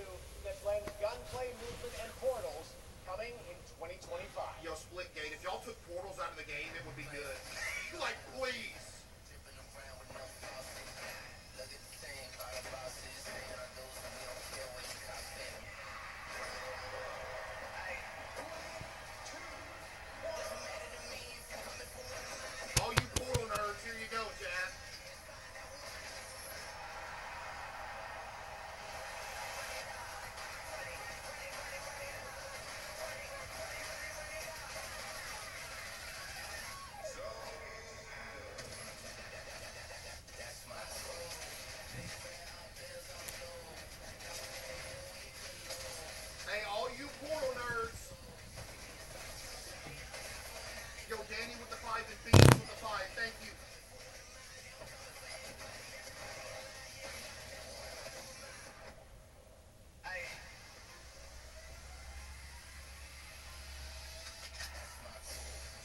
that blends gunplay, movement, and portals, coming in 2025. Yo, Splitgate, if y'all took portals out of the game, it would be good. Like, please. All you portal nerds, here you go, Chad. Hey, all you portal nerds. Yo, Danny with the 5 and Phoenix with the 5. Thank you.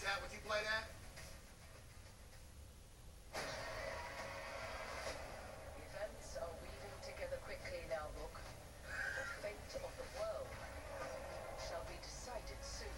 Chad, would you play that? Events are weaving together quickly now, Rook. The fate of the world shall be decided soon.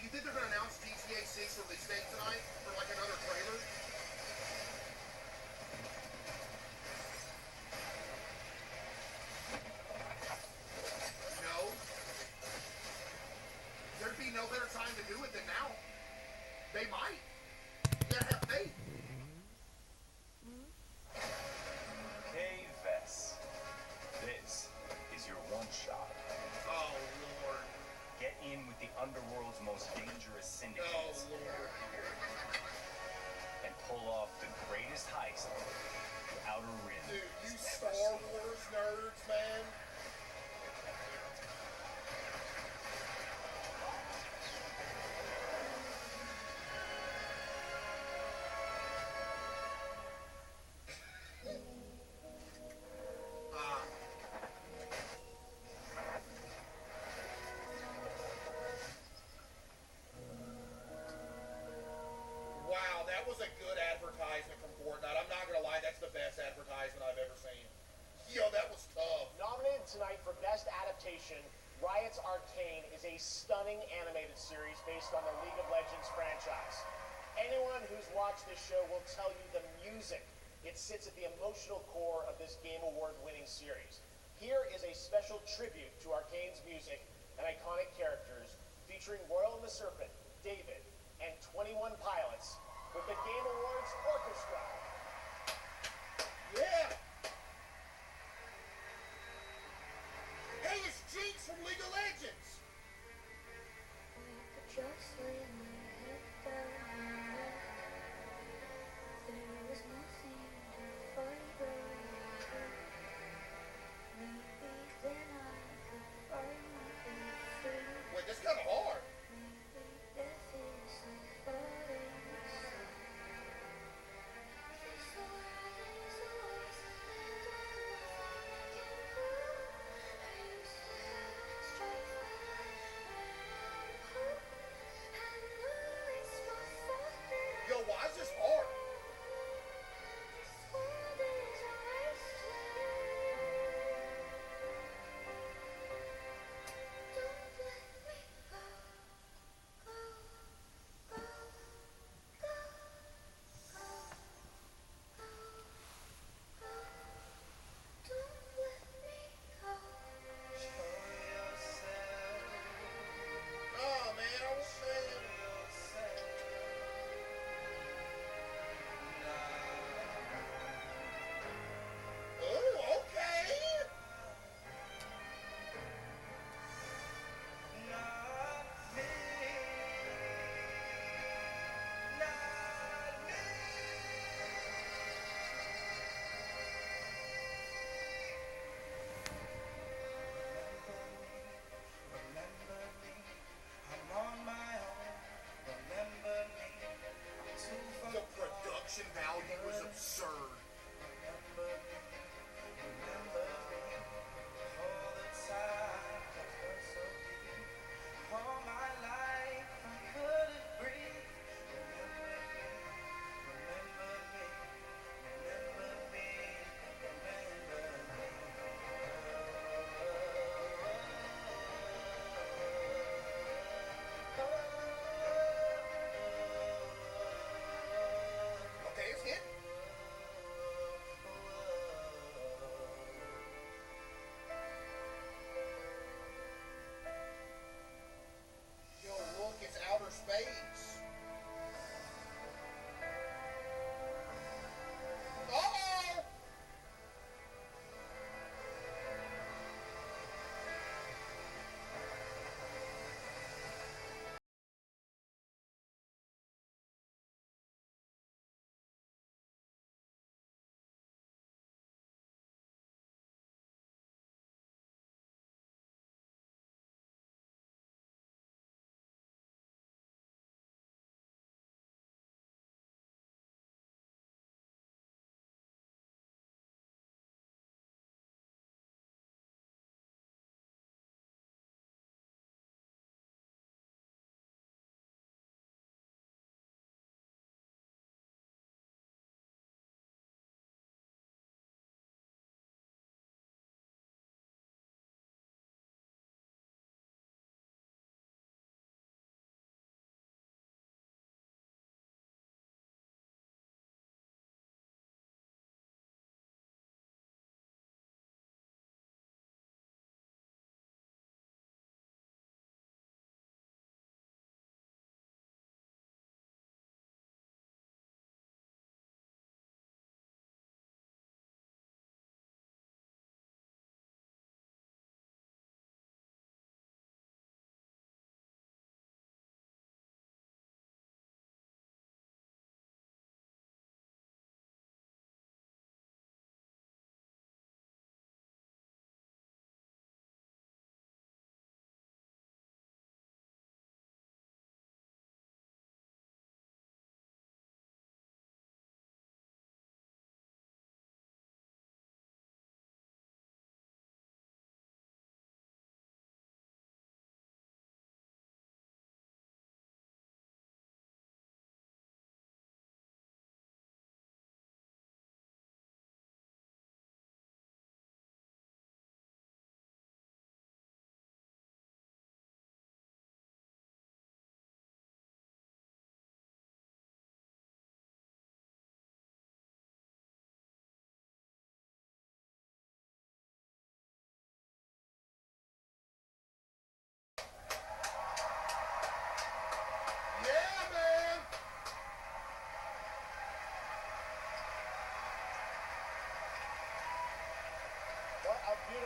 you think they're gonna announce GTA 6 release date tonight for like another trailer? No. There'd be no better time to do it than now. They might. You gotta have faith. Okay, Vess. This is your one shot. Oh, Lord. Get in with the underworld's most dangerous syndicates. Oh, Lord. And pull off the greatest heist the Outer Rim. Dude, you has Star never seen. Wars nerds, man. Wow, that was a good advertisement from Fortnite. I'm not gonna lie, that's the best advertisement I've ever seen. Yo, that was tough. Nominated tonight for Best Adaptation, Riot's Arcane is a stunning animated series based on the League of Legends franchise. Anyone who's watched this show will tell you the music. It sits at the emotional core of this Game Award-winning series. Here is a special tribute to Arcane's music and iconic characters, featuring Royal and the Serpent, David, and 21 Pilots with the Game Awards Orchestra. Yeah! Hey, it's Jinx from League of Legends! Just lay my head down. There was nothing to fight over. Maybe then I could find my way. Wait, that's kind of hard. Maybe death is the thought in the sun. This world is a wasteland where nothing can prove. I used to have strife.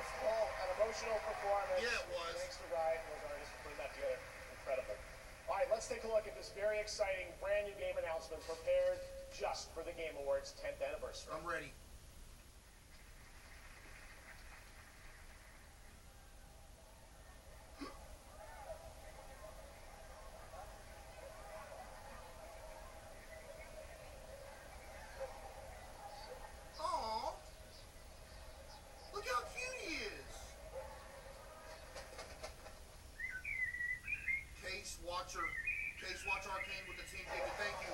beautiful and emotional performance. Yeah, it was. Thanks to Ryan and those artists for putting that together. Incredible. All right, let's take a look at this very exciting brand new game announcement prepared just for the Game Awards 10th anniversary. I'm ready. Aw, look how cute he is. Case Watcher Arcane with the team ticket. Thank you.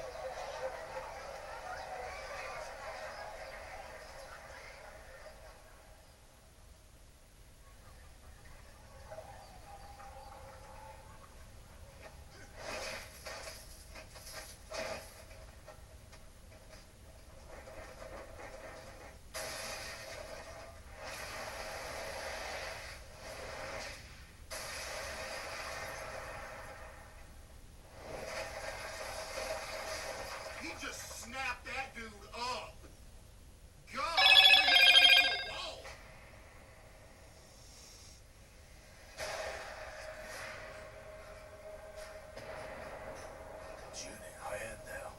He just snapped that dude up. God, he put him through a wall. Tuning high end now.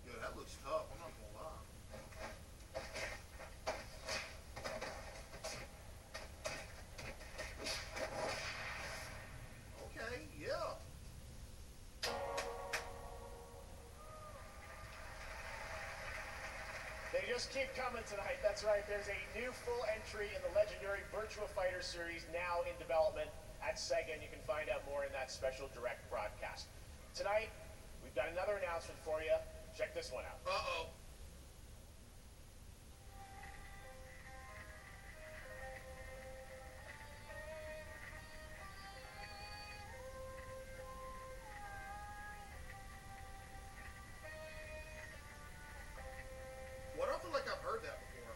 Yo, that looks tough. I'm not gonna lie. Okay, yeah. They just keep coming tonight. That's right. There's a new full entry in the legendary Virtua Fighter series now in development at Sega, and you can find out more in that special direct broadcast. Tonight, we've got another announcement for you. Check this one out. Uh-oh. What? I feel like I've heard that before.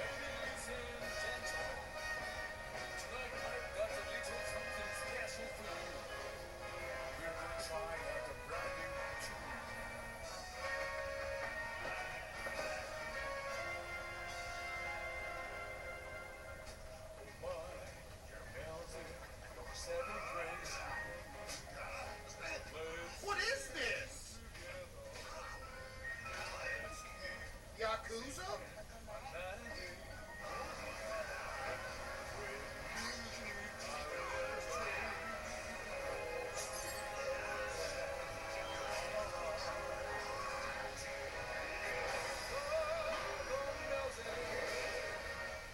Ladies and gentlemen, tonight I've got a little something special for you. We're gonna try out a brand new tune. Oh my, your music, your seventh grace. What is this? Yakuza?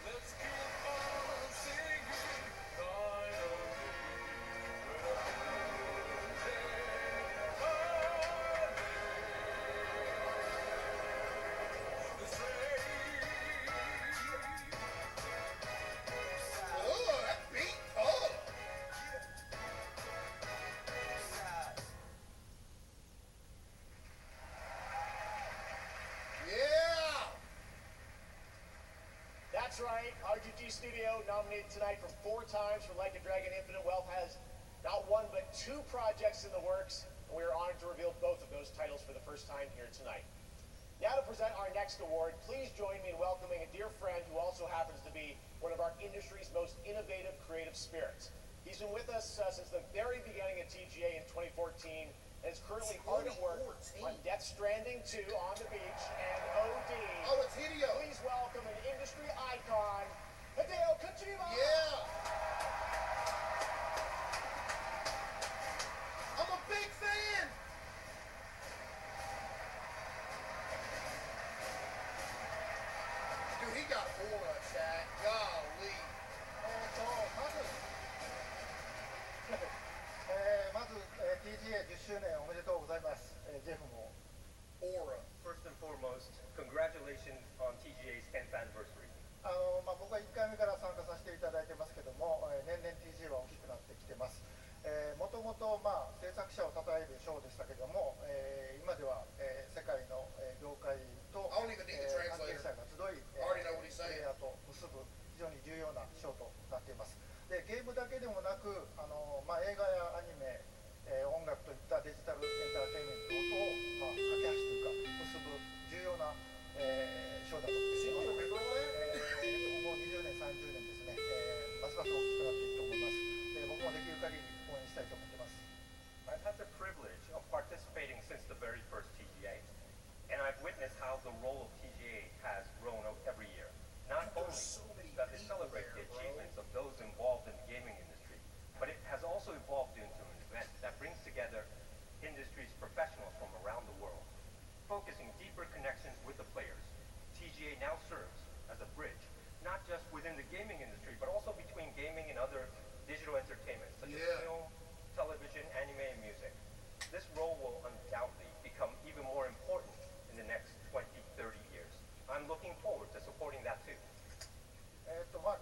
Let's keep on singing. Oh, that beat tough. Yeah. That's right. RGG Studio nominated tonight for 4 times for Like a Dragon Infinite Wealth has not one but 2 projects in the works, and we are honored to reveal both of those titles for the first time here tonight. Now to present our next award, please join me in welcoming a dear friend who also happens to be one of our industry's most innovative creative spirits. He's been with us since the very beginning of TGA in 2014 and is currently hard at work on Death Stranding 2 on the beach and OD. Oh, it's Hideo. Please welcome an industry icon, Hideo Kojima. Yeah. I'm a big fan. Dude, he got aura, chat. Golly. まず、TGA 10周年おめでとうございます、ジェフも。Aura. First and foremost, congratulations on TGA's 10th anniversary. 僕は1回目から参加させていただいてますけども、年々 TGA は大きくなってきてます。もともと制作者を称える賞でしたけども、今では、世界の、業界と、関係者が集い、プレイヤーと結ぶ非常に重要な賞となっています。でゲームだけでもなく映画やアニメ、how the role of TGA has grown every year. Not only does it celebrate the achievements of those involved in the gaming industry, but it has also evolved into an event that brings together industry's professionals from around the world, focusing deeper connections with the players. TGA now serves as a bridge, not just within the gaming industry, but also between gaming and other digital entertainment, such as film, television, anime, and music. This role will undoubtedly become even more important in the next 20, 30 years. I'm looking forward to supporting that too.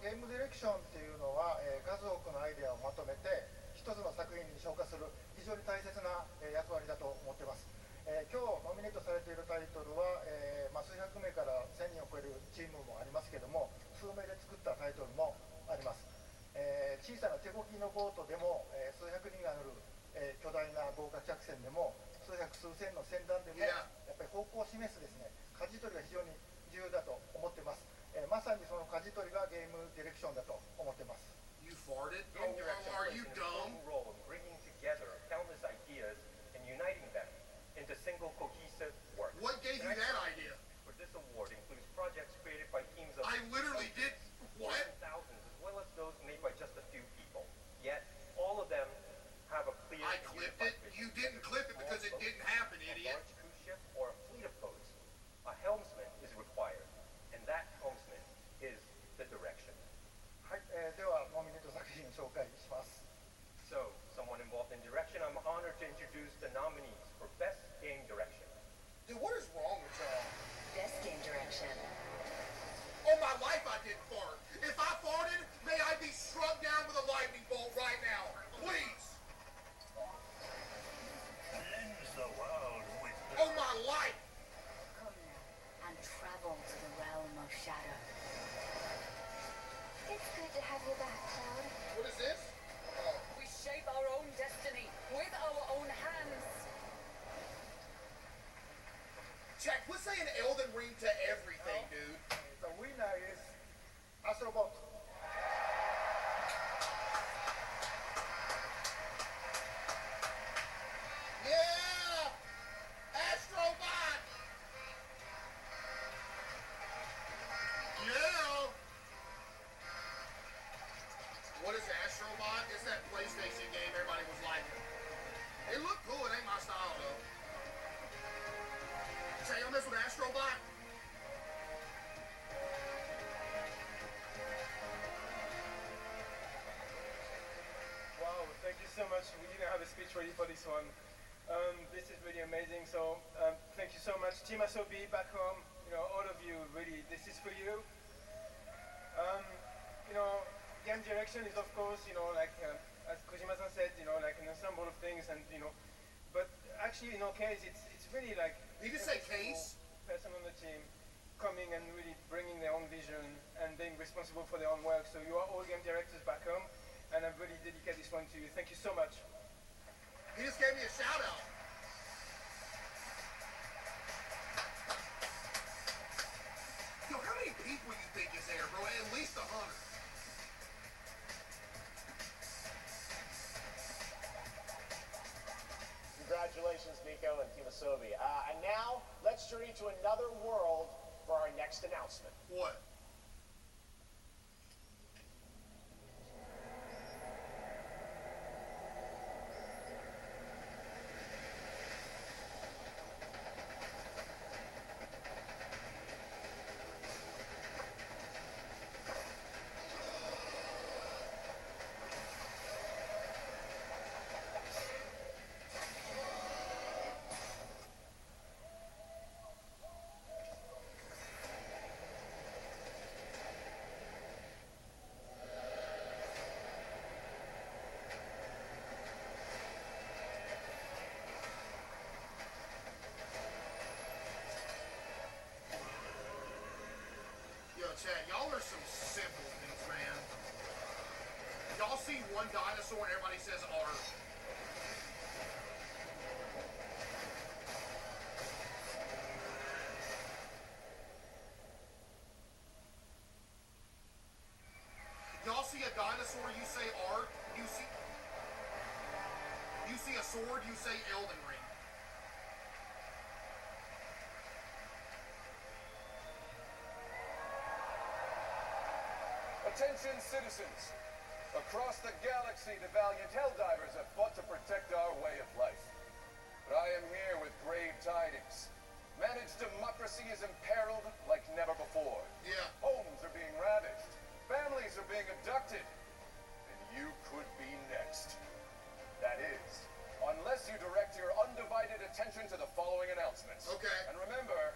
ゲームディレクションっていうのは、数多くのアイデアをまとめて一つの作品に昇華する非常に大切な、役割だと思っています。今日ノミネートされているタイトルは、数百名から1000人を超えるチームもありますけども、数名で作ったタイトルもあります。小さな手こぎのボートでも、数百人が乗る、巨大な豪華客船でも数百数千の船団でも、やっぱり方向を示すですね、舵取りが非常に重要だと思っています。まさにその舵取りがゲームディレクションだと思っています。You farted? Game direction Are plays you an dumb? important role in bringing together countless ideas and uniting them into single cohesive work. What gave you that idea? For this award includes projects created by teams of I literally did. What? Thousands, as well as those made by just a few people. Yet all of them have a clear. I clipped it. You didn't clip it because it didn't happen, idiot. A large cruise ship or a fleet of boats, a helmsman is required, and that helmsman is the direction. はい、ではノミネート作品紹介します。So, someone involved in direction, I'm honored to introduce the nominees for Best Game Direction. Dude, what is wrong with y'all? Best game direction. On my life, I didn't fart. If I farted, may I be struck down with a lightning bolt right now. Please. Cleanse the world with On my life. Come now and travel to the realm of shadow. It's good to have you back, Cloud. What is this? We shape our own destiny with our own hands. Jack, quit saying Elden Ring to everything, dude. The winner is Astrobot. Yeah! Astrobot! Yeah! What is Astrobot? It's that PlayStation game everybody was liking. It looked cool, it ain't my style though. Say, y'all mess with Astrobot? Wow, thank you so much. We didn't have a speech ready for this one. This is really amazing. So thank you so much. Team Asobi back home, all of you, really, this is for you. Game direction is of course, like as Kojima-san said, like an ensemble of things and, but actually in our case, it's really like Did you say case? Person on the team coming and really bringing their own vision and being responsible for their own work. So you are all game directors back home, and I really dedicate this one to you. Thank you so much. He just gave me a shout out. Yo, how many people you think is there, bro? At least 100. Congratulations, Nico and Team Asobi. And now, let's journey to another world for our next announcement. What? Yo, Chad, y'all are some simpletons, man. Y'all see one dinosaur and everybody says art. Y'all see a dinosaur, you say art. You see a sword, you say Elden Ring. Attention citizens! Across the galaxy, the valiant Helldivers have fought to protect our way of life. But I am here with grave tidings. Managed democracy is imperiled like never before. Yeah. Homes are being ravaged. Families are being abducted. And you could be next. That is, unless you direct your undivided attention to the following announcements. Okay. And remember,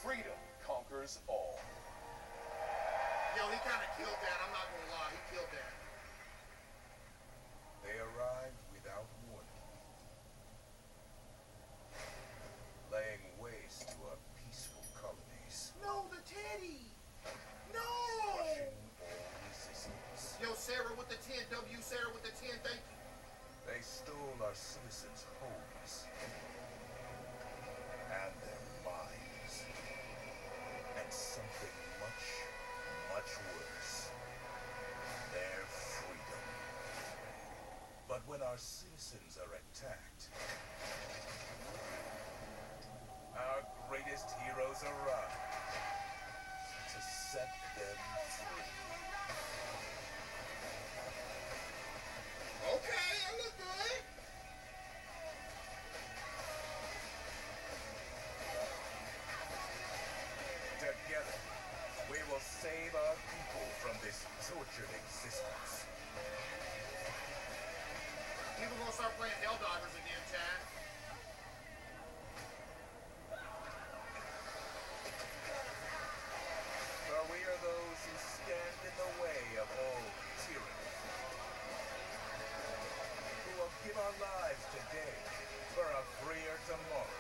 freedom conquers all. Yo, he kind of killed that. I'm not gonna lie. He killed that. They arrived without warning, laying waste to our peaceful colonies, No, the teddy. No. crushing all resistance. Yo, Sarah with the 10. W. Sarah with the 10. Thank you. They stole our citizens' homes and their minds, and something much, much worse, their freedom. But when our citizens are attacked, our greatest heroes arrive to set them free. Okay, that look good. Together, we will save our people from this tortured existence. People gonna start playing Helldivers again, Chad. For we are those who stand in the way of old tyranny, who will give our lives today for a freer tomorrow.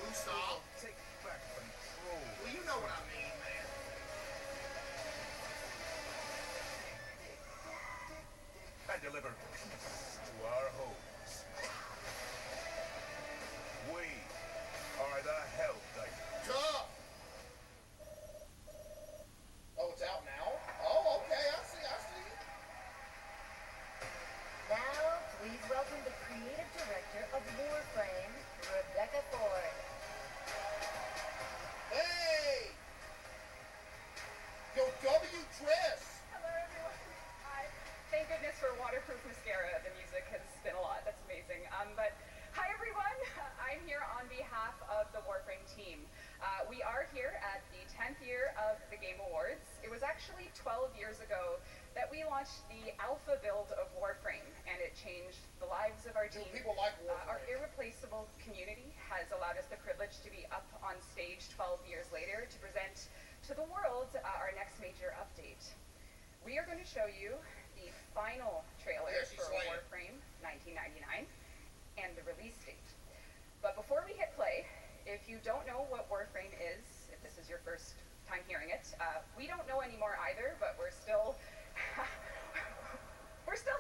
Usopp. Take back control. Well, you know what I mean, man. And deliver peace to our homes. We are the Helldivers. Tough. Oh, it's out now? Oh, okay. I see. Now, please welcome the creative director of Warframe, Rebecca Ford. Hey! Yo, W dress. Hello, everyone. Hi. Thank goodness for waterproof mascara. The music has been a lot. That's amazing. But hi, everyone. I'm here on behalf of the Warframe team. We are here at the 10th year of the Game Awards. It was actually 12 years ago that we launched the alpha build of Warframe, and it changed the lives of our team. People like Warframe. Our irreplaceable community has allowed us the privilege to be up on stage 12 years later to present to the world our next major update. We are going to show you the final trailer Yeah, she's for slaying. Warframe 1999 and the release date. But before we hit play, if you don't know what Warframe is, if this is your first time hearing it, we don't know anymore either, but we're still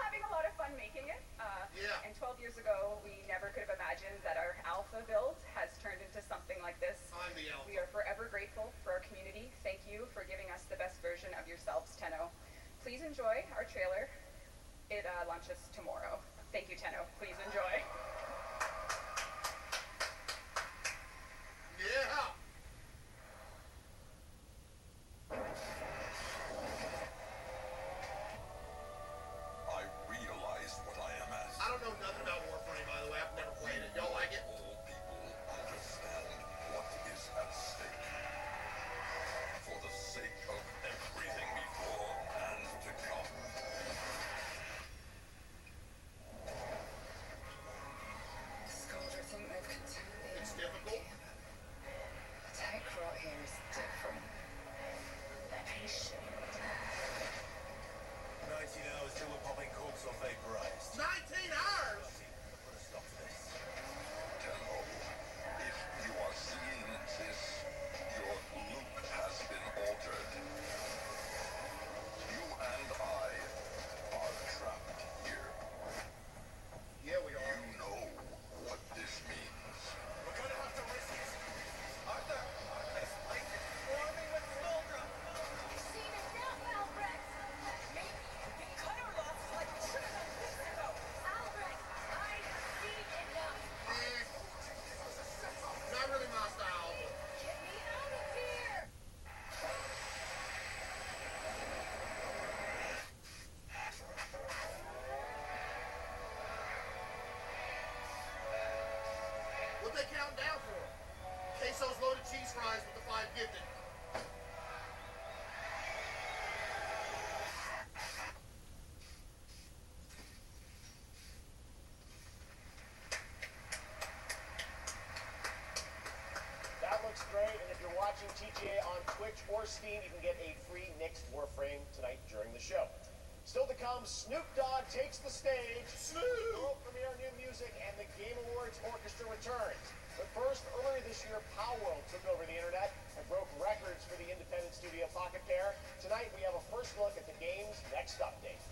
having a lot of fun making it. Yeah. And 12 years ago, we never could have imagined that our alpha build has turned into something like this. I'm the alpha. We are forever grateful for our community. Thank you for giving us the best version of yourselves, Tenno. Please enjoy our trailer. It launches tomorrow. Thank you, Tenno. Please enjoy. Yeah. I realize what I am as. I don't know nothing about Warframe, by the way. I've never played it. Y'all like it? All people understand what is at stake. For the sake of everything before and to come. What they counting down for? Queso's loaded cheese fries with the 5 gifted. That looks great, and if you're watching TGA on Twitch or Steam, you can get a free Knicks Warframe tonight during the show. Still to come, Snoop Dogg takes the stage, world premiere new music, and the Game Awards Orchestra returns. But first, earlier this year, Powworld took over the internet and broke records for the independent studio Pocket Pair. Tonight, we have a first look at the game's next update.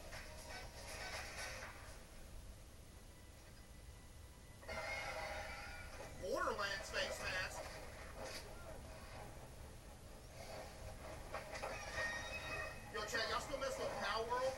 Borderlands face mask. Yo, chat, y'all still mess with Powworld?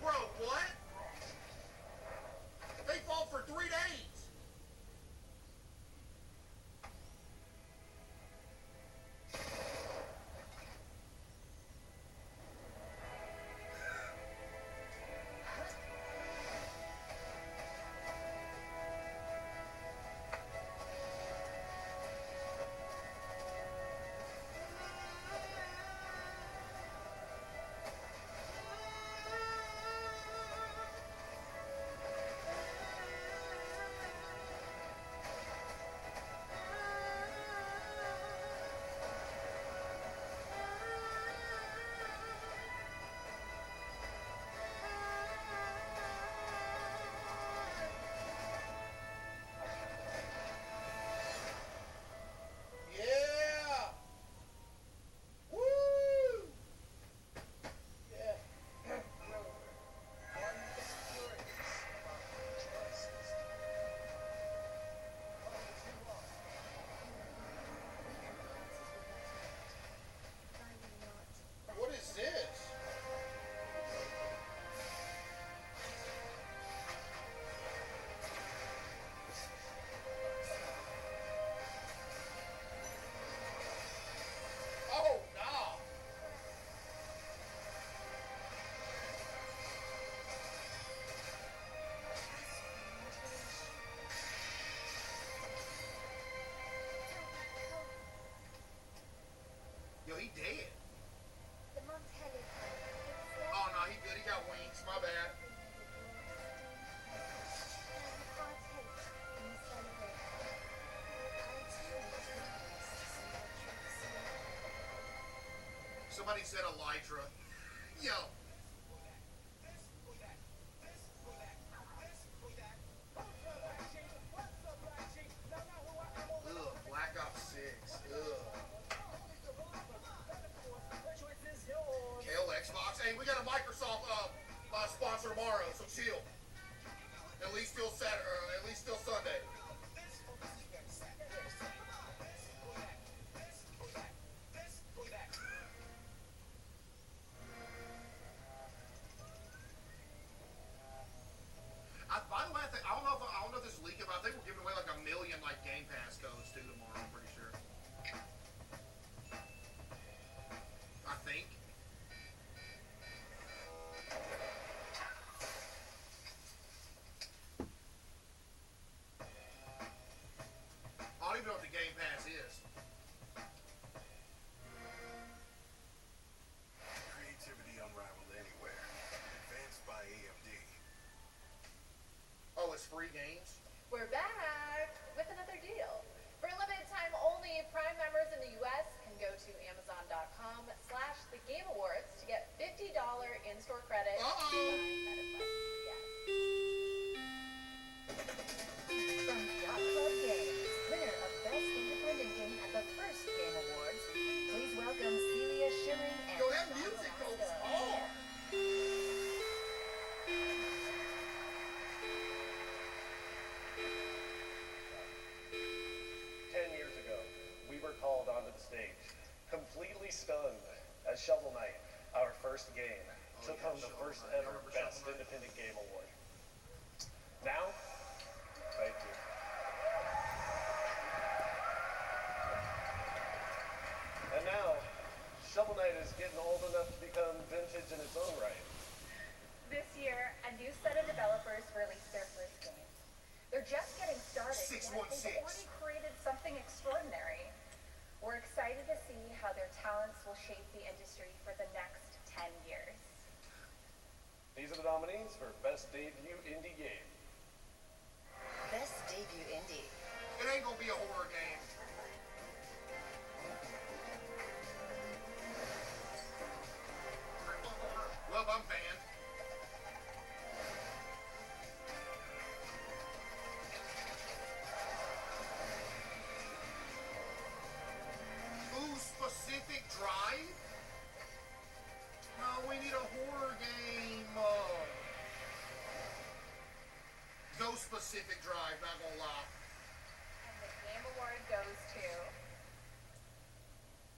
Bro, what? They fought for 3 days. Yeah! Woo! Yeah. What is this? Oh, no! Yo, he dead. Oh, no, he good. He got wings. My bad. Somebody said Elytra. Yo. Ugh, Black Ops 6. Ugh. Kale Xbox. Hey, we got a Microsoft sponsor tomorrow, so chill. At least till Saturday, or at least till Sunday. By the way, I don't know if this is leaking, but I think we're giving away like 1 million like Game Pass codes too tomorrow. I'm pretty sure. I think. I don't even know what the Game Pass is. Creativity unrivaled anywhere. Advanced by AMD. Oh, it's free games? We're back with another deal. For a limited time only, Prime members in the U.S. can go to Amazon.com/The Game Awards to get $50 in-store credit. From Yacht Club Games, winner of Best Independent Game at the first Game Awards, please welcome Celia Schilling and Yo, that music goes hard. 10 years ago, we were called onto the stage, completely stunned, as Shovel Knight, our first game, took home the first ever Best Independent shape the industry for the next 10 years. These are the nominees for Best Debut Indie Game. Best Debut Indie. It ain't gonna be a horror game. Well, I'm banned. Ooh, Specific Drive? No, we need a horror game. No Specific Drive, not gonna lie. And the Game Award goes to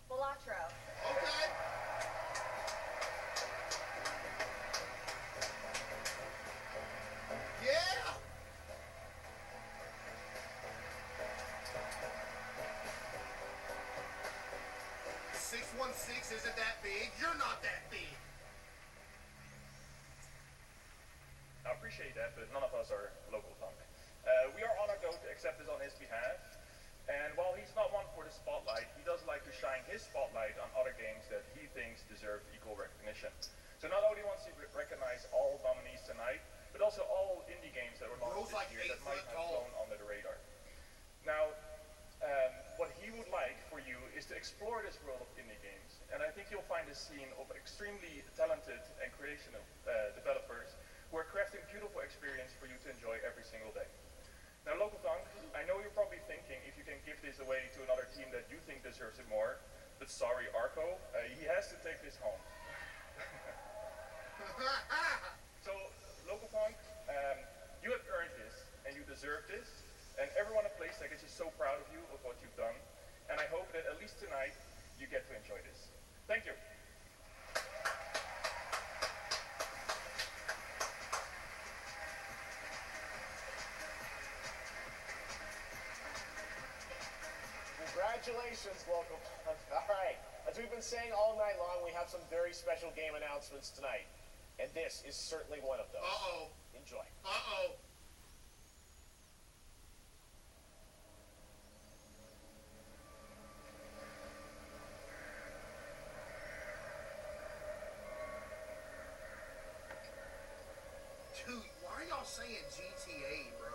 Balatro. Okay. Yeah. "616 isn't that big. You're not that big." I appreciate that, but none of us are local punk. We are honored though to accept this on his behalf. And while he's not one for the spotlight, he does like to shine his spotlight on other games that he thinks deserve equal recognition. So not only wants he to recognize all nominees tonight, but also all indie games that were launched this year that might have flown under the radar. Now, what he would like for you is to explore this world of indie games, and I think you'll find a scene of extremely talented and creative developers who are crafting beautiful experience for you to enjoy every single day. Now, Local Punk, I know you're probably thinking if you can give this away to another team that you think deserves it more, but sorry, Arco, he has to take this home. So, Local Punk, you have earned this, and you deserve this, and everyone at Playstack is just so proud of you, of what you've done, and I hope that at least tonight, you get to enjoy this. Thank you. Congratulations, Local Punk. All right. As we've been saying all night long, we have some very special game announcements tonight. And this is certainly one of those. Uh-oh. Enjoy. Uh-oh. Dude, why are y'all saying GTA, bro?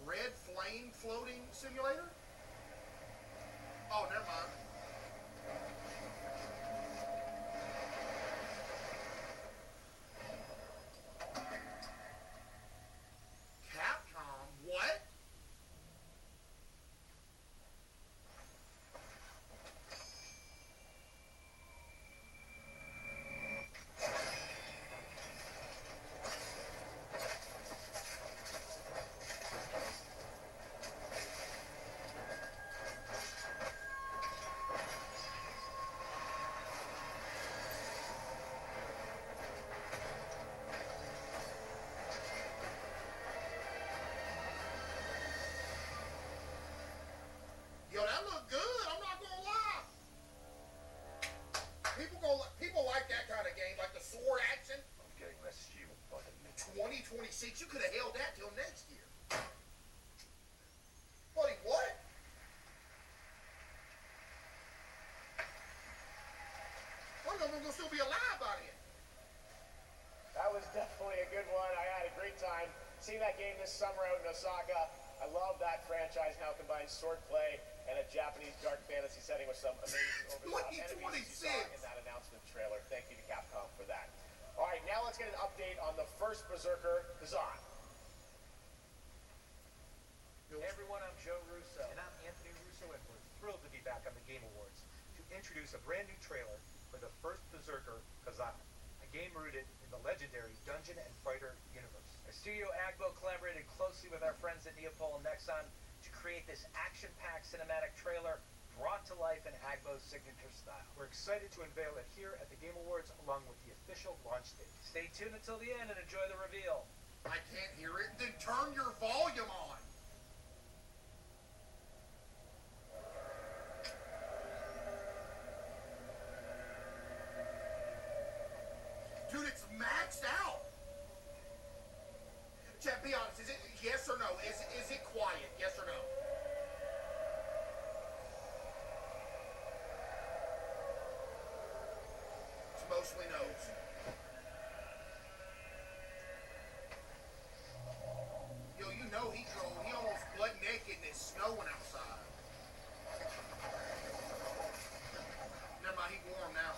Red Flame Floating Simulator? Oh, never mind. Capcom? What? Yo, that look good. I'm not gonna lie. People like that kind of game, like the sword action. Okay, let's see what fucking 2026, you could have held that till next year. Buddy, what? I'm not gonna still be alive by then. That was definitely a good one. I had a great time seeing that game this summer out in Osaka. I love that franchise now combines swordplay and a Japanese dark fantasy setting with some amazing over-the-top enemies you saw in that announcement trailer. Thank you to Capcom for that. All right, now let's get an update on the first Berserker, Kazan. Hey everyone, I'm Joe Russo. And I'm Anthony Russo, and we're thrilled to be back on the Game Awards to introduce a brand new trailer for the first Berserker, Kazan, a game rooted in the legendary Dungeon and Fighter universe. Our studio Agbo collaborated closely with our friends at Neopol and Nexon to create this action-packed cinematic trailer brought to life in Agbo's signature style. We're excited to unveil it here at the Game Awards along with the official launch date. Stay tuned until the end and enjoy the reveal. I can't hear it. Then turn your volume on. mostly knows. Yo, you know he cold. He almost butt naked and it's snowing outside. Never mind, he warm now.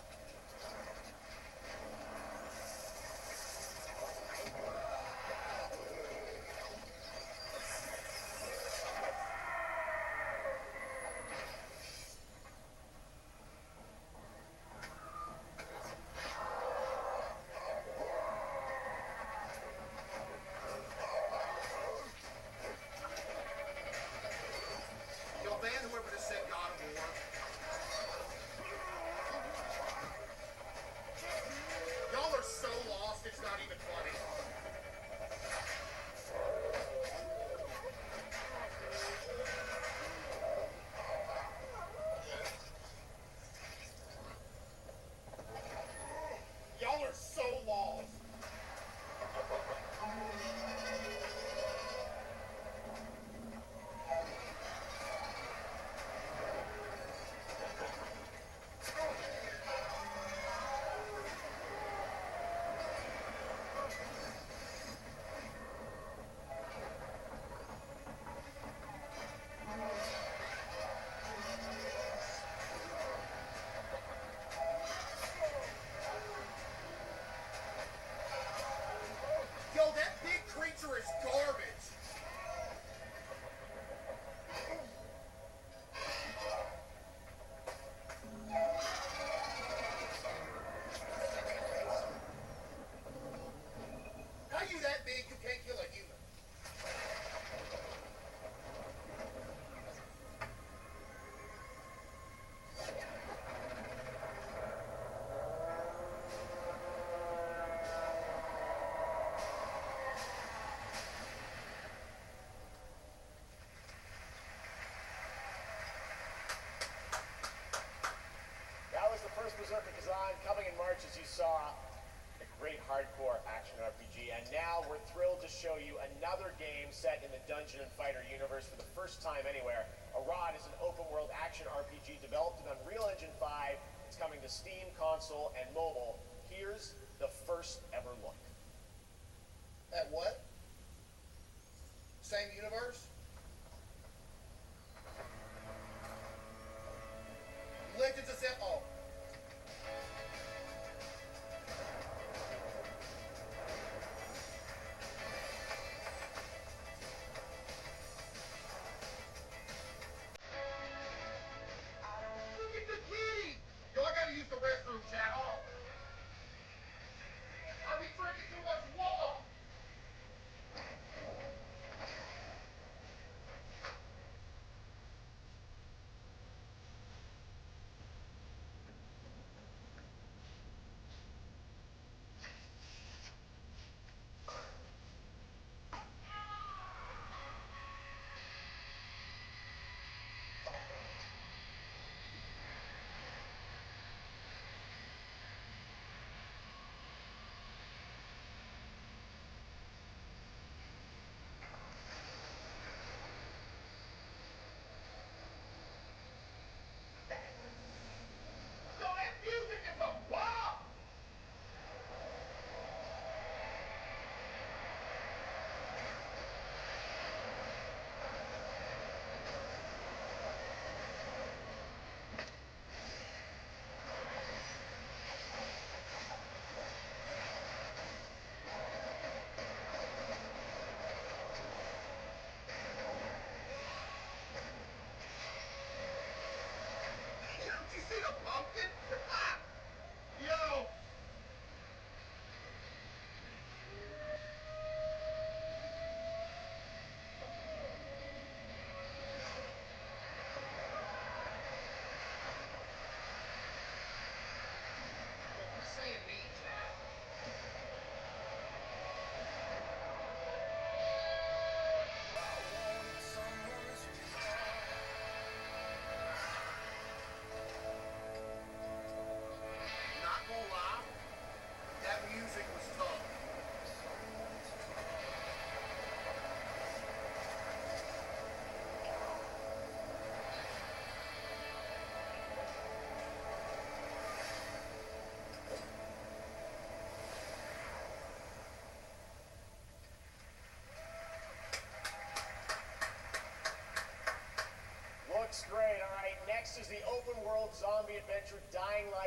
Yo, ban whoever just said God of War. Y'all are so lost, it's not even funny. Y'all are so lost. Yo, that big creature is garbage. How you that big you can't kill a human? That was the first Berserker Kazan coming in March, as you saw. A great hardcore action RPG. And now we're thrilled to show you another game set in the Dungeon and Fighter universe for the first time anywhere. Arad is an open world action RPG developed in Unreal Engine 5. It's coming to Steam, console, and mobile. Here's the first ever look. At what? Same universe? Legends of Zelda. Oh. Look at the kitty! Yo, I gotta use the restroom, chat. Oh. I'll be drinking too much water.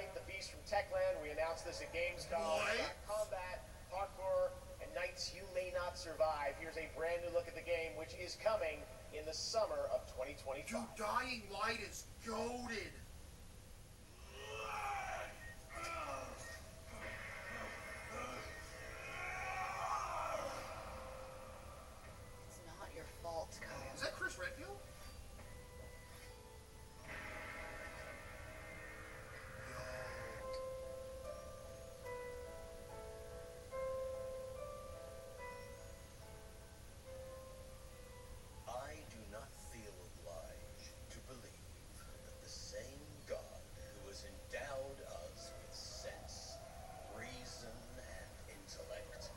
fight the beast from Techland. We announced this at Gamescom. We've got combat, parkour, and nights you may not survive. Here's a brand new look at the game, which is coming in the summer of 2025. Dude, Dying Light is goated. It's not your fault, Kyle. Is that Chris Redfield? I do not feel obliged to believe that the same God who has endowed us with sense, reason, and intellect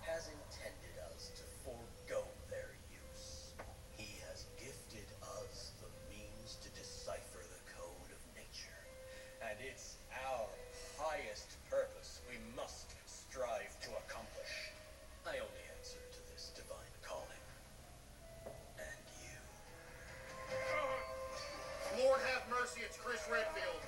has intended us to forego their use. He has gifted us the means to decipher the code of nature, and it's our highest purpose we must strive to accomplish. I only answer to this divine calling. And you. Lord have mercy, it's Chris Redfield.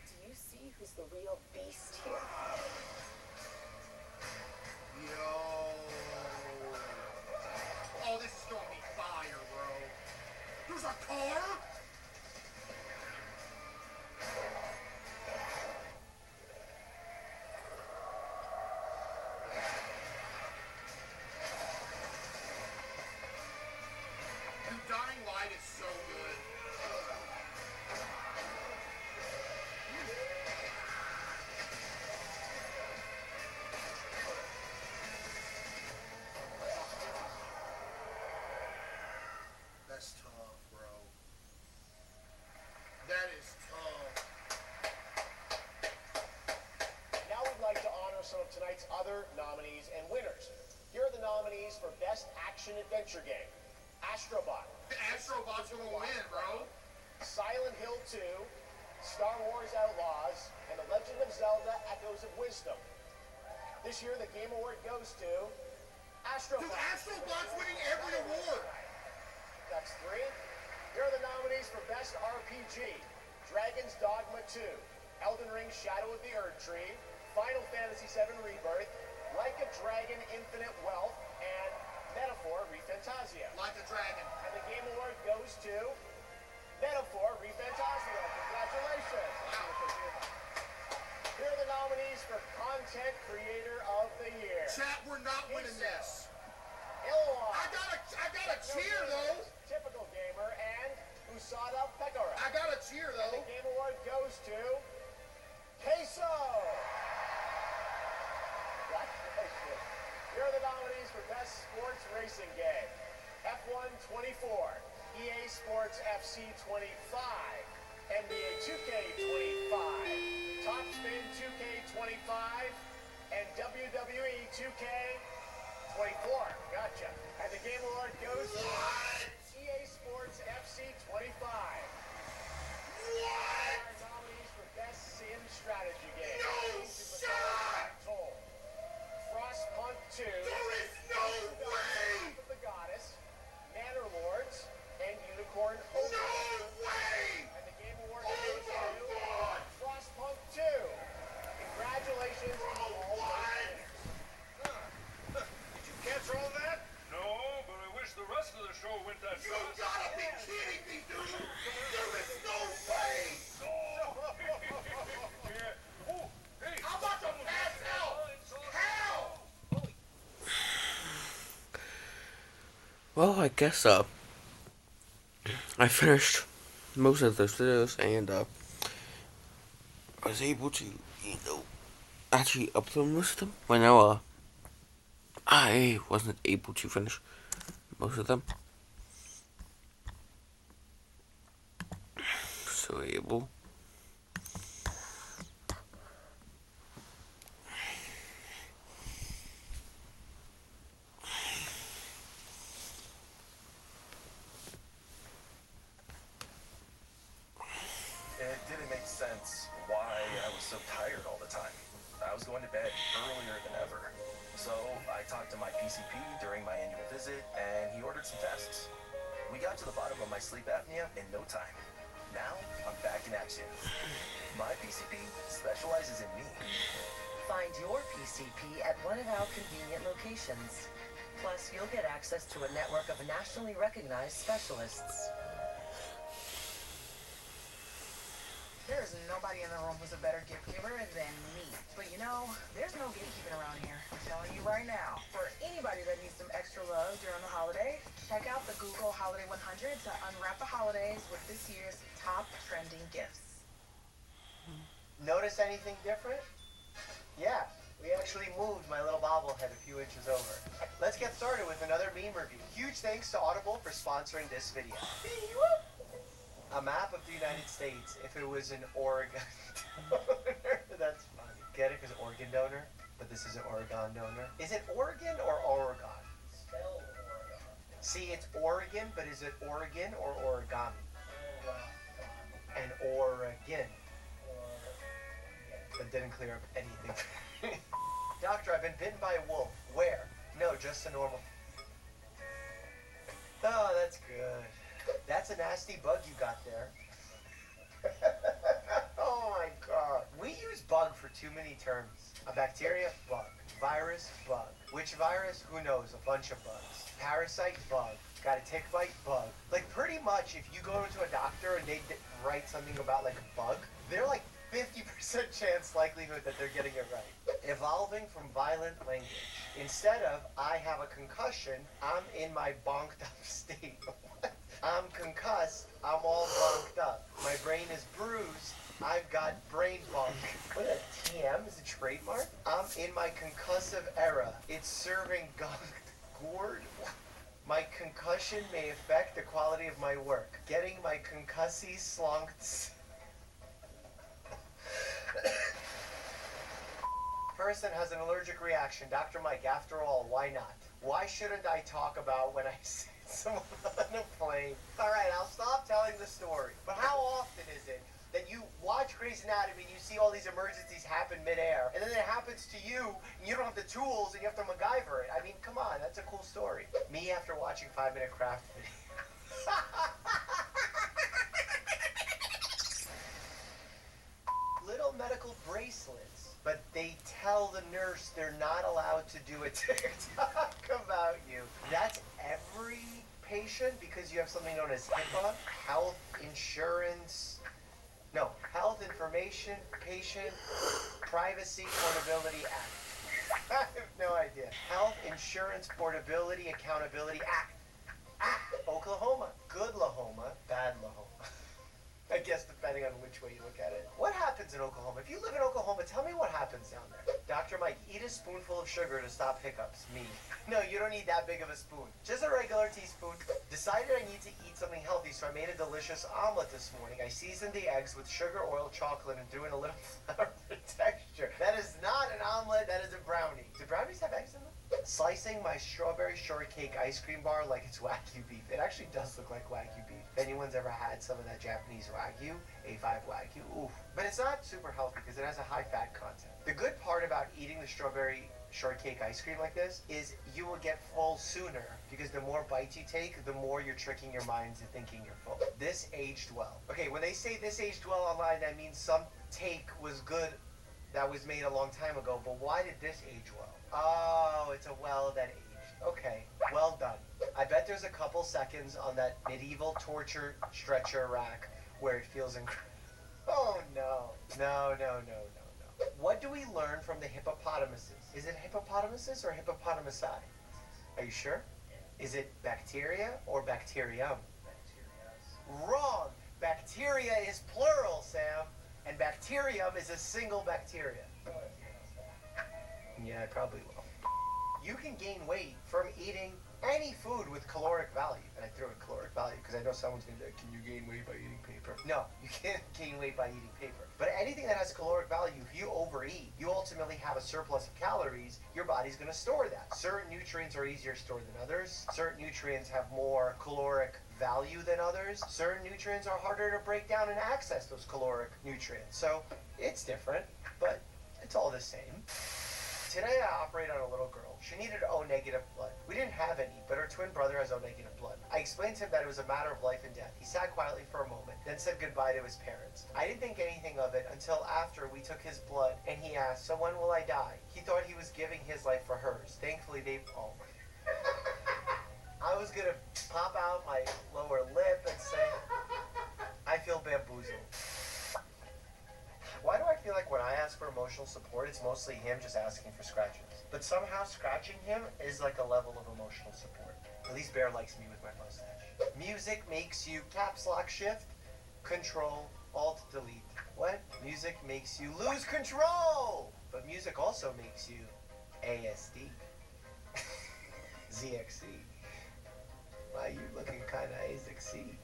Do you see who's the real beast here? Yo. Oh, this is gonna be fire, bro. There's a car? Dude, Dying Light is so good. That's tough, bro. That is tough. Now we'd like to honor some of tonight's other nominees and winners. Here are the nominees for Best Action Adventure Game. Astrobot. Astrobot's gonna win, bro. Silent Hill 2, Star Wars Outlaws, and The Legend of Zelda Echoes of Wisdom. This year, the Game Award goes to Astrobot. Dude, Astrobot's winning every award. That's 3. Here are the nominees for Best RPG. Dragon's Dogma 2, Elden Ring Shadow of the Erdtree, Final Fantasy VII Rebirth, Like a Dragon Infinite Wealth, and Metaphor ReFantasia. Like a Dragon. And the Game Award goes to Metaphor ReFantasia. Congratulations. Here are the nominees for Content Creator of the Year. Chat, we're not winning this. Illawarra. I gotta cheer, though. Typical Gamer, and Usada Pekara. I gotta cheer, And though. the Game Award goes to Queso. Congratulations. Here are the nominees for Best Sports Racing Game. F1 24, EA Sports FC 25, NBA 2K 25, Top Spin 2K 25, and WWE 2K 24. Gotcha. And the Game Award goes to EA Sports FC 25. What? Nominees for Best Sim Strategy Game. No shot! Frostpunk 2. There is no way! Of the Goddess, Manor Lords, and Unicorn Open. No way! And the Game Award goes to Frostpunk 2. Congratulations to all winners. Did you catch all that? No, but I wish the rest of the show went that You gotta be kidding me, dude! There is no way! Yeah. Oh, hey. I'm about to pass out! How? Well, I guess I finished most of those videos and I was able to, actually upload most of them. But now I wasn't able to finish most of them. So able. And it didn't really makes sense why I was so tired all the time. I was going to bed earlier than ever. So I talked to my PCP during my annual visit, and he ordered some tests. We got to the bottom of my sleep apnea in no time. Now I'm back in action. My PCP specializes in me. Find your PCP at one of our convenient locations. Plus, you'll get access to a network of nationally recognized specialists. There's nobody in the room who's a better gift giver than me. But you know, there's no gatekeeping around here. I'm telling you right now. For anybody that needs some extra love during the holiday, check out the Google Holiday 100 to unwrap the holidays with this year's top trending gifts. Notice anything different? Yeah, we actually moved my little bobblehead a few inches over. Let's get started with another meme review. Huge thanks to Audible for sponsoring this video. A map of the United States if it was an Oregon donor. That's funny. Get it? Because Oregon donor? But this is an Oregon donor. Is it Oregon or Oregon? Spell Oregon. See, it's Oregon, but is it Oregon or origami? And Oregon. That didn't clear up anything. Doctor, I've been bitten by a wolf. Where? No, just a normal. Oh, that's good. That's a nasty bug you got there. Oh my god. We use bug for too many terms. A bacteria? Bug. Virus? Bug. Which virus? Who knows? A bunch of bugs. Parasite? Bug. Got a tick bite? Bug. Like pretty much if you go to a doctor and they write something about like a bug, they're like 50% chance likelihood that they're getting it right. Evolving from violent language. Instead of, I have a concussion, I'm in my bonked up state. What? I'm concussed, I'm all bonked up. My brain is bruised, I've got brain bunk. What is that, TM? Is it trademark? I'm in my concussive era. It's serving gourd. My concussion may affect the quality of my work. Getting my concussy slonked. Person has an allergic reaction. Dr. Mike, after all, why not? Why shouldn't I talk about when I see someone on a plane? Alright, I'll stop telling the story. But how often is it that you watch Grey's Anatomy and you see all these emergencies happen midair, and then it happens to you, and you don't have the tools, and you have to MacGyver it? I mean, come on, that's a cool story. Me after watching 5 Minute Craft video. Little medical bracelets, but they tell the nurse they're not allowed to do a TikTok about you. That's every patient because you have something known as HIPAA, Health Insurance, no, Health Information Patient Privacy Portability Act. I have no idea. Health Insurance Portability Accountability Act. Oklahoma. Good Lahoma, bad Lahoma. I guess depending on which way you look at it. What happens in Oklahoma? If you live in Oklahoma, tell me what happens down there. Dr. Mike, eat a spoonful of sugar to stop hiccups. Me. No, you don't need that big of a spoon. Just a regular teaspoon. Decided I need to eat something healthy, so I made a delicious omelet this morning. I seasoned the eggs with sugar, oil, chocolate, and threw in a little flour for texture. That is not an omelet, that is a brownie. Do brownies have eggs in them? Slicing my strawberry shortcake ice cream bar like it's Wagyu beef. It actually does look like Wagyu beef. If anyone's ever had some of that Japanese Wagyu, A5 Wagyu, oof. But it's not super healthy because it has a high fat content. The good part about eating the strawberry shortcake ice cream like this is you will get full sooner because the more bites you take, the more you're tricking your mind into thinking you're full. This aged well. Okay, when they say this aged well online, that means some take was good that was made a long time ago, but why did this age well? Oh, it's a well that aged. Okay, well done. I bet there's a couple seconds on that medieval torture stretcher rack where it feels incredible. Oh no. No. What do we learn from the hippopotamuses? Is it hippopotamuses or hippopotami? Are you sure? Is it bacteria or bacterium? Wrong. Bacteria is plural, Sam. And bacterium is a single bacteria. Yeah, I probably will. You can gain weight from eating any food with caloric value. And I threw in caloric value because I know someone's going to be like, can you gain weight by eating paper? No, you can't gain weight by eating paper. But anything that has a caloric value, if you overeat, you ultimately have a surplus of calories, your body's going to store that. Certain nutrients are easier stored than others. Certain nutrients have more caloric value than others. Certain nutrients are harder to break down and access those caloric nutrients. So it's different, but it's all the same. Today I operate on a little girl. She needed O negative blood. We didn't have any, but her twin brother has O negative blood. I explained to him that it was a matter of life and death. He sat quietly for a moment, then said goodbye to his parents. I didn't think anything of it until after we took his blood, and he asked, so when will I die? He thought he was giving his life for hers. Thankfully oh my. I was gonna pop out my lower lip and say, I feel bamboozled. Why do I feel like when I ask for emotional support, it's mostly him just asking for scratches? But somehow scratching him is like a level of emotional support. At least Bear likes me with my mustache. Music makes you caps lock shift, control, alt, delete. What? Music makes you lose control! But music also makes you ASD. ZXC. Why, you looking kinda ASXC.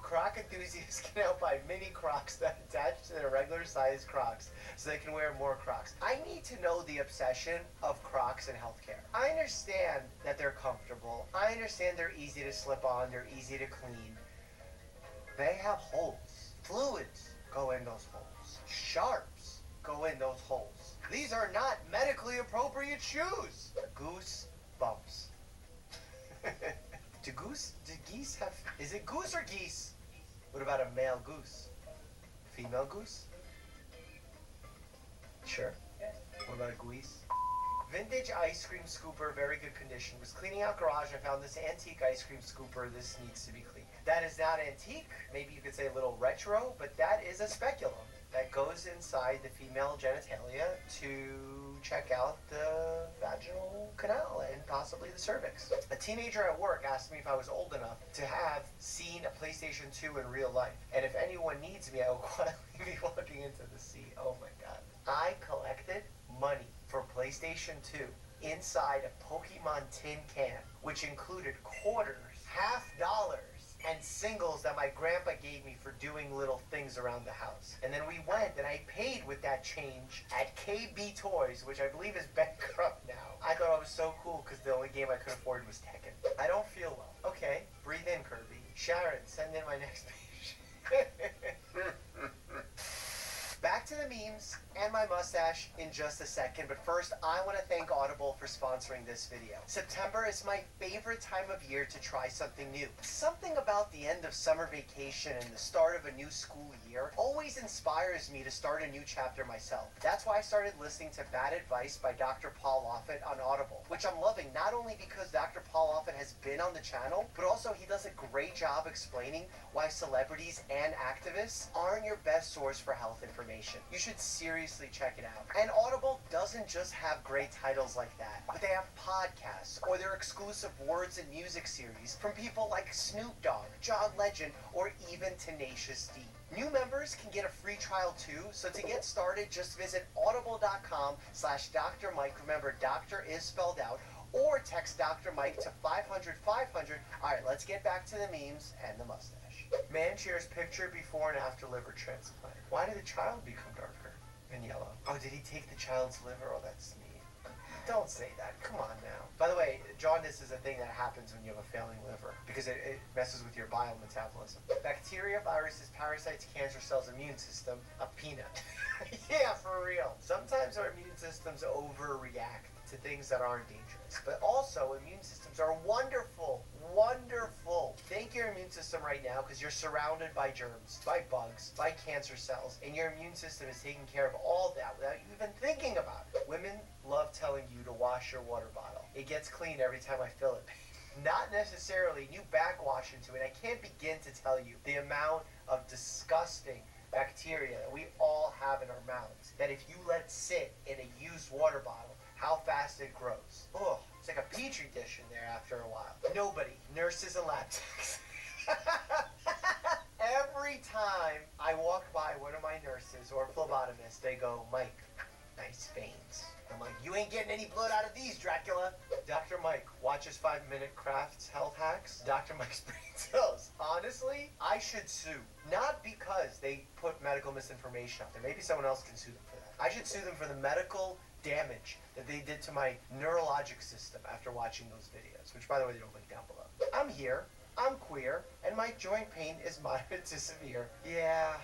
Croc enthusiasts can now buy mini Crocs that attach to their regular size Crocs so they can wear more Crocs. I need to know the obsession of Crocs in healthcare. I understand that they're comfortable. I understand they're easy to slip on, they're easy to clean. They have holes. Fluids go in those holes. Sharps go in those holes. These are not medically appropriate shoes. Goose bumps. Do geese have, is it goose or geese? What about a male goose? Female goose? Sure. What about a goose? Vintage ice cream scooper, very good condition. Was cleaning out garage, I found this antique ice cream scooper. This needs to be cleaned. That is not antique. Maybe you could say a little retro, but that is a speculum that goes inside the female genitalia to check out the vaginal canal and possibly the cervix. A teenager at work asked me if I was old enough to have seen a PlayStation 2 in real life. And if anyone needs me, I will quietly be walking into the sea. Oh my god. I collected money for PlayStation 2 inside a Pokemon tin can, which included quarters, $50, and singles that my grandpa gave me for doing little things around the house. And then we went and I paid with that change at KB Toys, which I believe is bankrupt now. I thought I was so cool because the only game I could afford was Tekken. I don't feel well. Okay, breathe in, Kirby. Sharon, send in my next page. Back to the memes and my mustache in just a second, but first I want to thank Audible for sponsoring this video. September is my favorite time of year to try something new. Something about the end of summer vacation and the start of a new school year always inspires me to start a new chapter myself. That's why I started listening to Bad Advice by Dr. Paul Offit on Audible, which I'm loving not only because Dr. Paul Offit has been on the channel, but also he does a great job explaining why celebrities and activists aren't your best source for health information. You should seriously check it out. And Audible doesn't just have great titles like that, but they have podcasts or their exclusive words and music series from people like Snoop Dogg, John Legend, or even Tenacious D. New members can get a free trial too, so to get started, just visit audible.com/Dr. Mike. Remember, doctor is spelled out, or text Dr. Mike to 500-500. Alright, let's get back to the memes and the mustache. Man shares picture before and after liver transplant. Why did the child become darker and yellow? Oh, did he take the child's liver? Oh, that's neat. Don't say that. Come on now. By the way, jaundice is a thing that happens when you have a failing liver because it messes with your bile metabolism. Bacteria, viruses, parasites, cancer cells, immune system, a peanut. Yeah, for real. Sometimes our immune systems overreact to things that aren't dangerous, but also immune systems are wonderful. Wonderful. Thank your immune system right now because you're surrounded by germs, by bugs, by cancer cells, and your immune system is taking care of all that without you even thinking about it. Women love telling you to wash your water bottle. It gets clean every time I fill it. Not necessarily, you backwash into it. I can't begin to tell you the amount of disgusting bacteria that we all have in our mouths that if you let sit in a used water bottle, how fast it grows. Oh, it's like a petri dish in there after a while. Nobody, nurses and lab techs. Every time I walk by one of my nurses or phlebotomists, they go, Mike, nice veins. I'm like, you ain't getting any blood out of these, Dracula. Dr. Mike watches 5-minute crafts health hacks. Dr. Mike's brain cells. Honestly, I should sue. Not because they put medical misinformation out there. Maybe someone else can sue them for that. I should sue them for the medical damage that they did to my neurologic system after watching those videos, which, by the way, they don't link down below. I'm here, I'm queer, and my joint pain is moderate to severe. Yeah,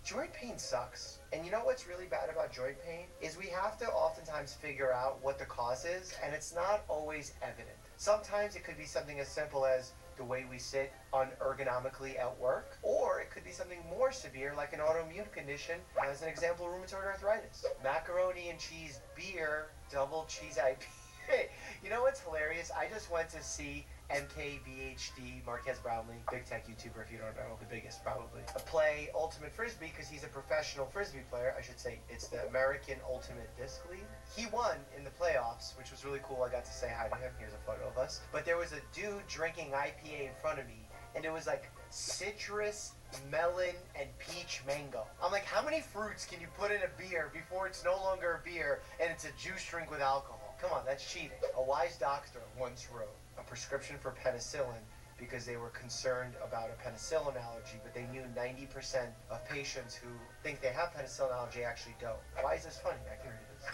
joint pain sucks. And you know what's really bad about joint pain? Is we have to oftentimes figure out what the cause is, and it's not always evident. Sometimes it could be something as simple as the way we sit unergonomically at work, or it could be something more severe like an autoimmune condition, as an example, rheumatoid arthritis. Macaroni and cheese beer, double cheese IPA. You know what's hilarious? I just went to see MKBHD, Marquez Brownlee, big tech YouTuber if you don't know, the biggest probably, play Ultimate Frisbee because he's a professional Frisbee player. I should say it's the American Ultimate Disc League. He won in the playoffs, which was really cool. I got to say hi to him. Here's a photo of us. But there was a dude drinking IPA in front of me, and it was like citrus, melon, and peach mango. I'm like, how many fruits can you put in a beer before it's no longer a beer and it's a juice drink with alcohol? Come on, that's cheating. A wise doctor once wrote a prescription for penicillin because they were concerned about a penicillin allergy, but they knew 90% of patients who think they have penicillin allergy actually don't. Why is this funny? I can read this.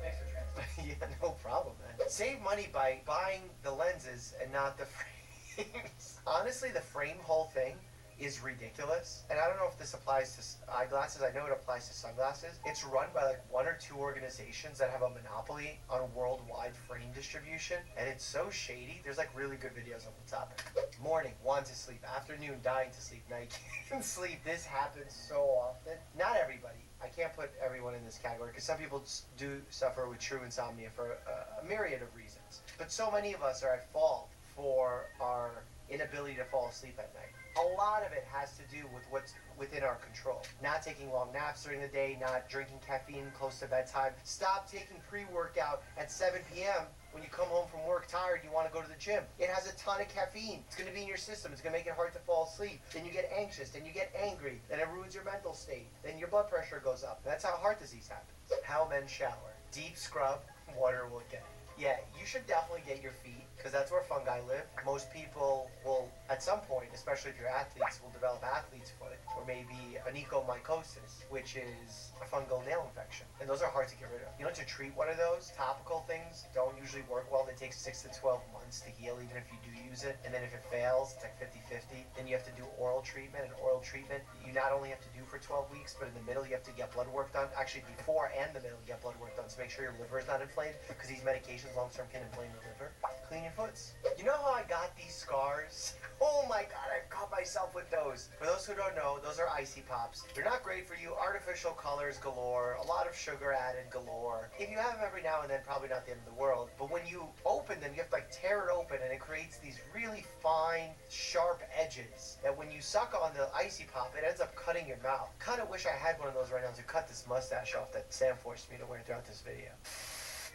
Thanks for translating. Yeah, no problem, man. Save money by buying the lenses and not the frames. Honestly, the frame whole thing is ridiculous. And I don't know if this applies to eyeglasses. I know it applies to sunglasses. It's run by like 1 or 2 organizations that have a monopoly on worldwide frame distribution. And it's so shady. There's like really good videos on the topic. Morning, want to sleep. Afternoon, dying to sleep. Night, can't sleep. This happens so often. Not everybody. I can't put everyone in this category because some people do suffer with true insomnia for a myriad of reasons. But so many of us are at fault for our inability to fall asleep at night. A lot of it has to do with what's within our control. Not taking long naps during the day, not drinking caffeine close to bedtime. Stop taking pre-workout at 7 p.m. when you come home from work tired, you want to go to the gym. It has a ton of caffeine. It's going to be in your system. It's going to make it hard to fall asleep. Then you get anxious. Then you get angry. Then it ruins your mental state. Then your blood pressure goes up. That's how heart disease happens. How men shower. Deep scrub, water will get it. Yeah, you should definitely get your feet, because that's where fungi live. Most people will, at some point, especially if you're athletes, will develop athlete's foot, or maybe onychomycosis, which is a fungal nail infection. And those are hard to get rid of. You know, to treat one of those, topical things don't usually work well. They take 6 to 12 months to heal, even if you do use it. And then if it fails, it's like 50-50. Then you have to do oral treatment, and oral treatment you not only have to do for 12 weeks, but in the middle you have to get blood work done. Actually, before and the middle you get blood work done, so make sure your liver is not inflamed, because these medications long-term can inflame the liver. Clean your foots. You know how I got these scars? Oh my god, I've cut myself with those. For those who don't know, those are icy pops. They're not great for you. Artificial colors galore, a lot of sugar added galore. If you have them every now and then, probably not the end of the world. But when you open them, you have to like tear it open, and it creates these really fine, sharp edges that when you suck on the icy pop, it ends up cutting your mouth. Kind of wish I had one of those right now to cut this mustache off that Sam forced me to wear throughout this video.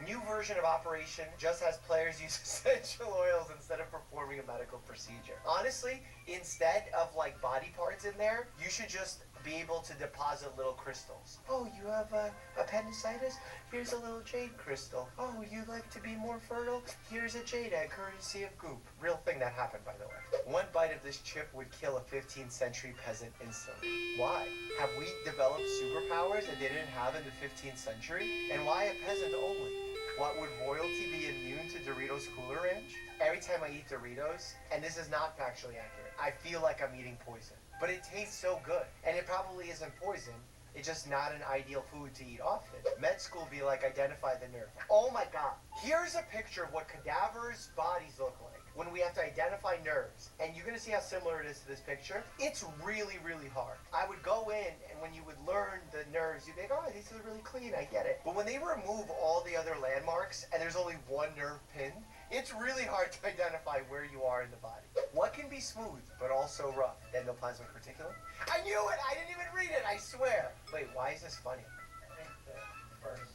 New version of Operation just has players use essential oils instead of performing a medical procedure. Honestly, instead of like body parts in there, you should just be able to deposit little crystals. Oh, you have appendicitis? Here's a little jade crystal. Oh, you like to be more fertile? Here's a jade egg, courtesy of Goop. Real thing that happened, by the way. One bite of this chip would kill a 15th century peasant instantly. Why? Have we developed superpowers that they didn't have in the 15th century? And why a peasant only? What, would royalty be immune to Doritos Cooler Ranch? Every time I eat Doritos, and this is not factually accurate, I feel like I'm eating poison. But it tastes so good. And it probably isn't poison. It's just not an ideal food to eat often. Med school be like, identify the nerve. Oh my god. Here's a picture of what cadavers' bodies look like when we have to identify nerves. And you're gonna see how similar it is to this picture. It's really, really hard. I would go in, and when you would learn the nerves, you'd be like, oh, these are really clean, I get it. But when they remove all the other landmarks, and there's only one nerve pinned, it's really hard to identify where you are in the body. What can be smooth, but also rough? Endoplasmic reticulum? I knew it! I didn't even read it, I swear! Wait, why is this funny? I think the first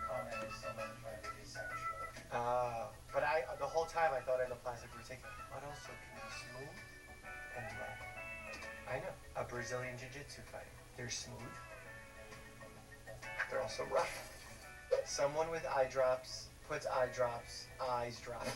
comment is someone trying to be sexual. But the whole time I thought endoplasmic reticulum. What also can be smooth and rough? I know. A Brazilian jiu-jitsu fighter. They're smooth. They're also rough. Someone with eye drops puts eye drops, eyes drop.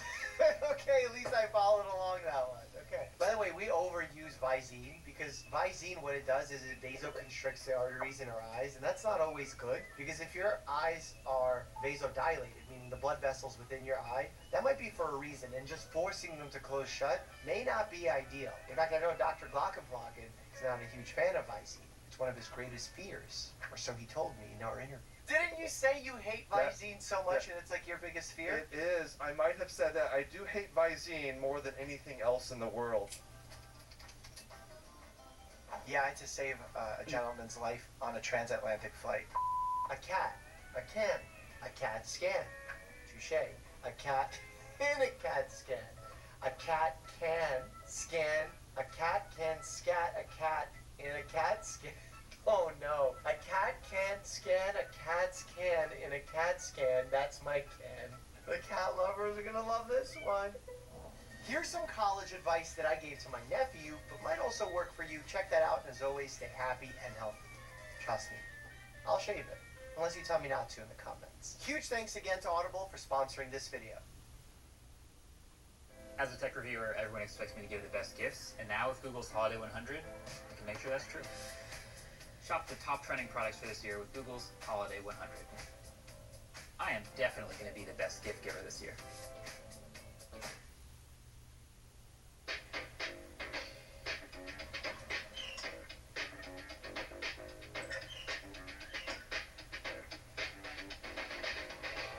Okay, at least I followed along that one. Okay. By the way, we overuse Visine because Visine, what it does is it vasoconstricts the arteries in our eyes, and that's not always good because if your eyes are vasodilated, meaning the blood vessels within your eye, that might be for a reason, and just forcing them to close shut may not be ideal. In fact, I know Dr. Glockenblocken is not a huge fan of Visine. It's one of his greatest fears, or so he told me in our interview. Didn't you say you hate Visine so much and it's like your biggest fear? It is. I might have said that. I do hate Visine more than anything else in the world. Yeah, I had to save a gentleman's life on a transatlantic flight. A cat. A can. A cat scan. Touche. A cat in a cat scan. A cat can scan. A cat can scat a cat in a cat scan. Oh no. A cat can't scan a cat's can in a cat scan. That's my can. The cat lovers are gonna love this one. Here's some college advice that I gave to my nephew, but might also work for you. Check that out, and as always, stay happy and healthy. Trust me. I'll shave it, unless you tell me not to in the comments. Huge thanks again to Audible for sponsoring this video. As a tech reviewer, everyone expects me to give the best gifts, and now with Google's Holiday 100, I can make sure that's true. Shop the top trending products for this year with Google's Holiday 100. I am definitely going to be the best gift giver this year.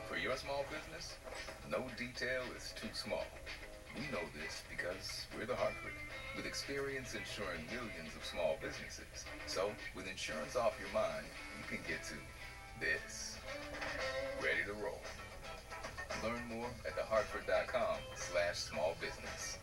For your small business, no detail is too small. We know this because we're the Hartford, with experience insuring millions of small businesses. So, with insurance off your mind, you can get to this. Ready to roll. Learn more at thehartford.com/smallbusiness.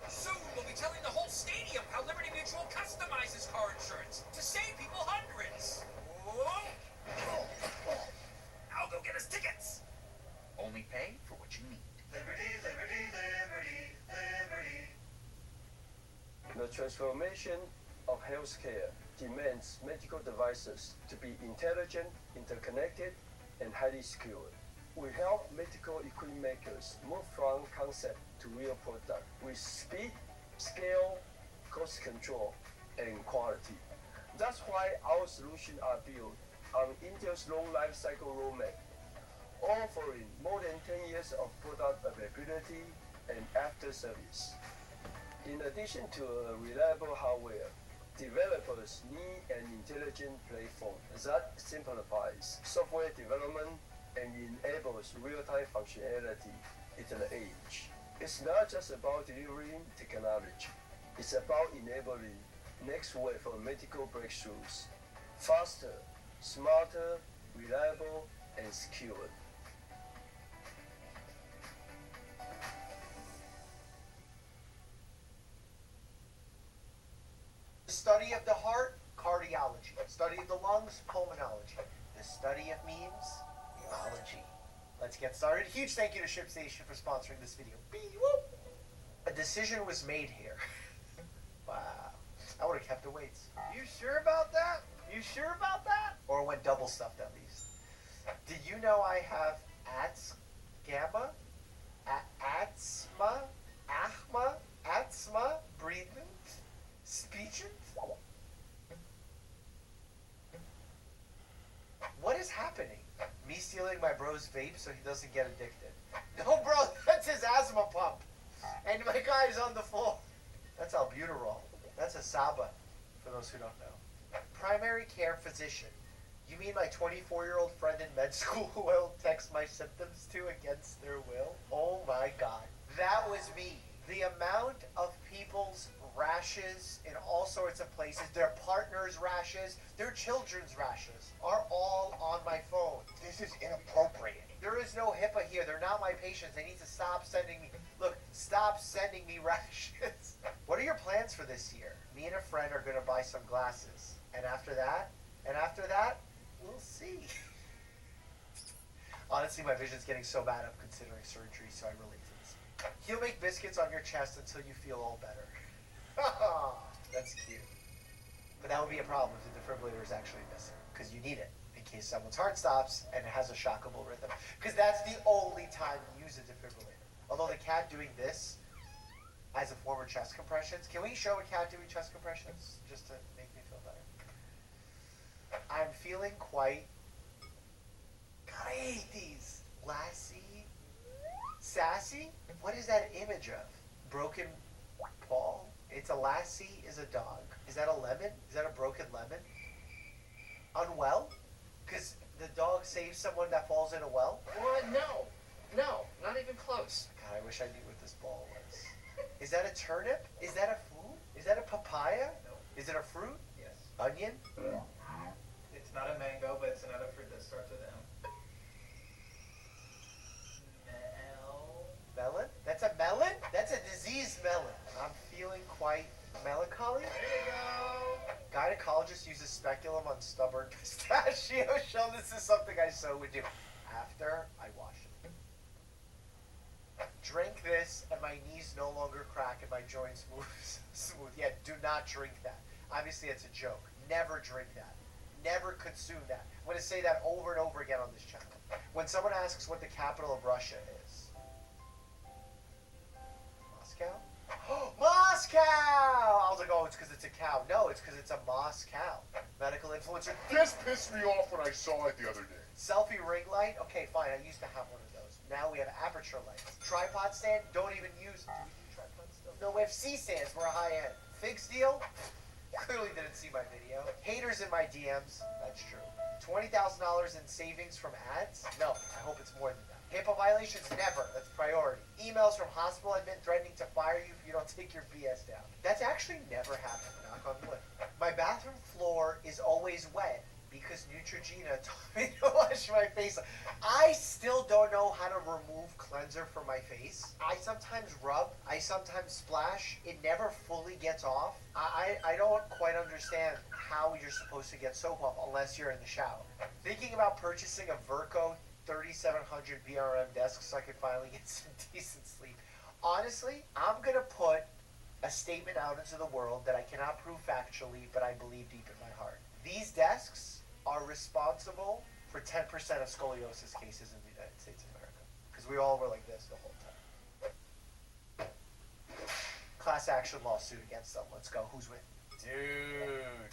Soon we'll be telling the whole stadium how Liberty Mutual customizes car insurance to save people hundreds. Whoa. I'll go get us tickets. Only pay for what you need. Liberty, liberty, liberty, liberty. The transformation of healthcare demands medical devices to be intelligent, interconnected, and highly secured. We help medical equipment makers move from concept to real product with speed, scale, cost control, and quality. That's why our solutions are built on Intel's long life cycle roadmap, offering more than 10 years of product availability and after service. In addition to a reliable hardware, developers need an intelligent platform that simplifies software development and enables real-time functionality at the edge. It's not just about delivering technology. It's about enabling next wave of medical breakthroughs. Faster, smarter, reliable, and secure. The study of the heart, cardiology. The study of the lungs, pulmonology. The study of memes, neurology. Let's get started. Huge thank you to ShipStation for sponsoring this video. Whoop. A decision was made here. Wow. I would have kept the weights. You sure about that? You sure about that? Or went double stuffed at least. Did you know I have gamma, asthma, breathing, speech? What is happening? Me stealing my bro's vape so he doesn't get addicted. No, bro, that's his asthma pump. And my guy's on the floor. That's albuterol. That's a Saba, for those who don't know. Primary care physician. You mean my 24-year-old friend in med school who I'll text my symptoms to against their will? Oh my God. That was me. The amount of people's rashes in all sorts of places, their partners' rashes, their children's rashes, are all on my phone. This is inappropriate. There is no HIPAA here. They're not my patients. They need to stop sending me, stop sending me rashes. What are your plans for this year? Me and a friend are going to buy some glasses. And after that, we'll see. Honestly, my vision's getting so bad I'm considering surgery, so I relate to this. He'll make biscuits on your chest until you feel all better. That's cute. But that would be a problem if the defibrillator is actually missing, because you need it in case someone's heart stops and it has a shockable rhythm. Because that's the only time you use a defibrillator. Although the cat doing this as a form of chest compressions. Can we show a cat doing chest compressions just to make me feel better? I'm feeling quite... God, I hate these. Lassie? Sassy? What is that image of? Broken paw? It's a lassie is a dog. Is that a lemon? Is that a broken lemon? Unwell? Because the dog saves someone that falls in a well? What? No, not even close. God, I wish I knew what this ball was. Is that a turnip? Is that a food? Is that a papaya? No. Is it a fruit? Yes. Onion? It's not a mango, but it's another fruit that starts with M. Melon? That's a melon? That's a diseased melon. I'm feeling quite melancholy. There you go. Gynecologist uses speculum on stubborn pistachio shell. This is something I so would do after I wash it. Drink this and my knees no longer crack and my joints move smooth. Yeah, do not drink that. Obviously, it's a joke. Never drink that. Never consume that. I'm going to say that over and over again on this channel. When someone asks what the capital of Russia is, Moscow? Moscow! I was like, oh, it's because it's a cow. No, it's because it's a Moscow. Medical influencer. This pissed me off when I saw it the other day. Selfie ring light. Okay, fine. I used to have one of those. Now we have aperture lights. Tripod stand. Don't even use. Do we do tripods still? No, we have C-stands. We're a high end. Fig steel. Clearly didn't see my video. Haters in my DMs. That's true. $20,000 in savings from ads? No, I hope it's more than that. HIPAA violations? Never. That's priority. Emails from hospital admin threatening to fire you if you don't take your BS down. That's actually never happened, knock on wood. My bathroom floor is always wet because Neutrogena told me to wash my face. I still don't know how to remove cleanser from my face. I sometimes rub, I sometimes splash. It never fully gets off. I don't quite understand how you're supposed to get soap off unless you're in the shower. Thinking about purchasing a Verco 3700 BRM desk so I could finally get some decent sleep. Honestly, I'm going to put a statement out into the world that I cannot prove factually, but I believe deep in my heart. These desks are responsible for 10% of scoliosis cases in the United States of America. Because we all were like this the whole time. Class action lawsuit against them. Let's go. Who's with? Dude.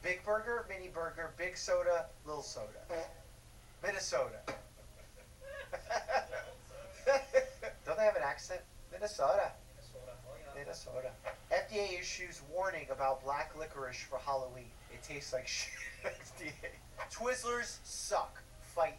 Big burger, mini burger, big soda, little soda. Minnesota. Don't they have an accent? Minnesota. Minnesota. FDA issues warning about black licorice for Halloween. It tastes like shit. FDA. Twizzlers suck. Fight.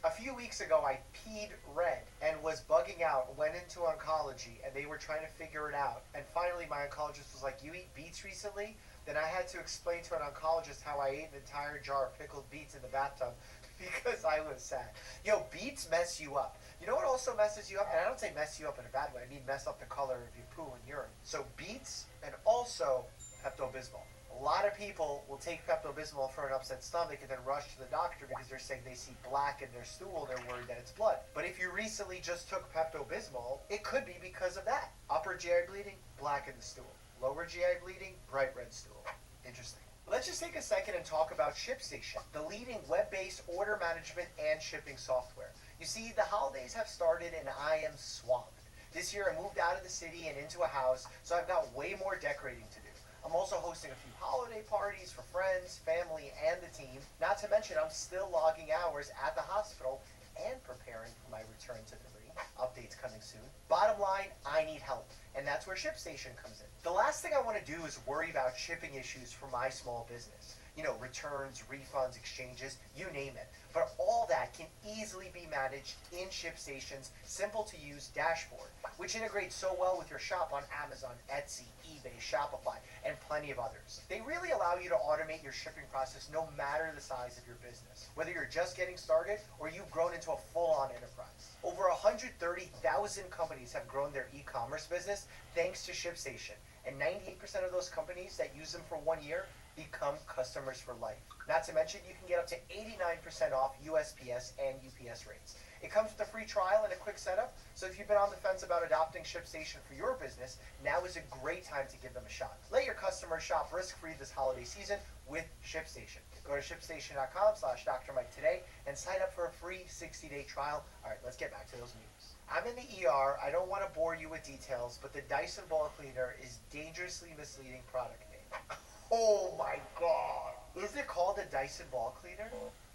A few weeks ago, I peed red and was bugging out, went into oncology, and they were trying to figure it out. And finally, my oncologist was like, you eat beets recently? Then I had to explain to an oncologist how I ate an entire jar of pickled beets in the bathtub because I was sad. Yo, beets mess you up. You know what also messes you up? And I don't say mess you up in a bad way. I mean mess up the color of your poo and urine. So beets and also Pepto-Bismol. A lot of people will take Pepto-Bismol for an upset stomach and then rush to the doctor because they're saying they see black in their stool and they're worried that it's blood. But if you recently just took Pepto-Bismol, it could be because of that. Upper GI bleeding, black in the stool. Lower GI bleeding, bright red stool. Interesting. Let's just take a second and talk about ShipStation, the leading web-based order management and shipping software. You see, the holidays have started and I am swamped. This year I moved out of the city and into a house, so I've got way more decorating to do. I'm also hosting a few holiday parties for friends, family, and the team. Not to mention, I'm still logging hours at the hospital and preparing for my return to Liberty. Updates coming soon. Bottom line, I need help, and that's where ShipStation comes in. The last thing I want to do is worry about shipping issues for my small business. You know, returns, refunds, exchanges, you name it. But all that can easily be managed in ShipStation's simple-to-use dashboard, which integrates so well with your shop on Amazon, Etsy, eBay, Shopify, and plenty of others. They really allow you to automate your shipping process no matter the size of your business, whether you're just getting started or you've grown into a full-on enterprise. Over 130,000 companies have grown their e-commerce business thanks to ShipStation, and 98% of those companies that use them for 1 year become customers for life. Not to mention, you can get up to 89% off USPS and UPS rates. It comes with a free trial and a quick setup, so if you've been on the fence about adopting ShipStation for your business, now is a great time to give them a shot. Let your customers shop risk-free this holiday season with ShipStation. Go to shipstation.com/Dr. Mike today and sign up for a free 60-day trial. All right, let's get back to those news. I'm in the ER. I don't want to bore you with details, but the Dyson ball cleaner is dangerously misleading product name. Oh my God. Is it called a Dyson ball cleaner?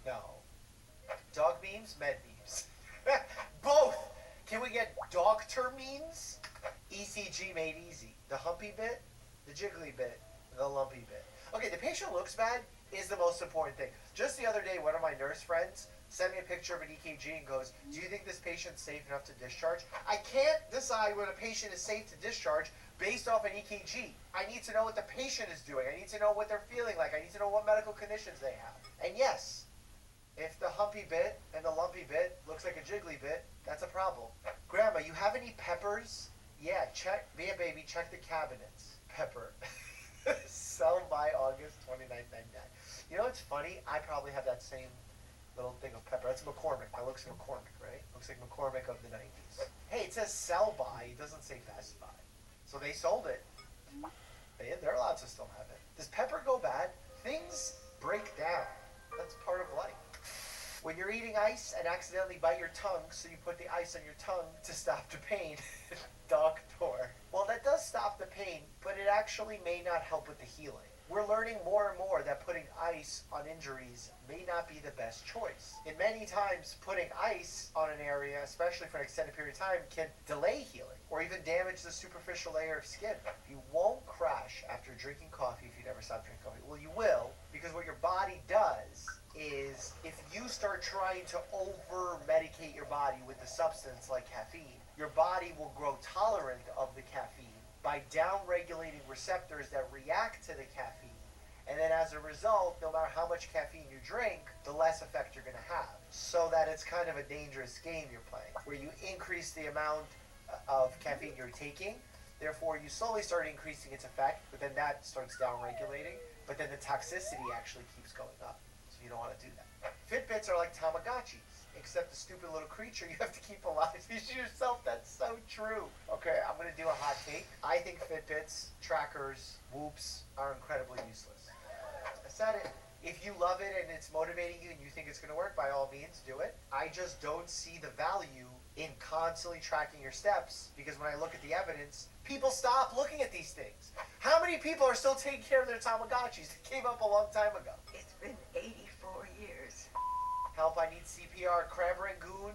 No. Dog memes, med memes. Both. Can we get doctor memes? ECG made easy. The humpy bit, the jiggly bit, the lumpy bit. Okay, the patient looks bad is the most important thing. Just the other day, one of my nurse friends sent me a picture of an EKG and goes, do you think this patient's safe enough to discharge? I can't decide when a patient is safe to discharge based off an EKG. I need to know what the patient is doing. I need to know what they're feeling like. I need to know what medical conditions they have. And yes, if the humpy bit and the lumpy bit looks like a jiggly bit, that's a problem. Grandma, you have any peppers? Yeah, baby, check the cabinets. Pepper. Sell by August 29.99. You know what's funny? I probably have that same little thing of pepper. That's McCormick. My looks McCormick, right? Looks like McCormick of the 90s. Hey, it says sell by. It doesn't say fast buy. So they sold it. They're allowed to still have it. Does pepper go bad? Things break down. That's part of life. When you're eating ice and accidentally bite your tongue, so you put the ice on your tongue to stop the pain. Doctor. Well, that does stop the pain, but it actually may not help with the healing. We're learning more and more that putting ice on injuries may not be the best choice. And many times, putting ice on an area, especially for an extended period of time, can delay healing or even damage the superficial layer of skin. You won't crash after drinking coffee if you never stop drinking coffee. Well, you will, because what your body does is if you start trying to over-medicate your body with a substance like caffeine, your body will grow tolerant of the caffeine by down-regulating receptors that react to the caffeine. And then as a result, no matter how much caffeine you drink, the less effect you're going to have. So that it's kind of a dangerous game you're playing, where you increase the amount of caffeine you're taking, therefore you slowly start increasing its effect, but then that starts down-regulating, but then the toxicity actually keeps going up. So you don't want to do that. Fitbits are like Tamagotchis. Except the stupid little creature you have to keep alive is yourself. That's so true. Okay, I'm going to do a hot take. I think Fitbits, trackers, Whoops are incredibly useless. I said it. If you love it and it's motivating you and you think it's going to work, by all means, do it. I just don't see the value in constantly tracking your steps, because when I look at the evidence, people stop looking at these things. How many people are still taking care of their Tamagotchis that came up a long time ago? It's been 84 years. Help, I need CPR. Crab Rangoon,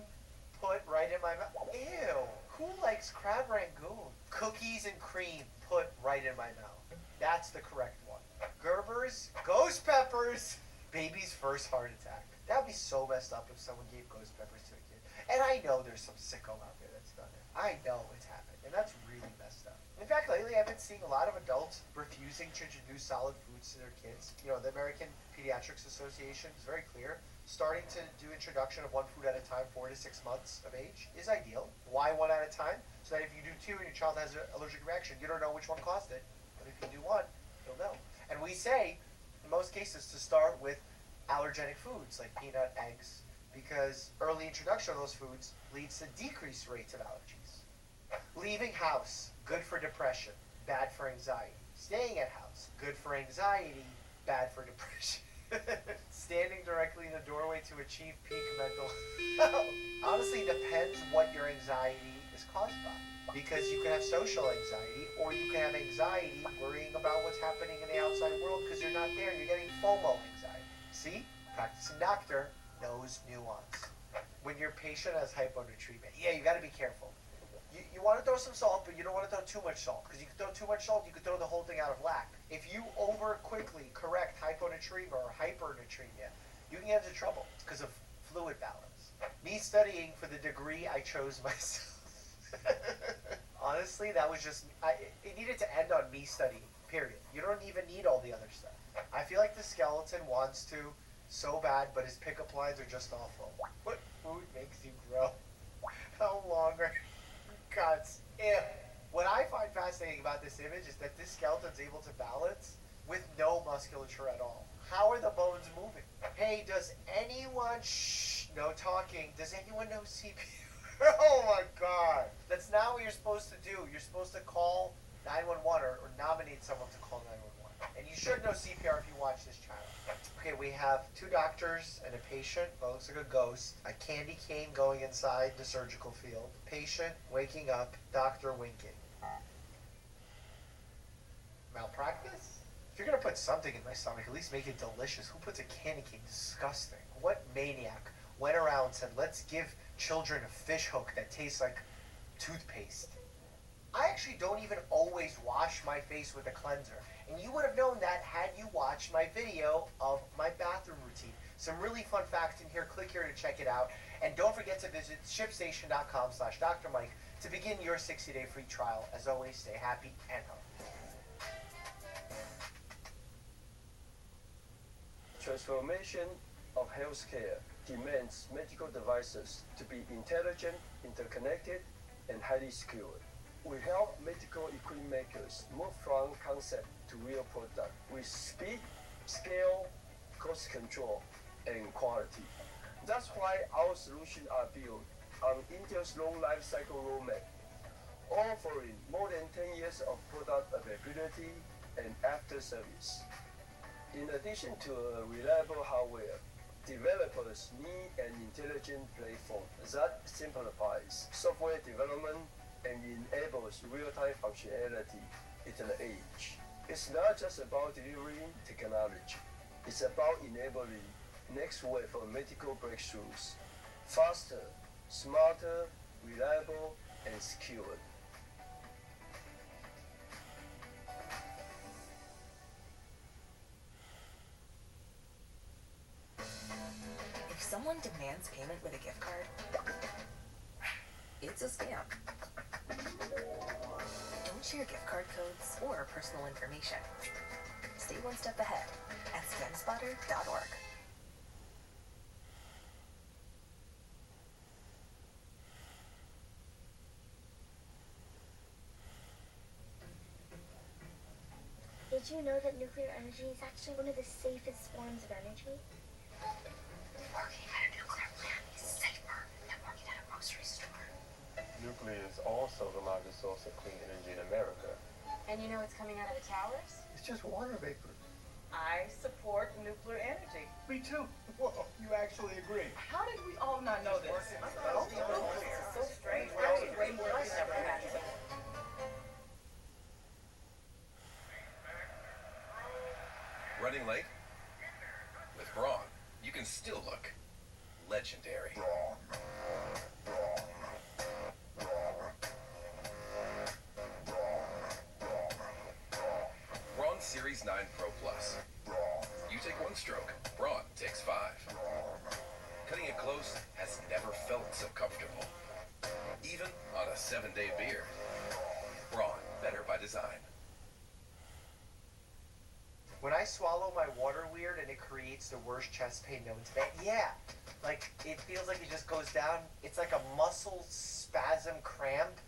put right in my mouth. Ew. Who likes crab rangoon? Cookies and cream, put right in my mouth. That's the correct one. Gerber's, ghost peppers, baby's first heart attack. That would be so messed up if someone gave ghost peppers to a kid. And I know there's some sicko out there that's done it. I know it's happened, and that's really messed up. In fact, lately I've been seeing a lot of adults refusing to introduce solid foods to their kids. You know, the American Pediatrics Association is very clear. Starting to do introduction of one food at a time, 4 to 6 months of age, is ideal. Why one at a time? So that if you do two and your child has an allergic reaction, you don't know which one caused it. But if you do one, you'll know. And we say, in most cases, to start with allergenic foods like peanut, eggs, because early introduction of those foods leads to decreased rates of allergies. Leaving house, good for depression, bad for anxiety. Staying at house, good for anxiety, bad for depression. Standing directly in the doorway to achieve peak mental health. Honestly, depends what your anxiety is caused by. Because you can have social anxiety, or you can have anxiety worrying about what's happening in the outside world because you're not there and you're getting FOMO anxiety. See? Practicing doctor knows nuance. When your patient has hyponatremia, yeah, you got to be careful. You want to throw some salt, but you don't want to throw too much salt. Because you can throw too much salt, you can throw the whole thing out of whack. If you over quickly correct hyponatremia or hypernatremia, you can get into trouble because of fluid balance. Me studying for the degree I chose myself. Honestly, that was just, it needed to end on me studying, period. You don't even need all the other stuff. I feel like the skeleton wants to so bad, but his pickup lines are just awful. What food makes you grow? How long are cuts? What I find fascinating about this image is that this skeleton's able to balance with no musculature at all. How are the bones moving? Hey, does anyone, no talking, does anyone know CPR? Oh my God. That's not what you're supposed to do. You're supposed to call 911 or nominate someone to call 911. And you should know CPR if you watch this channel. Okay, we have 2 doctors and a patient. Well, looks like a ghost. A candy cane going inside the surgical field. Patient waking up, doctor winking. Malpractice? If you're gonna put something in my stomach, at least make it delicious. Who puts a candy cane? Disgusting. What maniac went around and said, let's give children a fish hook that tastes like toothpaste? I actually don't even always wash my face with a cleanser. And you would have known that had you watched my video of my bathroom routine. Some really fun facts in here. Click here to check it out. And don't forget to visit ShipStation.com/Dr. Mike to begin your 60-day free trial. As always, stay happy and healthy. Transformation of healthcare demands medical devices to be intelligent, interconnected, and highly secured. We help medical equipment makers move from concept to real product with speed, scale, cost control, and quality. That's why our solutions are built on Intel's long life cycle roadmap, offering more than 10 years of product availability and after service. In addition to a reliable hardware, developers need an intelligent platform that simplifies software development and enables real-time functionality in the age. It's not just about delivering technology. It's about enabling next wave of medical breakthroughs. Faster, smarter, reliable, and secured. If someone demands payment with a gift card, it's a scam. Don't share gift card codes or personal information. Stay one step ahead at scamspotter.org. Did you know that nuclear energy is actually one of the safest forms of energy? Working at a nuclear plant is safer than working at a grocery store. Nuclear is also the largest source of clean energy in America. And you know what's coming out of the towers? It's just water vapor. I support nuclear energy. Me too. Whoa, you actually agree. How did we all not know this? I thought it was so strange. I was way more than never had. Running late? With Braun, you can still look legendary. Braun Series 9 Pro Plus. You take one stroke, Braun takes 5. Cutting it close has never felt so comfortable. Even on a 7-day beard. Braun, better by design. When I swallow my water weird and it creates the worst chest pain known to man, yeah, like it feels like it just goes down. It's like a muscle spasm cramp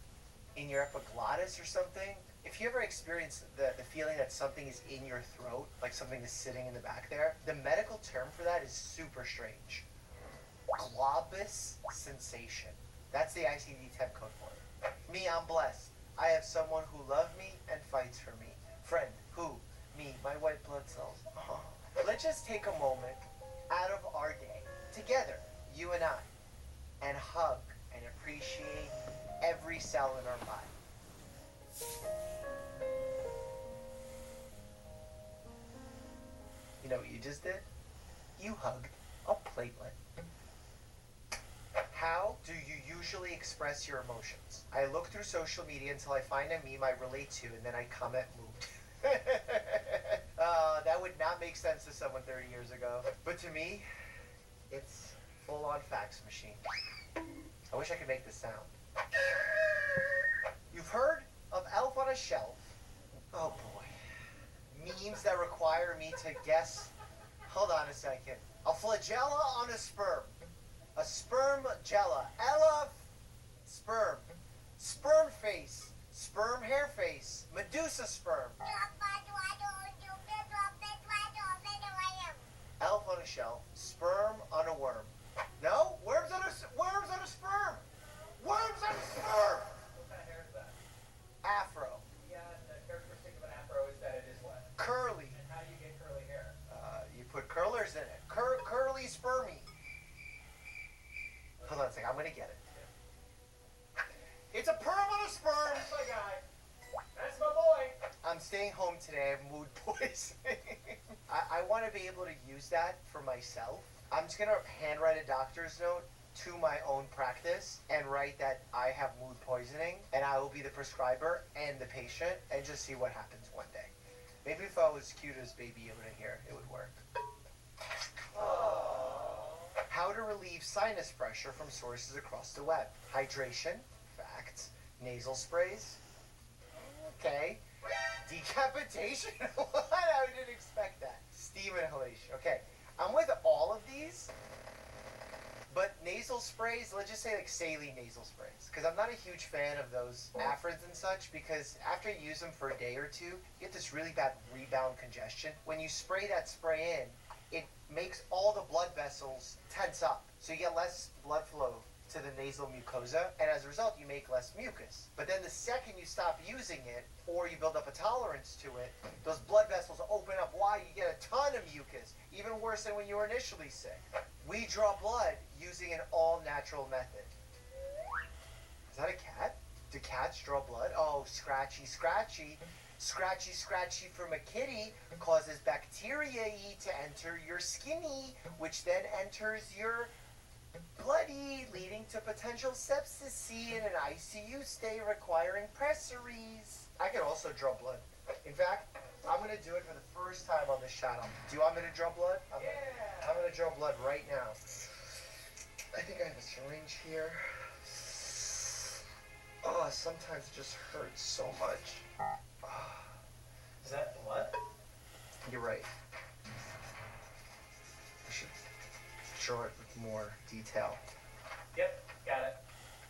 in your epiglottis or something. If you ever experience the feeling that something is in your throat, like something is sitting in the back there, the medical term for that is super strange. Globus sensation. That's the ICD-10 code for it. Me, I'm blessed. I have someone who loves me and fights for me. Friend, who? Me, my white blood cells. Let's just take a moment out of our day, together, you and I, and hug and appreciate every cell in our body. You know what you just did? You hugged a platelet. How do you usually express your emotions? I look through social media until I find a meme I relate to, and then I comment moved. That would not make sense to someone 30 years ago. But to me, it's full-on fax machine. I wish I could make this sound. You've heard of Elf on a Shelf? Oh boy. Memes that require me to guess. Hold on a second. A flagella on a sperm. A spermgella. Ella sperm. Sperm face. Sperm hair face. Medusa sperm. on a shell, sperm on a worm. No? Worms on a sperm! Worms on a sperm! What kind of hair is that? Afro. Yeah, the characteristic of an afro is that it is what? Curly. And how do you get curly hair? You put curlers in it. Curly spermy. Hold on a second, I'm gonna get it. It's a perm on a sperm! That's my guy. That's my boy. I'm staying home today. I have mood poisoning. I want to be able to use that for myself. I'm just going to handwrite a doctor's note to my own practice and write that I have mood poisoning and I will be the prescriber and the patient and just see what happens one day. Maybe if I was cute as Baby Yoda here, it would work. How to relieve sinus pressure from sources across the web. Hydration, facts. Nasal sprays, okay. Decapitation, what? I didn't expect that. Steam inhalation, okay. I'm with all of these, but nasal sprays, let's just say like saline nasal sprays, because I'm not a huge fan of those Afrins and such, because after you use them for a day or two, you get this really bad rebound congestion. When you spray that spray in, it makes all the blood vessels tense up, so you get less blood flow to the nasal mucosa, and as a result, you make less mucus. But then the second you stop using it, or you build up a tolerance to it, those blood vessels open up wide, you get a ton of mucus, even worse than when you were initially sick. We draw blood using an all-natural method. Is that a cat? Do cats draw blood? Oh, scratchy, scratchy. Scratchy, scratchy from a kitty causes bacteria to enter your skinny, which then enters your bloody, leading to potential sepsis in an ICU stay requiring pessaries. I can also draw blood. In fact, I'm going to do it for the first time on this channel. Do you want me to draw blood? I'm going to draw blood right now. I think I have a syringe here. Oh, sometimes it just hurts so much. Is that blood? You're right. I should draw it with more detail. Yep, got it.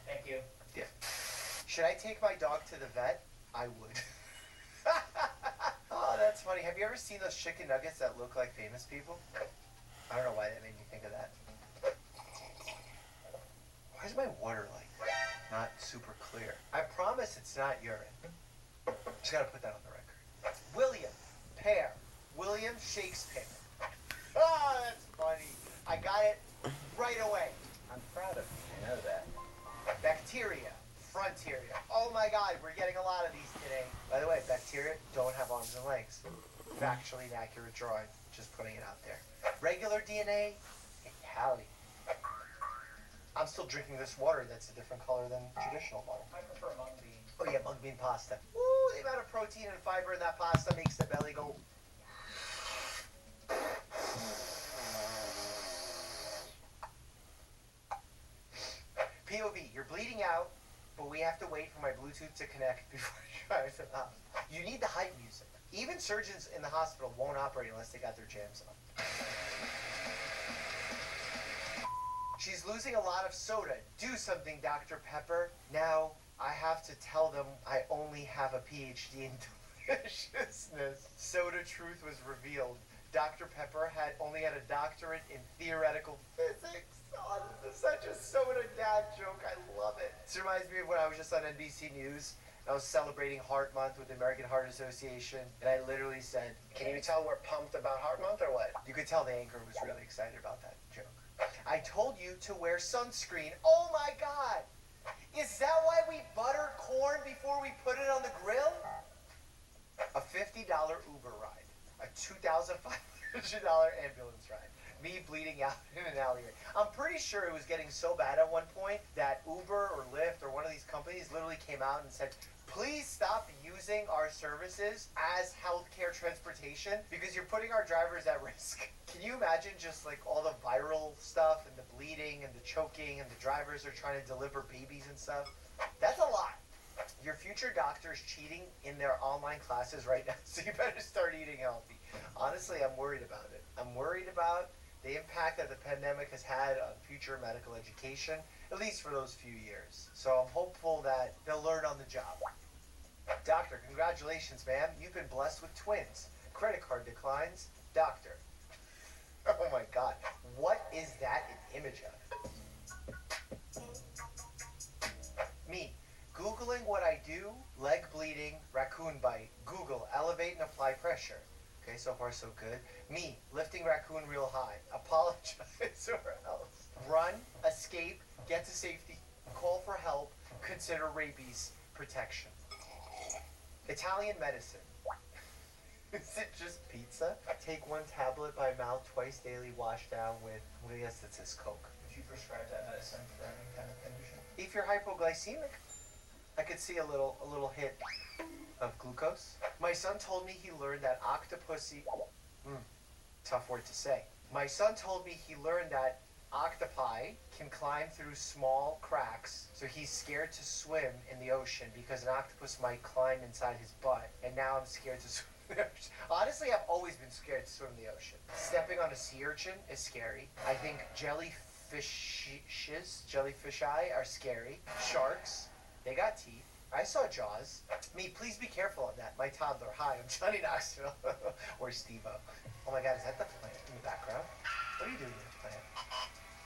Thank you. Yeah. Should I take my dog to the vet? I would. Oh, that's funny. Have you ever seen those chicken nuggets that look like famous people? I don't know why that made me think of that. Why is my water like not super clear? I promise it's not urine. Just gotta put that on the record. William, pear. William Shakespeare. Ah, that's funny. I got it right away. I'm proud of you. I know that. Bacteria. Frontiera. Oh my god, we're getting a lot of these today. By the way, bacteria don't have arms and legs. Factually inaccurate drawing. Just putting it out there. Regular DNA, Italian. I'm still drinking this water that's a different color than traditional water. I prefer mung bean. Oh yeah, mung bean pasta. Ooh, the amount of protein and fiber in that pasta makes the belly go. POV, you're bleeding out, but we have to wait for my Bluetooth to connect before I drive to the hospital. You need the hype music. Even surgeons in the hospital won't operate unless they got their jams on. She's losing a lot of soda. Do something, Dr. Pepper. Now, I have to tell them I only have a PhD in deliciousness. Soda truth was revealed. Dr. Pepper only had a doctorate in theoretical physics. Oh, this is such a soda dad joke. I love it. This reminds me of when I was just on NBC News. I was celebrating Heart Month with the American Heart Association, and I literally said, "Can you tell we're pumped about Heart Month or what?" You could tell the anchor was really excited about that joke. I told you to wear sunscreen. Oh my God! Is that why we butter corn before we put it on the grill? A $50 Uber ride. A $2,500 ambulance ride. Me bleeding out in an alleyway. I'm pretty sure it was getting so bad at one point that Uber or Lyft or one of these companies literally came out and said, "Please stop using our services as healthcare transportation because you're putting our drivers at risk." Can you imagine just like all the viral stuff and the bleeding and the choking and the drivers are trying to deliver babies and stuff? That's a lot. Your future doctor's cheating in their online classes right now, so you better start eating healthy. Honestly, I'm worried about it. I'm worried about the impact that the pandemic has had on future medical education, at least for those few years. So I'm hopeful that they'll learn on the job. Doctor, congratulations, ma'am. You've been blessed with twins. Credit card declines. Doctor. Oh my god. What is that an image of? Me. Googling what I do, leg bleeding, raccoon bite. Google, elevate and apply pressure. Okay, so far so good. Me, lifting raccoon real high. Apologize or else. Run, escape, get to safety, call for help, consider rabies protection. Italian medicine. Is it just pizza? Take 1 tablet by mouth twice daily, wash down with, well, I guess it says Coke. Would you prescribe that medicine for any kind of condition? If you're hypoglycemic, I could see a little hit of glucose. My son told me he learned that octopussy, tough word to say. My son told me he learned that octopi can climb through small cracks, so he's scared to swim in the ocean because an octopus might climb inside his butt, and now I'm scared to swim in the ocean. Honestly, I've always been scared to swim in the ocean. Stepping on a sea urchin is scary. I think jellyfish eye are scary. Sharks, they got teeth. I saw Jaws. Me, please be careful of that. My toddler. Hi, I'm Johnny Knoxville. Or Steve-O. Oh my god, is that the plant in the background? What are you doing with the plant?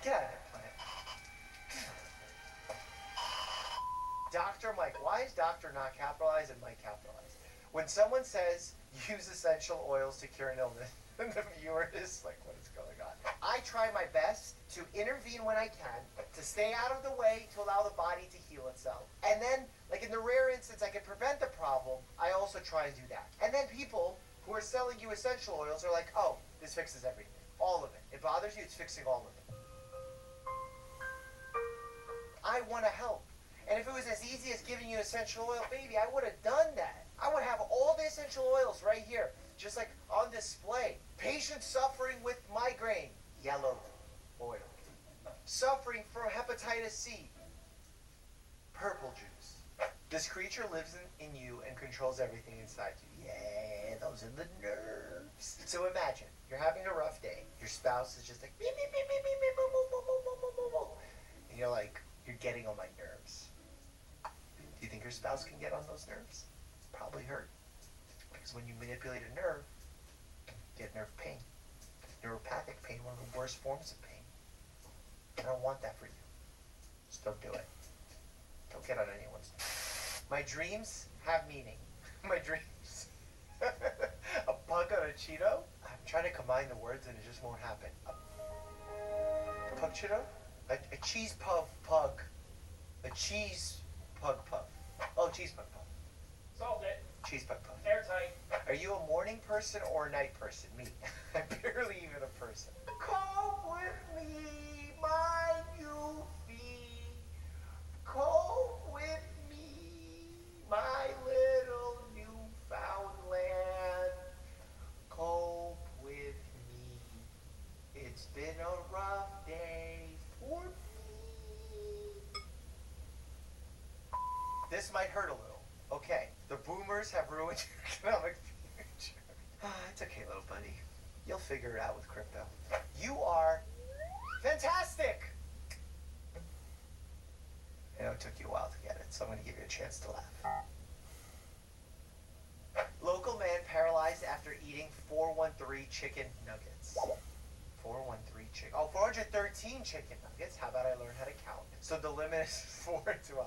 Get out of there, plant. Dr. Mike. Why is Doctor not capitalized and Mike capitalized? When someone says, use essential oils to cure an illness, and the viewer is like, what is going on? I try my best to intervene when I can, to stay out of the way, to allow the body to heal itself. And then, like in the rare instance I can prevent the problem, I also try and do that. And then people who are selling you essential oils are like, oh, this fixes everything. All of it. It bothers you, it's fixing all of it. I want to help. And if it was as easy as giving you essential oil, baby, I would have done that. I would have all the essential oils right here, just like on display. Patients suffering with migraine, yellow oil. Suffering from hepatitis C, purple juice. This creature lives in you and controls everything inside you. Yeah, those are the nerves. So imagine, you're having a rough day. Your spouse is just like, beep, beep, beep, beep, beep, beep, boop, boop, boop, boop, boop, boop, boop. And you're like, you're getting on my nerves. Do you think your spouse can get on those nerves? Probably hurt. Because when you manipulate a nerve, you get nerve pain. Neuropathic pain, one of the worst forms of pain. I don't want that for you. Just don't do it. Don't get on anyone's nerves. My dreams have meaning. My dreams. A pug on a Cheeto? I'm trying to combine the words and it just won't happen. A pug Cheeto? A cheese pug. A cheese pug puff. Oh, cheese pug puff. Solved it. Cheese pug puff. Airtight. Are you a morning person or a night person? Me. I'm barely even a person. Come with me, my new feet. Come with me, my little newfound land. Cope with me. It's been a rough day for me. This might hurt a little. Okay, the boomers have ruined your economic future. It's okay, little buddy. You'll figure it out with crypto. You are fantastic! I know it took you a while to get it, so I'm going to give you a chance to laugh. Local man paralyzed after eating 413 chicken nuggets. 413 chicken. Oh, 413 chicken nuggets. How about I learn how to count? So the limit is 4 and 12.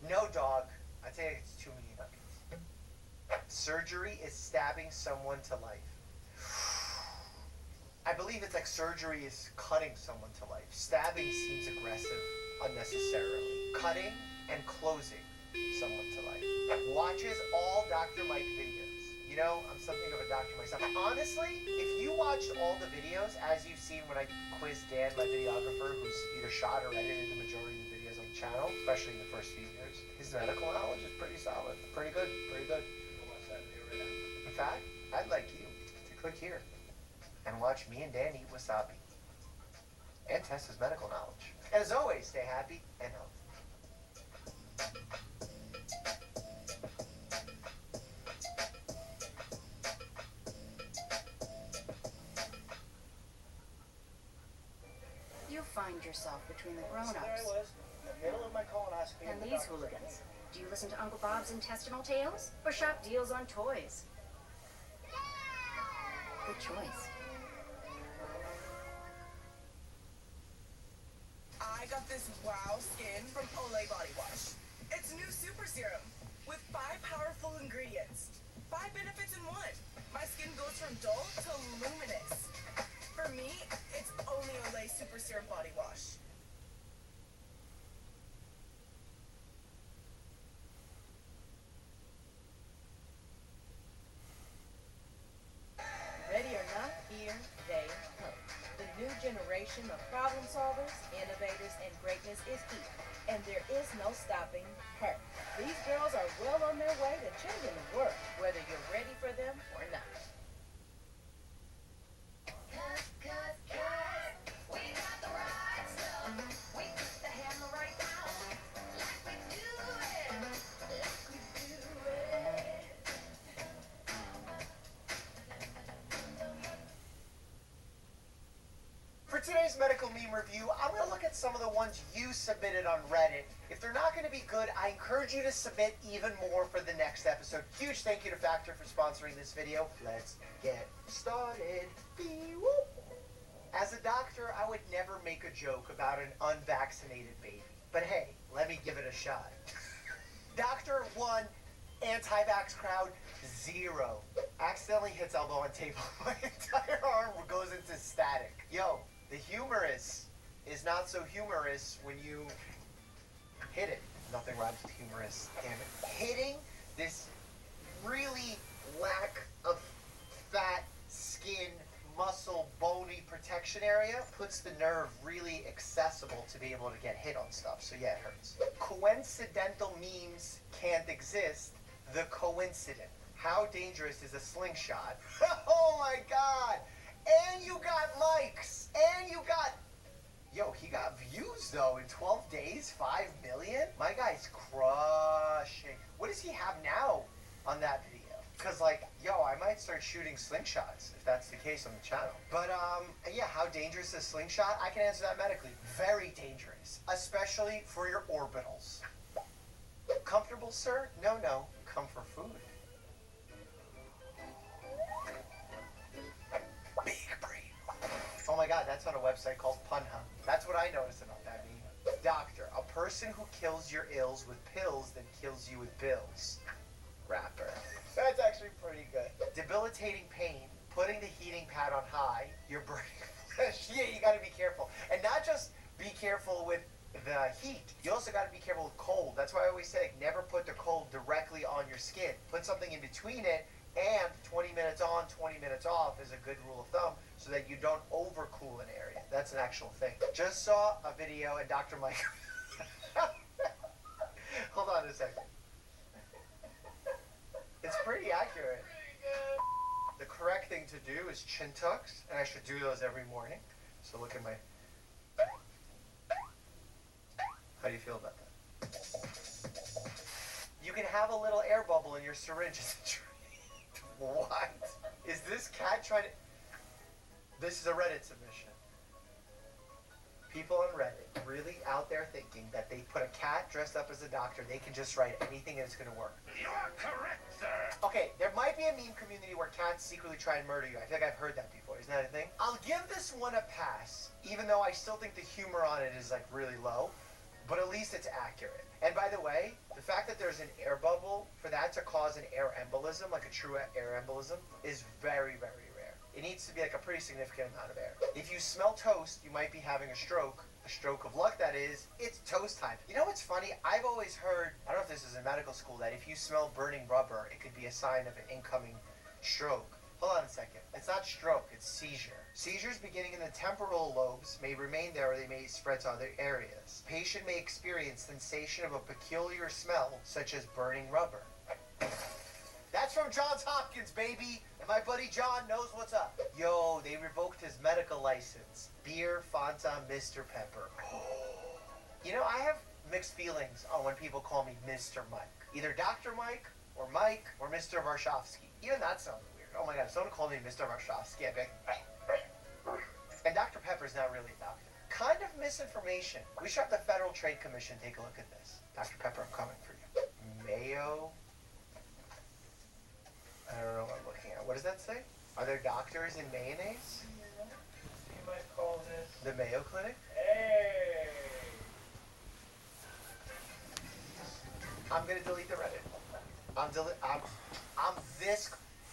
No, dog. I tell you, it's too many nuggets. Surgery is stabbing someone to life. I believe it's like surgery is cutting someone to life. Stabbing seems aggressive unnecessarily. Cutting and closing someone to life. Watches all Dr. Mike videos. You know, I'm something of a doctor myself. Honestly, if you watched all the videos, as you've seen when I quizzed Dan, my videographer, who's either shot or edited the majority of the videos on the channel, especially in the first few years, his medical knowledge is pretty solid. Pretty good, pretty good. In fact, I'd like you to click here and watch me and Dan eat wasabi and test his medical knowledge. And as always, stay happy and healthy. You find yourself between the There I grown-ups was, in the middle of my colonoscopy. and these hooligans. Do you listen to Uncle Bob's intestinal tales or shop deals on toys? Good choice. this wow skin from Olay Body Wash. It's new super serum with 5 powerful ingredients. 5 benefits in one. My skin goes from dull to luminous. For me, it's only Olay Super Serum Body Wash. Ready or not, here they come. The new generation of problem solvers, innovators, and greatness is here. And there is no stopping her. These girls are well on their way to changing the world, whether you're ready for them or not. For today's medical meme review, I'm going to look at some of the ones you submitted on Reddit. If they're not going to be good, I encourage you to submit even more for the next episode. Huge thank you to Factor for sponsoring this video. Let's get started. Bee-whoop. As a doctor, I would never make a joke about an unvaccinated baby. But hey, let me give it a shot. Doctor 1, anti-vax crowd 0. Accidentally hits elbow on table. My entire arm goes into static. Yo, the humorous is not so humorous when you hit it. Nothing rhymes with humorous. Damn it. Hitting this really lack of fat, skin, muscle, bony protection area puts the nerve really accessible to be able to get hit on stuff. So yeah, it hurts. Coincidental memes can't exist. The coincident. How dangerous is a slingshot? Oh my god! And you got likes! And you got... Yo, he got views though in 12 days, 5 million? My guy's crushing. What does he have now on that video? Because like, yo, I might start shooting slingshots if that's the case on the channel. But yeah, how dangerous is a slingshot? I can answer that medically. Very dangerous, especially for your orbitals. Comfortable, sir? No, no. Come for food. Big brain. Oh my god, that's on a website called Punha. That's what I noticed about that meme. Doctor, a person who kills your ills with pills then kills you with bills. Rapper. That's actually pretty good. Debilitating pain, putting the heating pad on high, you're burning flesh. Yeah, you gotta be careful. And not just be careful with the heat. You also gotta be careful with cold. That's why I always say, like, never put the cold directly on your skin. Put something in between it, and 20 minutes on, 20 minutes off is a good rule of thumb so that you don't overcool an area. That's an actual thing. Just saw a video and Dr. Mike... Hold on a second. It's pretty accurate. The correct thing to do is chin tucks, and I should do those every morning. So look at my... How do you feel about that? You can have a little air bubble in your syringe as a treat. What? Is this cat trying to... This is a Reddit submission. People on Reddit really out there thinking that they put a cat dressed up as a doctor, they can just write anything and it's going to work. You're correct, sir. Okay, there might be a meme community where cats secretly try and murder you. I feel like I've heard that before. Isn't that a thing? I'll give this one a pass, even though I still think the humor on it is like really low. But at least it's accurate. And by the way, the fact that there's an air bubble, for that to cause an air embolism, like a true air embolism, is very, very rare. It needs to be like a pretty significant amount of air. If you smell toast, you might be having a stroke. A stroke of luck, that is. It's toast time. You know what's funny? I've always heard, I don't know if this is in medical school, that if you smell burning rubber, it could be a sign of an incoming stroke. Hold on a second. It's not stroke, it's seizure. Seizures beginning in the temporal lobes may remain there or they may spread to other areas. Patient may experience sensation of a peculiar smell, such as burning rubber. That's from Johns Hopkins, baby! And my buddy John knows what's up. Yo, they revoked his medical license. Beer, Fanta, Mr. Pepper. You know, I have mixed feelings on when people call me Mr. Mike. Either Dr. Mike, or Mr. Varshovsky. Even that sounds weird. Oh my god, if someone called me Mr. Varshovsky, I'd be like... And Dr. Pepper's not really a doctor. Kind of misinformation. We should have the Federal Trade Commission take a look at this. Dr. Pepper, I'm coming for you. Mayo... I don't know what I'm looking at. What does that say? Are there doctors in mayonnaise? You might call this... The Mayo Clinic? Hey! I'm gonna delete the Reddit. I'm this.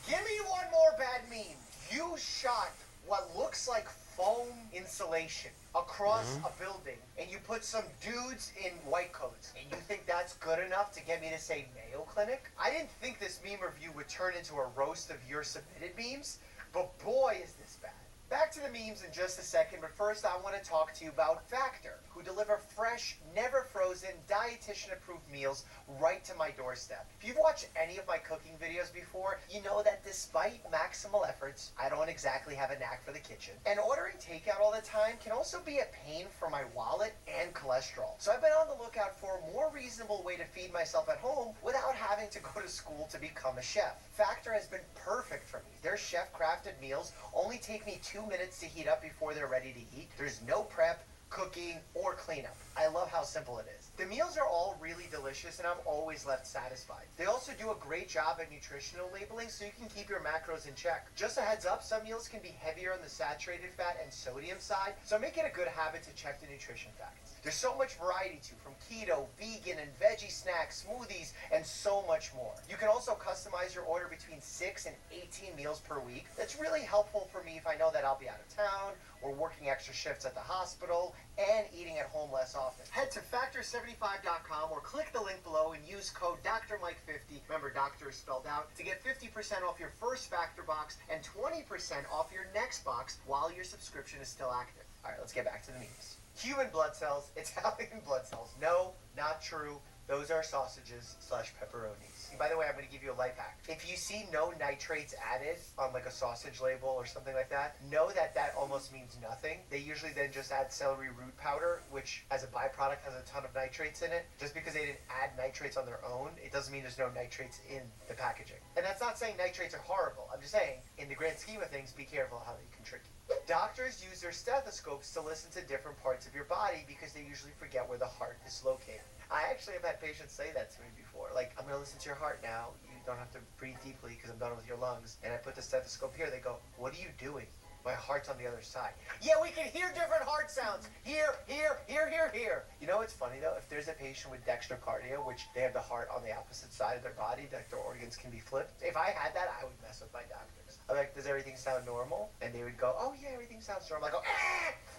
Give me one more bad meme. You shot what looks like foam insulation across a building, and you put some dudes in white coats, and you think that's good enough to get me to say Mayo Clinic? I didn't think this meme review would turn into a roast of your submitted memes, but boy is this bad. Back to the memes in just a second, but first I want to talk to you about Factor, who deliver fresh, never frozen, dietitian-approved meals right to my doorstep. If you've watched any of my cooking videos before, you know that despite maximal efforts, I don't exactly have a knack for the kitchen. And ordering takeout all the time can also be a pain for my wallet and cholesterol. So I've been on the lookout for a more reasonable way to feed myself at home without having to go to school to become a chef. Factor has been perfect for me. Their chef-crafted meals only take me 2 minutes to heat up before they're ready to eat. There's no prep, cooking, or cleanup. I love how simple it is. The meals are all really delicious and I'm always left satisfied. They also do a great job at nutritional labeling so you can keep your macros in check. Just a heads up, some meals can be heavier on the saturated fat and sodium side, so make it a good habit to check the nutrition facts. There's so much variety too, from keto, vegan, and veggie snacks, smoothies, and so much more. You can also customize your order between 6 and 18 meals per week. That's really helpful for me if I know that I'll be out of town, or working extra shifts at the hospital, and eating at home less often. Head to Factor75.com or click the link below and use code DrMike50, remember Doctor is spelled out, to get 50% off your first Factor box and 20% off your next box while your subscription is still active. Alright, let's get back to the memes. Human blood cells, Italian blood cells. No, not true. Those are sausages / pepperonis. By the way, I'm going to give you a life hack. If you see no nitrates added on like a sausage label or something like that, know that that almost means nothing. They usually then just add celery root powder, which as a byproduct has a ton of nitrates in it. Just because they didn't add nitrates on their own, it doesn't mean there's no nitrates in the packaging. And that's not saying nitrates are horrible. I'm just saying, in the grand scheme of things, be careful how they can trick you. Doctors use their stethoscopes to listen to different parts of your body because they usually forget where the heart is located. I actually have had patients say that to me before. Like, I'm going to listen to your heart now. You don't have to breathe deeply because I'm done with your lungs. And I put the stethoscope here. They go, what are you doing? My heart's on the other side. Yeah, we can hear different heart sounds. Here, here, here, here, here. You know what's funny, though? If there's a patient with dextrocardia, which they have the heart on the opposite side of their body, like their organs can be flipped. If I had that, I would mess with my doctors. I'm like, does everything sound normal? And they would go, oh, yeah, everything sounds normal. I go,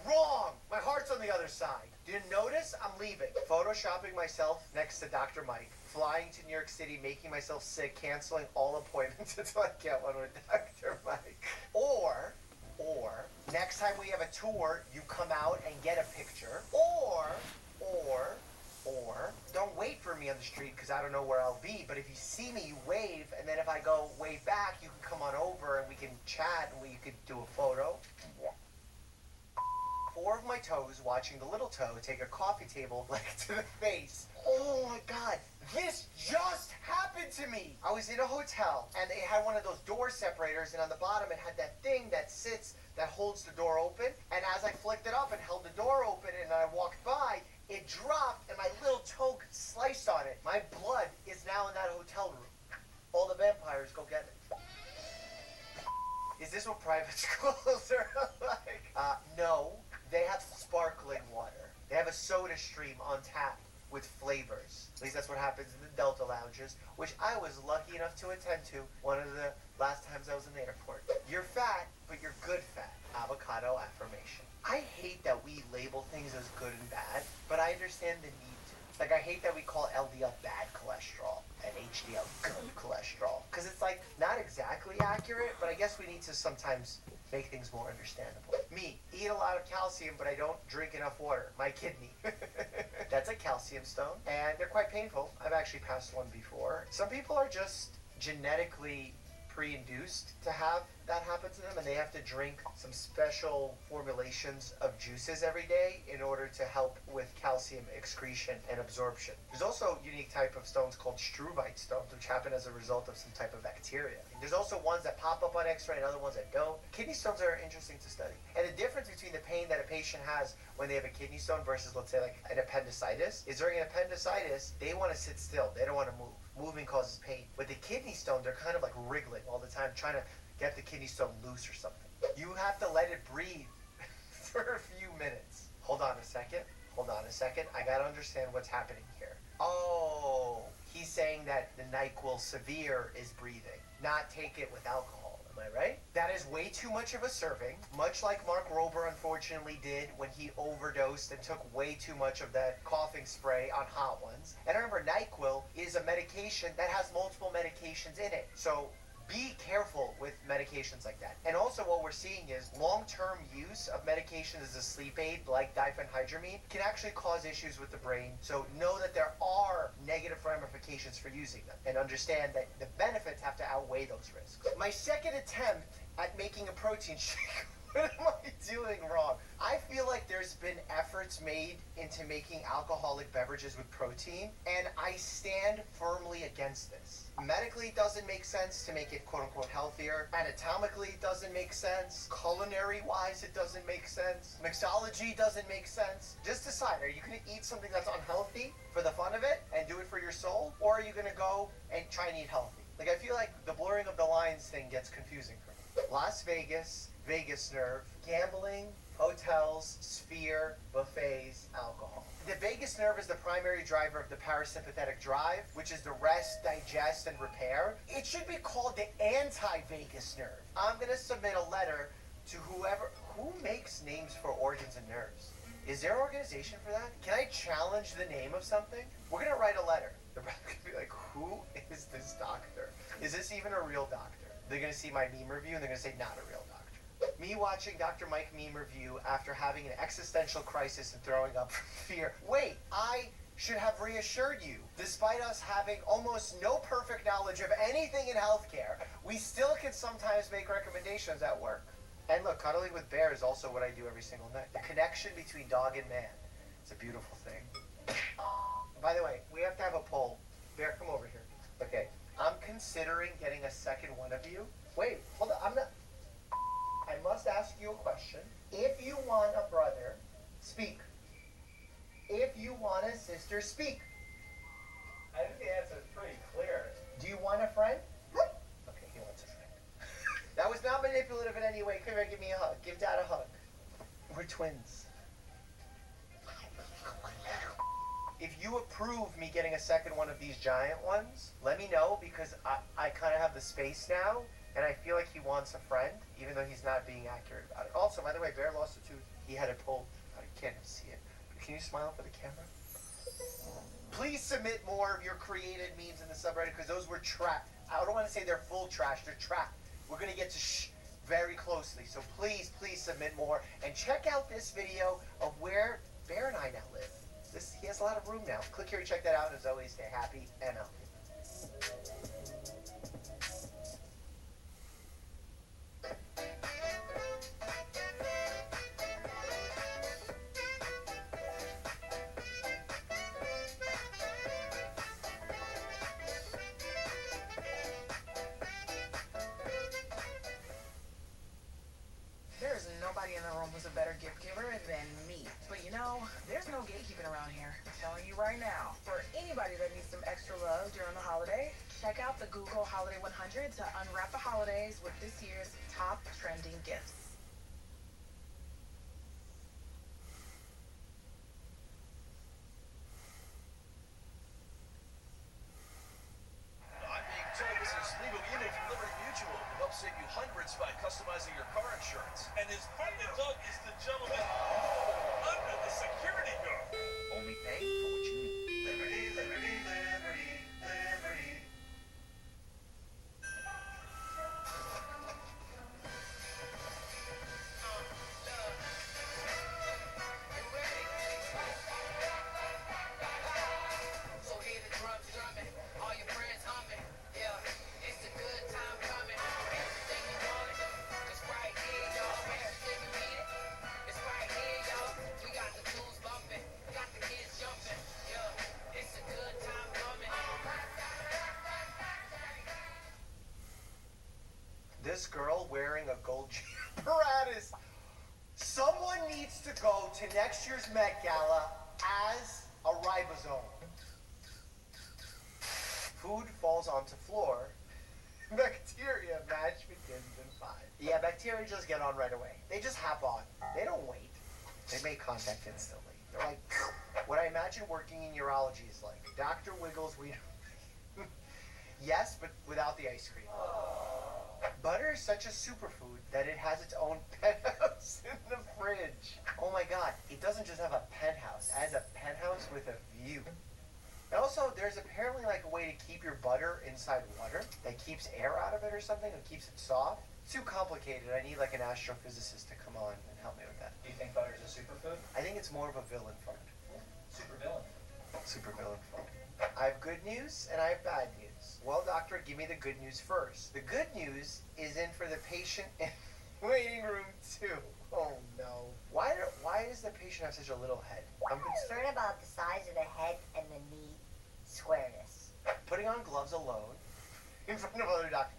wrong. My heart's on the other side. Didn't notice? I'm leaving. Photoshopping myself next to Dr. Mike. Flying to New York City, making myself sick, canceling all appointments until I get one with Dr. Mike. Or, next time we have a tour, you come out and get a picture. Or, don't wait for me on the street because I don't know where I'll be, but if you see me, you wave, and then if I go wave back, you can come on over and we can chat and we could do a photo. 4 of my toes watching the little toe take a coffee table leg to the face. Oh my God, this just happened to me. I was in a hotel and they had one of those door separators, and on the bottom it had that thing that sits, that holds the door open. And as I flicked it up and held the door open and I walked by, it dropped and my little toe sliced on it. My blood is now in that hotel room. All the vampires, go get it. Is this what private schools are like? No. They have sparkling water. They have a soda stream on tap with flavors. At least that's what happens in the Delta lounges, which I was lucky enough to attend to one of the last times I was in the airport. You're fat, but you're good fat. Avocado affirmation. I hate that we label things as good and bad, but I understand the need to. Like, I hate that we call LDL bad cholesterol and HDL good cholesterol. Because it's like, not exactly accurate, but I guess we need to sometimes make things more understandable. Me, eat a lot of calcium, but I don't drink enough water. My kidney. That's a calcium stone, and they're quite painful. I've actually passed one before. Some people are just genetically pre-induced to have that happen to them, and they have to drink some special formulations of juices every day in order to help with calcium excretion and absorption. There's also a unique type of stones called struvite stones, which happen as a result of some type of bacteria. There's also ones that pop up on x-ray and other ones that don't. Kidney stones are interesting to study. And the difference between the pain that a patient has when they have a kidney stone versus, let's say, like an appendicitis, is during an appendicitis, they want to sit still. They don't want to move. Moving causes pain. With the kidney stone, they're kind of like wriggling all the time, trying to get the kidney stone loose or something. You have to let it breathe for a few minutes. Hold on a second. I gotta understand what's happening here. Oh, He's saying that the NyQuil Severe is breathing, not take it with alcohol. Am I right? That is way too much of a serving, much like Mark Rober unfortunately did when he overdosed and took way too much of that coughing spray on Hot Ones. And remember, NyQuil is a medication that has multiple medications in it. So be careful with medications like that. And also what we're seeing is long-term use of medications as a sleep aid like diphenhydramine can actually cause issues with the brain. So know that there are negative ramifications for using them and understand that the benefits have to outweigh those risks. My second attempt at making a protein shake. What am I doing wrong? I feel like there's been efforts made into making alcoholic beverages with protein, and I stand firmly against this. Medically, it doesn't make sense to make it quote-unquote healthier. Anatomically, it doesn't make sense. Culinary-wise, it doesn't make sense. Mixology doesn't make sense. Just decide, are you going to eat something that's unhealthy for the fun of it and do it for your soul? Or are you going to go and try and eat healthy? Like, I feel like the blurring of the lines thing gets confusing for me. Las Vegas, Vegas Nerve, gambling, hotels, Sphere, buffets, alcohol. The vagus nerve is the primary driver of the parasympathetic drive, which is the rest, digest, and repair. It should be called the anti-vagus nerve. I'm going to submit a letter to who makes names for organs and nerves? Is there an organization for that? Can I challenge the name of something? We're going to write a letter. They're probably going to be like, who is this doctor? Is this even a real doctor? They're going to see my meme review and they're going to say, not a real doctor. Me watching Dr. Mike meme review after having an existential crisis and throwing up from fear. Wait, I should have reassured you. Despite us having almost no perfect knowledge of anything in healthcare, we still can sometimes make recommendations at work. And look, cuddling with Bear is also what I do every single night. The connection between dog and man. It's a beautiful thing. By the way, we have to have a poll. Bear, come over here. Okay, I'm considering getting a second one of you. Wait, hold on, I must ask you a question. If you want a brother, speak. If you want a sister, speak. I think the answer is pretty clear. Do you want a friend? Okay, he wants a friend. That was not manipulative in any way. Come here, give me a hug. Give Dad a hug. We're twins. If you approve me getting a second one of these giant ones, let me know because I kind of have the space now. And I feel like he wants a friend, even though he's not being accurate about it. Also, by the way, Bear lost a tooth. He had it pulled. I can't see it. But can you smile for the camera? Please submit more of your created memes in the subreddit because those were trapped. I don't want to say they're full trash. They're trapped. We're going to get to very closely. So please, please submit more. And check out this video of where Bear and I now live. He has a lot of room now. Click here to check that out. And as always, stay happy and healthy. There's nobody in the room who's a better gift giver than me. But you know, there's no gatekeeping around here. I'm telling you right now. For anybody that needs some extra love during the holiday, check out the Google Holiday 100 to unwrap the holidays with this year's top trending gifts. I'm being told this is legal unit from Liberty Mutual to help save you hundreds by customizing your car insurance. And his partner, Doug, is the gentleman under the security guard. Only pay for what you need. Liberty, liberty, liberty, liberty. So hear the drums drumming, all your friends humming. Yeah, it's a good time coming. Everything you want, it's right here, y'all. Everything you need, it's right here, y'all. We got the tools bumping, got the kids jumping. Yeah, it's a good time coming. This girl wearing a gold apparatus. Someone needs to go to next year's Met Gala as a ribosome. Food falls onto floor. Bacteria match begins in 5. Yeah, bacteria just get on right away. They just hop on. They don't wait. They make contact instantly. They're like, what I imagine working in urology is like Dr. Wiggles, we Yes, but without the ice cream. Butter is such a superfood that it has its own penthouse in the fridge. Oh my god, it doesn't just have a penthouse, it has a penthouse with a view. And also, there's apparently like a way to keep your butter inside water that keeps air out of it or something, and keeps it soft. It's too complicated. I need like an astrophysicist to come on and help me with that. Do you think butter's a superfood? I think it's more of a villain food. Super villain. Super villain food. I have good news and I have bad news. Well, doctor, give me the good news first. The good news is in for the patient in waiting room 2. Oh no. Why does the patient have such a little head? I'm concerned about the size of the head and the knee squareness. Putting on gloves alone in front of other doctors.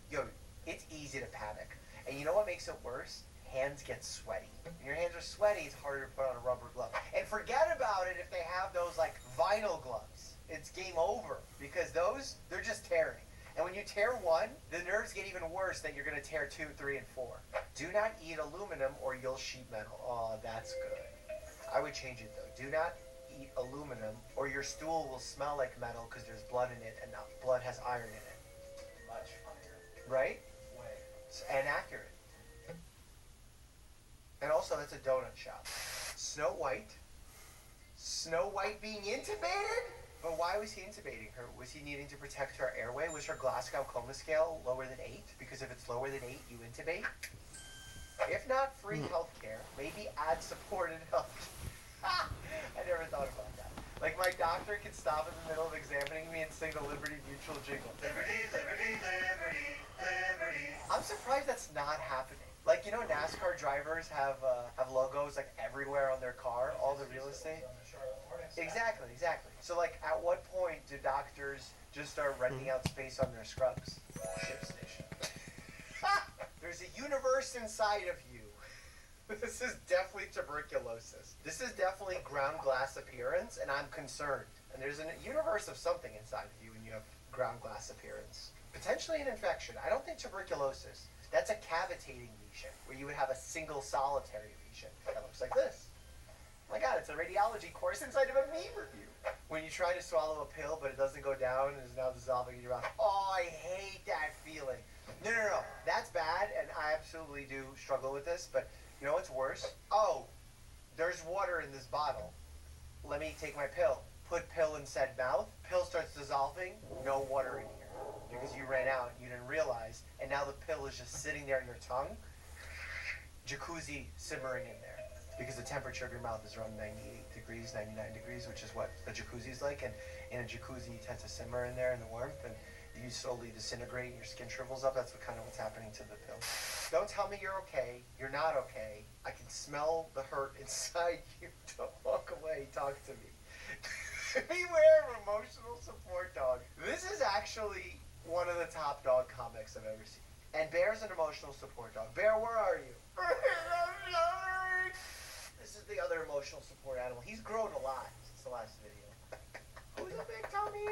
Yo, it's easy to panic. And you know what makes it worse? Hands get sweaty. When your hands are sweaty, it's harder to put on a rubber glove. And forget about it if they have those like vinyl gloves. It's game over because those, they're just tearing. And when you tear one, the nerves get even worse that you're going to tear 2, 3, and 4. Do not eat aluminum or you'll sheet metal. Oh, that's good. I would change it though. Do not eat aluminum or your stool will smell like metal because there's blood in it and blood has iron in it. Much funnier. Right? Way. It's inaccurate. And also, that's a donut shop. Snow White being intubated? But why was he intubating her? Was he needing to protect her airway? Was her Glasgow coma scale lower than 8? Because if it's lower than 8, you intubate? If not free healthcare, maybe ad-supported health. I never thought about that. Like my doctor could stop in the middle of examining me and sing the Liberty Mutual jingle. Liberty, liberty, liberty, liberty. I'm surprised that's not happening. Like, you know, NASCAR drivers have logos like everywhere on their car, all the real estate. Exactly. So like, at what point do doctors just start renting out space on their scrubs? Ship station. There's a universe inside of you. This is definitely tuberculosis. This is definitely ground glass appearance, and I'm concerned. And there's a universe of something inside of you when you have ground glass appearance. Potentially an infection. I don't think tuberculosis. That's a cavitating lesion, where you would have a single solitary lesion that looks like this. Oh my god, it's a radiology course inside of a meme review. When you try to swallow a pill, but it doesn't go down and is now dissolving in your mouth. Oh, I hate that feeling. No. That's bad, and I absolutely do struggle with this, but you know what's worse? Oh, there's water in this bottle. Let me take my pill. Put pill in said mouth. Pill starts dissolving. No water in here. Because you ran out, you didn't realize, and now the pill is just sitting there in your tongue. Jacuzzi simmering in there. Because the temperature of your mouth is around 98 degrees, 99 degrees, which is what a jacuzzi is like. And in a jacuzzi, you tend to simmer in there in the warmth, and you slowly disintegrate, and your skin shrivels up. That's what's happening to the pill. Don't tell me you're okay. You're not okay. I can smell the hurt inside you. Don't walk away. Talk to me. Beware of emotional support dog. This is actually one of the top dog comics I've ever seen. And Bear's an emotional support dog. Bear, where are you? This is the other emotional support animal. He's grown a lot since the last video. Who's a big tummy?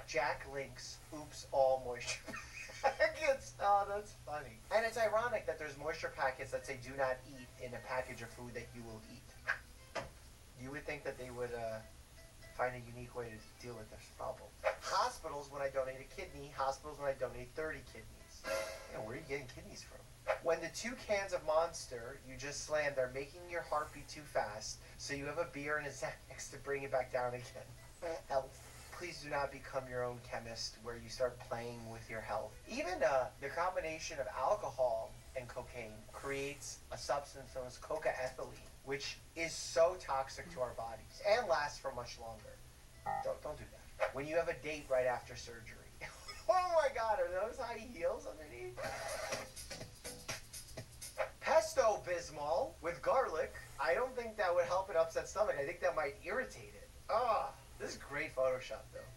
Jack Link's Oops All Moisture Packets. Oh, that's funny. And it's ironic that there's moisture packets that say do not eat in a package of food that you will eat. You would think that they would find a unique way to deal with this problem. Hospitals when I donate a kidney, hospitals when I donate 30 kidneys. Yeah, where are you getting kidneys from? When the 2 cans of Monster you just slammed are making your heart beat too fast, so you have a beer and a Xanax to bring it back down again. Health. Please do not become your own chemist where you start playing with your health. Even the combination of alcohol and cocaine creates a substance known as cocaethylene, which is so toxic to our bodies and lasts for much longer. Don't do that. When you have a date right after surgery. Oh my god, are those high heels underneath? Pesto Bismol with garlic. I don't think that would help an upset stomach. I think that might irritate it. Ah, this is great Photoshop though.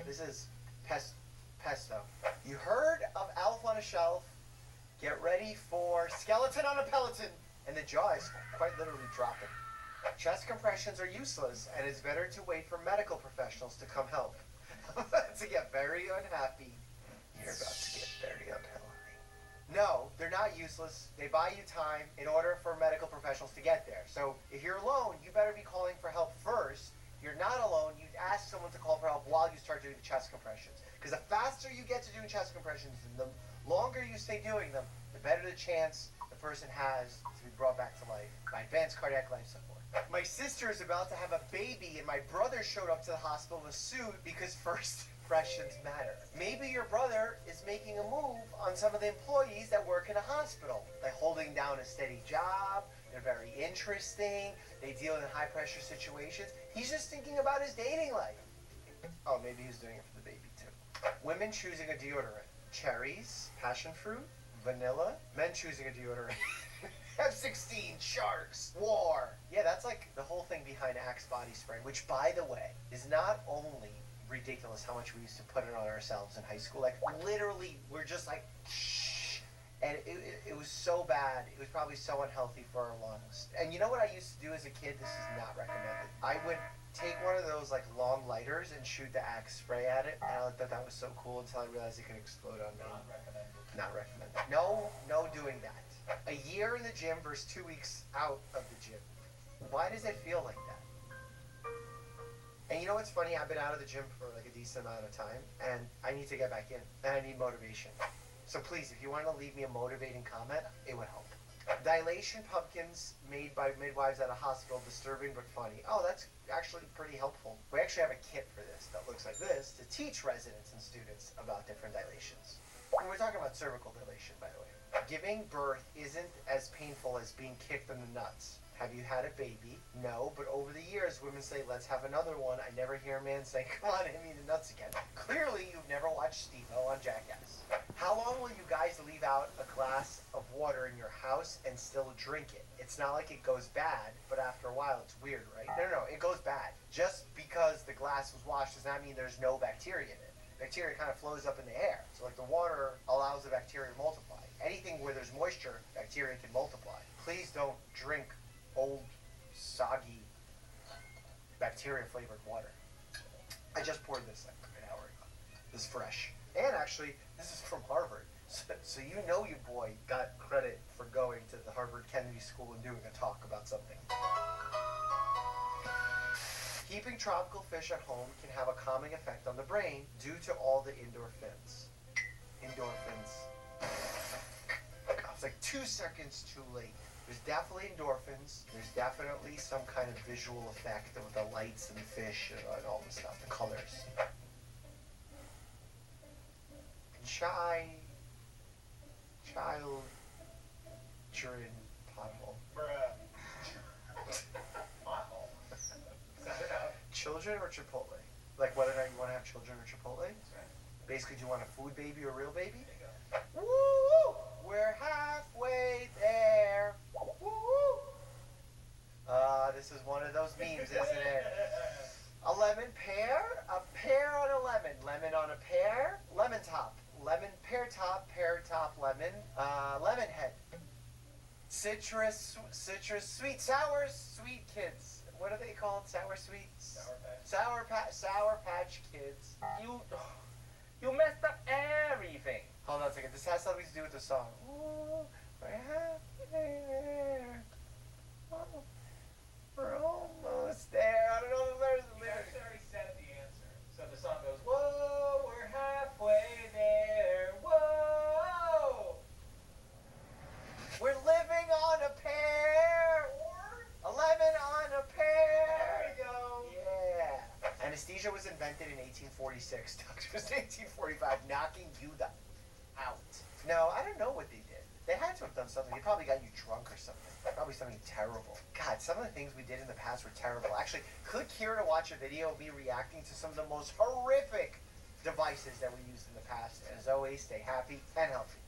This is pesto. You heard of Elf on a Shelf? Get ready for Skeleton on a Peloton. And the jaw is quite literally dropping. Chest compressions are useless, and it's better to wait for medical professionals to come help. I'm about to get very unhappy. You're about to get very unhealthy. No, they're not useless. They buy you time in order for medical professionals to get there. So if you're alone, you better be calling for help first. If you're not alone, you ask someone to call for help while you start doing the chest compressions. Because the faster you get to doing chest compressions and the longer you stay doing them, the better the chance the person has to be brought back to life by advanced cardiac life support. My sister is about to have a baby and my brother showed up to the hospital in a suit because first impressions matter. Maybe your brother is making a move on some of the employees that work in a hospital. They're holding down a steady job, they're very interesting, they deal in high pressure situations. He's just thinking about his dating life. Oh, maybe he's doing it for the baby too. Women choosing a deodorant. Cherries, passion fruit, vanilla. Men choosing a deodorant. F-16, sharks, war. Yeah, that's like the whole thing behind Axe body spray, which, by the way, is not only ridiculous how much we used to put it on ourselves in high school. Like, literally, we're just like, shh. And it was so bad. It was probably so unhealthy for our lungs. And you know what I used to do as a kid? This is not recommended. I would take one of those, like, long lighters and shoot the Axe spray at it. And I thought that was so cool until I realized it could explode on me. Not recommended. Not recommended. No doing that. A year in the gym versus 2 weeks out of the gym. Why does it feel like that? And you know what's funny? I've been out of the gym for like a decent amount of time, and I need to get back in, and I need motivation. So please, if you want to leave me a motivating comment, it would help. Dilation pumpkins made by midwives at a hospital, disturbing but funny. Oh, that's actually pretty helpful. We actually have a kit for this that looks like this to teach residents and students about different dilations. And we're talking about cervical dilation, by the way. Giving birth isn't as painful as being kicked in the nuts. Have you had a baby? No, but over the years, women say, let's have another one. I never hear a man say, come on, hit me in the nuts again. Clearly, you've never watched Steve-O on Jackass. How long will you guys leave out a glass of water in your house and still drink it? It's not like it goes bad, but after a while, it's weird, right? No, it goes bad. Just because the glass was washed does not mean there's no bacteria in it. Bacteria kind of flows up in the air. So like the water allows the bacteria to multiply. Anything where there's moisture, bacteria can multiply. Please don't drink old, soggy, bacteria-flavored water. I just poured this like an hour ago. This is fresh. And actually, this is from Harvard. So you know your boy got credit for going to the Harvard Kennedy School and doing a talk about something. Keeping tropical fish at home can have a calming effect on the brain due to all the endorphins. I was like 2 seconds too late. There's definitely endorphins. There's definitely some kind of visual effect with the lights and the fish and all the stuff, the colors. Children pothole. Pothole. Sound it out. Children or Chipotle? Like whether or not you want to have children or Chipotle? That's right. Basically, do you want a food baby or a real baby? There you go. Woo! We're halfway there. Woo! This is one of those memes, isn't it? A lemon pear, a pear on a lemon, lemon on a pear, lemon top, lemon pear top, lemon, lemon head. Citrus, sweet, sour, sweet kids. What are they called? Sour sweets? Sour Patch Kids. You messed up everything. Hold on a second. This has something to do with the song. Ooh, we're halfway there. Oh, we're almost there. I don't know the lyrics. You already said the answer. So the song goes, whoa, we're halfway there. Whoa! We're living on a pear. A lemon on a pear. There we go. Yeah. Anesthesia was invented in 1846. Doctors in 1845, knocking you the out. No, I don't know what they did. They had to have done something. They probably got you drunk or something. Probably something terrible. God, some of the things we did in the past were terrible. Actually, click here to watch a video of me reacting to some of the most horrific devices that we used in the past. And as always, stay happy and healthy.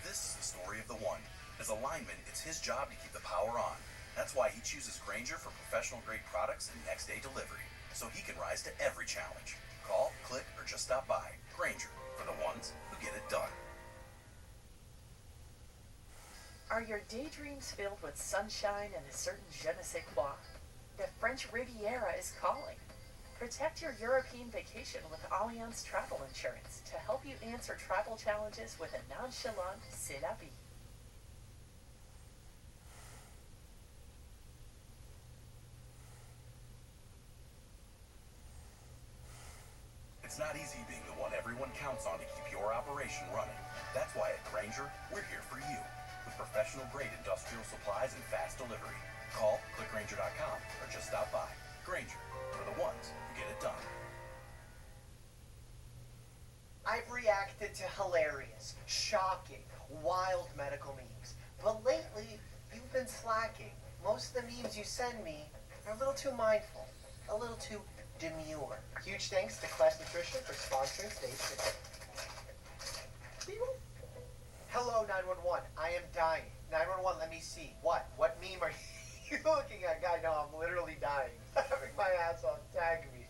This is the story of the one. As a lineman, it's his job to keep the power on. That's why he chooses Grainger for professional-grade products and next-day delivery, so he can rise to every challenge. Call, click, or just stop by. Grainger, for the ones who get it done. Are your daydreams filled with sunshine and a certain je ne sais quoi? The French Riviera is calling. Protect your European vacation with Allianz Travel Insurance to help you answer travel challenges with a nonchalant c'est la vie. It's not easy being the one everyone counts on to keep your operation running. That's why at Grainger, we're here for you with professional-grade industrial supplies and fast delivery. Call, clickgrainger.com, or just stop by. Grainger, for the ones who get it done. I've reacted to hilarious, shocking, wild medical memes. But lately, you've been slacking. Most of the memes you send me are a little too mindful, a little too demure. Huge thanks to Quest Nutrition for sponsoring today's video. Hello, 911. I am dying. 911, let me see. What? What meme are you looking at? Guy, no, I'm literally dying. Having my ass off. Tag me.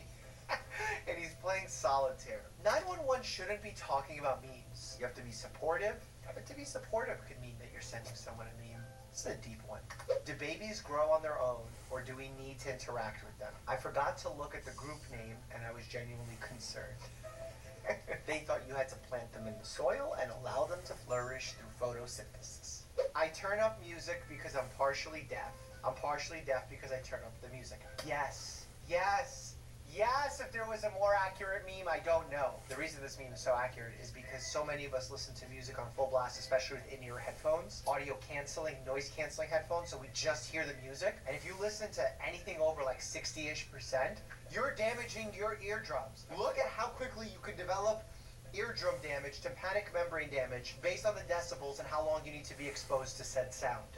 And he's playing solitaire. 911 shouldn't be talking about memes. You have to be supportive. But to be supportive could mean that you're sending someone a meme. This is a deep one. Do babies grow on their own, or do we need to interact with them? I forgot to look at the group name, and I was genuinely concerned. They thought you had to plant them in the soil and allow them to flourish through photosynthesis. I turn up music because I'm partially deaf. I'm partially deaf because I turn up the music. Yes, yes, yes, if there was a more accurate meme, I don't know. The reason this meme is so accurate is because so many of us listen to music on full blast, especially with in-ear headphones, audio canceling, noise canceling headphones, so we just hear the music. And if you listen to anything over like 60-ish%, you're damaging your eardrums. Look at how quickly you can develop eardrum damage, tympanic membrane damage, based on the decibels and how long you need to be exposed to said sound.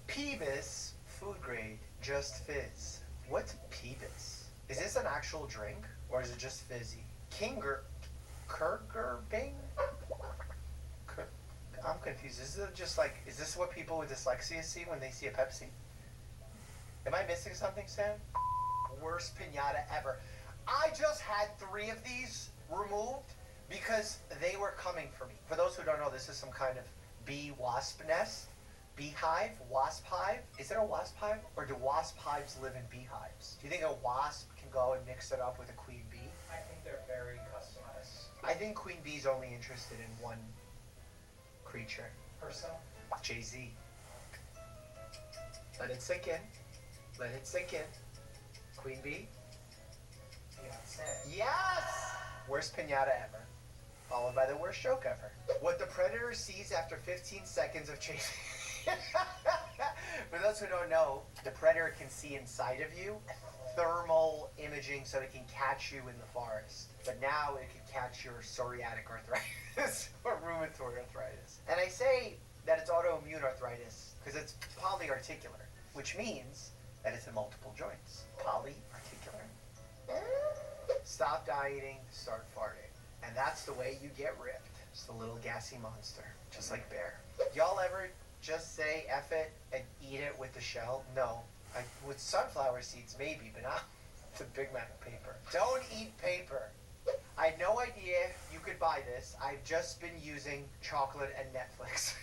Peebus, food grade, just fizz. What's Peebus? Is this an actual drink, or is it just fizzy? Kurgerbing? I'm confused. Is it just like, is this what people with dyslexia see when they see a Pepsi? Am I missing something, Sam? Worst pinata ever. I just had 3 of these removed because they were coming for me. For those who don't know, this is some kind of bee wasp nest. Beehive? Wasp hive? Is there a wasp hive? Or do wasp hives live in beehives? Do you think a wasp can go and mix it up with a queen bee? I think they're very customized. I think queen bee's only interested in one creature. Person? Jay-Z. Let it sink in. Let it sink in. Queen bee? Beyonce. Yes! Worst pinata ever. Followed by the worst joke ever. What the predator sees after 15 seconds of chasing. For those who don't know, the predator can see inside of you. Thermal imaging so it can catch you in the forest. But now it can catch your psoriatic arthritis or rheumatoid arthritis. And I say that it's autoimmune arthritis because it's polyarticular, which means that it's in multiple joints. Polyarticular. Stop dieting, start farting. And that's the way you get ripped. Just a little gassy monster, just like Bear. Y'all ever just say F it and eat it with the shell? No. With sunflower seeds, maybe, but not the Big Mac paper. Don't eat paper. I had no idea you could buy this. I've just been using chocolate and Netflix.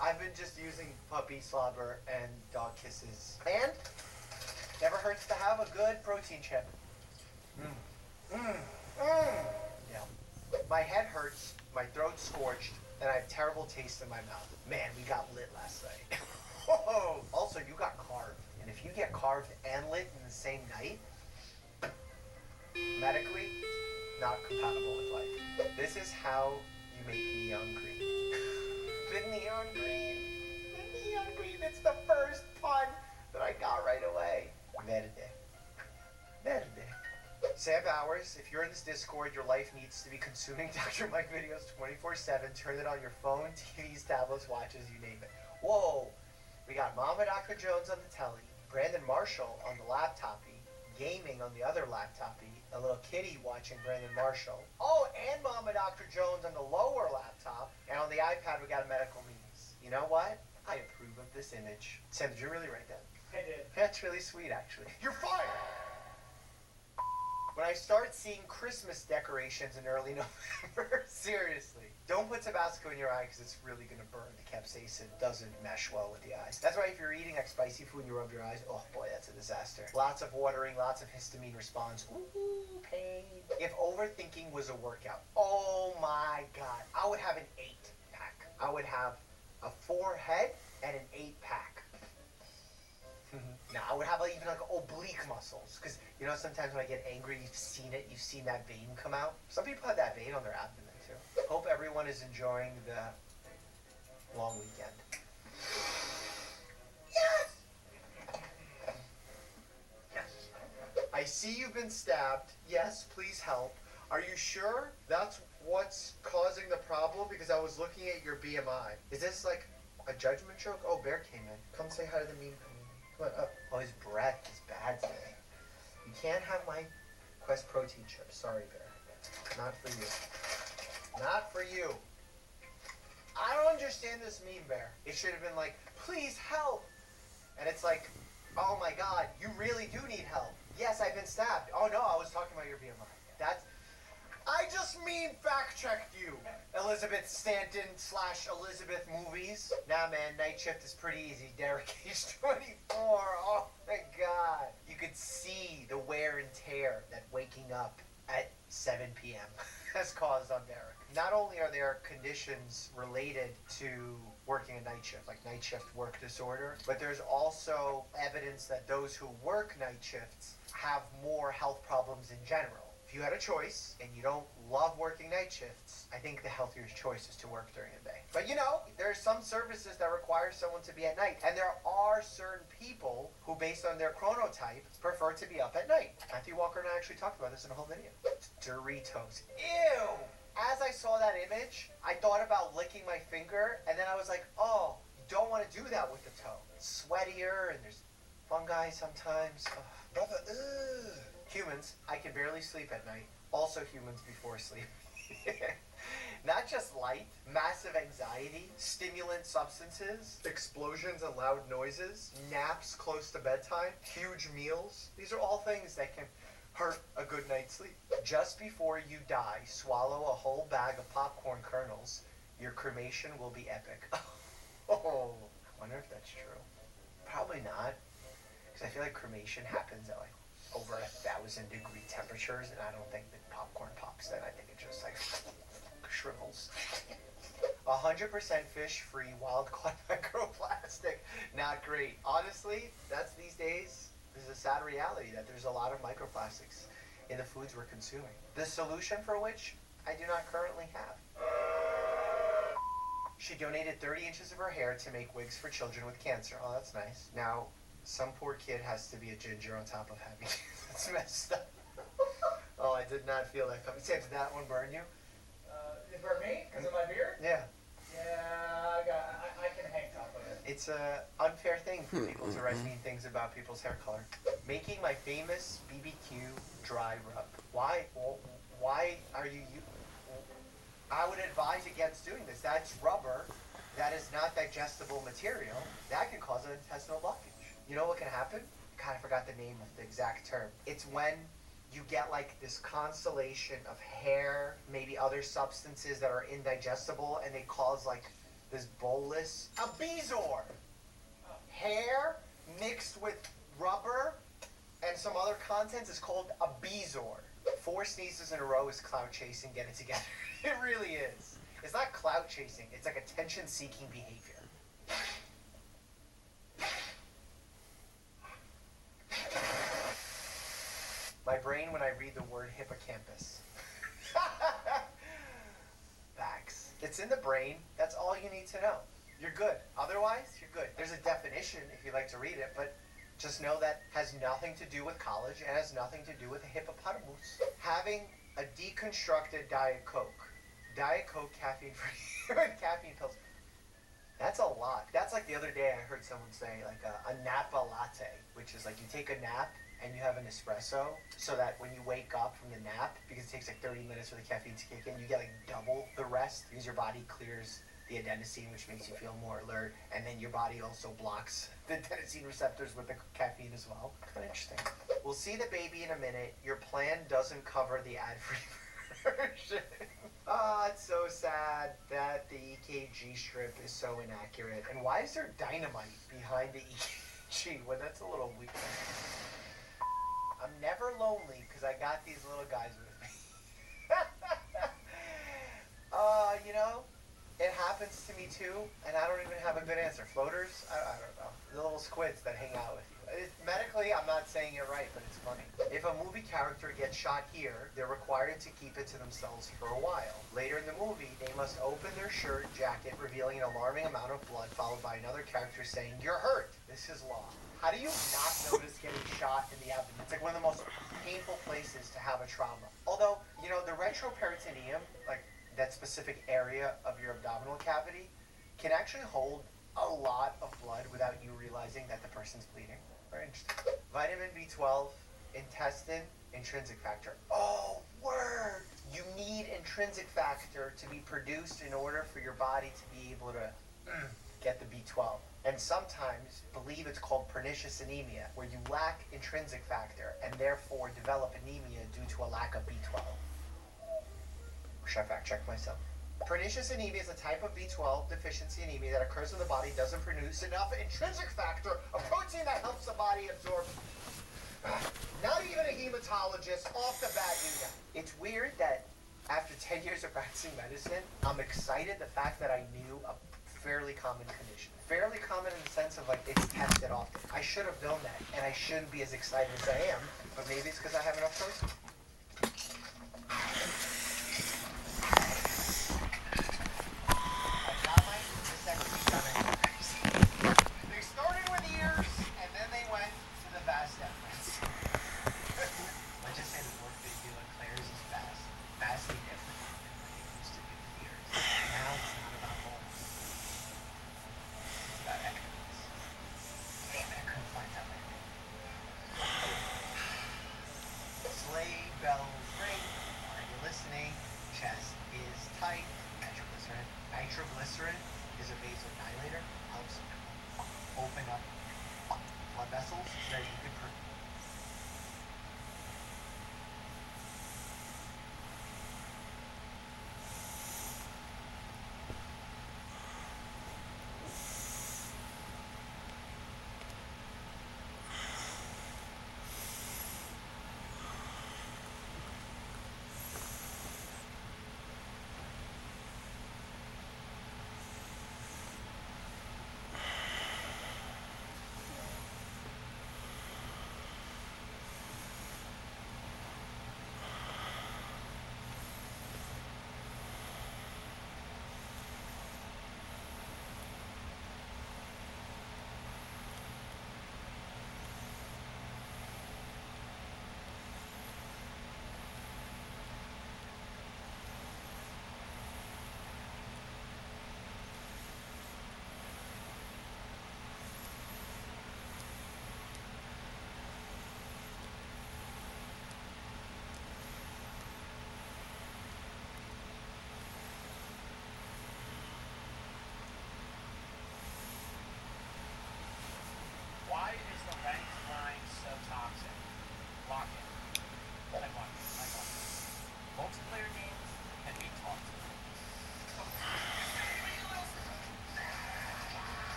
I've been just using puppy slobber and dog kisses. And never hurts to have a good protein chip. Yeah. My head hurts, my throat's scorched, and I have terrible taste in my mouth. Man, we got lit last night. Also, you got carved. And if you get carved and lit in the same night, medically, not compatible with life. This is how you make neon green. The neon green. The neon green. It's the first pun that I got right away. Verde. Verde. Sam Bowers, if you're in this Discord, your life needs to be consuming Dr. Mike videos 24/7. Turn it on your phone, TVs, tablets, watches, you name it. Whoa! We got Mama Dr. Jones on the telly, Brandon Marshall on the laptopy, gaming on the other laptopy, a little kitty watching Brandon Marshall. Oh, and Mama Dr. Jones on the lower laptop, and on the iPad we got a medical memes. You know what? I approve of this image. Sam, did you really write that? I did. That's really sweet, actually. You're fired! When I start seeing Christmas decorations in early November, seriously. Don't put Tabasco in your eye because it's really going to burn. The capsaicin doesn't mesh well with the eyes. That's why if you're eating like spicy food and you rub your eyes, oh boy, that's a disaster. Lots of watering, lots of histamine response. Ooh, pain. If overthinking was a workout, oh my God, I would have an 8-pack. I would have a 4-head and an 8-pack. Now, I would have even like oblique muscles, because you know sometimes when I get angry, you've seen it, you've seen that vein come out. Some people have that vein on their abdomen too. Hope everyone is enjoying the long weekend. Yes! Yes. I see you've been stabbed. Yes, please help. Are you sure that's what's causing the problem? Because I was looking at your BMI. Is this like a judgment joke? Oh, Bear came in. Come say hi to the meme community. Come on up. Oh, his breath is bad today. You can't have my Quest protein chips. Sorry, Bear. Not for you. Not for you. I don't understand this meme, Bear. It should have been like, please help. And it's like, oh my God, you really do need help. Yes, I've been stabbed. Oh no, I was talking about your BMI. I just fact-checked you. Elizabeth Stanton / Elizabeth movies. Nah, man, Night Shift is pretty easy. Derek age 24. Oh my God. You could see the wear and tear that waking up at 7 p.m. has caused on Derek. Not only are there conditions related to working a night shift, like night shift work disorder, but there's also evidence that those who work night shifts have more health problems in general. If you had a choice and you don't love working night shifts, I think the healthier choice is to work during the day. But you know, there are some services that require someone to be at night, and there are certain people who, based on their chronotype, prefer to be up at night. Matthew Walker and I actually talked about this in a whole video. Doritos. Ew! As I saw that image, I thought about licking my finger, and then I was like, oh, you don't want to do that with the toe. It's sweatier, and there's fungi sometimes. Ugh. Brother, ugh. Humans, I can barely sleep at night. Also humans before sleep. Not just light, massive anxiety, stimulant substances, explosions and loud noises, naps close to bedtime, huge meals. These are all things that can hurt a good night's sleep. Just before you die, swallow a whole bag of popcorn kernels. Your cremation will be epic. Oh, I wonder if that's true. Probably not. Because I feel like cremation happens at like over 1,000-degree temperatures, and I don't think the popcorn pops then. I think it just like shrivels. 100% fish-free, wild-caught microplastic. Not great. Honestly, that's these days, this is a sad reality that there's a lot of microplastics in the foods we're consuming. The solution for which I do not currently have. She donated 30 inches of her hair to make wigs for children with cancer. Oh, that's nice. Now, some poor kid has to be a ginger on top of having that's messed up. Oh, I did not feel that coming. Sam, did that one burn you? It burned me? Because of my beard? Yeah. Yeah, I can hang top of it. It's a unfair thing for people to write mean things about people's hair color. Making my famous BBQ dry rub. Why are you... I would advise against doing this. That's rubber. That is not digestible material. That can cause an intestinal blockage. You know what can happen? God, I forgot the name of the exact term. It's when you get like this constellation of hair, maybe other substances that are indigestible, and they cause like this bolus. A bezoar! Hair mixed with rubber and some other contents is called a bezoar. 4 sneezes in a row is clout chasing. Get it together. It really is. It's not clout chasing. It's like attention-seeking behavior. My brain when I read the word hippocampus. Facts. It's in the brain. That's all you need to know. You're good. Otherwise, you're good. There's a definition if you'd like to read it, but just know that has nothing to do with college and has nothing to do with a hippopotamus. Having a deconstructed Diet Coke. Diet Coke caffeine-free caffeine pills. That's a lot. That's like the other day I heard someone say like a Napa latte, which is like you take a nap and you have an espresso so that when you wake up from the nap, because it takes like 30 minutes for the caffeine to kick in, you get like double the rest because your body clears the adenosine, which makes you feel more alert, and then your body also blocks the adenosine receptors with the caffeine as well. Kind of interesting. We'll see the baby in a minute. Your plan doesn't cover the ad-free version. Oh, it's so sad that the EKG strip is so inaccurate. And why is there dynamite behind the EKG? Well, that's a little weak. I'm never lonely because I got these little guys with me. You know, it happens to me too, and I don't even have a good answer. Floaters? I don't know. The little squids that hang out with you. Medically, I'm not saying it right, but it's funny. If a movie character gets shot here, they're required to keep it to themselves for a while. Later in the movie, they must open their shirt jacket, revealing an alarming amount of blood, followed by another character saying, "You're hurt." This is law. How do you not notice getting shot in the abdomen? It's like one of the most painful places to have a trauma. Although, you know, the retroperitoneum, like that specific area of your abdominal cavity, can actually hold a lot of blood without you realizing that the person's bleeding. Very interesting. Vitamin B12, intestine, intrinsic factor. Oh, word! You need intrinsic factor to be produced in order for your body to be able to get the B12. And sometimes believe it's called pernicious anemia, where you lack intrinsic factor and therefore develop anemia due to a lack of B12. Or should I fact check myself? Pernicious anemia is a type of B12 deficiency anemia that occurs when the body doesn't produce enough intrinsic factor, a protein that helps the body absorb. Not even a hematologist off the bat knew that. It's weird that after 10 years of practicing medicine, I'm excited the fact that I knew a fairly common condition. Fairly common in the sense of like it's tested often. I should have known that, and I shouldn't be as excited as I am, but maybe it's because I have enough protein. They started with ears, and then they went to the vast efforts. Let's just say the work they do at Claire's is vastly different than what they used to do with ears. Now it's not about holes. It's about echoes. Damn it, I couldn't find that one. Sleigh bells ring. Are you listening? Chest is tight. Nitroglycerin. Nitroglycerin is a vasodilator. Helps open up blood vessels so that you can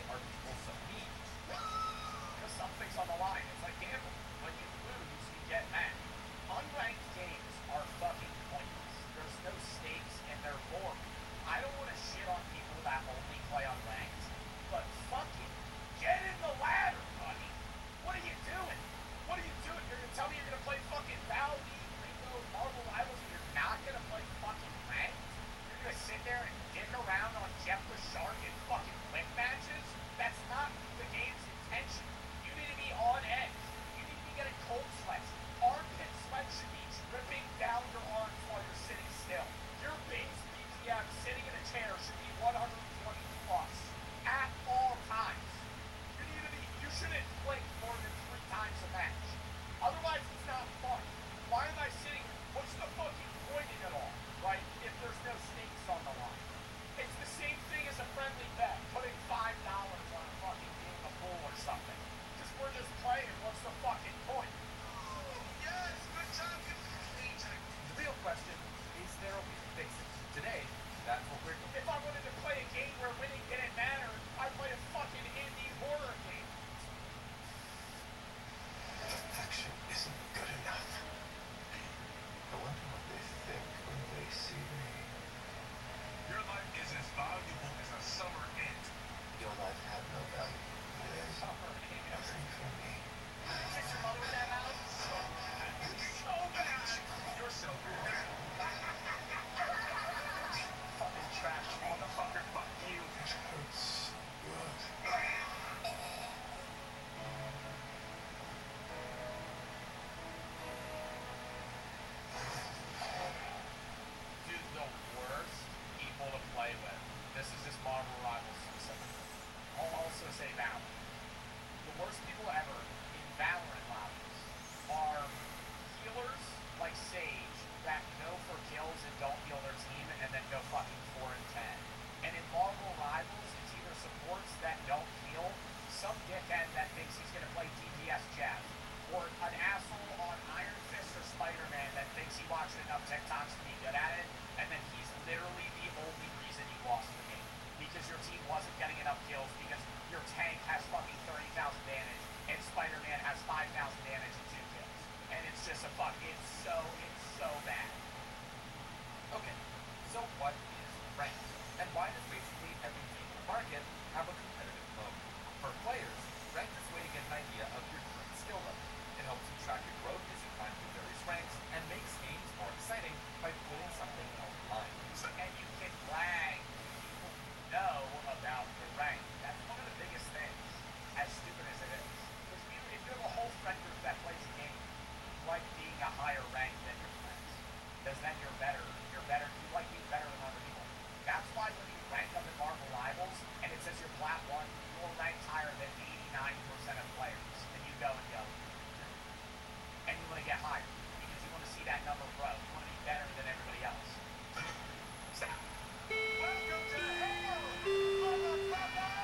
are people so mean? Because something's on the line. It's like gambling. When you lose, you get mad. Unranked games are fucking pointless. There's no stakes and they're boring. I don't want to shit on people that only play unranked, but fucking get in the ladder, buddy. What are you doing? What are you doing? You're gonna tell me you're gonna play fucking Valve, Ringo, Marvel Rivals, and you're not gonna play fucking ranked? You're gonna sit there and dick around on Jeff the Shark in fucking quick matches? That's not the game's intention. You need to be on edge. You need to be getting cold sweats. Armpit sweat should be dripping down your arms while you're sitting still. Your base BPM sitting in a chair should be 120 plus at all times. You shouldn't blink more than 3 times a match. Otherwise, it's not fun. Why am I sitting? What's the fucking point in it all, right? If there's no stakes on the line. It's the same thing as a friendly bet, putting $5 on a fucking game of pool or something. Just we're just playing. What's the fucking point? Yes, good job. The real question is there a way to fix it? Today, that's what we're doing. If I wanted to play a game where winning didn't matter, I'd play a fucking indie horror game. Perfection isn't good enough. I wonder what they think when they see me. Your life is as valuable as a summer ant. Your life had no value. It is nothing for me. Kiss your mother with that mouth? So bad. You're so good. Fucking trash, motherfucker. Fuck you. It hurts good. Dude, the worst people to play with. This is just Marvel Rivals specific. I'll also say Valorant. The worst people ever in Valorant lobbies are healers like Sage that go for kills and don't heal their team and then go fucking 4 and 10. And in Marvel Rivals, it's either supports that don't heal, some dickhead that thinks he's gonna play DPS Jazz, or an asshole on Iron Fist or Spider-Man that thinks he watched enough TikToks to be good at it, and then he's literally the only reason you lost the game. Because your team wasn't getting enough kills because your tank has fucking 30,000 damage and Spider-Man has 5,000 damage and 2 kills. And it's just a fuck, it's so bad. Okay, so what is ranked? And why does basically every game in the market have a competitive mode? For players, ranked is a way to get an idea of your current skill level. It helps you track your growth as you climb through various ranks and makes games more exciting by putting something online. And you can brag people know about the rank. That's one of the biggest things, as stupid as it is. Because if you have a whole friend group that plays a game, you like being a higher rank than your friends. Because then you're better. You like being better than other people. That's why when you rank up in Marvel Rivals, and it says you're plat 1, you're ranked higher than 89% of players. And you go and go. And you want to get higher. Because you want to see that number grow. You want to be better than everybody else. Welcome to hell, motherfucker!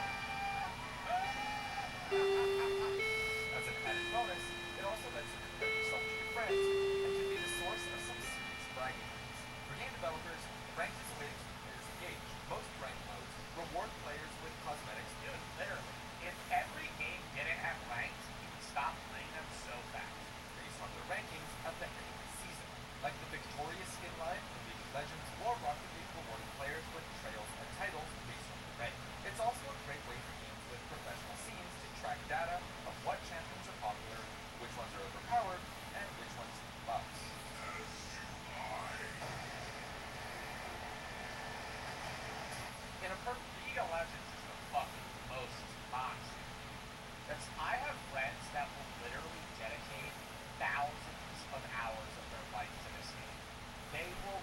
As an added bonus, it also lets you compare yourself to your friends and can be the source of some serious bragging rights. For game developers, ranked is a way to keep players engaged. Most ranked modes reward players with cosmetics. Dude, literally. If every game didn't have ranked, you would stop playing them so fast. Based on their rankings at the end of the season. Like the Victoria skin line in League of Legends or Rocket League rewarding players with trails and titles based on their rank. It's also a great way for games with professional scenes to track data of what champions are popular, which ones are overpowered, and which ones need buffs. In a perfect League of Legends is the fucking most toxic. I have friends that will literally dedicate thousands of hours of their life to this game. They will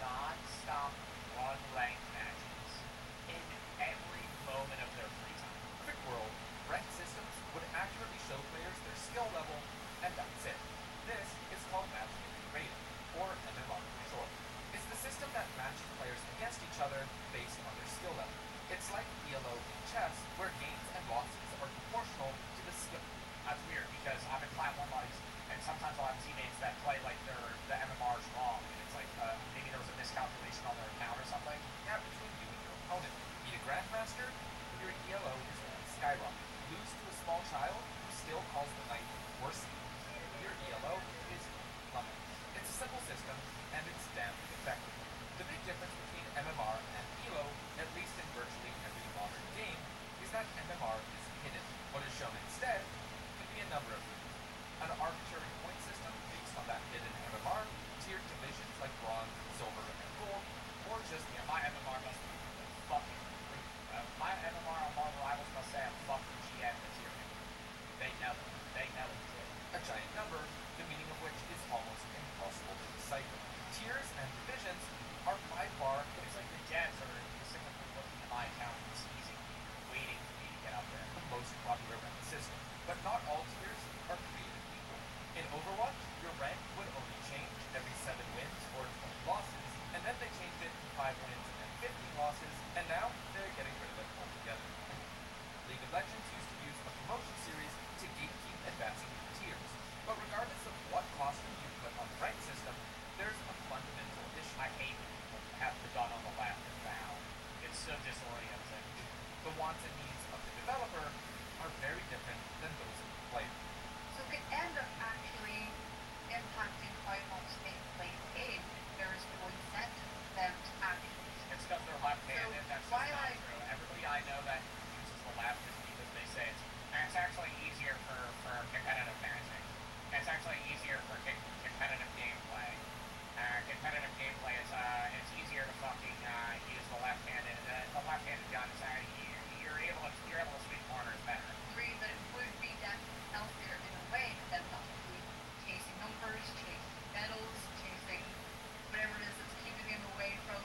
not stop run ranked matches in every moment of their free time. Quick world, ranked systems would accurately show players their skill level, and that's it. This is called matchmaking rating, or MMR for short. It's the system that matches players against each other based on their skill level. It's like ELO in chess, where gains and losses are proportional to the skill. That's weird because I'm in Plat 1 buddies, and sometimes I'll have teammates that play like the MMR's wrong, and it's like maybe there was a miscalculation on their account or something. Yeah, between you and your opponent. Meet a grandmaster, your ELO is going to skyrocket. Lose to a small child who still calls the night worse. Your ELO is plummet. It's a simple system, and it's damn effective. The big difference between MMR and ELO, at least in virtually every modern game, is that MMR is hidden. What is shown instead can be a number of things. An arbitrary point system based on that hidden MMR, tiered divisions like bronze, silver, and gold, or just, my MMR must be fucking great. My MMR on Marvel Rivals must say I'm fucking GM material. They know it. They know it. A giant number, the meaning of which is almost impossible to decipher. Tiers and divisions are by far, it's like the devs are simply looking at my account and it's easy, waiting for me to get up there. The most popular rank system. But not all tiers are created equal. In Overwatch, your rank would only change every 7 wins or 20 losses, and then they changed it to 5 wins and 15 losses, and now they're getting rid of it altogether. League of Legends used to use a promotion series to gatekeep advancing tiers. But regardless of what costume you put on the rank system, there's a fundamental issue. I hate when people have the gun on the left and down. It's so disorienting. The wants and needs of the developer are very different than those of the player. So it could end up actually impacting how much they play the game if there's no incentive for them to actually. It's because they're left-handed. That's just not true. Everybody I know that uses the left is because they say it's actually easier for competitive managing. It's actually easier for competitive gameplay. Competitive gameplay it's easier to fucking use the left-handed. The left-handed gun is you're able to sweep corners better. Agree that it would be definitely healthier in a way for them not to be chasing numbers, chasing medals, chasing whatever it is that's keeping them away from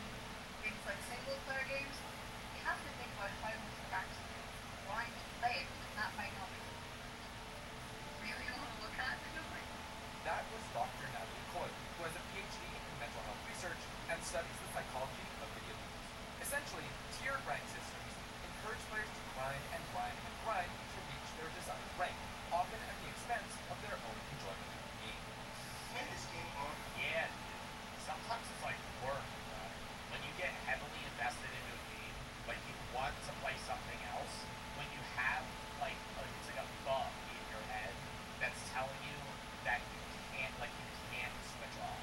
things like single-player games. You have to think about how much you're actually trying to play it, and that might not be really want to look at in a way. That was Dr. Natalie Coyle, who has a PhD in mental health research and studies the psychology of video games. Essentially, tiered rank systems encourage players to grind and grind and grind to reach their desired rank, often at the expense of their own enjoyment of the game. Play this game on. Yeah, sometimes it's like work. When you get heavily invested into a game, like you want to play something else, when you have it's like a bug in your head that's telling you that you can't switch off.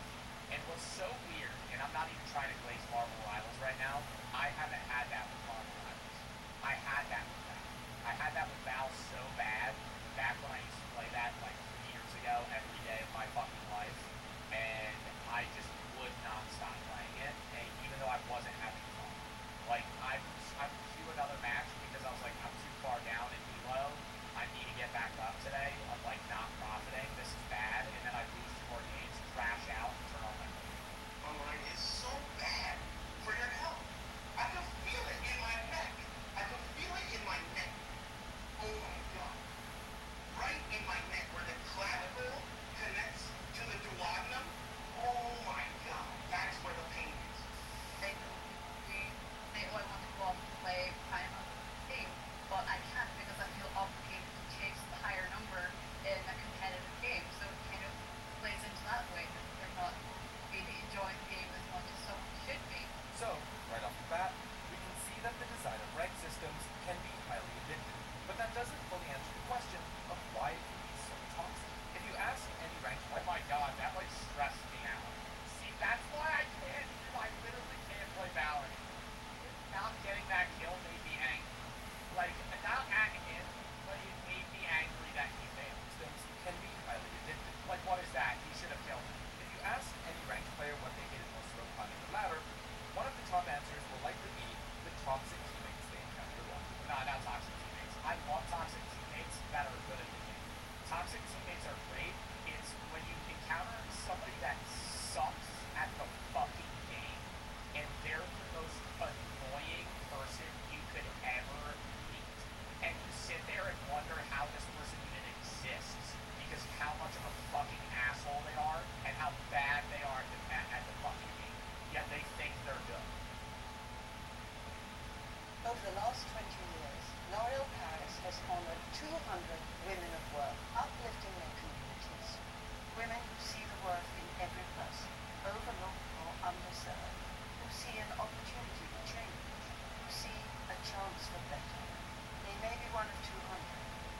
And what's so weird, and I'm not even trying to glaze Marvel Rivals right now, I haven't had that with Marvel Rivals. I had that with Val. I had that with Val so bad back when I used to play that 3 years ago every day of my fucking life, and I just would not stop playing it, and even though I wasn't having fun. I would queue another match because I was like, I'm too far down in Elo. I need to get back up today. I'm not profiting. This is bad, and then I lose 2 more games, crash out, and turn on my phone. Online is so bad for your health. I can feel it in my neck. I can feel it in my neck. Oh my god. Right in my neck where the clavicle connects to the duodenum. Oh my god. That's where the pain is. They all want to go off and play kind of thing, but I can't because I feel obligated to chase the higher number in a competitive game. So it kind of plays into that way that they're not really enjoying the game as much as someone should be. So, right off the bat, we can see that the design of rank systems can be highly addictive, but that doesn't fully answer the question of why it can be so toxic. If you ask any ranked player, Oh my god, that stressed me out. See, that's why I literally can't play Valorant. Not getting that kill made me angry. Not at him, but it made me angry that he failed. systems can be highly addictive. What is that? He should have killed him. If you ask any ranked player what they hated most about climbing the ladder, one of the top answers will likely be the toxic teammates they encounter along the way. No, not toxic teammates. I want toxic teammates that are good at the game. Toxic teammates are great. It's when you encounter somebody that sucks at the fucking game, and they're the most annoying person you could ever meet. And you sit there and wonder how this person even exists because of how much of a fucking asshole they are and how bad they are at the fucking game. Yet they think they're good. Over the last 20 years, L'Oréal Paris has honored 200 women of worth, uplifting their communities. Women who see the worth in every person, overlooked or underserved, who see an opportunity to change, who see a chance for better.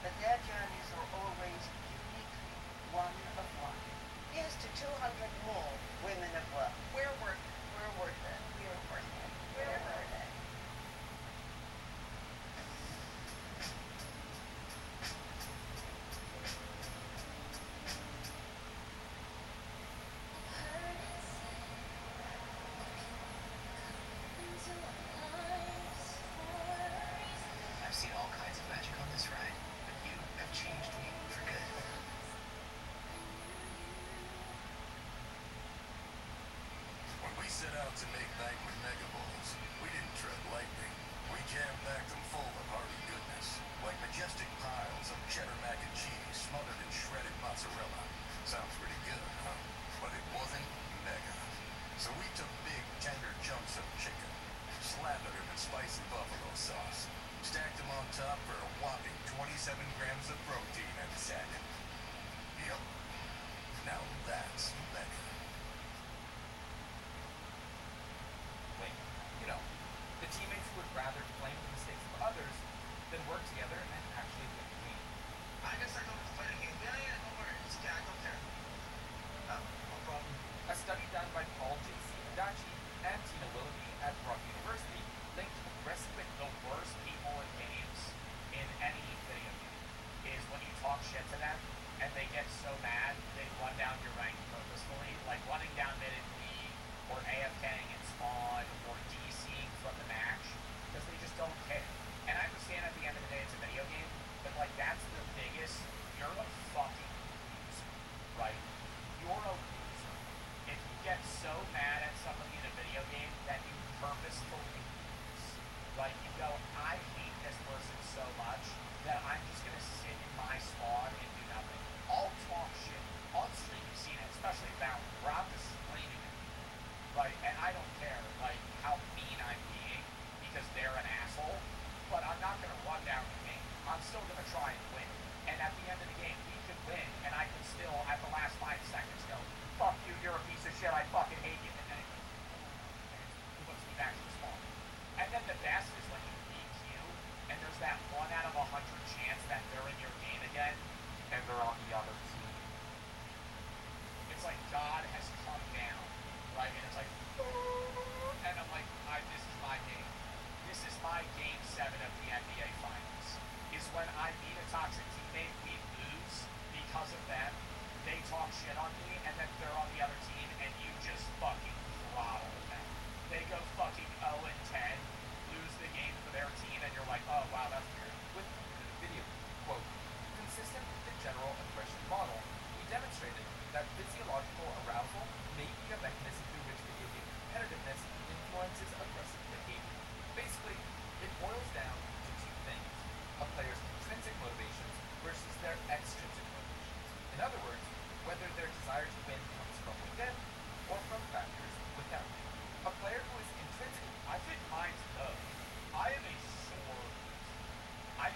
but their journeys are always uniquely one of one. Here's to 200 more women of work. We're worth it. We're worth it. We're worth it. We're worth it. I've seen all kinds of magic on this ride, but you have changed me for good. When we set out to make Banquet Mega Bowls, we didn't tread lightly. We jam-packed them full of hearty goodness, like majestic piles of cheddar mac and cheese smothered in shredded mozzarella. Sounds pretty good, huh? But it wasn't mega. So we took big, tender chunks of chicken, slathered them in spicy buffalo sauce, stacked them on top for a whopping 27 grams of protein and said, yep, now that's mega. Wait, you know, the teammates who would rather blame the mistakes of others than work together and actually win the game. I guess I don't play the game. Yeah, don't worry. It's okay, I don't care. No problem. A study done by Paul J.C. Adachi and Tina Willoughby at Brock University linked aggressively the worst people in games in any video game is when you talk shit to them and they get so mad they run down your rank purposefully, like running down mid and B, or AFKing in spawn, or DCing from the match, because they just don't care. And I understand at the end of the day it's a video game, but like that's the biggest, you're a fucking loser, right? You're a loser. If you get so mad at somebody in a video game that you purposefully lose, like you go, I hate this person so much that I'm just gonna sit in my spawn and do nothing. I'll talk shit. On stream you've seen it, especially about where I'm just screaming at people, right? And I don't care, like, how mean I'm being because they're an asshole, but I'm not gonna run down the game. I'm still gonna try and win. And at the end of the game, we could win, and I can still, at the last 5 seconds, go, fuck you, you're a piece of shit, I fucking hate you. And then it puts me back to the spawn. And then the best is when you EQ, and there's that 1 out of 100 chance that they're in your game again, and they're on the other team. It's like God has come down, right? And it's like, and I'm like, this is my game. This is my game 7 of the NBA Finals. Is when I meet a toxic teammate, we lose because of them. They talk shit on me, and then they're on the other team, and you just fucking throttle them. They go fucking 0-10, lose the game for their team, and you're like, oh wow, that's weird. With the video, quote, consistent with the general aggression model, we demonstrated that physiological arousal may be a mechanism through which video game competitiveness influences aggressive behavior. Basically, it boils down to 2 things: a player's intrinsic motivations versus their extrinsic motivations. In other words, whether their desire to win comes from within or from factors without. A player who is intrinsic, I think mine's both. I am a sore loser.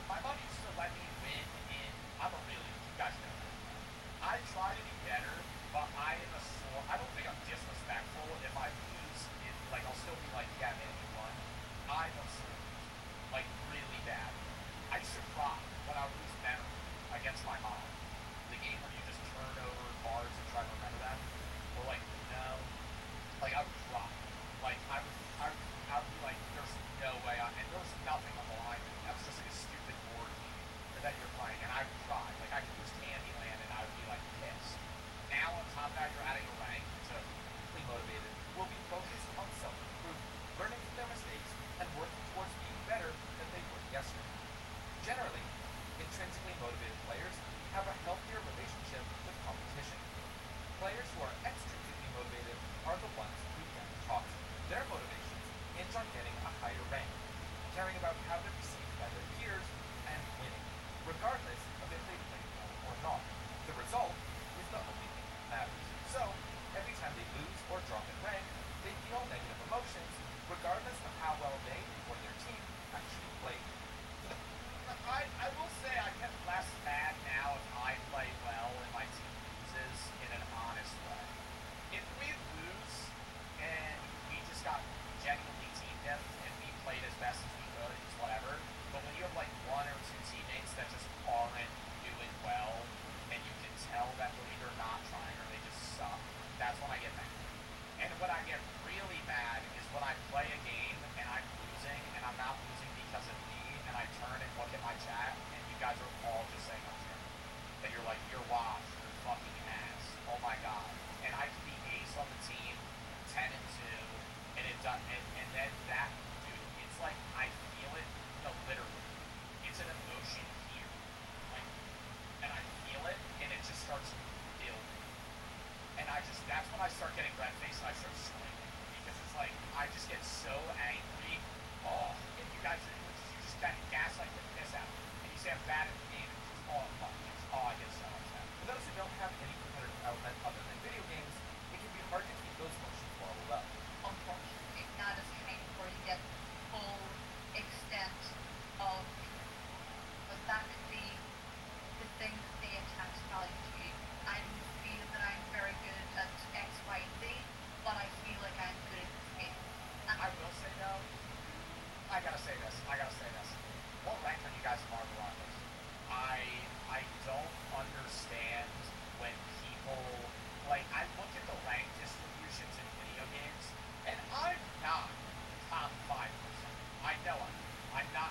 My mom used to let me win in, I'm a really, you guys know that. I try to be better, but I am a sore, I don't think I'm disrespectful if I lose. Like, I'll still be like, yeah man, you won. I'm a sore loser. Like, really bad. I used to cry when I would lose memory against my mom. The game where you just turn over cards and try to remember them. Or like, no. Like, I would cry. Like, I would be like, there's no way and there's nothing on the line. That was just like a stupid board game that you're playing, and I would cry. Like, I could lose Candyland and I would be like pissed. Now on top of that, you're adding a rank to completely motivated. Will be focused on self-improvement, learning from their mistakes, and working towards being better than they were yesterday. Generally, intrinsically motivated players have a healthier relationship with competition. Players who are extrinsically motivated are the ones who get toxic. Their motivations hinge on getting a higher rank, caring about how they're perceived by their peers, and winning, regardless of if they play well or not. The result is the only thing that matters. So, every time they lose or drop in rank, they feel negative emotions, regardless of how well they or their team actually played. I will say I get less mad now if I play well and my team loses in an honest way. If we lose and we just got genuinely team diffed and we played as best as we could, it's whatever. But when you have like 1 or 2 teammates that just aren't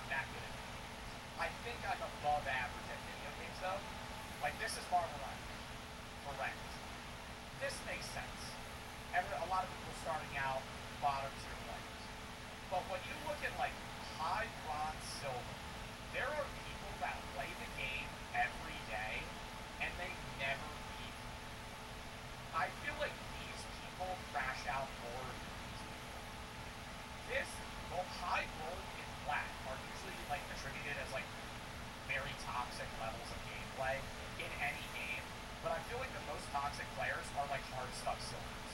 that good at video games. I think I'm above average at video games though. Like this is Marvel Rivals. Correct. This makes sense. A lot of people starting out bottom tier players. But when you look at like high, bronze, silver, there are people that play the game every day and they never beat. I feel like these people crash out more than these people. Well, high, gold, and flat are usually like attributed as like very toxic levels of gameplay in any game. But I feel like the most toxic players are like hard stuck silvers.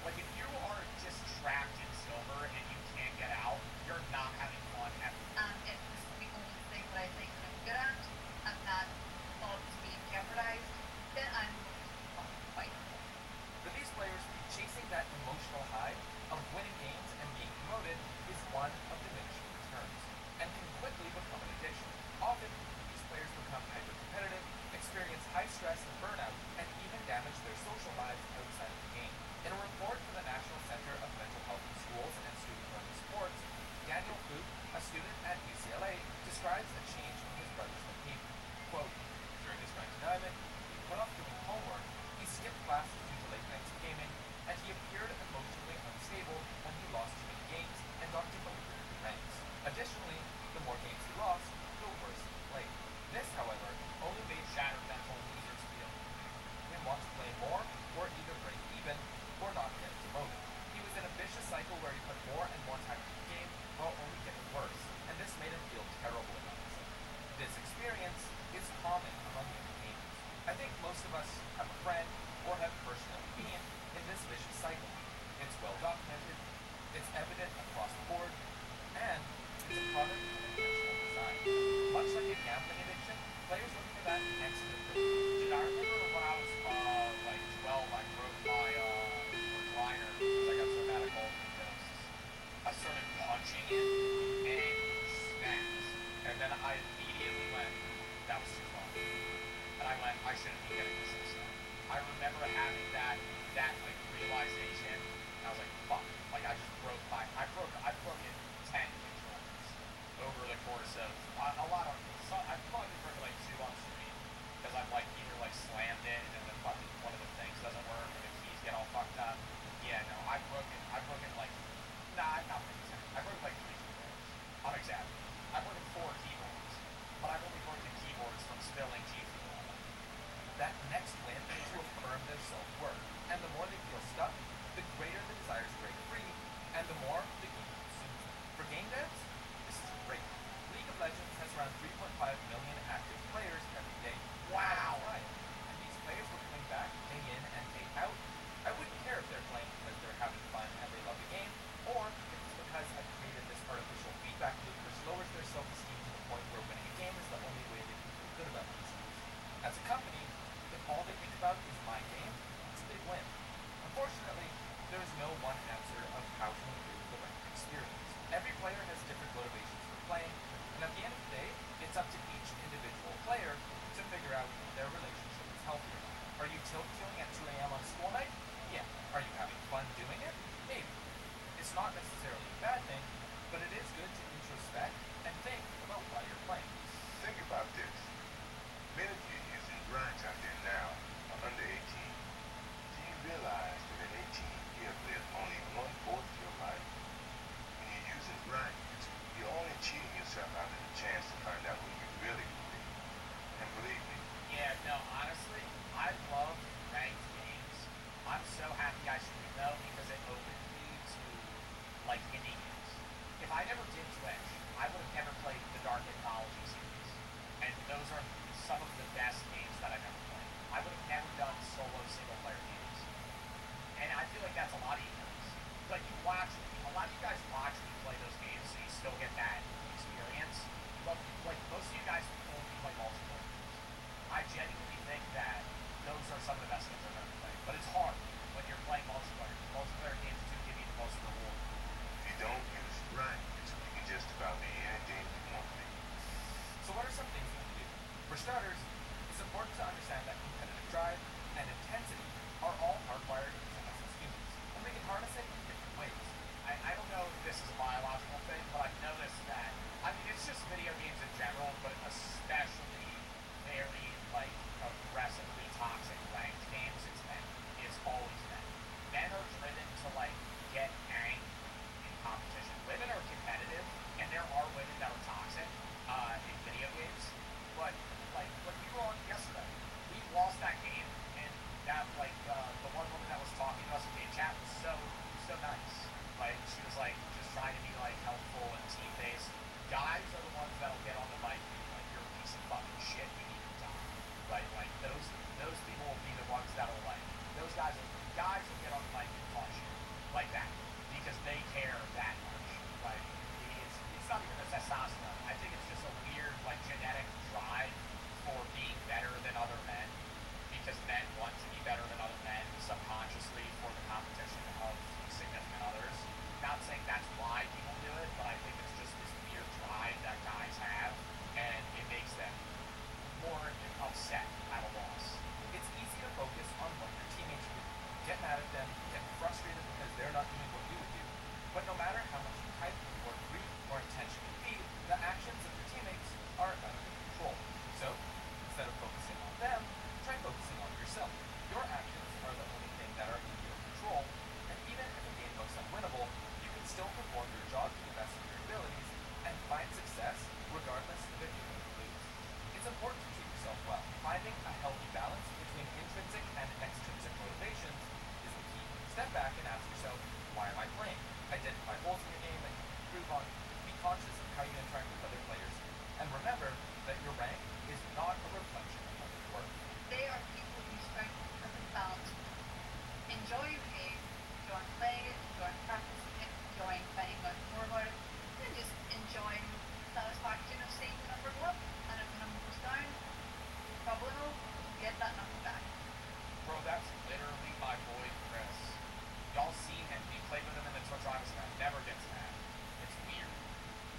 Like if you are just trapped in silver and you can't get out, you're not having fun ever. If this is the only thing that I think I'm good at, I'm not thought to be jeopardized, then I'm going to fight. For these players, chasing that emotional high of winning games and being promoted is one of diminishing returns, and can quickly become an addiction. Often, these players become hyper-competitive, experience high stress and burnout, and even damage their social lives outside of the game. In a report from the National Center of Mental Health in Schools and Student Learning Supports, Daniel Fu, a student at UCLA, describes a change in his brother's behavior. Quote, during his confinement, he put off doing homework, he skipped classes due to late nights of gaming, and he appeared emotionally unstable when he lost too many games and got demoted through ranks. Additionally, the more games he lost, the worse he played. This, however, only made shattered mental losers feel and want to play more or either break even or not get demoted. He was in a vicious cycle where he put more and more time into the game while only getting worse, and this made him feel terrible about himself. This experience is common among young gamers. I think most of us have a friend or have personally been in this vicious cycle. It's well documented, it's evident across the board, and it's a product of intentional design. Much like a gambling addiction, players look for that next good thing. Dude, I remember when I was like 12, I broke my recliner because I got so mad at Golden Ghosts. I started punching it and it snapped. And then I immediately went, that was too far. And I went, I shouldn't be getting this stuff. I remember having that like realization. And I was like, fuck. Like I just broke I've broken 10 controllers over the course of a lot of. I've probably broken like 2 on stream because I've like either like slammed it and then the fucking one of the things doesn't work or the keys get all fucked up. Yeah, no, I've broken like not really 10. I've broken like 3 keyboards. I'm exaggerating. I've broken 4 keyboards, but I've only broken keyboards from spilling G Fuel on them. That next win to affirm their self-worth, and the more they feel stuck, the greater the desire to break free, and the more the game consumes them. For game devs, this is great. League of Legends has around 3.5 million active players every day. Wow! Right. And these players were coming back day in and day out. I wouldn't care if they're playing because they're having fun and they love the game, or if it's because I've created this artificial feedback loop which lowers their self-esteem to the point where winning a game is the only way they can feel good about themselves. As a company, if all they think about is my game, it's a big win. Unfortunately, there is no one answer of how to improve the ranked experience. Every player has different motivations for playing, and at the end of the day, it's up to each individual player to figure out if their relationship is healthy or not. Are you tilt-queuing at 2 a.m. on school night? Yeah. Are you having fun doing it? Maybe. It's not necessarily a bad thing, but it is good to introspect and think about why you're playing. Think about this. Many of you using grinds out there now are under 18. Do you realize that at 18 you have lived only 1/4 of your life? When you're using grinders, you're only because men want to be better than other men subconsciously for the competition of significant others. Not saying that's why people do it, but I think it's just this weird drive that guys have, and it makes them more upset at a loss. It's easy to focus on what your teammates do. Get mad at them, get frustrated because they're not doing what you would do. But no matter how much you type or read or intentionally feed, the actions of your teammates are out of your control. So, instead of focusing on them, try focusing on yourself. Your actions are the only thing that are in your control, and even if a game looks unwinnable, you can still perform your job to the best of your abilities and find success regardless of if you win or lose. It's important to treat yourself well. Finding a healthy balance between intrinsic and extrinsic motivations is the key. Step back and ask yourself, why am I playing? Identify holes in your game that you can improve on. Be conscious of how you interact with other players. And remember that your rank is not a reflection of your worth. They are people who strike a perfect balance. Enjoy your game, enjoy playing it, enjoy practicing it, enjoy finding out more about it, and just enjoying the satisfaction of seeing the number go up. And if the number goes down, probably will get that number back. Bro, that's literally my boy Chris. Y'all seen him. We played with him in the Twitch Rivals and never gets mad. It's weird.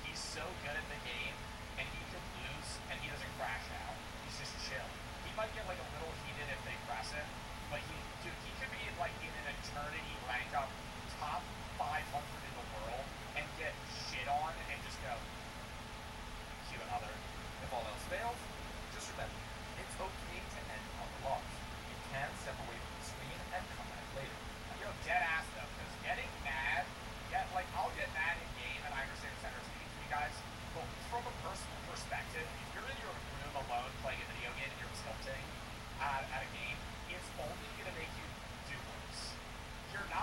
He's so good at the game, and he could lose, and he doesn't crash out. He's just chill. He might get like a little heated if they press him, but he could be like in an eternity rank up top 500 in the world and get shit on and just go, cue another. If all else fails, just remember, it's okay to end on the loss. You can step away from the screen and come back later. Yo, dead ass though, because getting mad, I'll get mad in game and I understand it's entertaining for you guys, but from a personal perspective, if you're in your room alone playing a video game and you're tilting at a game, it's only going to make you do worse. You're not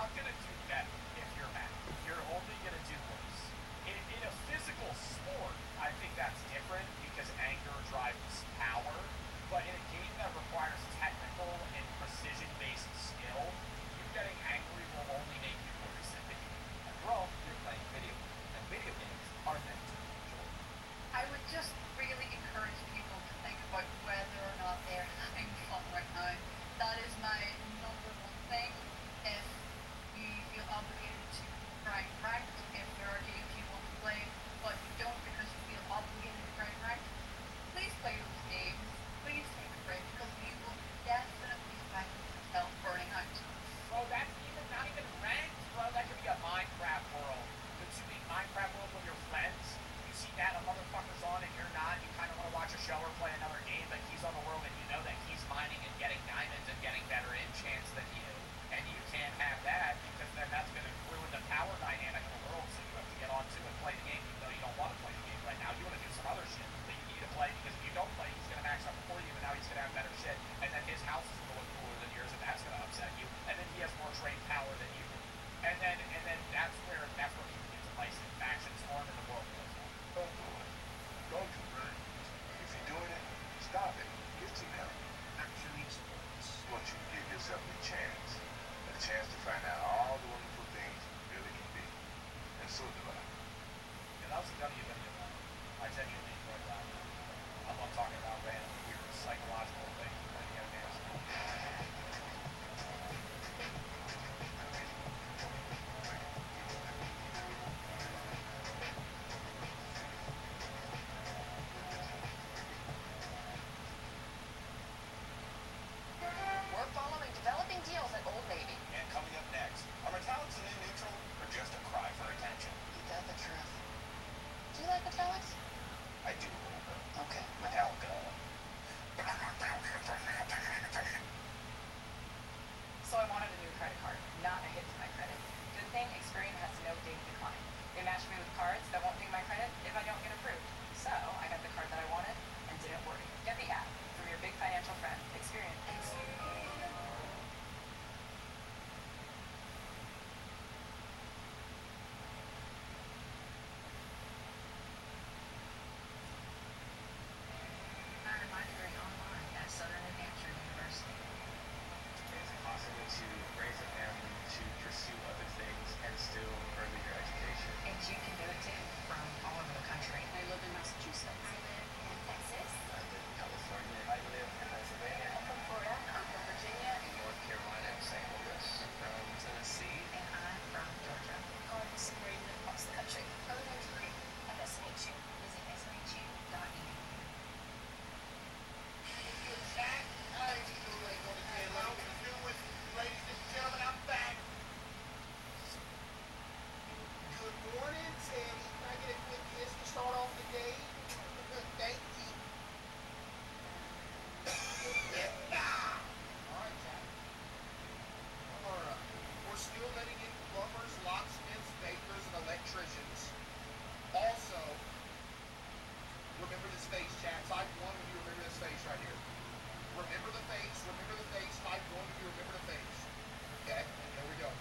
remember the face. Remember the face. Type 1 if you remember the face. Okay, there we go.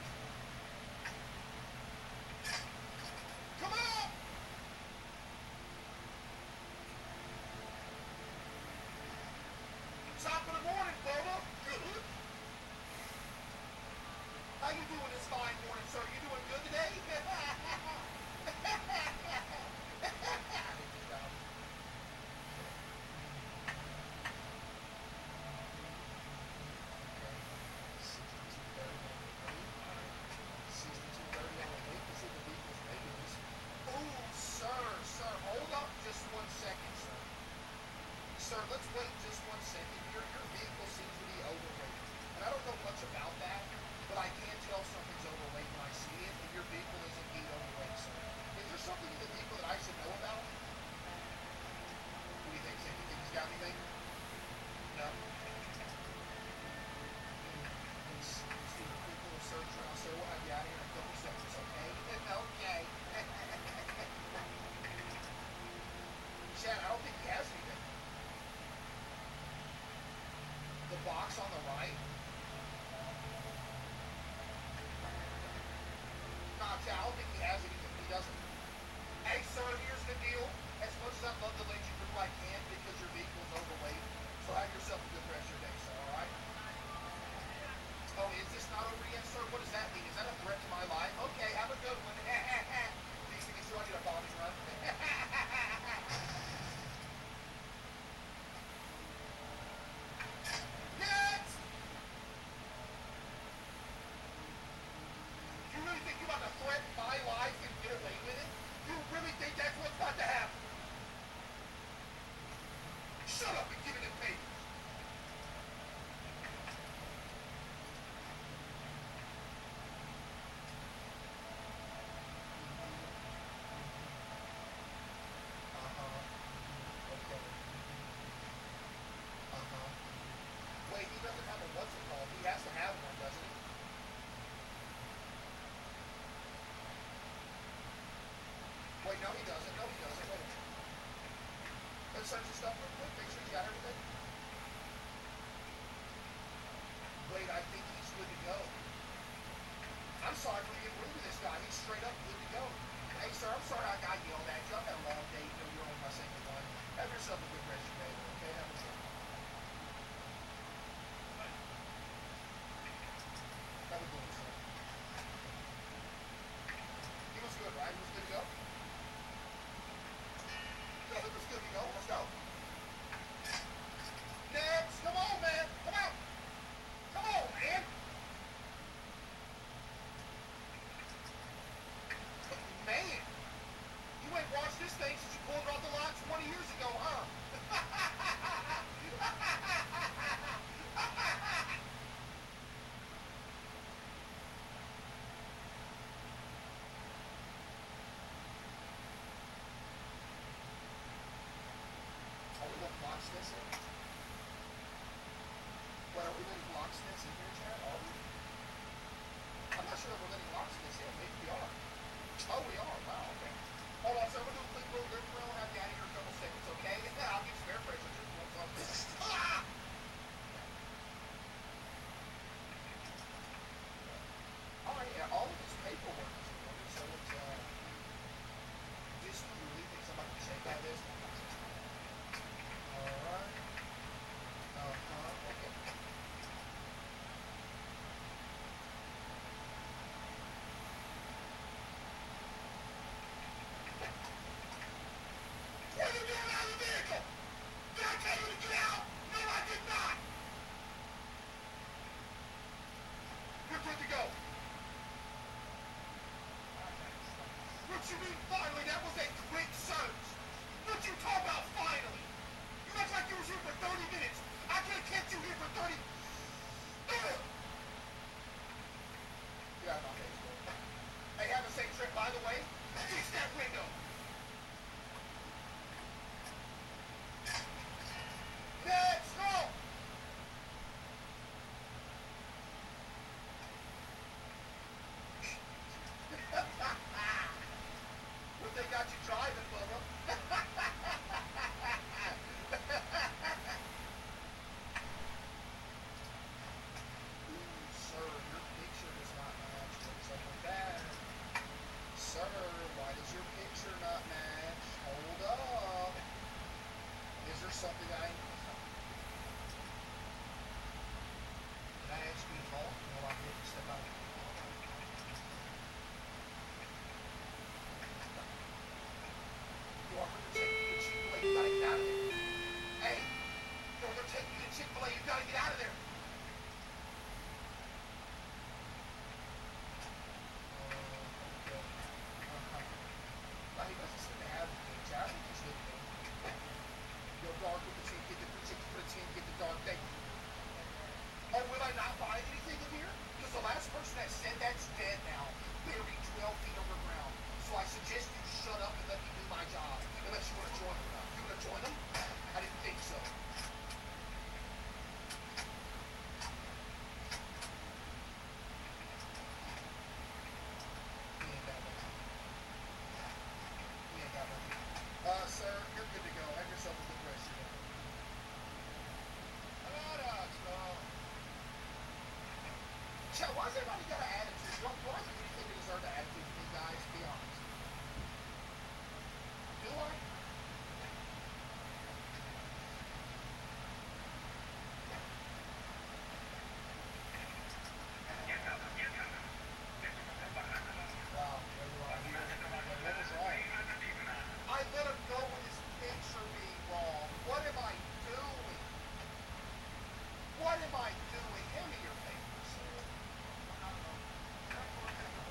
Come on! Top of the morning, Bubba. Good. How you doing this fine morning, sir? You doing good today? Sir, let's wait just 1 second. Your vehicle seems to be overweight. And I don't know much about that, but I can tell something's overweight when I see it, and your vehicle is indeed overweight, sir. Is there something in the vehicle that I should know about? What do you think, Sam? You think he's got anything? No? Let's do a quick little search around, sir. We'll have you out of here in a couple seconds, okay? Okay. Chad, I don't think he has anything. The box on the right. Nah, Chad, I don't think he has anything. He doesn't. Hey, sir, here's the deal. As much as I'd love to let you do what I can because your vehicle's overweight, so have yourself a good rest of your day, sir, all right? Oh, is this not over yet, sir? What does that mean? Is that a threat to my life? Okay, have a good one. These things you want you to follow me, run. Next! You really think you're about to threaten my life and get away with it? You really think that's what's about to happen? Shut up and give me the papers. Wait, he doesn't have a what's it called? He has to have one, doesn't he? Wait, no, he doesn't. No, he doesn't. Wait a minute. Let's search his stuff real quick. Make sure he's got everything. Wait, I think he's good to go. I'm sorry for getting rude to this guy. He's straight up good to go. Hey, sir, I'm sorry I got yelled at you. I've had a long day. You know, you're only my second one. Have yourself a good rest of your day, okay? Have a good one. Have a good one, sir. He was good, right? He was good to go? Yeah, he was good to go. Let's go. Next. Come on, man. Come on. Come on, man. Man. You ain't washed this thing since you pulled it off the lot 20 years ago, huh? Are we letting locksmiths in? What, are we letting locksmiths in here, Chad? Are we? I'm not sure if we're letting locksmiths in. Maybe we are. Oh, we are. Wow, okay. Hold on, sir. We'll do a quick little drill. We'll have you out of here in a couple seconds, okay? Yeah, I'll get some air pressure. Just one something. Ah! All right, yeah, all of this paperwork is in order, so it's, just when you really think somebody can shake out this. All right. Okay. gotta get out of there. Hey, yo, they're taking you to Chick-fil-A. You gotta get out of there. He doesn't seem to have the child. He's good to go. Yo, dog, with the team, get the chicken for the team, get the dog. Thank you. Oh, will I not find anything in here? Because the last person that said that's dead now, buried 12 feet underground. So I suggest you shut up and let me do my job. Unless you want to join them. You want to join them? I didn't think so. Sir, you're good to go. Have yourself a good rest of your day. Chad, why has everybody got an attitude? Why is there anything to deserve an attitude from you guys? Be honest. Do I? Wow, what was wrong? I let him go with his picture being wrong. What am I doing? What am I doing? Hand me your papers.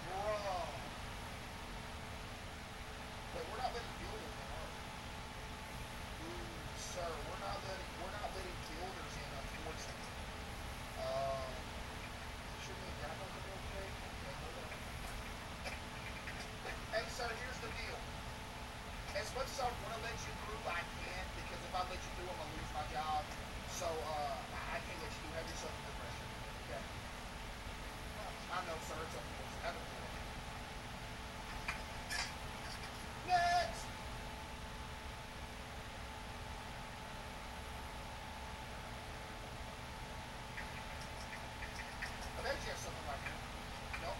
Bro. Wait, we're not letting builders in, are we? Ooh, sir, we're not letting builders in, unfortunately. Should we grab up a little quick? Okay, hold on. Hey, sir, here's the deal. As much as I want to let you through, I can't, because if I let you through, I'm going to lose my job. So, I can't let you through. Have yourself a good rest of your day, okay? I know, sir. It's unfortunate. Have a good one. Next! I bet you have something right here. No?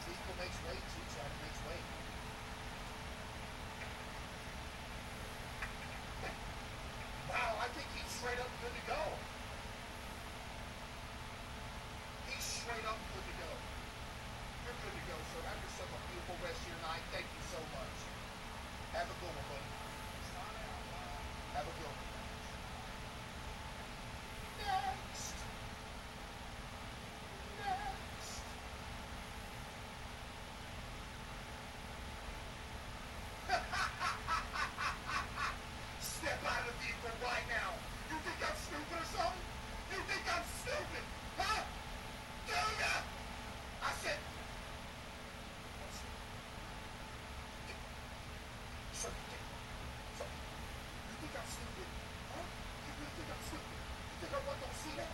Equal makes weight, too, Chad. It makes weight. Wow, I think he's straight up good to go. He's straight up good to go. You're good to go, sir. Have yourself a beautiful rest of your night. Thank you so much. Have a good one, buddy. Have a good one. Next. Next. Step out of the vehicle right now. You think I'm stupid or something? You think I'm stupid? Huh? Do ya? I said... Sir, you think I'm stupid? Huh? You really think I'm stupid? You think I don't see that?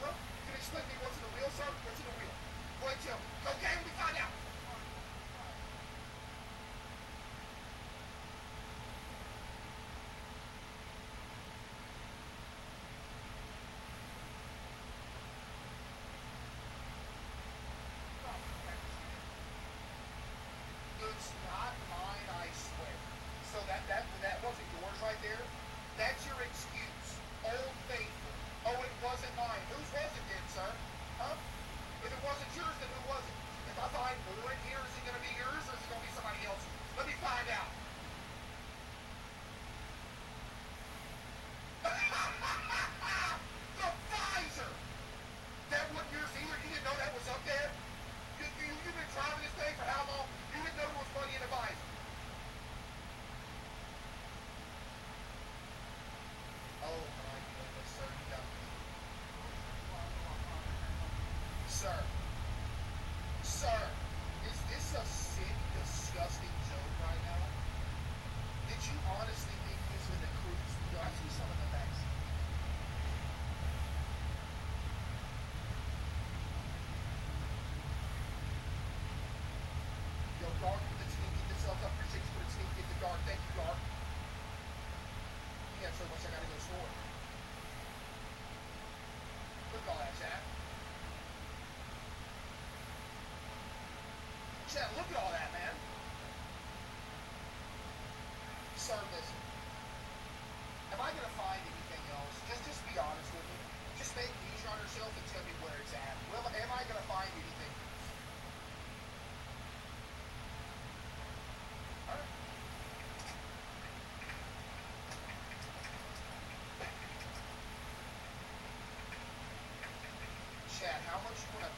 Huh? You can explain to me what's in the wheel, sir? What's in the wheel? Go ahead, tell me. Okay, we find out. It's not mine, I swear. So that wasn't yours right there? That's your excuse. Old Faithful. Oh, it wasn't mine. Whose was it then, sir? Huh? If it wasn't yours, then who was it? If I find more in here, is it going to be yours or is it going to be somebody else's? Let me find out. The visor! That wasn't yours either? You didn't know that was up there? You've been driving this thing for how long? You didn't know there was money in the visor. Oh my goodness, sir, you got me. Sir. Sir, is this a sick, disgusting joke right now? Did you honestly think this was a cruise? Do I see some of the back seat? Yo, Gark, for the team, get yourself up. Appreciate you for the team. Get the Gark. Thank you, Gark. You got so much I gotta go store. Look at all that, Chad. Chad, look at all that, man.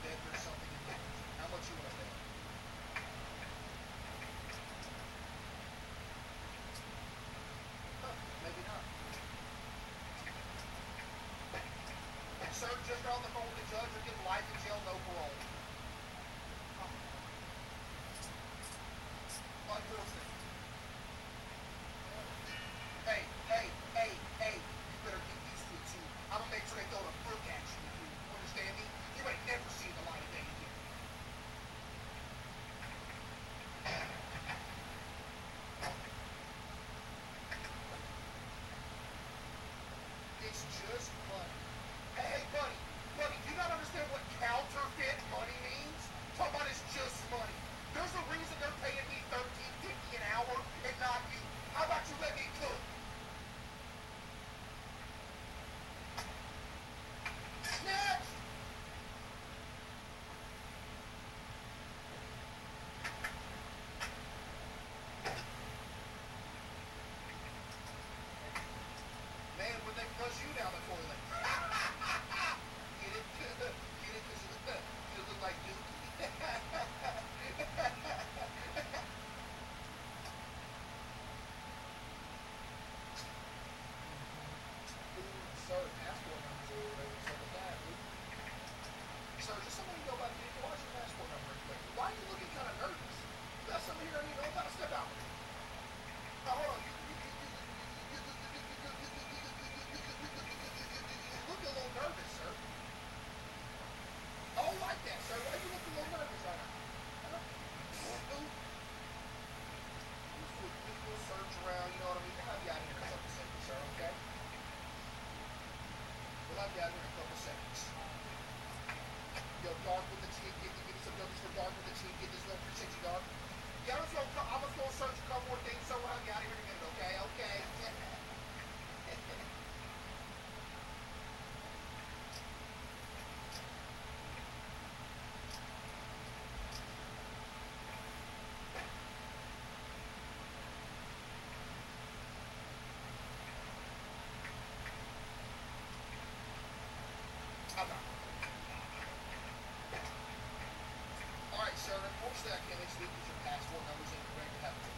bet there's something in there. How much you want to bet? Huh, maybe not. Sir, just got on the phone with the judge. You're getting life in jail, no parole. Unfortunate. Hey, you better get used to it too. I'm gonna make sure they throw the book at you. You understand me? You ain't never seen the light of day again. It's just money. Hey, buddy, do you not understand what counterfeit money means? Talk about it's just money. There's a reason they're paying me $13.50 an hour and not you. How about you let me cook? Next! Man, would they flush you down the toilet? Get it? Get it? Because you look like Duke. Sir, passport numbers are over so with that. Sir, just somebody know about the vehicle. What's your passport number? Why are you looking kind of nervous? You got something here I need to know about? Step out. Hold on. You look a little nervous, sir. Oh, like that, sir. Why you look a little nervous right now? Huh? We'll search around, you know what I mean? We'll have you out here in a couple seconds, sir, okay? We'll have you out here in a couple seconds. Yo, Dark with the team, give me some numbers for Dark with the team. Get this one, appreciate you, Dark. Yeah, I was gonna search a couple more things, so we'll have you out here in a minute, okay? Okay. Alright, sir, unfortunately I can't actually use your passport numbers incorrect to have it.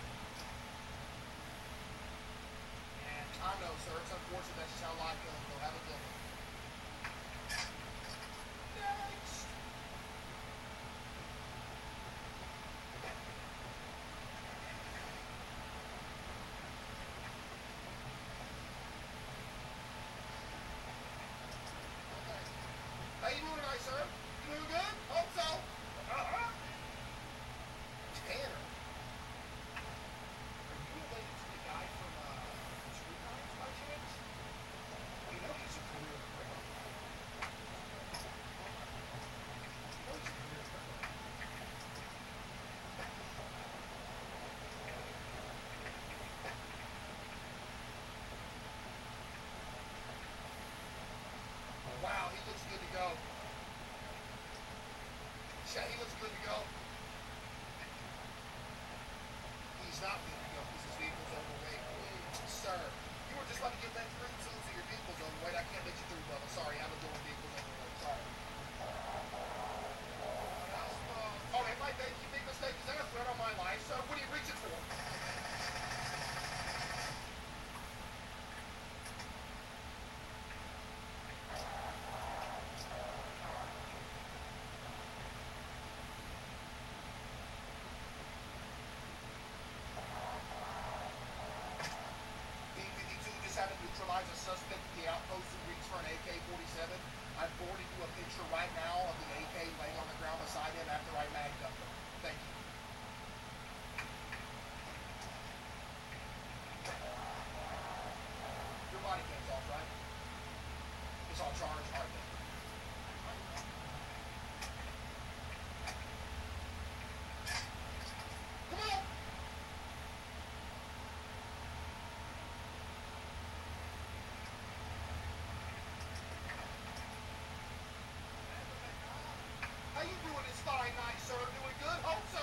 I know, sir, it's unfortunate, that's just how life goes, though. Have a good one. Next! How you doing tonight, sir? You doing good? Hope so. Tanner. Are you related to the guy from Street Knights by chance? You know he's a career criminal. You know he's a career criminal. Wow, he looks good to go. Yeah, he looks good to go. He's not good to go because his vehicle's overweight. Sir, you were just about to get that through so your vehicle's overweight. I can't let you through, brother. Sorry, I'm doing vehicle's overweight. Sorry. Oh, it might make you big mistake. Is that a threat on my life, sir? What are you reaching for? Having to neutralize a suspect at the outpost who reached for an AK-47. I'm forwarding you a picture right now of the AK laying on the ground beside him after I magged up him. Thank you. Your body cam's off, right? It's on charge? All right, then. Come on! How you doing this fine night, sir? Doing good? Hope so.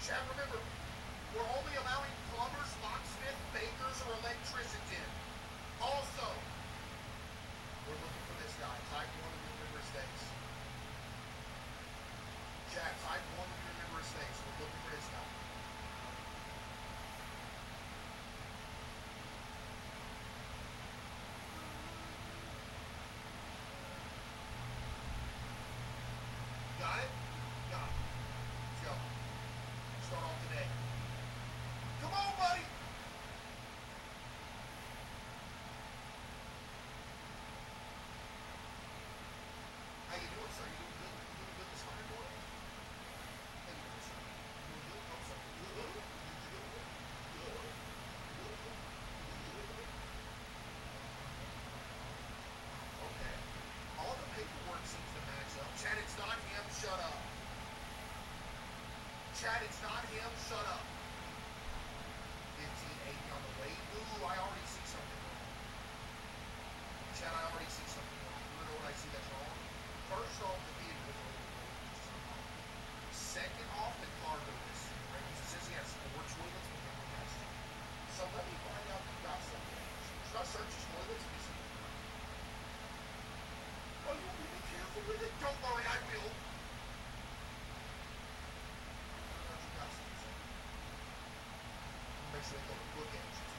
Chad, remember, we're only allowing plumbers, locksmith, bakers, or electricians in. Also, we're looking for this guy. Type 1 and remember his face. Chad, type 1 and remember his face. We're looking for this guy. Got it? Got it. Let's go. Start off today. Come on, buddy! How you doing, sir? You doing good? You doing good this fine morning? How you doing, sir? You doing good? Oh, sir. Good? Good? Okay. All the paperwork seems to match up. Chad, it's not him. Shut up. Chad, it's not him. Shut up. 1580 on the way. Ooh, I already see something wrong. Chad, I already see something wrong. You wanna know what I see that's wrong? First off, the vehicle is a little wrong. Second off, the cargo is right? Because it says he has 4 toilets, but he only has 2. So let me find out if you got something. Should I search his toilets and see? Oh, you want me to be careful with it? Don't worry, I will. Make sure they go to book entries.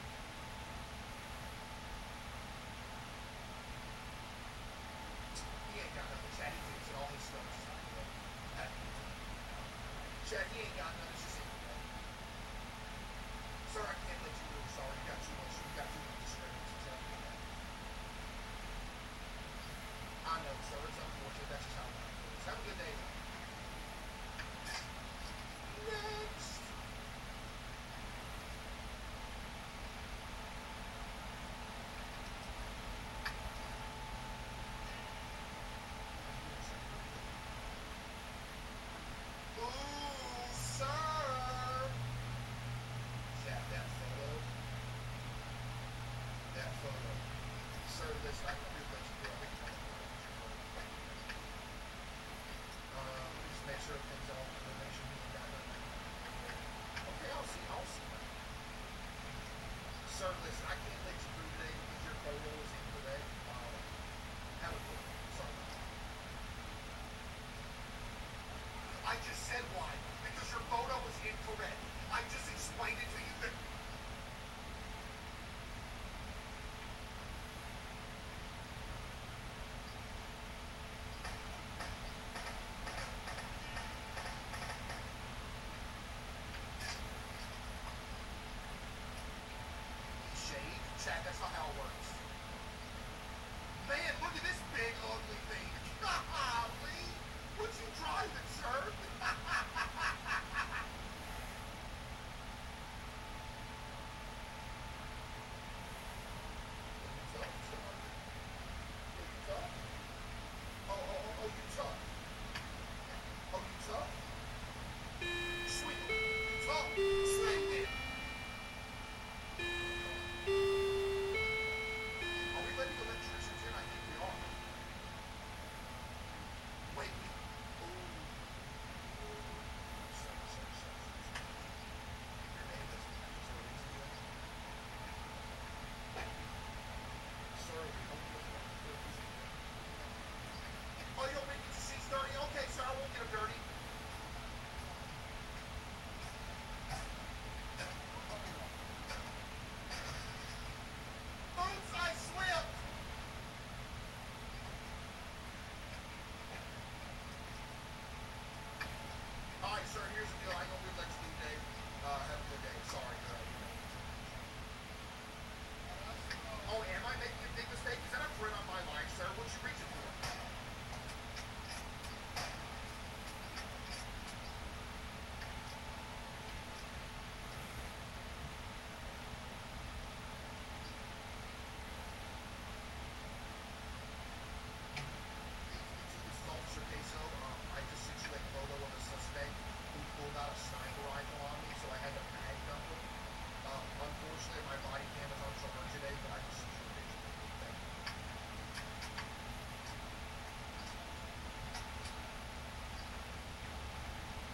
He ain't got nothing. Chad, he thinks that all his stuff is not good. Chad, he ain't got nothing. It's just in there. Sir, I can't let you do it. Sorry, you got too much discrepancies. I know, sir. It's unfortunate. That's just how it goes. Have a good day. Next. Ooh, sir. Chad, that photo. That photo. Sir, listen, I can do what you do. I think it's just make sure everything's all good. Make sure you ain't got nothing. Okay, I'll see. Sir, listen, I can't let you through today because your photo is incorrect. Have a good one. Sorry. I just said why. Because your photo was incorrect. I just explained it to you. Shade? Chad, that's not how it works. Man, look at this big ugly thing. Golly, what you driving, sir? Oh, you tough? Oh, you tough? Sweet. You tough? Sweet then. Are we letting electricians in? I think we are. Wait. Ooh. Sorry. Your name doesn't match. Is there a reason you Sir, we don't look like the Oh, you don't make your seats dirty? Okay, sir, I won't get them dirty. Oops, I slipped! Alright, sir, here's the deal. I ain't gonna be able to let you do today. Have a good day. Sorry, Oh, am I making a big mistake? Is that a friend on my line, sir? What you reaching for? This is Officer Queso. I just sent you a photo of a suspect who pulled out a sniper rifle on me, so I had to mag dump him. Unfortunately, my body cam is on charge today, but I just sent you a picture. Thank you.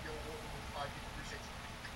Yo, I appreciate you.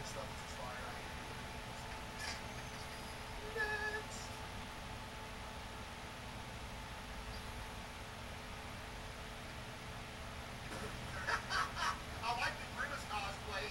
stuff was expired. Next. I like the Grimace cosplay.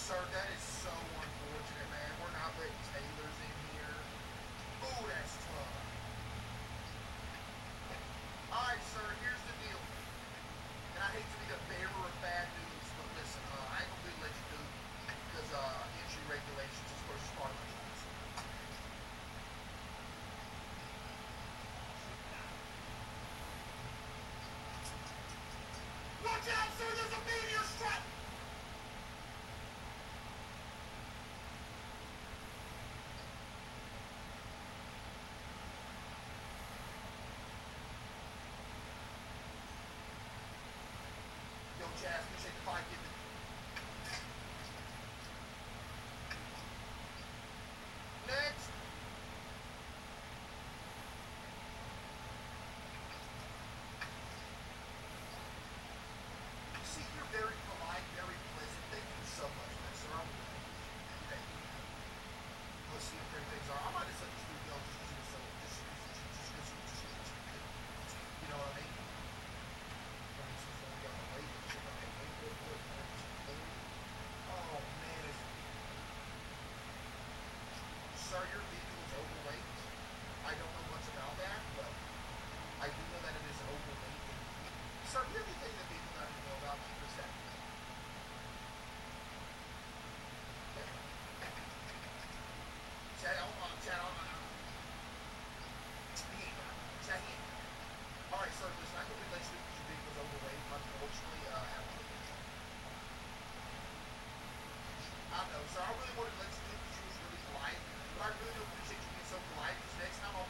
Sir, that is so unfortunate, man. We're not letting Taylors in here. Ooh, that's tough. Alright, sir, here's the deal. And I hate to be the bearer of bad news, but listen, I ain't gonna be let you do because entry regulations is first part of my class. Watch out, sir, there's a meteor strike! Yo, Jazz, appreciate the 5 giving. Next. See, you're very polite, very pleasant. Thank you so much, man, sir. I'm really thank you. Let's see if great things are. I might have said this video just because it was so, you know what I mean? Oh man, sir, your vehicle is overweight. I don't know much about that, but I do know that it is overweight. Sir, do you have anything that people don't know about? Keep this down. Chad, hold on, Chad, hold on. Chad, alright, sir, listen, I can relate to your vehicle's overweight. Unfortunately, I know, sir. I really wanted to let you do because you was really polite. But I really don't appreciate you being so polite because next time I'll...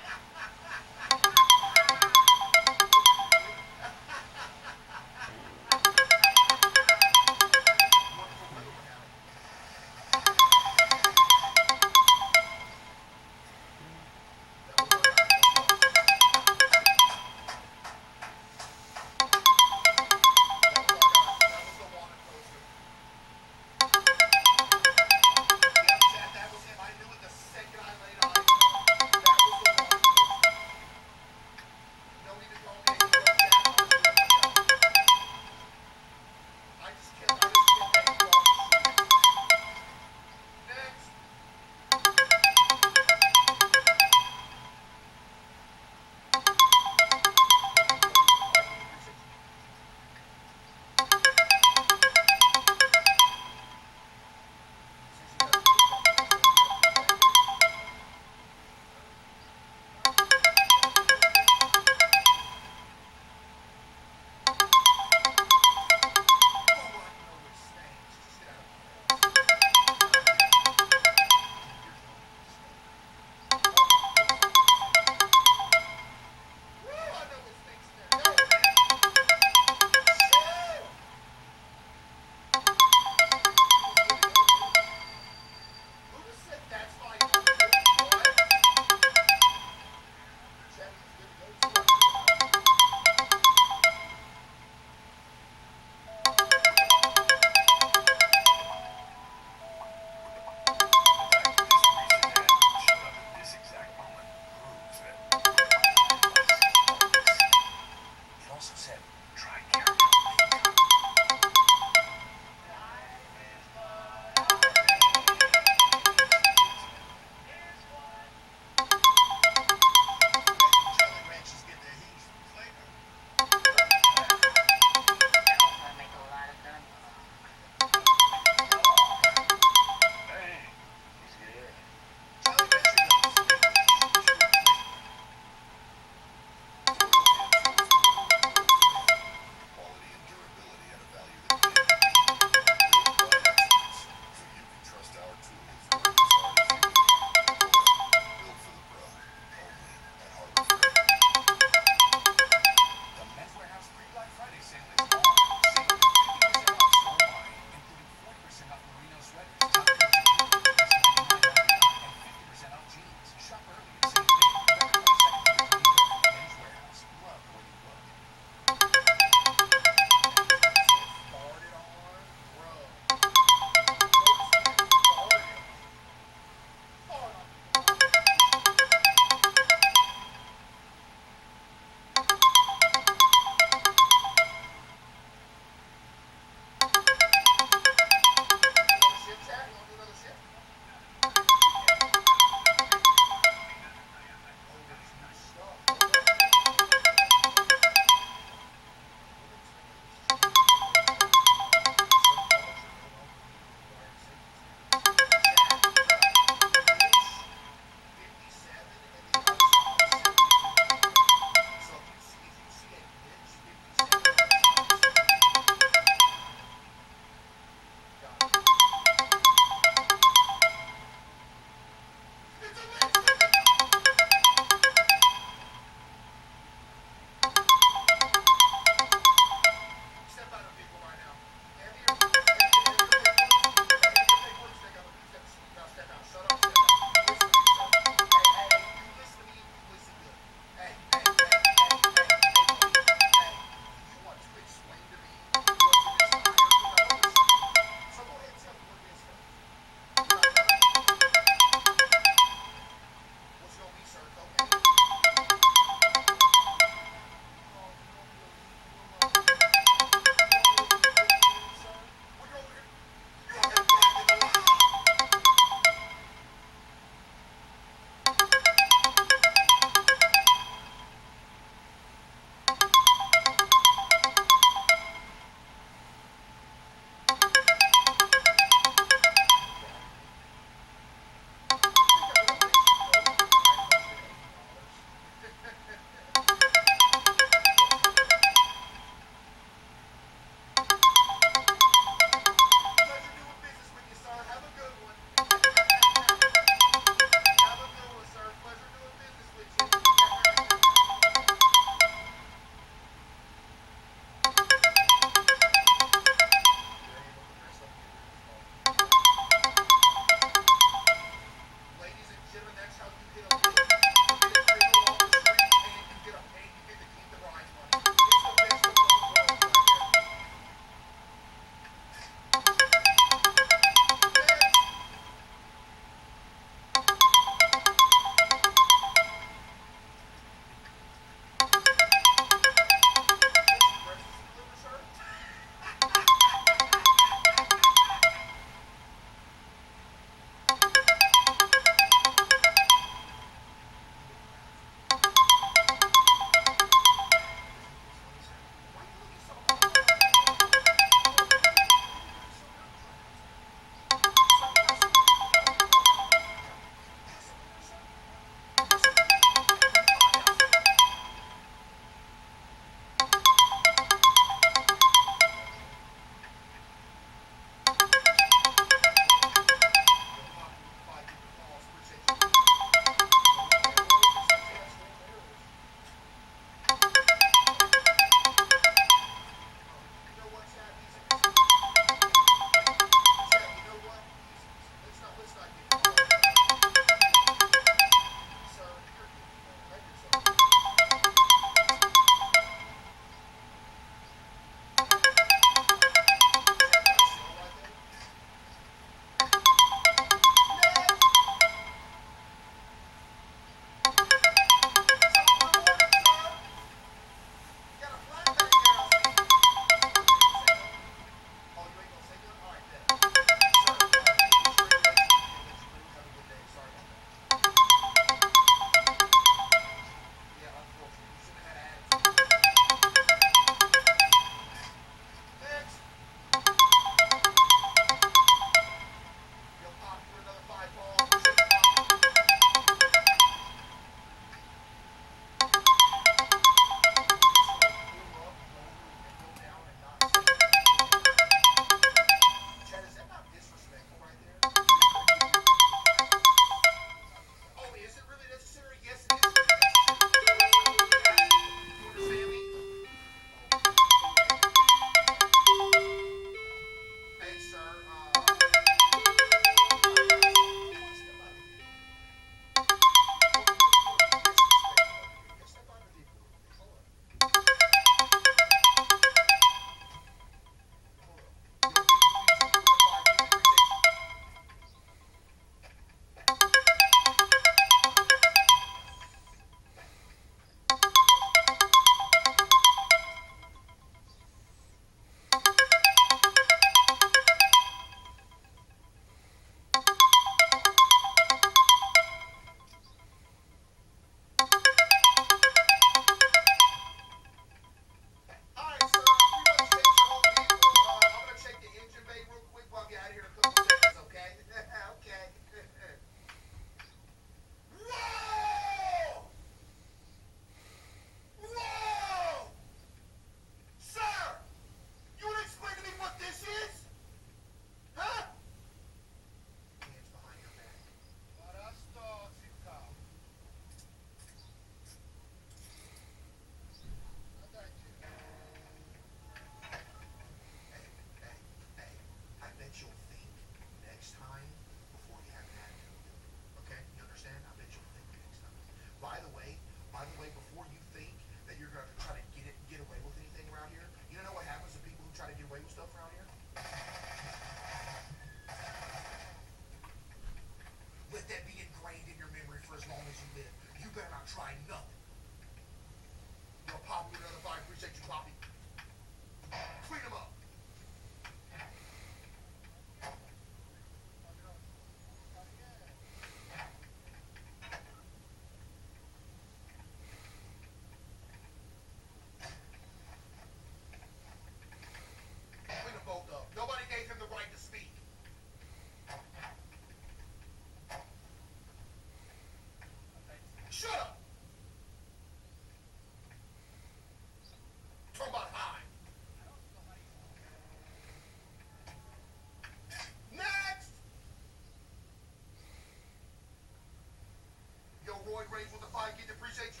Point Range with the 5 gig. Appreciate you.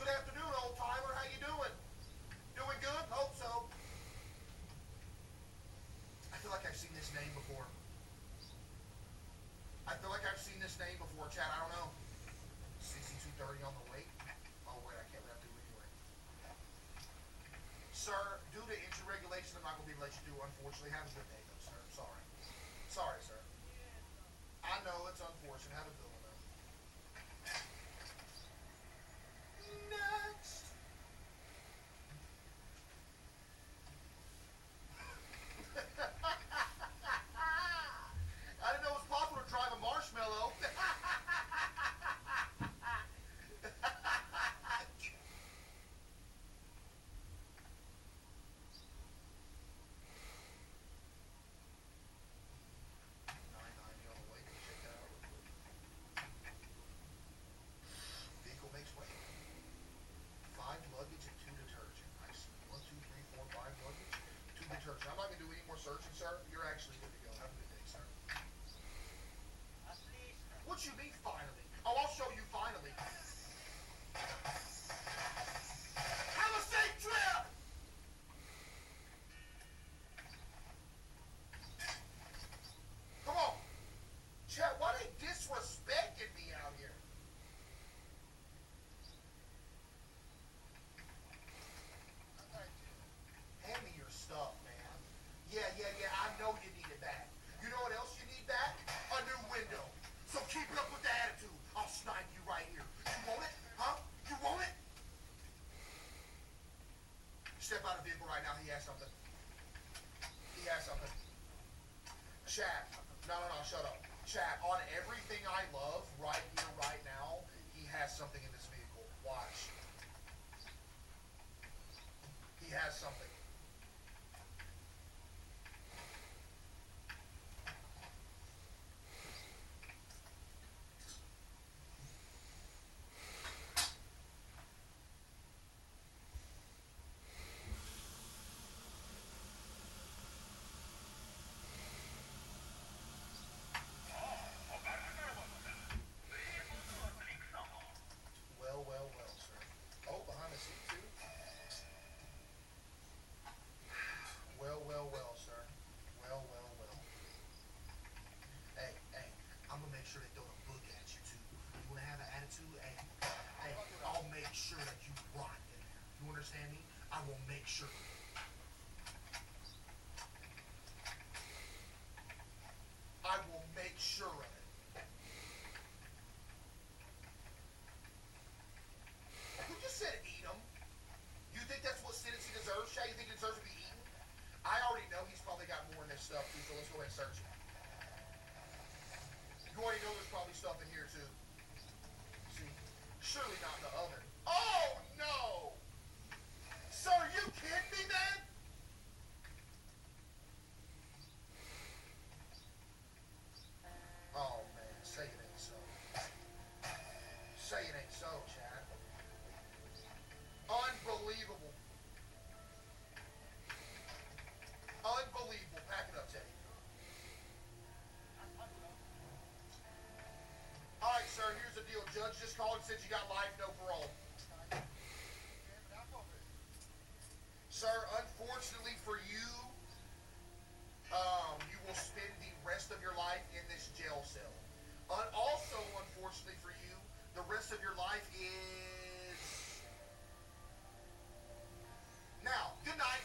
Good afternoon, old timer. How you doing? Doing good? Hope so. I feel like I've seen this name before. Chad. I don't know. CC230 on the way. Oh wait, I can't let do it anyway. Sir, due to injury regulation, I'm not gonna be able to let you do. Unfortunately, have a good day though, sir. Sorry. Sorry, sir. I know it's unfortunate. Have a good one though. Next. I didn't know it was possible to drive a marshmallow. Vehicle makes way. 5 luggage and 2 detergent. I see. 1, 2, 3, 4, 5 luggage, 2 detergent. I'm not gonna do any more searching, sir. You're actually good to go. Have a good day, sir. What you mean finally? Oh, I'll show you finally. Have a safe trip! Come on. Chat, why they disrespecting me out here? Hand me your stuff, man. Yeah, I know you need it back. You know what else you need back? A new window. So keep it up with the attitude. I'll snipe you right here. You want it? Huh? You want it? Step out of the vehicle right now. He has something. He has something. Chat. No, shut up. Chat, on everything I love, right here, right now, he has something in this vehicle. Watch. He has something. Well, sir. Oh, behind the seat, too? Well, sir. Well. Hey, I'm gonna make sure they throw a book at you, too. You wanna have an attitude? Hey, I'll make sure that you rot in there. You understand me? I will make sure. I will make sure of it. Who just said eat him? You think that's what Tennessee deserves, Shay? You think he deserves to be eaten? I already know he's probably got more in this stuff, too, so let's go ahead and search it. You already know there's probably stuff in here, too. See? Surely not in the oven. Oh, no! Sir, are you kidding me, man? Oh, man, say it ain't so. Say it ain't so, Chad. Unbelievable. Unbelievable. Pack it up, Teddy. Alright, sir, here's the deal. Judge just called and said you got life, no parole. Sir, unfortunately for you, you will spend the rest of your life in this jail cell. Also, unfortunately for you, the rest of your life is... Now, good night.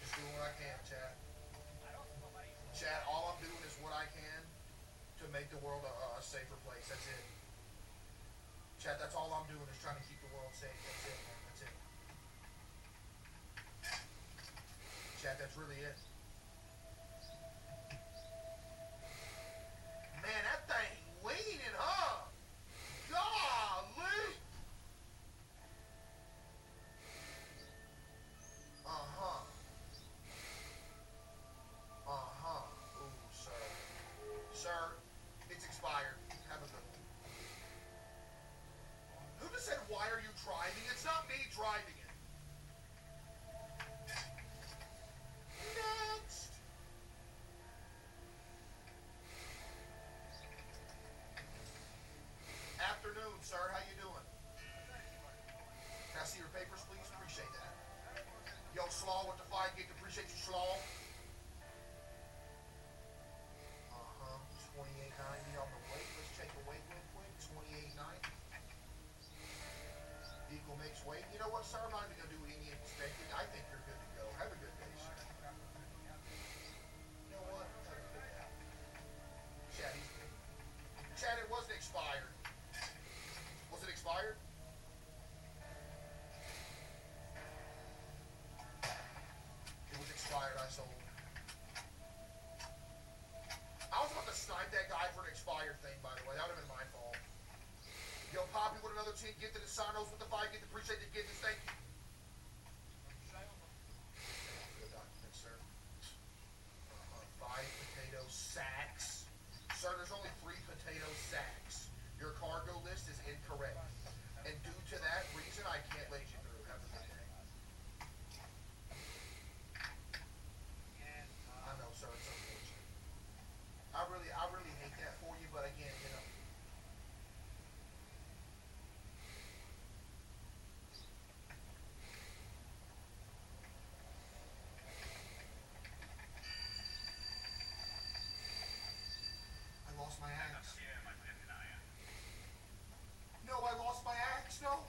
Just doing what I can, Chad. Chad, all I'm doing is what I can to make the world a safer place. That's it. Chad, that's all I'm doing is trying to keep the world safe. That's it, man. That's it. Chad, that's really it. Man, that thing leaning, huh? Golly! Ooh, sir. Sir, it's expired. Have a good one. driving it. Next. Afternoon, sir. How you doing? Can I see your papers, please? Appreciate that. Yo, Slaw with the 5 gig. Appreciate you, Slaw. 28.90 on the weight. Let's check the weight real quick. 28.90. Vehicle makes weight. You know what, sir? I'm not even gonna do any inspecting. I think you're good to go. Have a good day, sir. You know what? Chad, it wasn't expired. Was it expired? It was expired. I sold. I was about to snipe that guy for an expired thing, by the way. That would have been my fault. Yo, Poppy with another 10. Get the Desanos with the 5. Get the appreciate the gift. Thank you. Good document, sir. 5 potato sacks. Sir, there's only 3 potato sacks. Your cargo list is incorrect. And due to that reason, I can't let you through. Have a good day. I know, sir. It's unfortunate. I really hate that for you, but again, you know. I lost my axe. No, I lost my axe. No.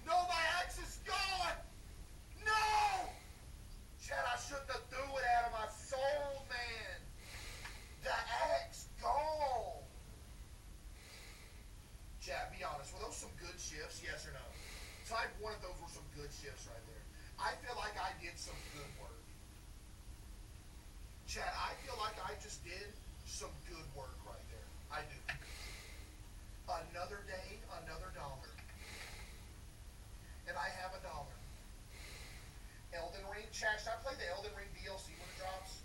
No, my axe is gone. No! Chad, I shouldn't have threw it out of my soul, man. The axe gone. Chad, be honest. Were those some good shifts? Yes or no? Type one of those were some good shifts right there. I feel like I did some good work. Chad, I feel like I just did some good work right there. I do. Another day, another dollar. And I have $1. Elden Ring. Chad, should I play the Elden Ring DLC when it drops?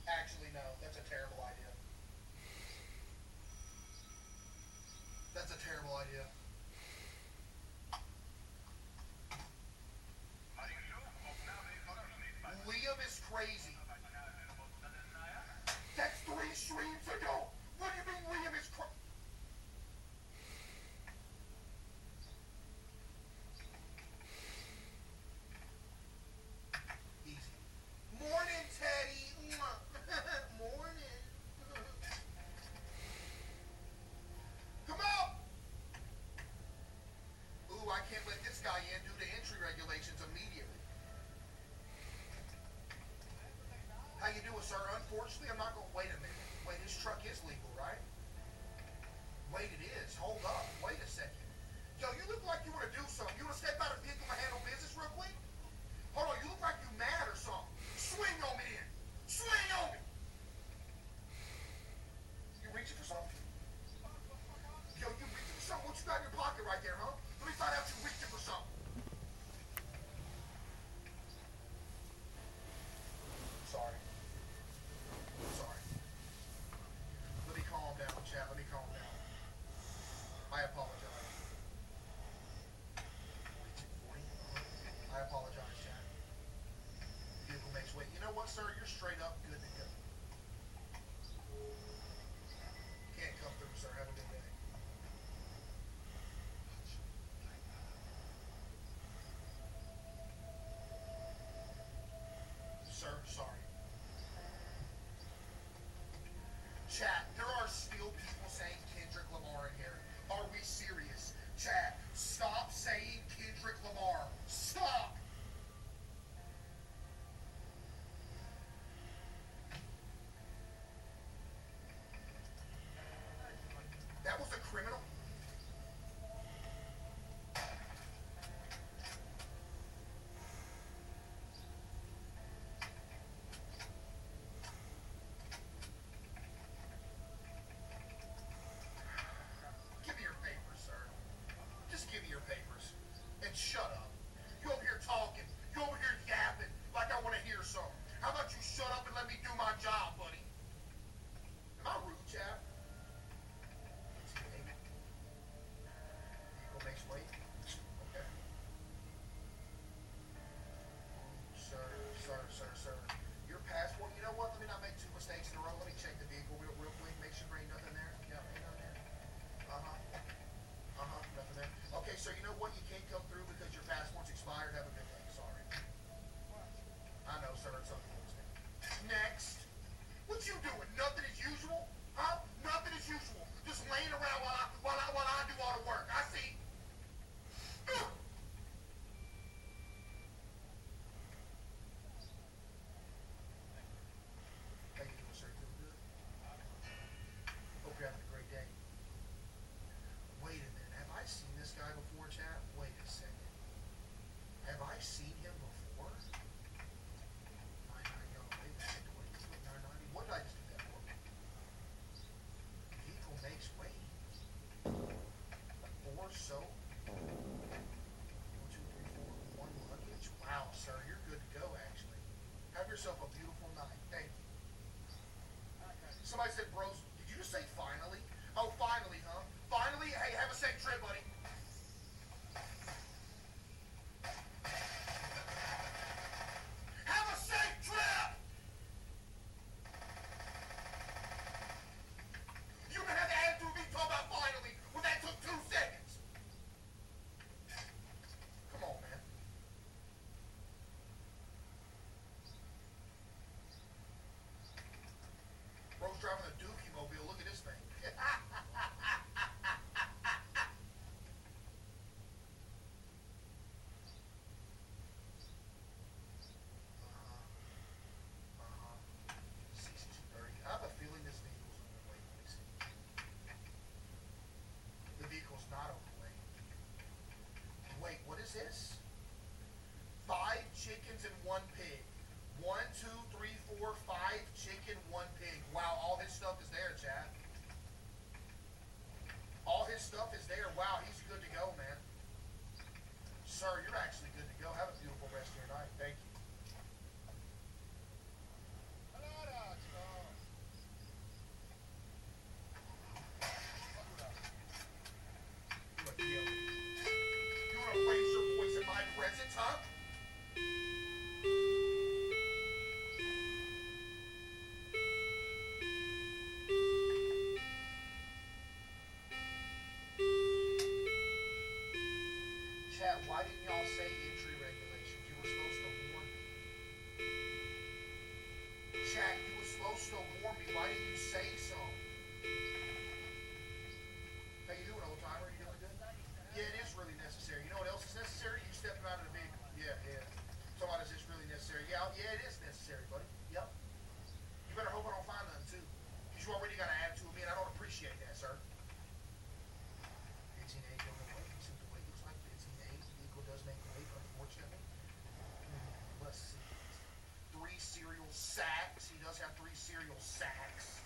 Actually, no. That's a terrible idea. That's a terrible idea. Liam is crazy. That's 3 streams ago. What do you mean Liam is crazy? Easy. Morning, Teddy. Morning. Come out. Ooh, I can't let this guy in due to entry regulations immediately. How you doing, sir? Unfortunately, I'm not going to wait a minute. Wait, this truck is legal, right? Wait, it is. Hold up. Wait a second. Yo, you look like you want to do something. You want to step out of the vehicle and handle business real quick? Hold on. You look like you mad or something. Swing on me then. Swing on me. You reaching for something? Yo, you reaching for something? What you got in your pocket right there, huh? Let me find out you reaching for something. Sorry. Sorry. Let me calm down, chat. Let me calm down. I apologize. is this? 5 chickens and 1 pig. 1, 2, 3, 4, 5 chicken, 1 pig. Wow, all his stuff is there, Chad. All his stuff is there. Wow, he's good to go, man. Sir, you're actually good to go. Have a beautiful rest of your night. Thank you. You want to raise your voice in my presence, huh? Chat, why didn't y'all say entry regulations? You were supposed to warn me. Chat, you were supposed to warn me. Why didn't you say so? How you doing, old timer? You doing good? Yeah, it is really necessary. You know what else is necessary? You stepping out of the vehicle. Yeah. Talking about, is this really necessary? Yeah, it is necessary, buddy. Yep. You better hope I don't find nothing, too. Because you already got an attitude with me, and I don't appreciate that, sir. 15A going away. You see what the weight looks like? 15A. The vehicle does make weight, unfortunately. Let's see. 3 cereal sacks. He does have 3 cereal sacks.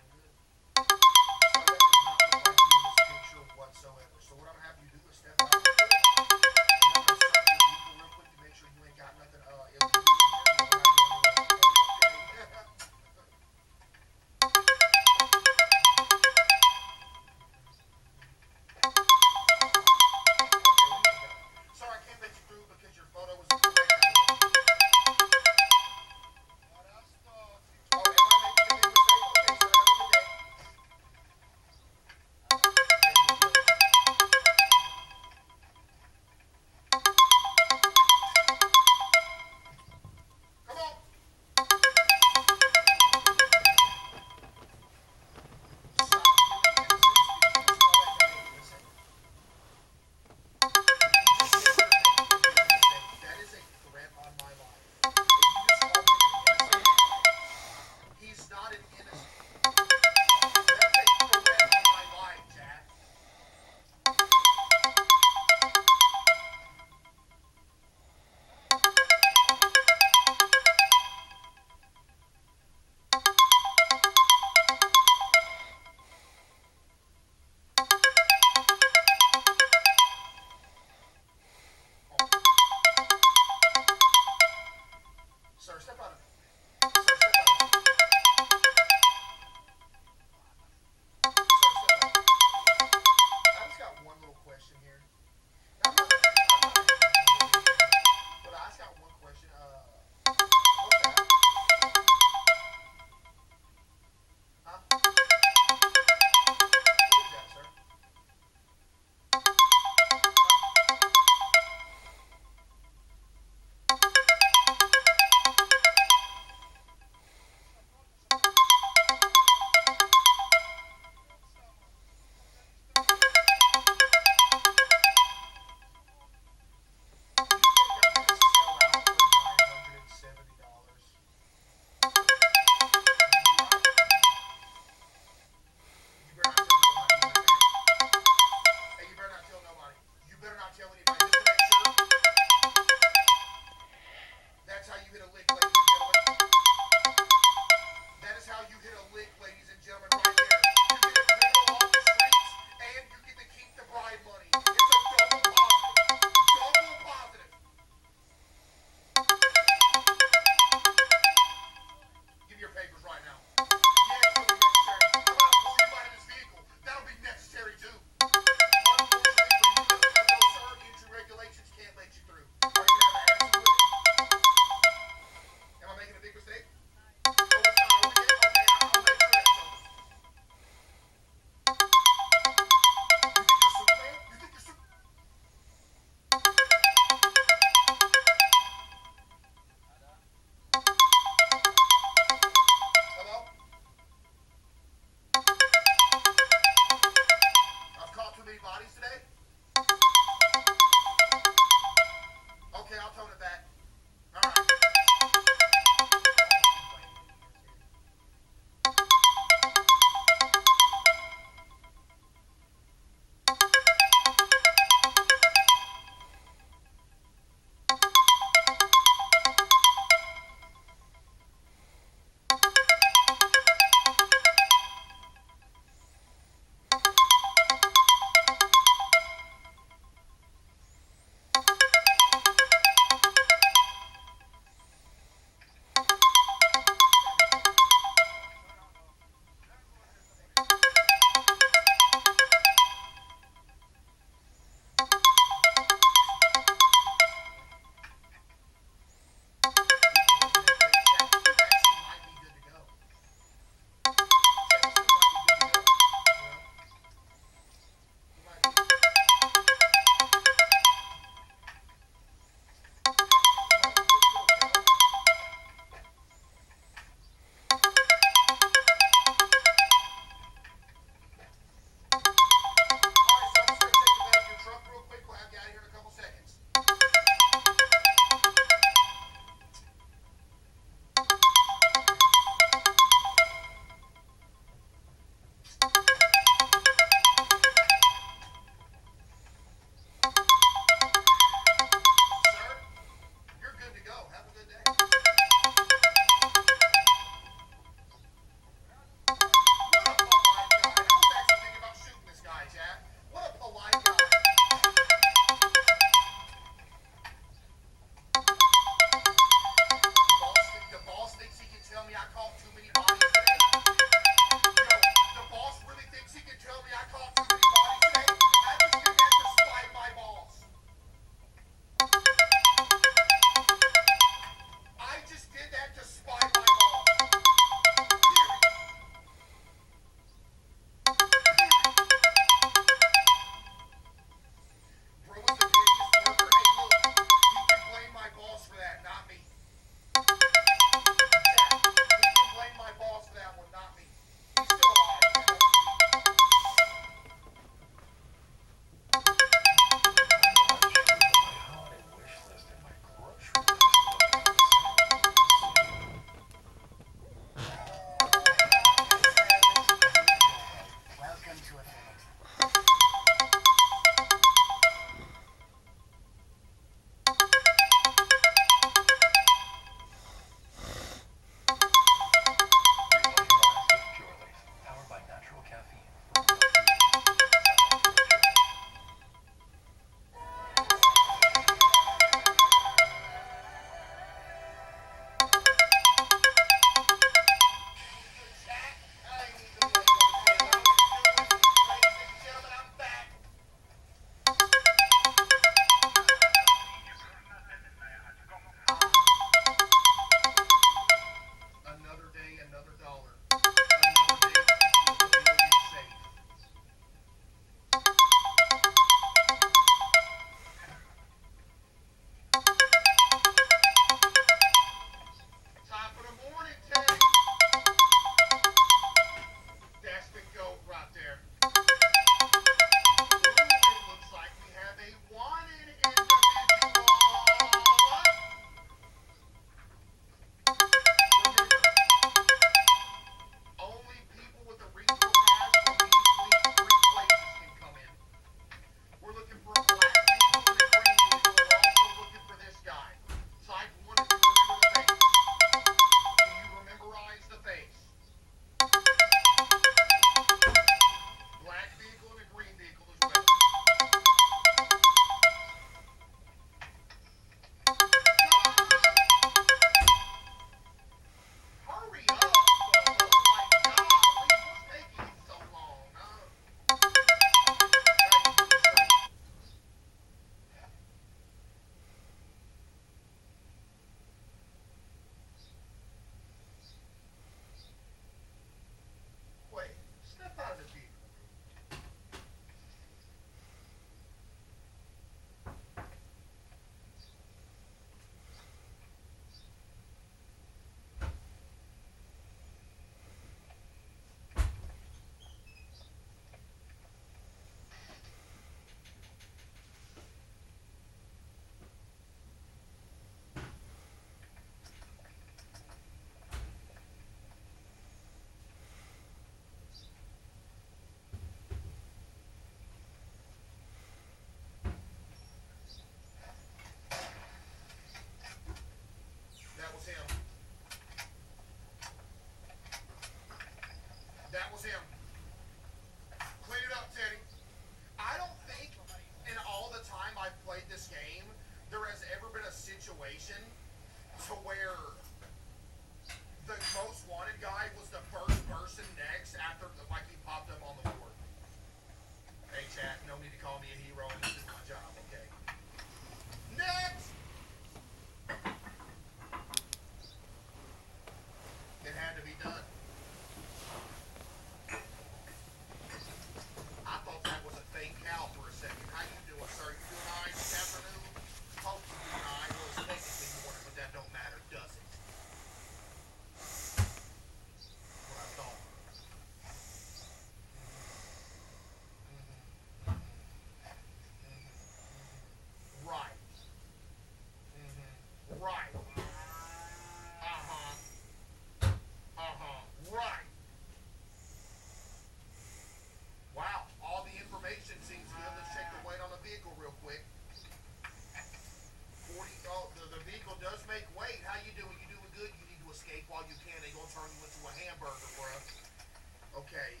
hamburger, bruh. Okay,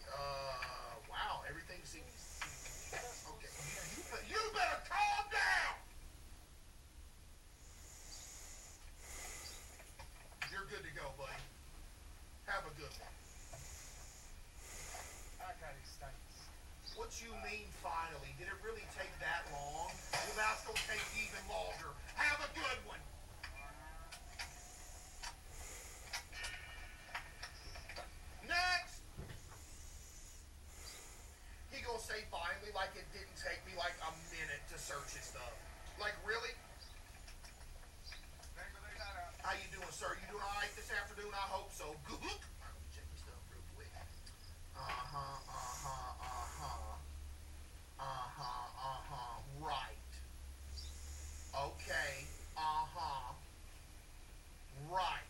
wow, everything seems... Okay, you better calm down! You're good to go, buddy. Have a good one. I got excited. What you mean, finally? Did it really take that long? Well, that's gonna take even longer. Have a good one! Next! He gonna say finally like it didn't take me like a minute to search his stuff. Like, really? How you doing, sir? You doing alright this afternoon? I hope so. Good. Let me check your stuff real quick. Right. Okay. Right.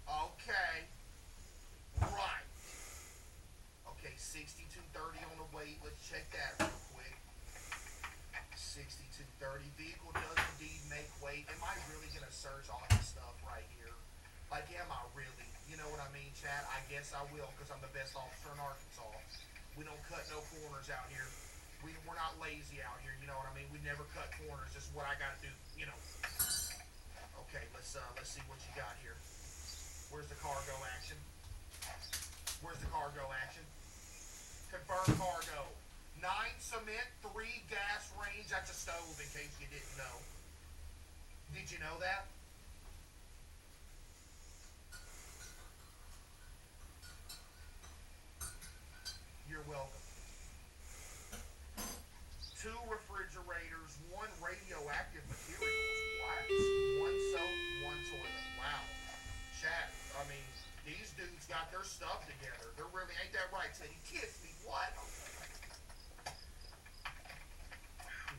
Okay. Right. Okay, 6230 on the weight. Let's check that real quick. 6230. Vehicle does indeed make weight. Am I really gonna search all this stuff right here? Like, am I really? You know what I mean, Chad? I guess I will, because I'm the best officer in Arkansas. We don't cut no corners out here. We're not lazy out here, you know what I mean? We never cut corners. This is what I gotta do, you know. Okay, let's see what you got here. Where's the cargo action? Where's the cargo action? Confirm cargo. 9 cement, 3 gas range. That's a stove, in case you didn't know. Did you know that? You're welcome. 2 refrigerators, 1 radioactive materials. What? 1 soap, 1 toilet. Wow. Chat, I mean, these dudes got their stuff together. They're really, ain't that right, Teddy? Kiss me, what?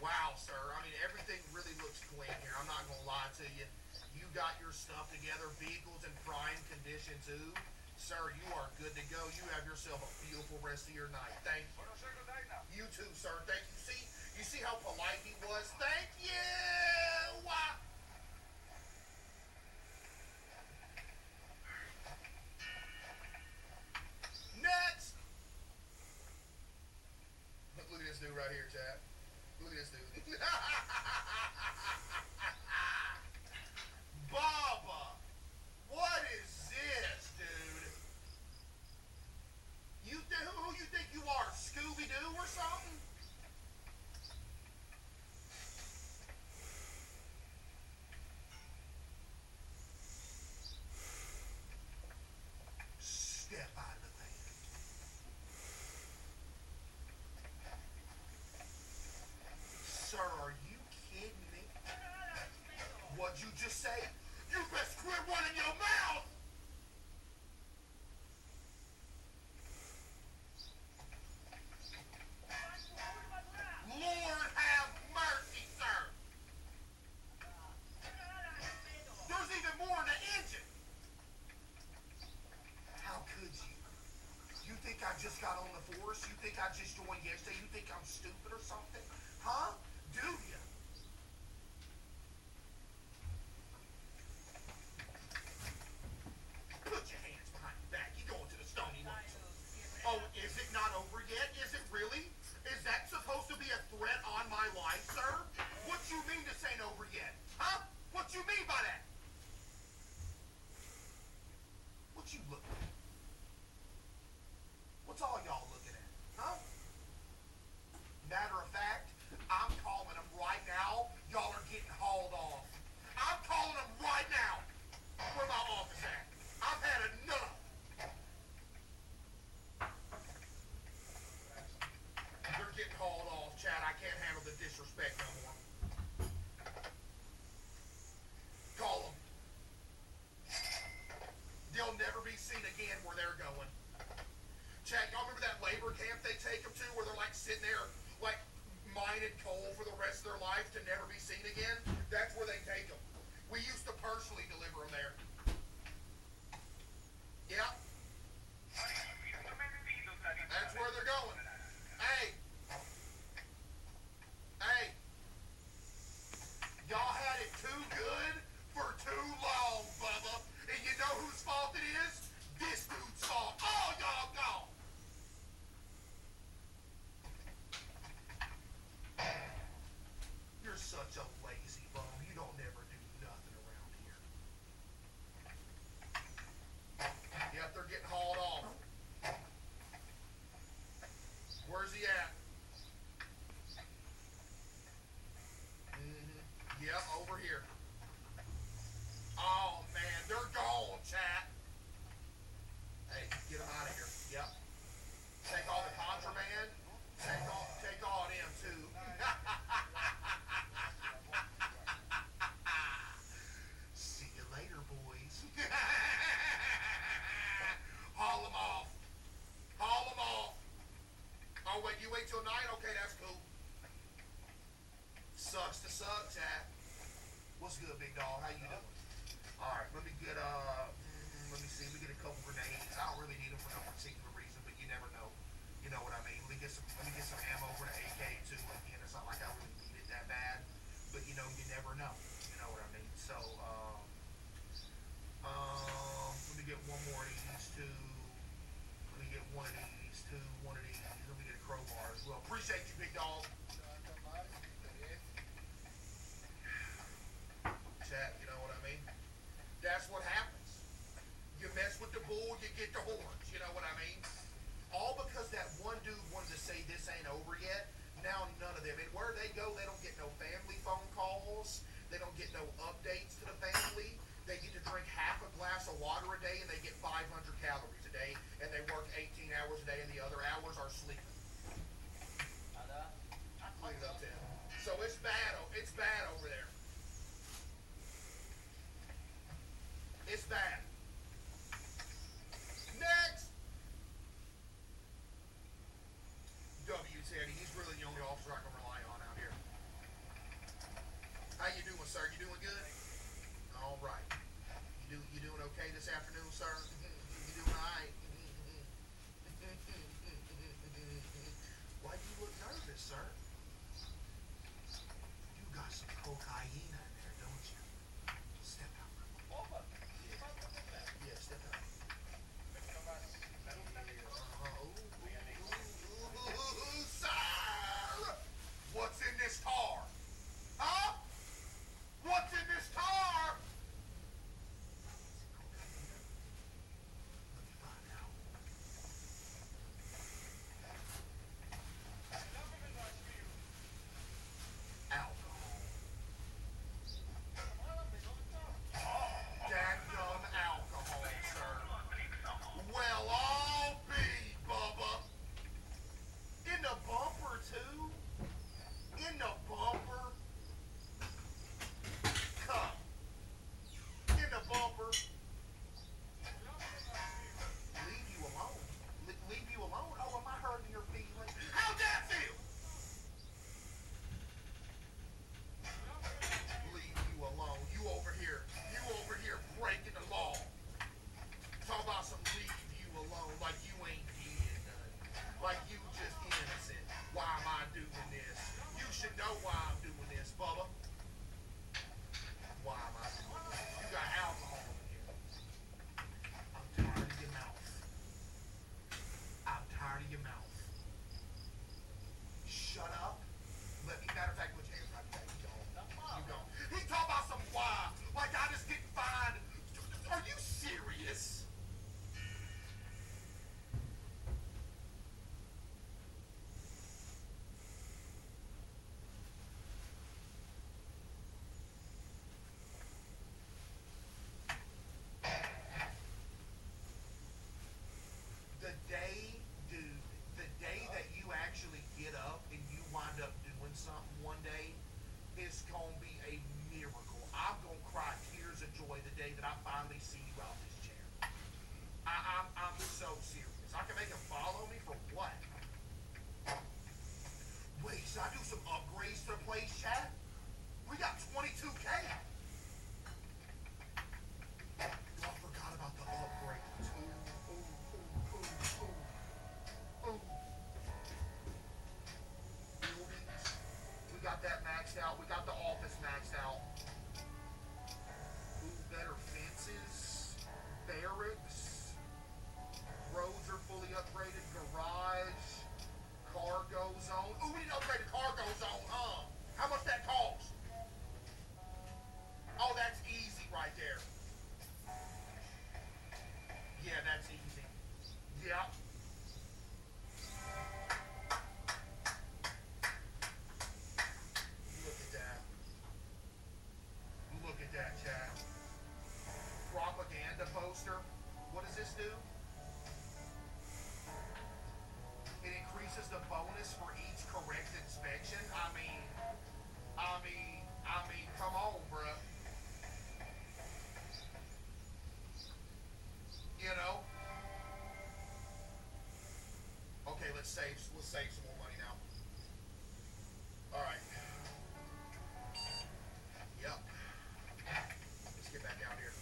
Wow, sir. I mean, everything really looks clean here. I'm not gonna lie to you. You got your stuff together. Vehicles in prime condition, too. Sir, you are good to go. You have yourself a beautiful rest of your night. Thank you. You too, sir. Thank you. You see how polite he was? Thank you! Next! Look at this dude right here, Chad. Look at this dude. Baba! What is this, dude? Who you think you are, Scooby-Doo or something? Step out of the van. Sir, are you kidding me? What'd you just say? You best quit running your mouth! Lord have mercy, sir! There's even more in the engine! How could you? You think I just got on the force? You think I just joined yesterday? You think I'm stupid or something? Huh? Do ya? Put your hands behind your back. You going to the Stony Woods. Oh, is it not over yet? Is it really? Is that supposed to be a threat on my life, sir? What you mean this ain't over yet? Huh? What you mean by that? What you looking at? What's all y'all looking at? Huh? Matter of fact, I'm calling them right now. Y'all are getting hauled off. I'm calling them right now. Where my office at? I've had enough. You're getting hauled off, Chad. I can't handle the disrespect no more. Call them. They'll never be seen again where they're going. Chad, y'all remember that labor camp they take them to where they're like sitting there like mining coal for the rest of their life to never be seen again? That's where they take them. We used to personally deliver them there. Yeah. That's where they're going. Hey. Hey. Y'all had it too good for too long, Bubba. That's what happens. You mess with the bull, you get the horns. You know what I mean? All because that one dude wanted to say this ain't over yet. Now none of them. And where they go, they don't get no family phone calls. They don't get no updates to the family. They get to drink half a glass of water a day, and they get 500 calories a day. And they work 18 hours a day, and the other hours are sleeping. Clean it up, Tim. So it's bad. It's bad over there. It's bad. Next. W. Teddy. He's really the only officer I can rely on out here. How you doing, sir? You doing good? All right. You doing okay this afternoon, sir? You doing all right? Why do you look nervous, sir? You got some cocaine in there, don't you? Step out. Yeah, step out. Sir! What's in this car? Huh? What's in this car? Let me find out. Alcohol. Dadgum alcohol, sir. Well, I'll be, Bubba. In the bumper, too? In the bumper? Come. In the bumper. Leave you alone. Leave you alone? Oh, am I hurting your feelings? How'd that feel? Leave you alone. You over here breaking the law. Talk about some leave you alone like you ain't did nothing. Like you just innocent. Why am I doing this? You should know why I'm doing this, Bubba. Why am I doing this? You got alcohol in here. I'm tired of your mouth. I'm tired of your mouth. Shut up. Matter of fact, put your hands right there. You don't. He talking about some why. Like I just didn't find. Are you serious? The day that you actually get up and you wind up doing something one day, it's gonna be a miracle. I'm gonna cry tears of joy the day that I finally see you out this chair. I'm so serious. I can make him follow me for what? Wait, should I do some upgrades to the place, chat? We got 22K. Oh, I forgot about the upgrades. Buildings. We got that maxed out. We got the office maxed out. Ooh, better fences. Barracks. Roads are fully upgraded. Garage. Cargo zone. Ooh, we need to upgrade the cargo zone, huh? How much that cost? Oh, that's easy right there. Yeah, that's easy. Yep. Look at that. Look at that, Chad. Propaganda poster. What does this do? It increases the bonus for each correct inspection. I mean, come on, bruh. You know? Okay, let's save some more money now. All right. Yep. Let's get back out here.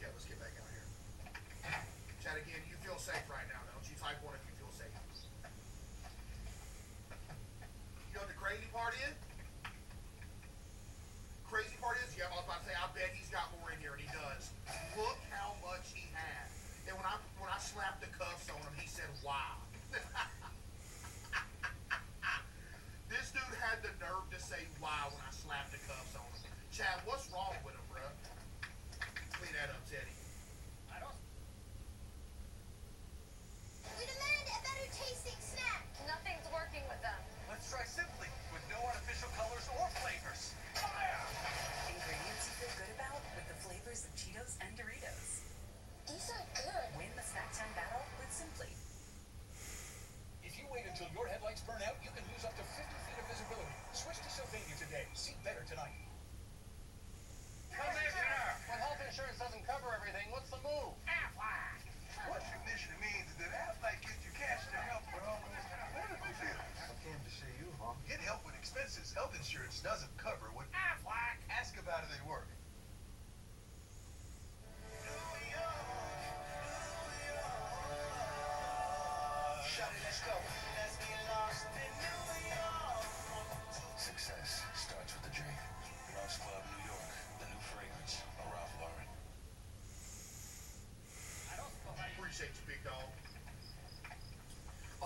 Yeah, let's get back out here. Chat again, you feel safe right now, don't you? Type 1 if you feel safe. You know what the crazy part is? Yeah, I was about to say, I bet he's got more in here, and he does. Look how much he had. And when I slapped the cuffs on him, he said, wow. This dude had the nerve to say wow when I slapped the cuffs on him. Chad, what's wrong with insurance doesn't cover what Aflac ask about it at work. Let's go. Success starts with a dream. Lost Club New York, the new fragrance of Ralph Lauren. Appreciate you, big dog.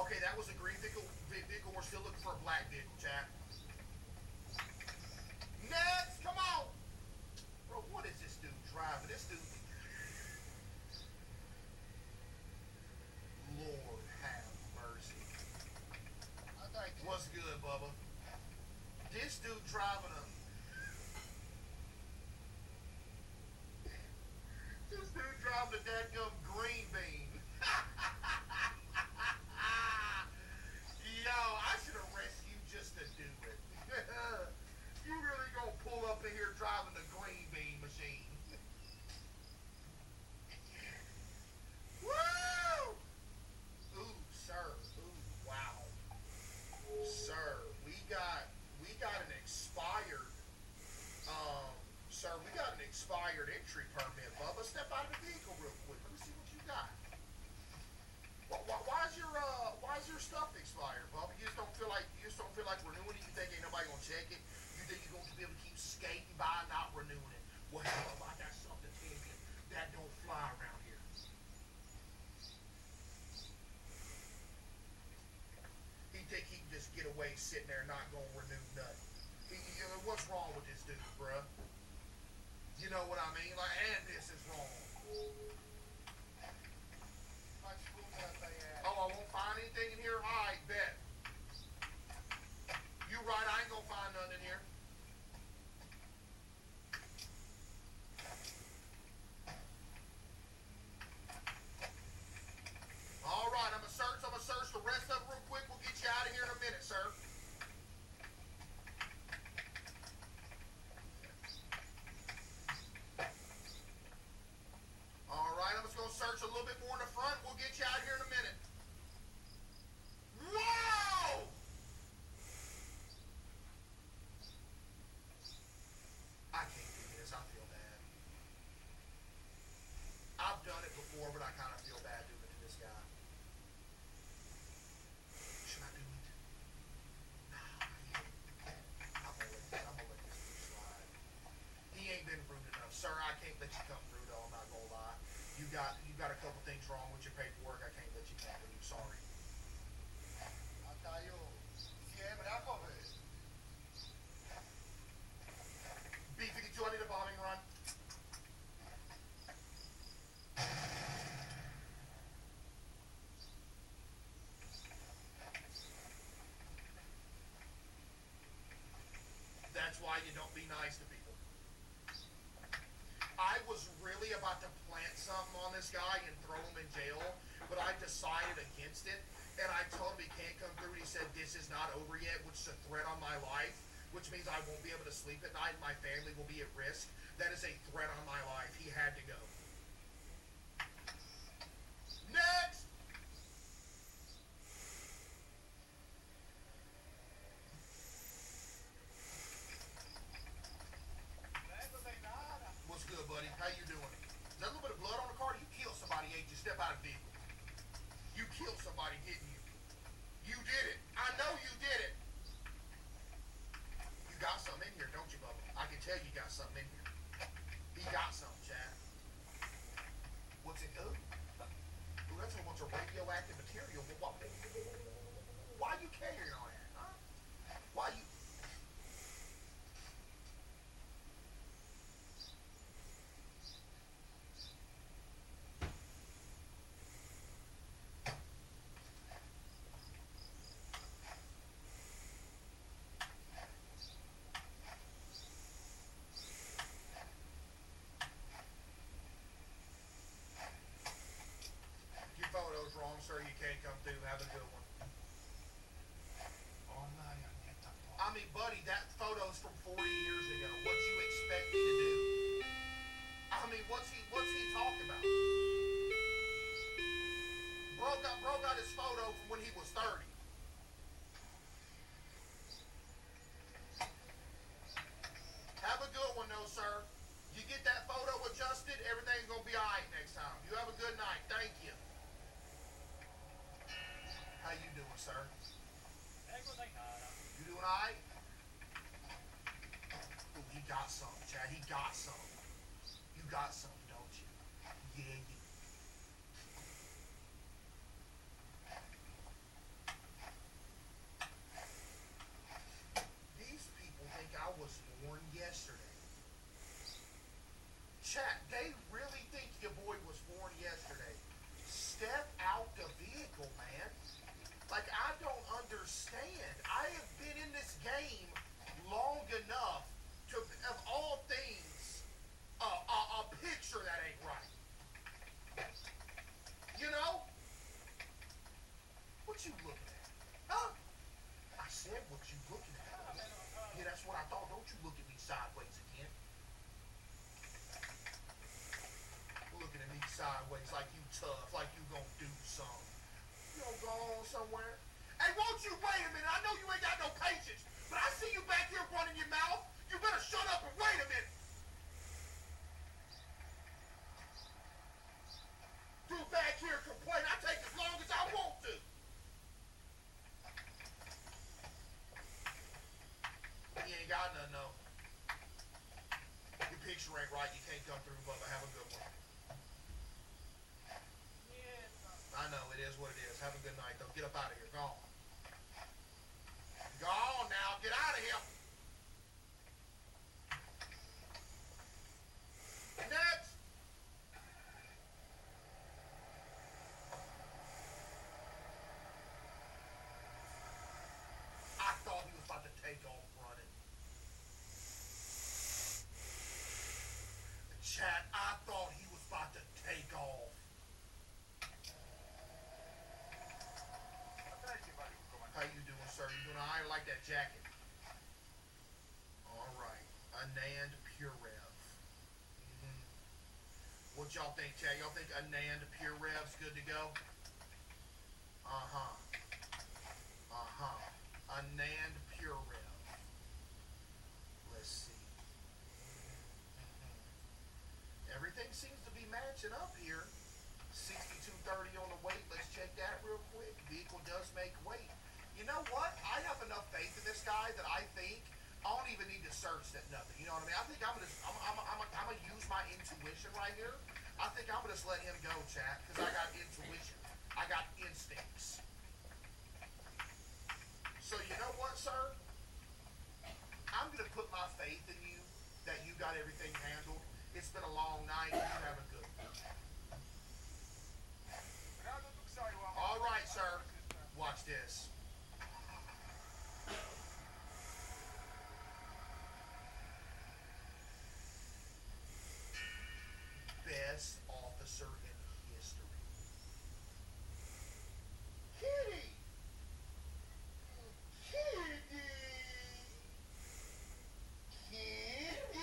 Okay, that was a green vehicle. We're still looking for a black vehicle, chat. Next, come on. Bro, what is this dude driving? This dude. Lord have mercy. What's good, Bubba? This dude driving a. This dude driving a dadgum green bean. Yo, I should arrest you just to do it. You really gonna pull up in here driving the green bean machine? Woo! Ooh, sir. Ooh, wow. Sir, we got an expired, sir, we got an expired entry permit, Bubba. Step out of the vehicle real quick. Let me see what you got. Why is your stuff expired, Bubba? You just don't feel like renewing it? You think ain't nobody gonna check it? You think you're gonna be able to keep skating by not renewing it? Well, how about that something thinking that don't fly around here? He think he can just get away sitting there not gonna renew nothing. What's wrong with this dude, bruh? You know what I mean? Like, and this is wrong. Oh, I won't find anything in here? Alright, bet. You right, I ain't gonna find nothing in here. Alright, I'm gonna search the rest of it real quick. We'll get you out of here in a minute, sir. Alright, I'm just gonna search a little bit more in the front. We'll get you out of here in a minute. Whoa! I can't do this. I feel bad. I've done it before, but I kind of feel bad doing it to this guy. Should I do it? Nah, I'm gonna let this dude slide. He ain't been rude enough. Sir, I can't let you come through though, I'm not gonna lie. You got a couple things wrong with your paperwork. I can't let you come through. Sorry. B-52, I need a bombing run. That's why you don't be nice to people. I was really about to plant something on this guy and throw him in jail, but I decided against it, and I told him he can't come through, and he said this is not over yet, which is a threat on my life, which means I won't be able to sleep at night, my family will be at risk. That is a threat on my life. He had to go. Next! What's good, buddy? How you doing? Is that a little bit of blood on the car? You killed somebody, ain't you? Step out of the vehicle. You killed somebody, didn't you? You did it. I know you did it. You got something in here, don't you, Bubba? I can tell you got something in here. He got something, Chad. What's it? Ooh, that's a whole bunch of radioactive material. But why you carrying all that, huh? Why you... Your photo's wrong, sir. You can't come through. Have a good one. you get that photo adjusted, everything's gonna be alright next time. You have a good night. Thank you. How you doing, sir? You doing alright? Ooh, he got some, Chad. He got some. You got some, don't you? Yeah, you. These people think I was born yesterday. Chat, they really think your boy was born yesterday. Step out the vehicle, man. Like, I don't understand. I have been in this game long enough to, of all things, a picture that ain't right. You know? What you looking at? Huh? I said what you looking at. Yeah, that's what I thought. Don't you look at me sideways again. Looking at me sideways like you tough, like you gonna do something. You gonna go on somewhere? Hey, won't you wait a minute? I know you ain't got no patience, but I see you back here running your mouth. You better shut up and wait a minute. Dude back here complain. I take as long as I want to. You ain't got none, no. Your picture ain't right. You can't come through, Bubba. Have a good one. I know, it is what it is. Have a good night, though. Get up out of here. Go on. Go on now. Get out of here. Next. I thought he was about to take off running. Chat, I thought he was about to take off. How you doing, sir? You doing alright? I like that jacket. Alright. Anand Purev. What y'all think, chat? Y'all think Anand Purev's good to go? Anand Purev. Let's see. Everything seems to be matching up here. 6230 on the weight. Let's check that real quick. Vehicle does make weight. You know what? I have enough faith in this guy that I think I don't even need to search that nothing. You know what I mean? I think I'm gonna use my intuition right here. I think I'm gonna just let him go, chat, because I got intuition. I got instincts. So you know what, sir? I'm gonna put my faith in you that you got everything handled. It's been a long night. You have a good one. All right, sir. Watch this. Best officer in history. Kitty! Kitty! Kitty!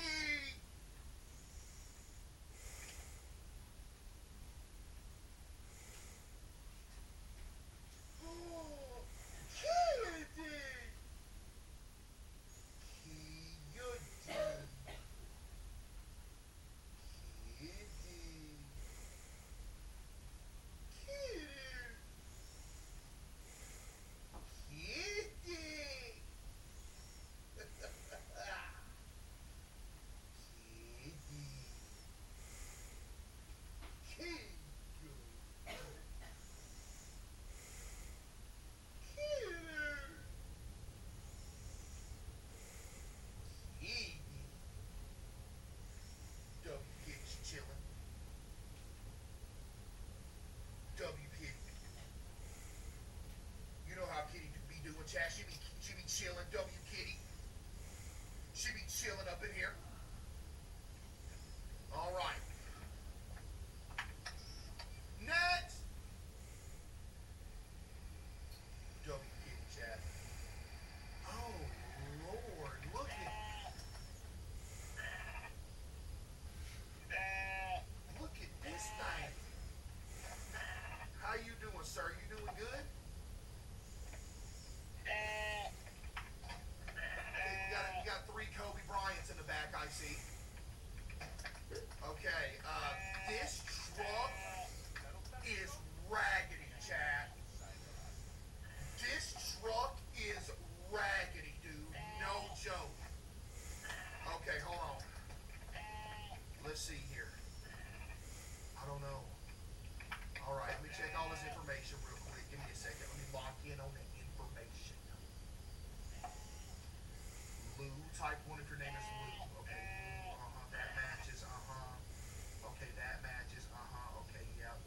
Lou. Type 1 if your name is Lou. Okay, Lou. That matches. Okay, that matches. Okay, yep.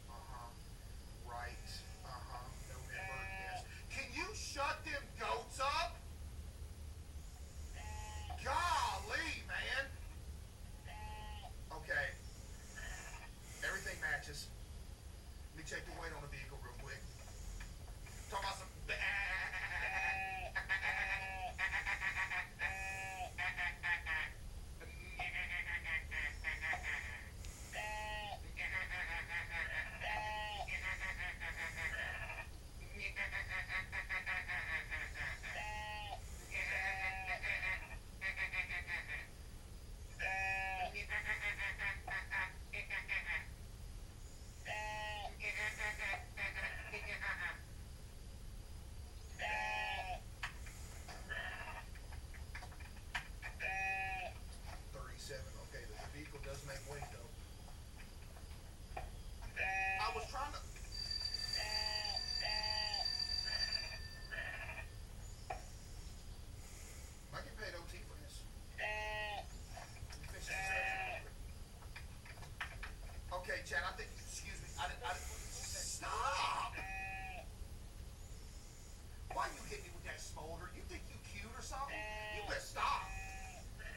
Right. November, yes. Can you shut them goats up? Golly, man. Okay. Everything matches. Let me check the weight on the vehicle real quick. Talk about some. Okay, the vehicle does make weight though. I was trying to. I get paid OT for this. Okay, Chad, I think. Excuse me. I didn't. Stop! Why you hit me with that smolder? You think you cute or something? You better stop.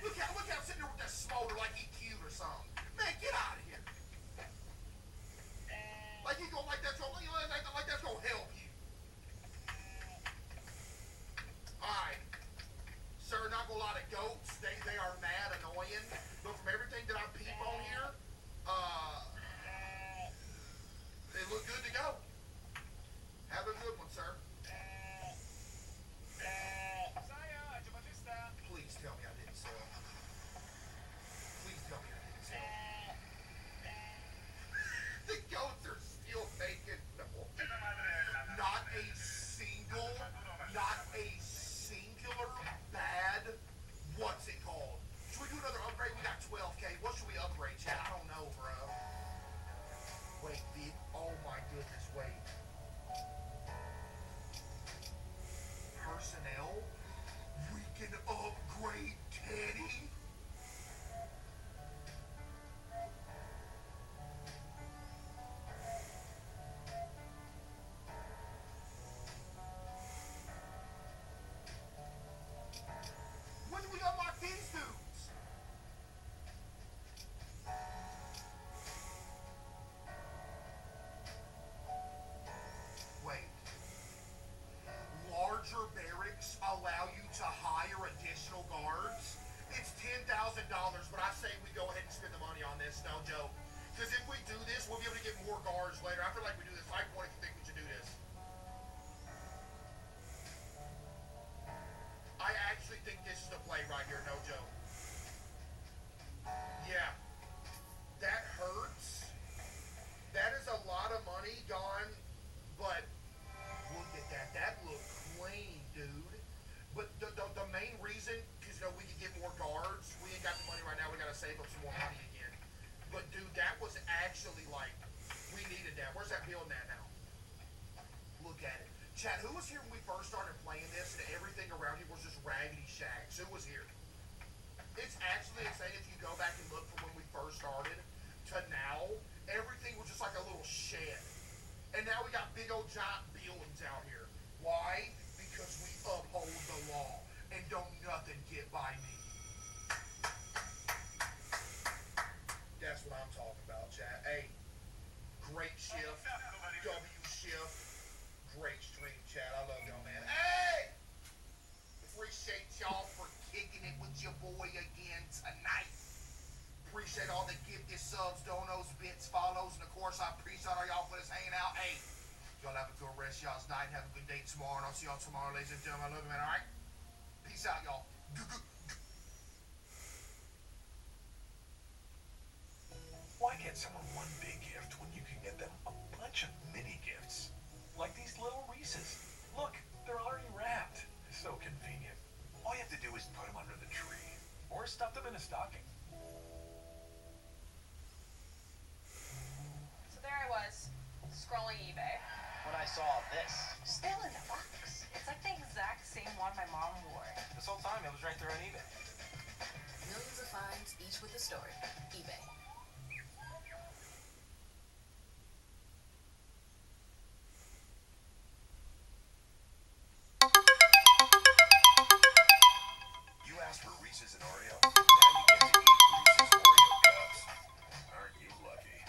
Look how I'm sitting there with that smolder like he cute or something. Man, get out of here. Like you gonna like that's gonna help you. Alright. Sir, not gonna lie, the goats, they are mad annoying. But from everything that I peep on here, they look good to go. Have a good one, sir. Please tell me I didn't sell. Please tell me I didn't sell. The goats are still making no. Not a singular bad. What's it called? Should we do another upgrade? We got 12K. What should we upgrade, Chad? I don't know, bro. Wait, oh my goodness, wait. Personnel? We can upgrade Teddy? When do we unlock these dudes? Wait. Larger barracks allow you to hire additional guards? It's $10,000, but I say we go ahead and spend the money on this, no joke. Because if we do this, we'll be able to get more guards later. I feel like we do this. Type 1 if you think we should do this. I actually think this is the play right here, no joke. Yeah. That hurts. That is a lot of money gone, but look at that. That looked clean, dude. But the main reason, because we can get more guards. We ain't got the money right now. We got to save up some more money again. But dude, that was actually like, we needed that. Where's that building at now? Look at it. Chad, who was here when we first started playing this and everything around here was just raggedy shacks? Who was here? It's actually insane if you go back and look from when we first started to now, everything was just like a little shed. And now we got big old giant buildings out here. Why? Because we uphold the law and don't nothing get by me. That's what I'm talking about, Chad. Hey, great shift, W shift, great stream, Chad. I love y'all, man. Hey! Appreciate y'all for kicking it with your boy again tonight. Appreciate all the gifted subs, donos, bits, follows, and of course I appreciate all y'all for this hanging out. Hey, y'all have a good rest of y'all's night. Have a good day tomorrow, and I'll see y'all tomorrow, ladies and gentlemen. I love you, man. All right? Peace out, y'all. Why get someone one big gift when you can get them a bunch of mini gifts? Like these little Reese's. Look, they're already wrapped. So convenient. All you have to do is put them under the tree. Or stuff them in a stocking. So there I was, scrolling eBay. When I saw this. Still in the box. It's like the exact same one my mom wore. This whole time it was right there on eBay. finds, each with a story. eBay. You asked for Reese's and Oreo? Now you get to eat Reese's Oreo cups. Aren't you lucky?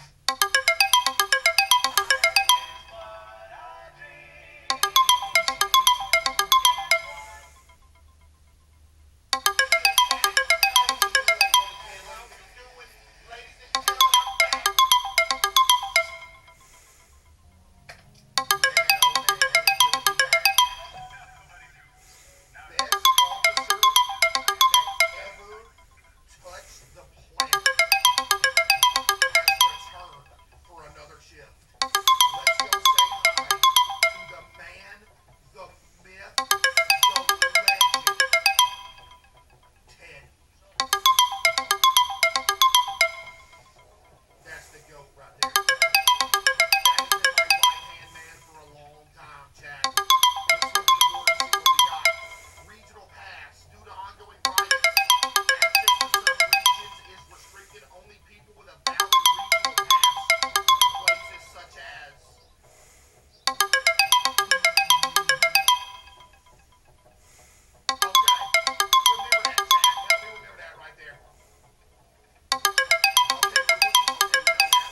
Touched the planet has returned for another shift. Let's go say hi to the man, the myth, the legend, Teddy. That's the GOAT right there. That has been my right-hand man for a long time, Chad. Let's look at the board and see what we got. Regional pass. Due to ongoing riots, access to some regions is restricted. Only people with a valid regional pass to places such as okay. Remember that, Chad. Help me remember that right there. Okay,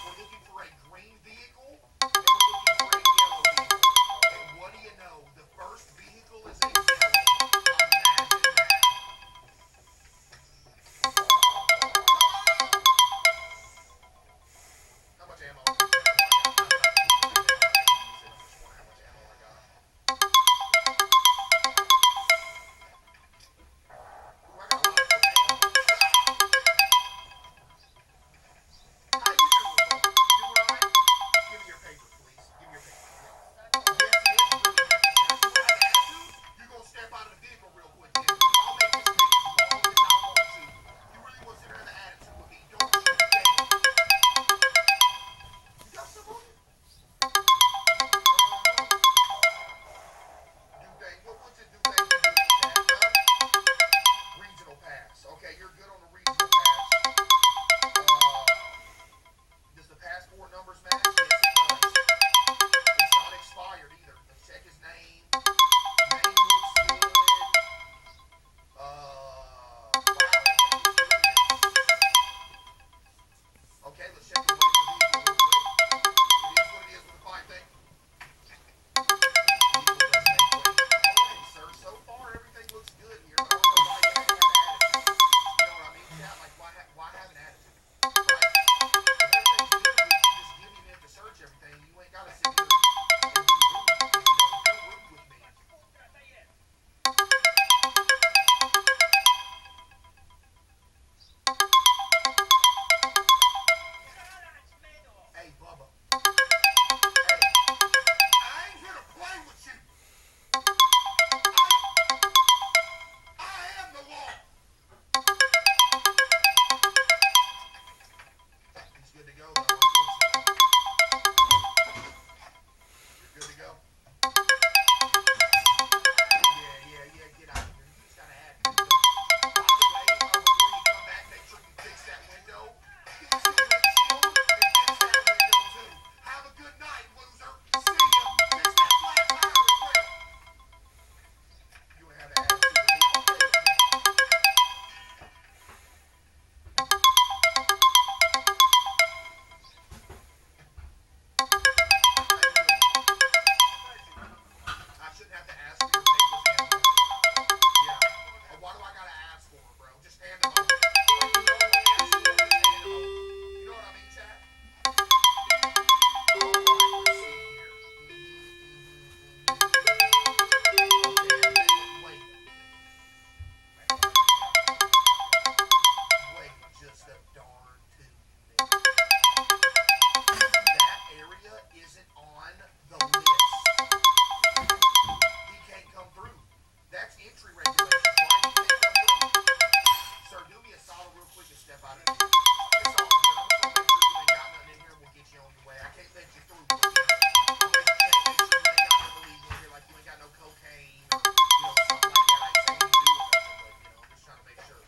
we're looking for a green vehicle and we're looking for a yellow vehicle. And what do you know? The first vehicle is a yellow. Imagine that. How much ammo? How much ammo I got? Ooh, I got a lot of cocaine. How you doing, bro? You doing all right? Give me your paper, please. Give me your paper. Yes, it is really necessary. You want to have an attitude? You're going to step out of the vehicle real quick, then. I'll make this take as long as I want to. You really want to sit there and have an attitude with me, don't you dare. You got some on you? Duvay, what's it Duvay you do with that, huh? Regional pass. Okay, you're good on the regional pass. Does the passport numbers match? Yes, it does. It's not expired either. Let's check his name. Name looks good. Wow, everything looks good here. Okay, let's check the weight of the vehicle real quick. It is what it is with the fine thing. Vehicle does make weight. Alright, sir. So far, everything looks good here, but I don't know why you have to have an attitude. You know what I mean, Chad? Like, why have an attitude? Right? If everything's good with you, just give me a minute to search everything. You ain't gotta sit here and be rude. Because, you're rude with me. Hey, Bubba. Hey. I ain't here to play with you. I am the law. He's good to go, though, unfortunately. You're good to go. Yeah, get out of here. You just gotta add good. By the way, before you come back, make sure you fix that window. Fix your windshield and fix that window, too. Have a good night, loser. See ya. Fix that flat tire as well. You wanna have an attitude with me? I'll play with me. I shouldn't have to ask for your papers, hand them over. Yeah. Why do I gotta ask for them, bro? Just hand them over. Like, you know what? Ask for them, just hand them over. You know what I mean, Chad? Alright, let's see here. Okay, wait just a darn 2 minutes. That area isn't on the list. He can't come through. That's entry regulations, right? He can't come through. Sir, do me a solid real quick and step out of here. It's all good. I'm just gonna make sure you ain't got nothing in here and we'll get you on your way. I can't let you through, but I'll make sure you ain't got nothing illegal in here, like you ain't got no cocaine or, something like that. I ain't saying you do it, but, I'm just trying to make sure.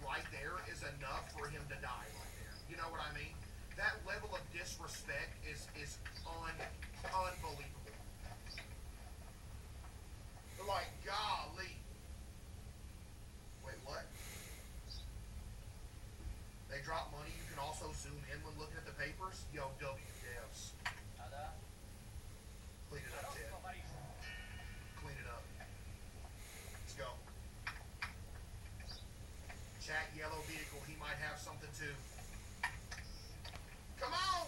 right there is enough for him to die right there. You know what I mean? That level of disrespect is unbelievable. They're like, golly. Wait, what? They drop money. You can also zoom in when looking at the papers. Yo, WDevs. Clean it up, Ted. Clean it up. Let's go. Chat yellow vehicle. He might have something too. Come on!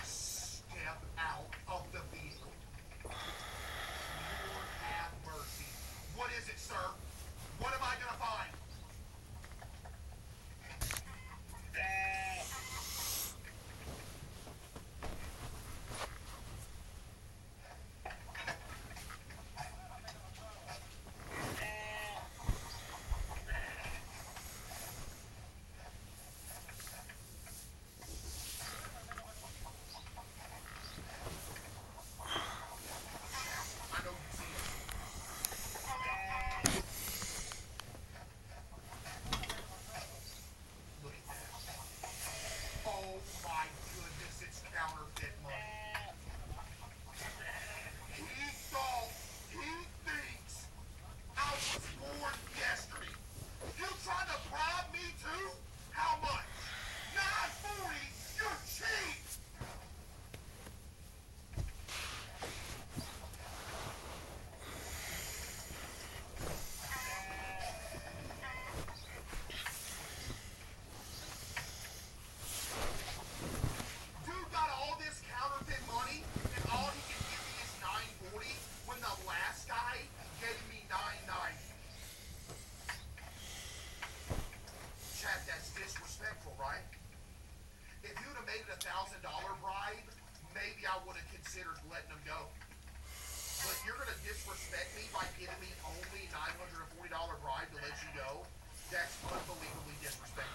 Step out of the vehicle. Lord have mercy. What is it, sir? What am I gonna find? I know you see it. Look at that. Oh my goodness, it's counterfeit money. He thought, he thinks I was born yesterday. You trying to bribe me too? How much? $9.40? You're cheap! Dude got all this counterfeit money, and all he can give me is $9.40 when the last guy gave me $9.90. Chat, that's disrespectful, right? If you'd have made it $1,000 bribe, maybe I would have considered letting him go. But you're gonna disrespect me by giving me only $940 bribe to let you go? That's unbelievably disrespectful.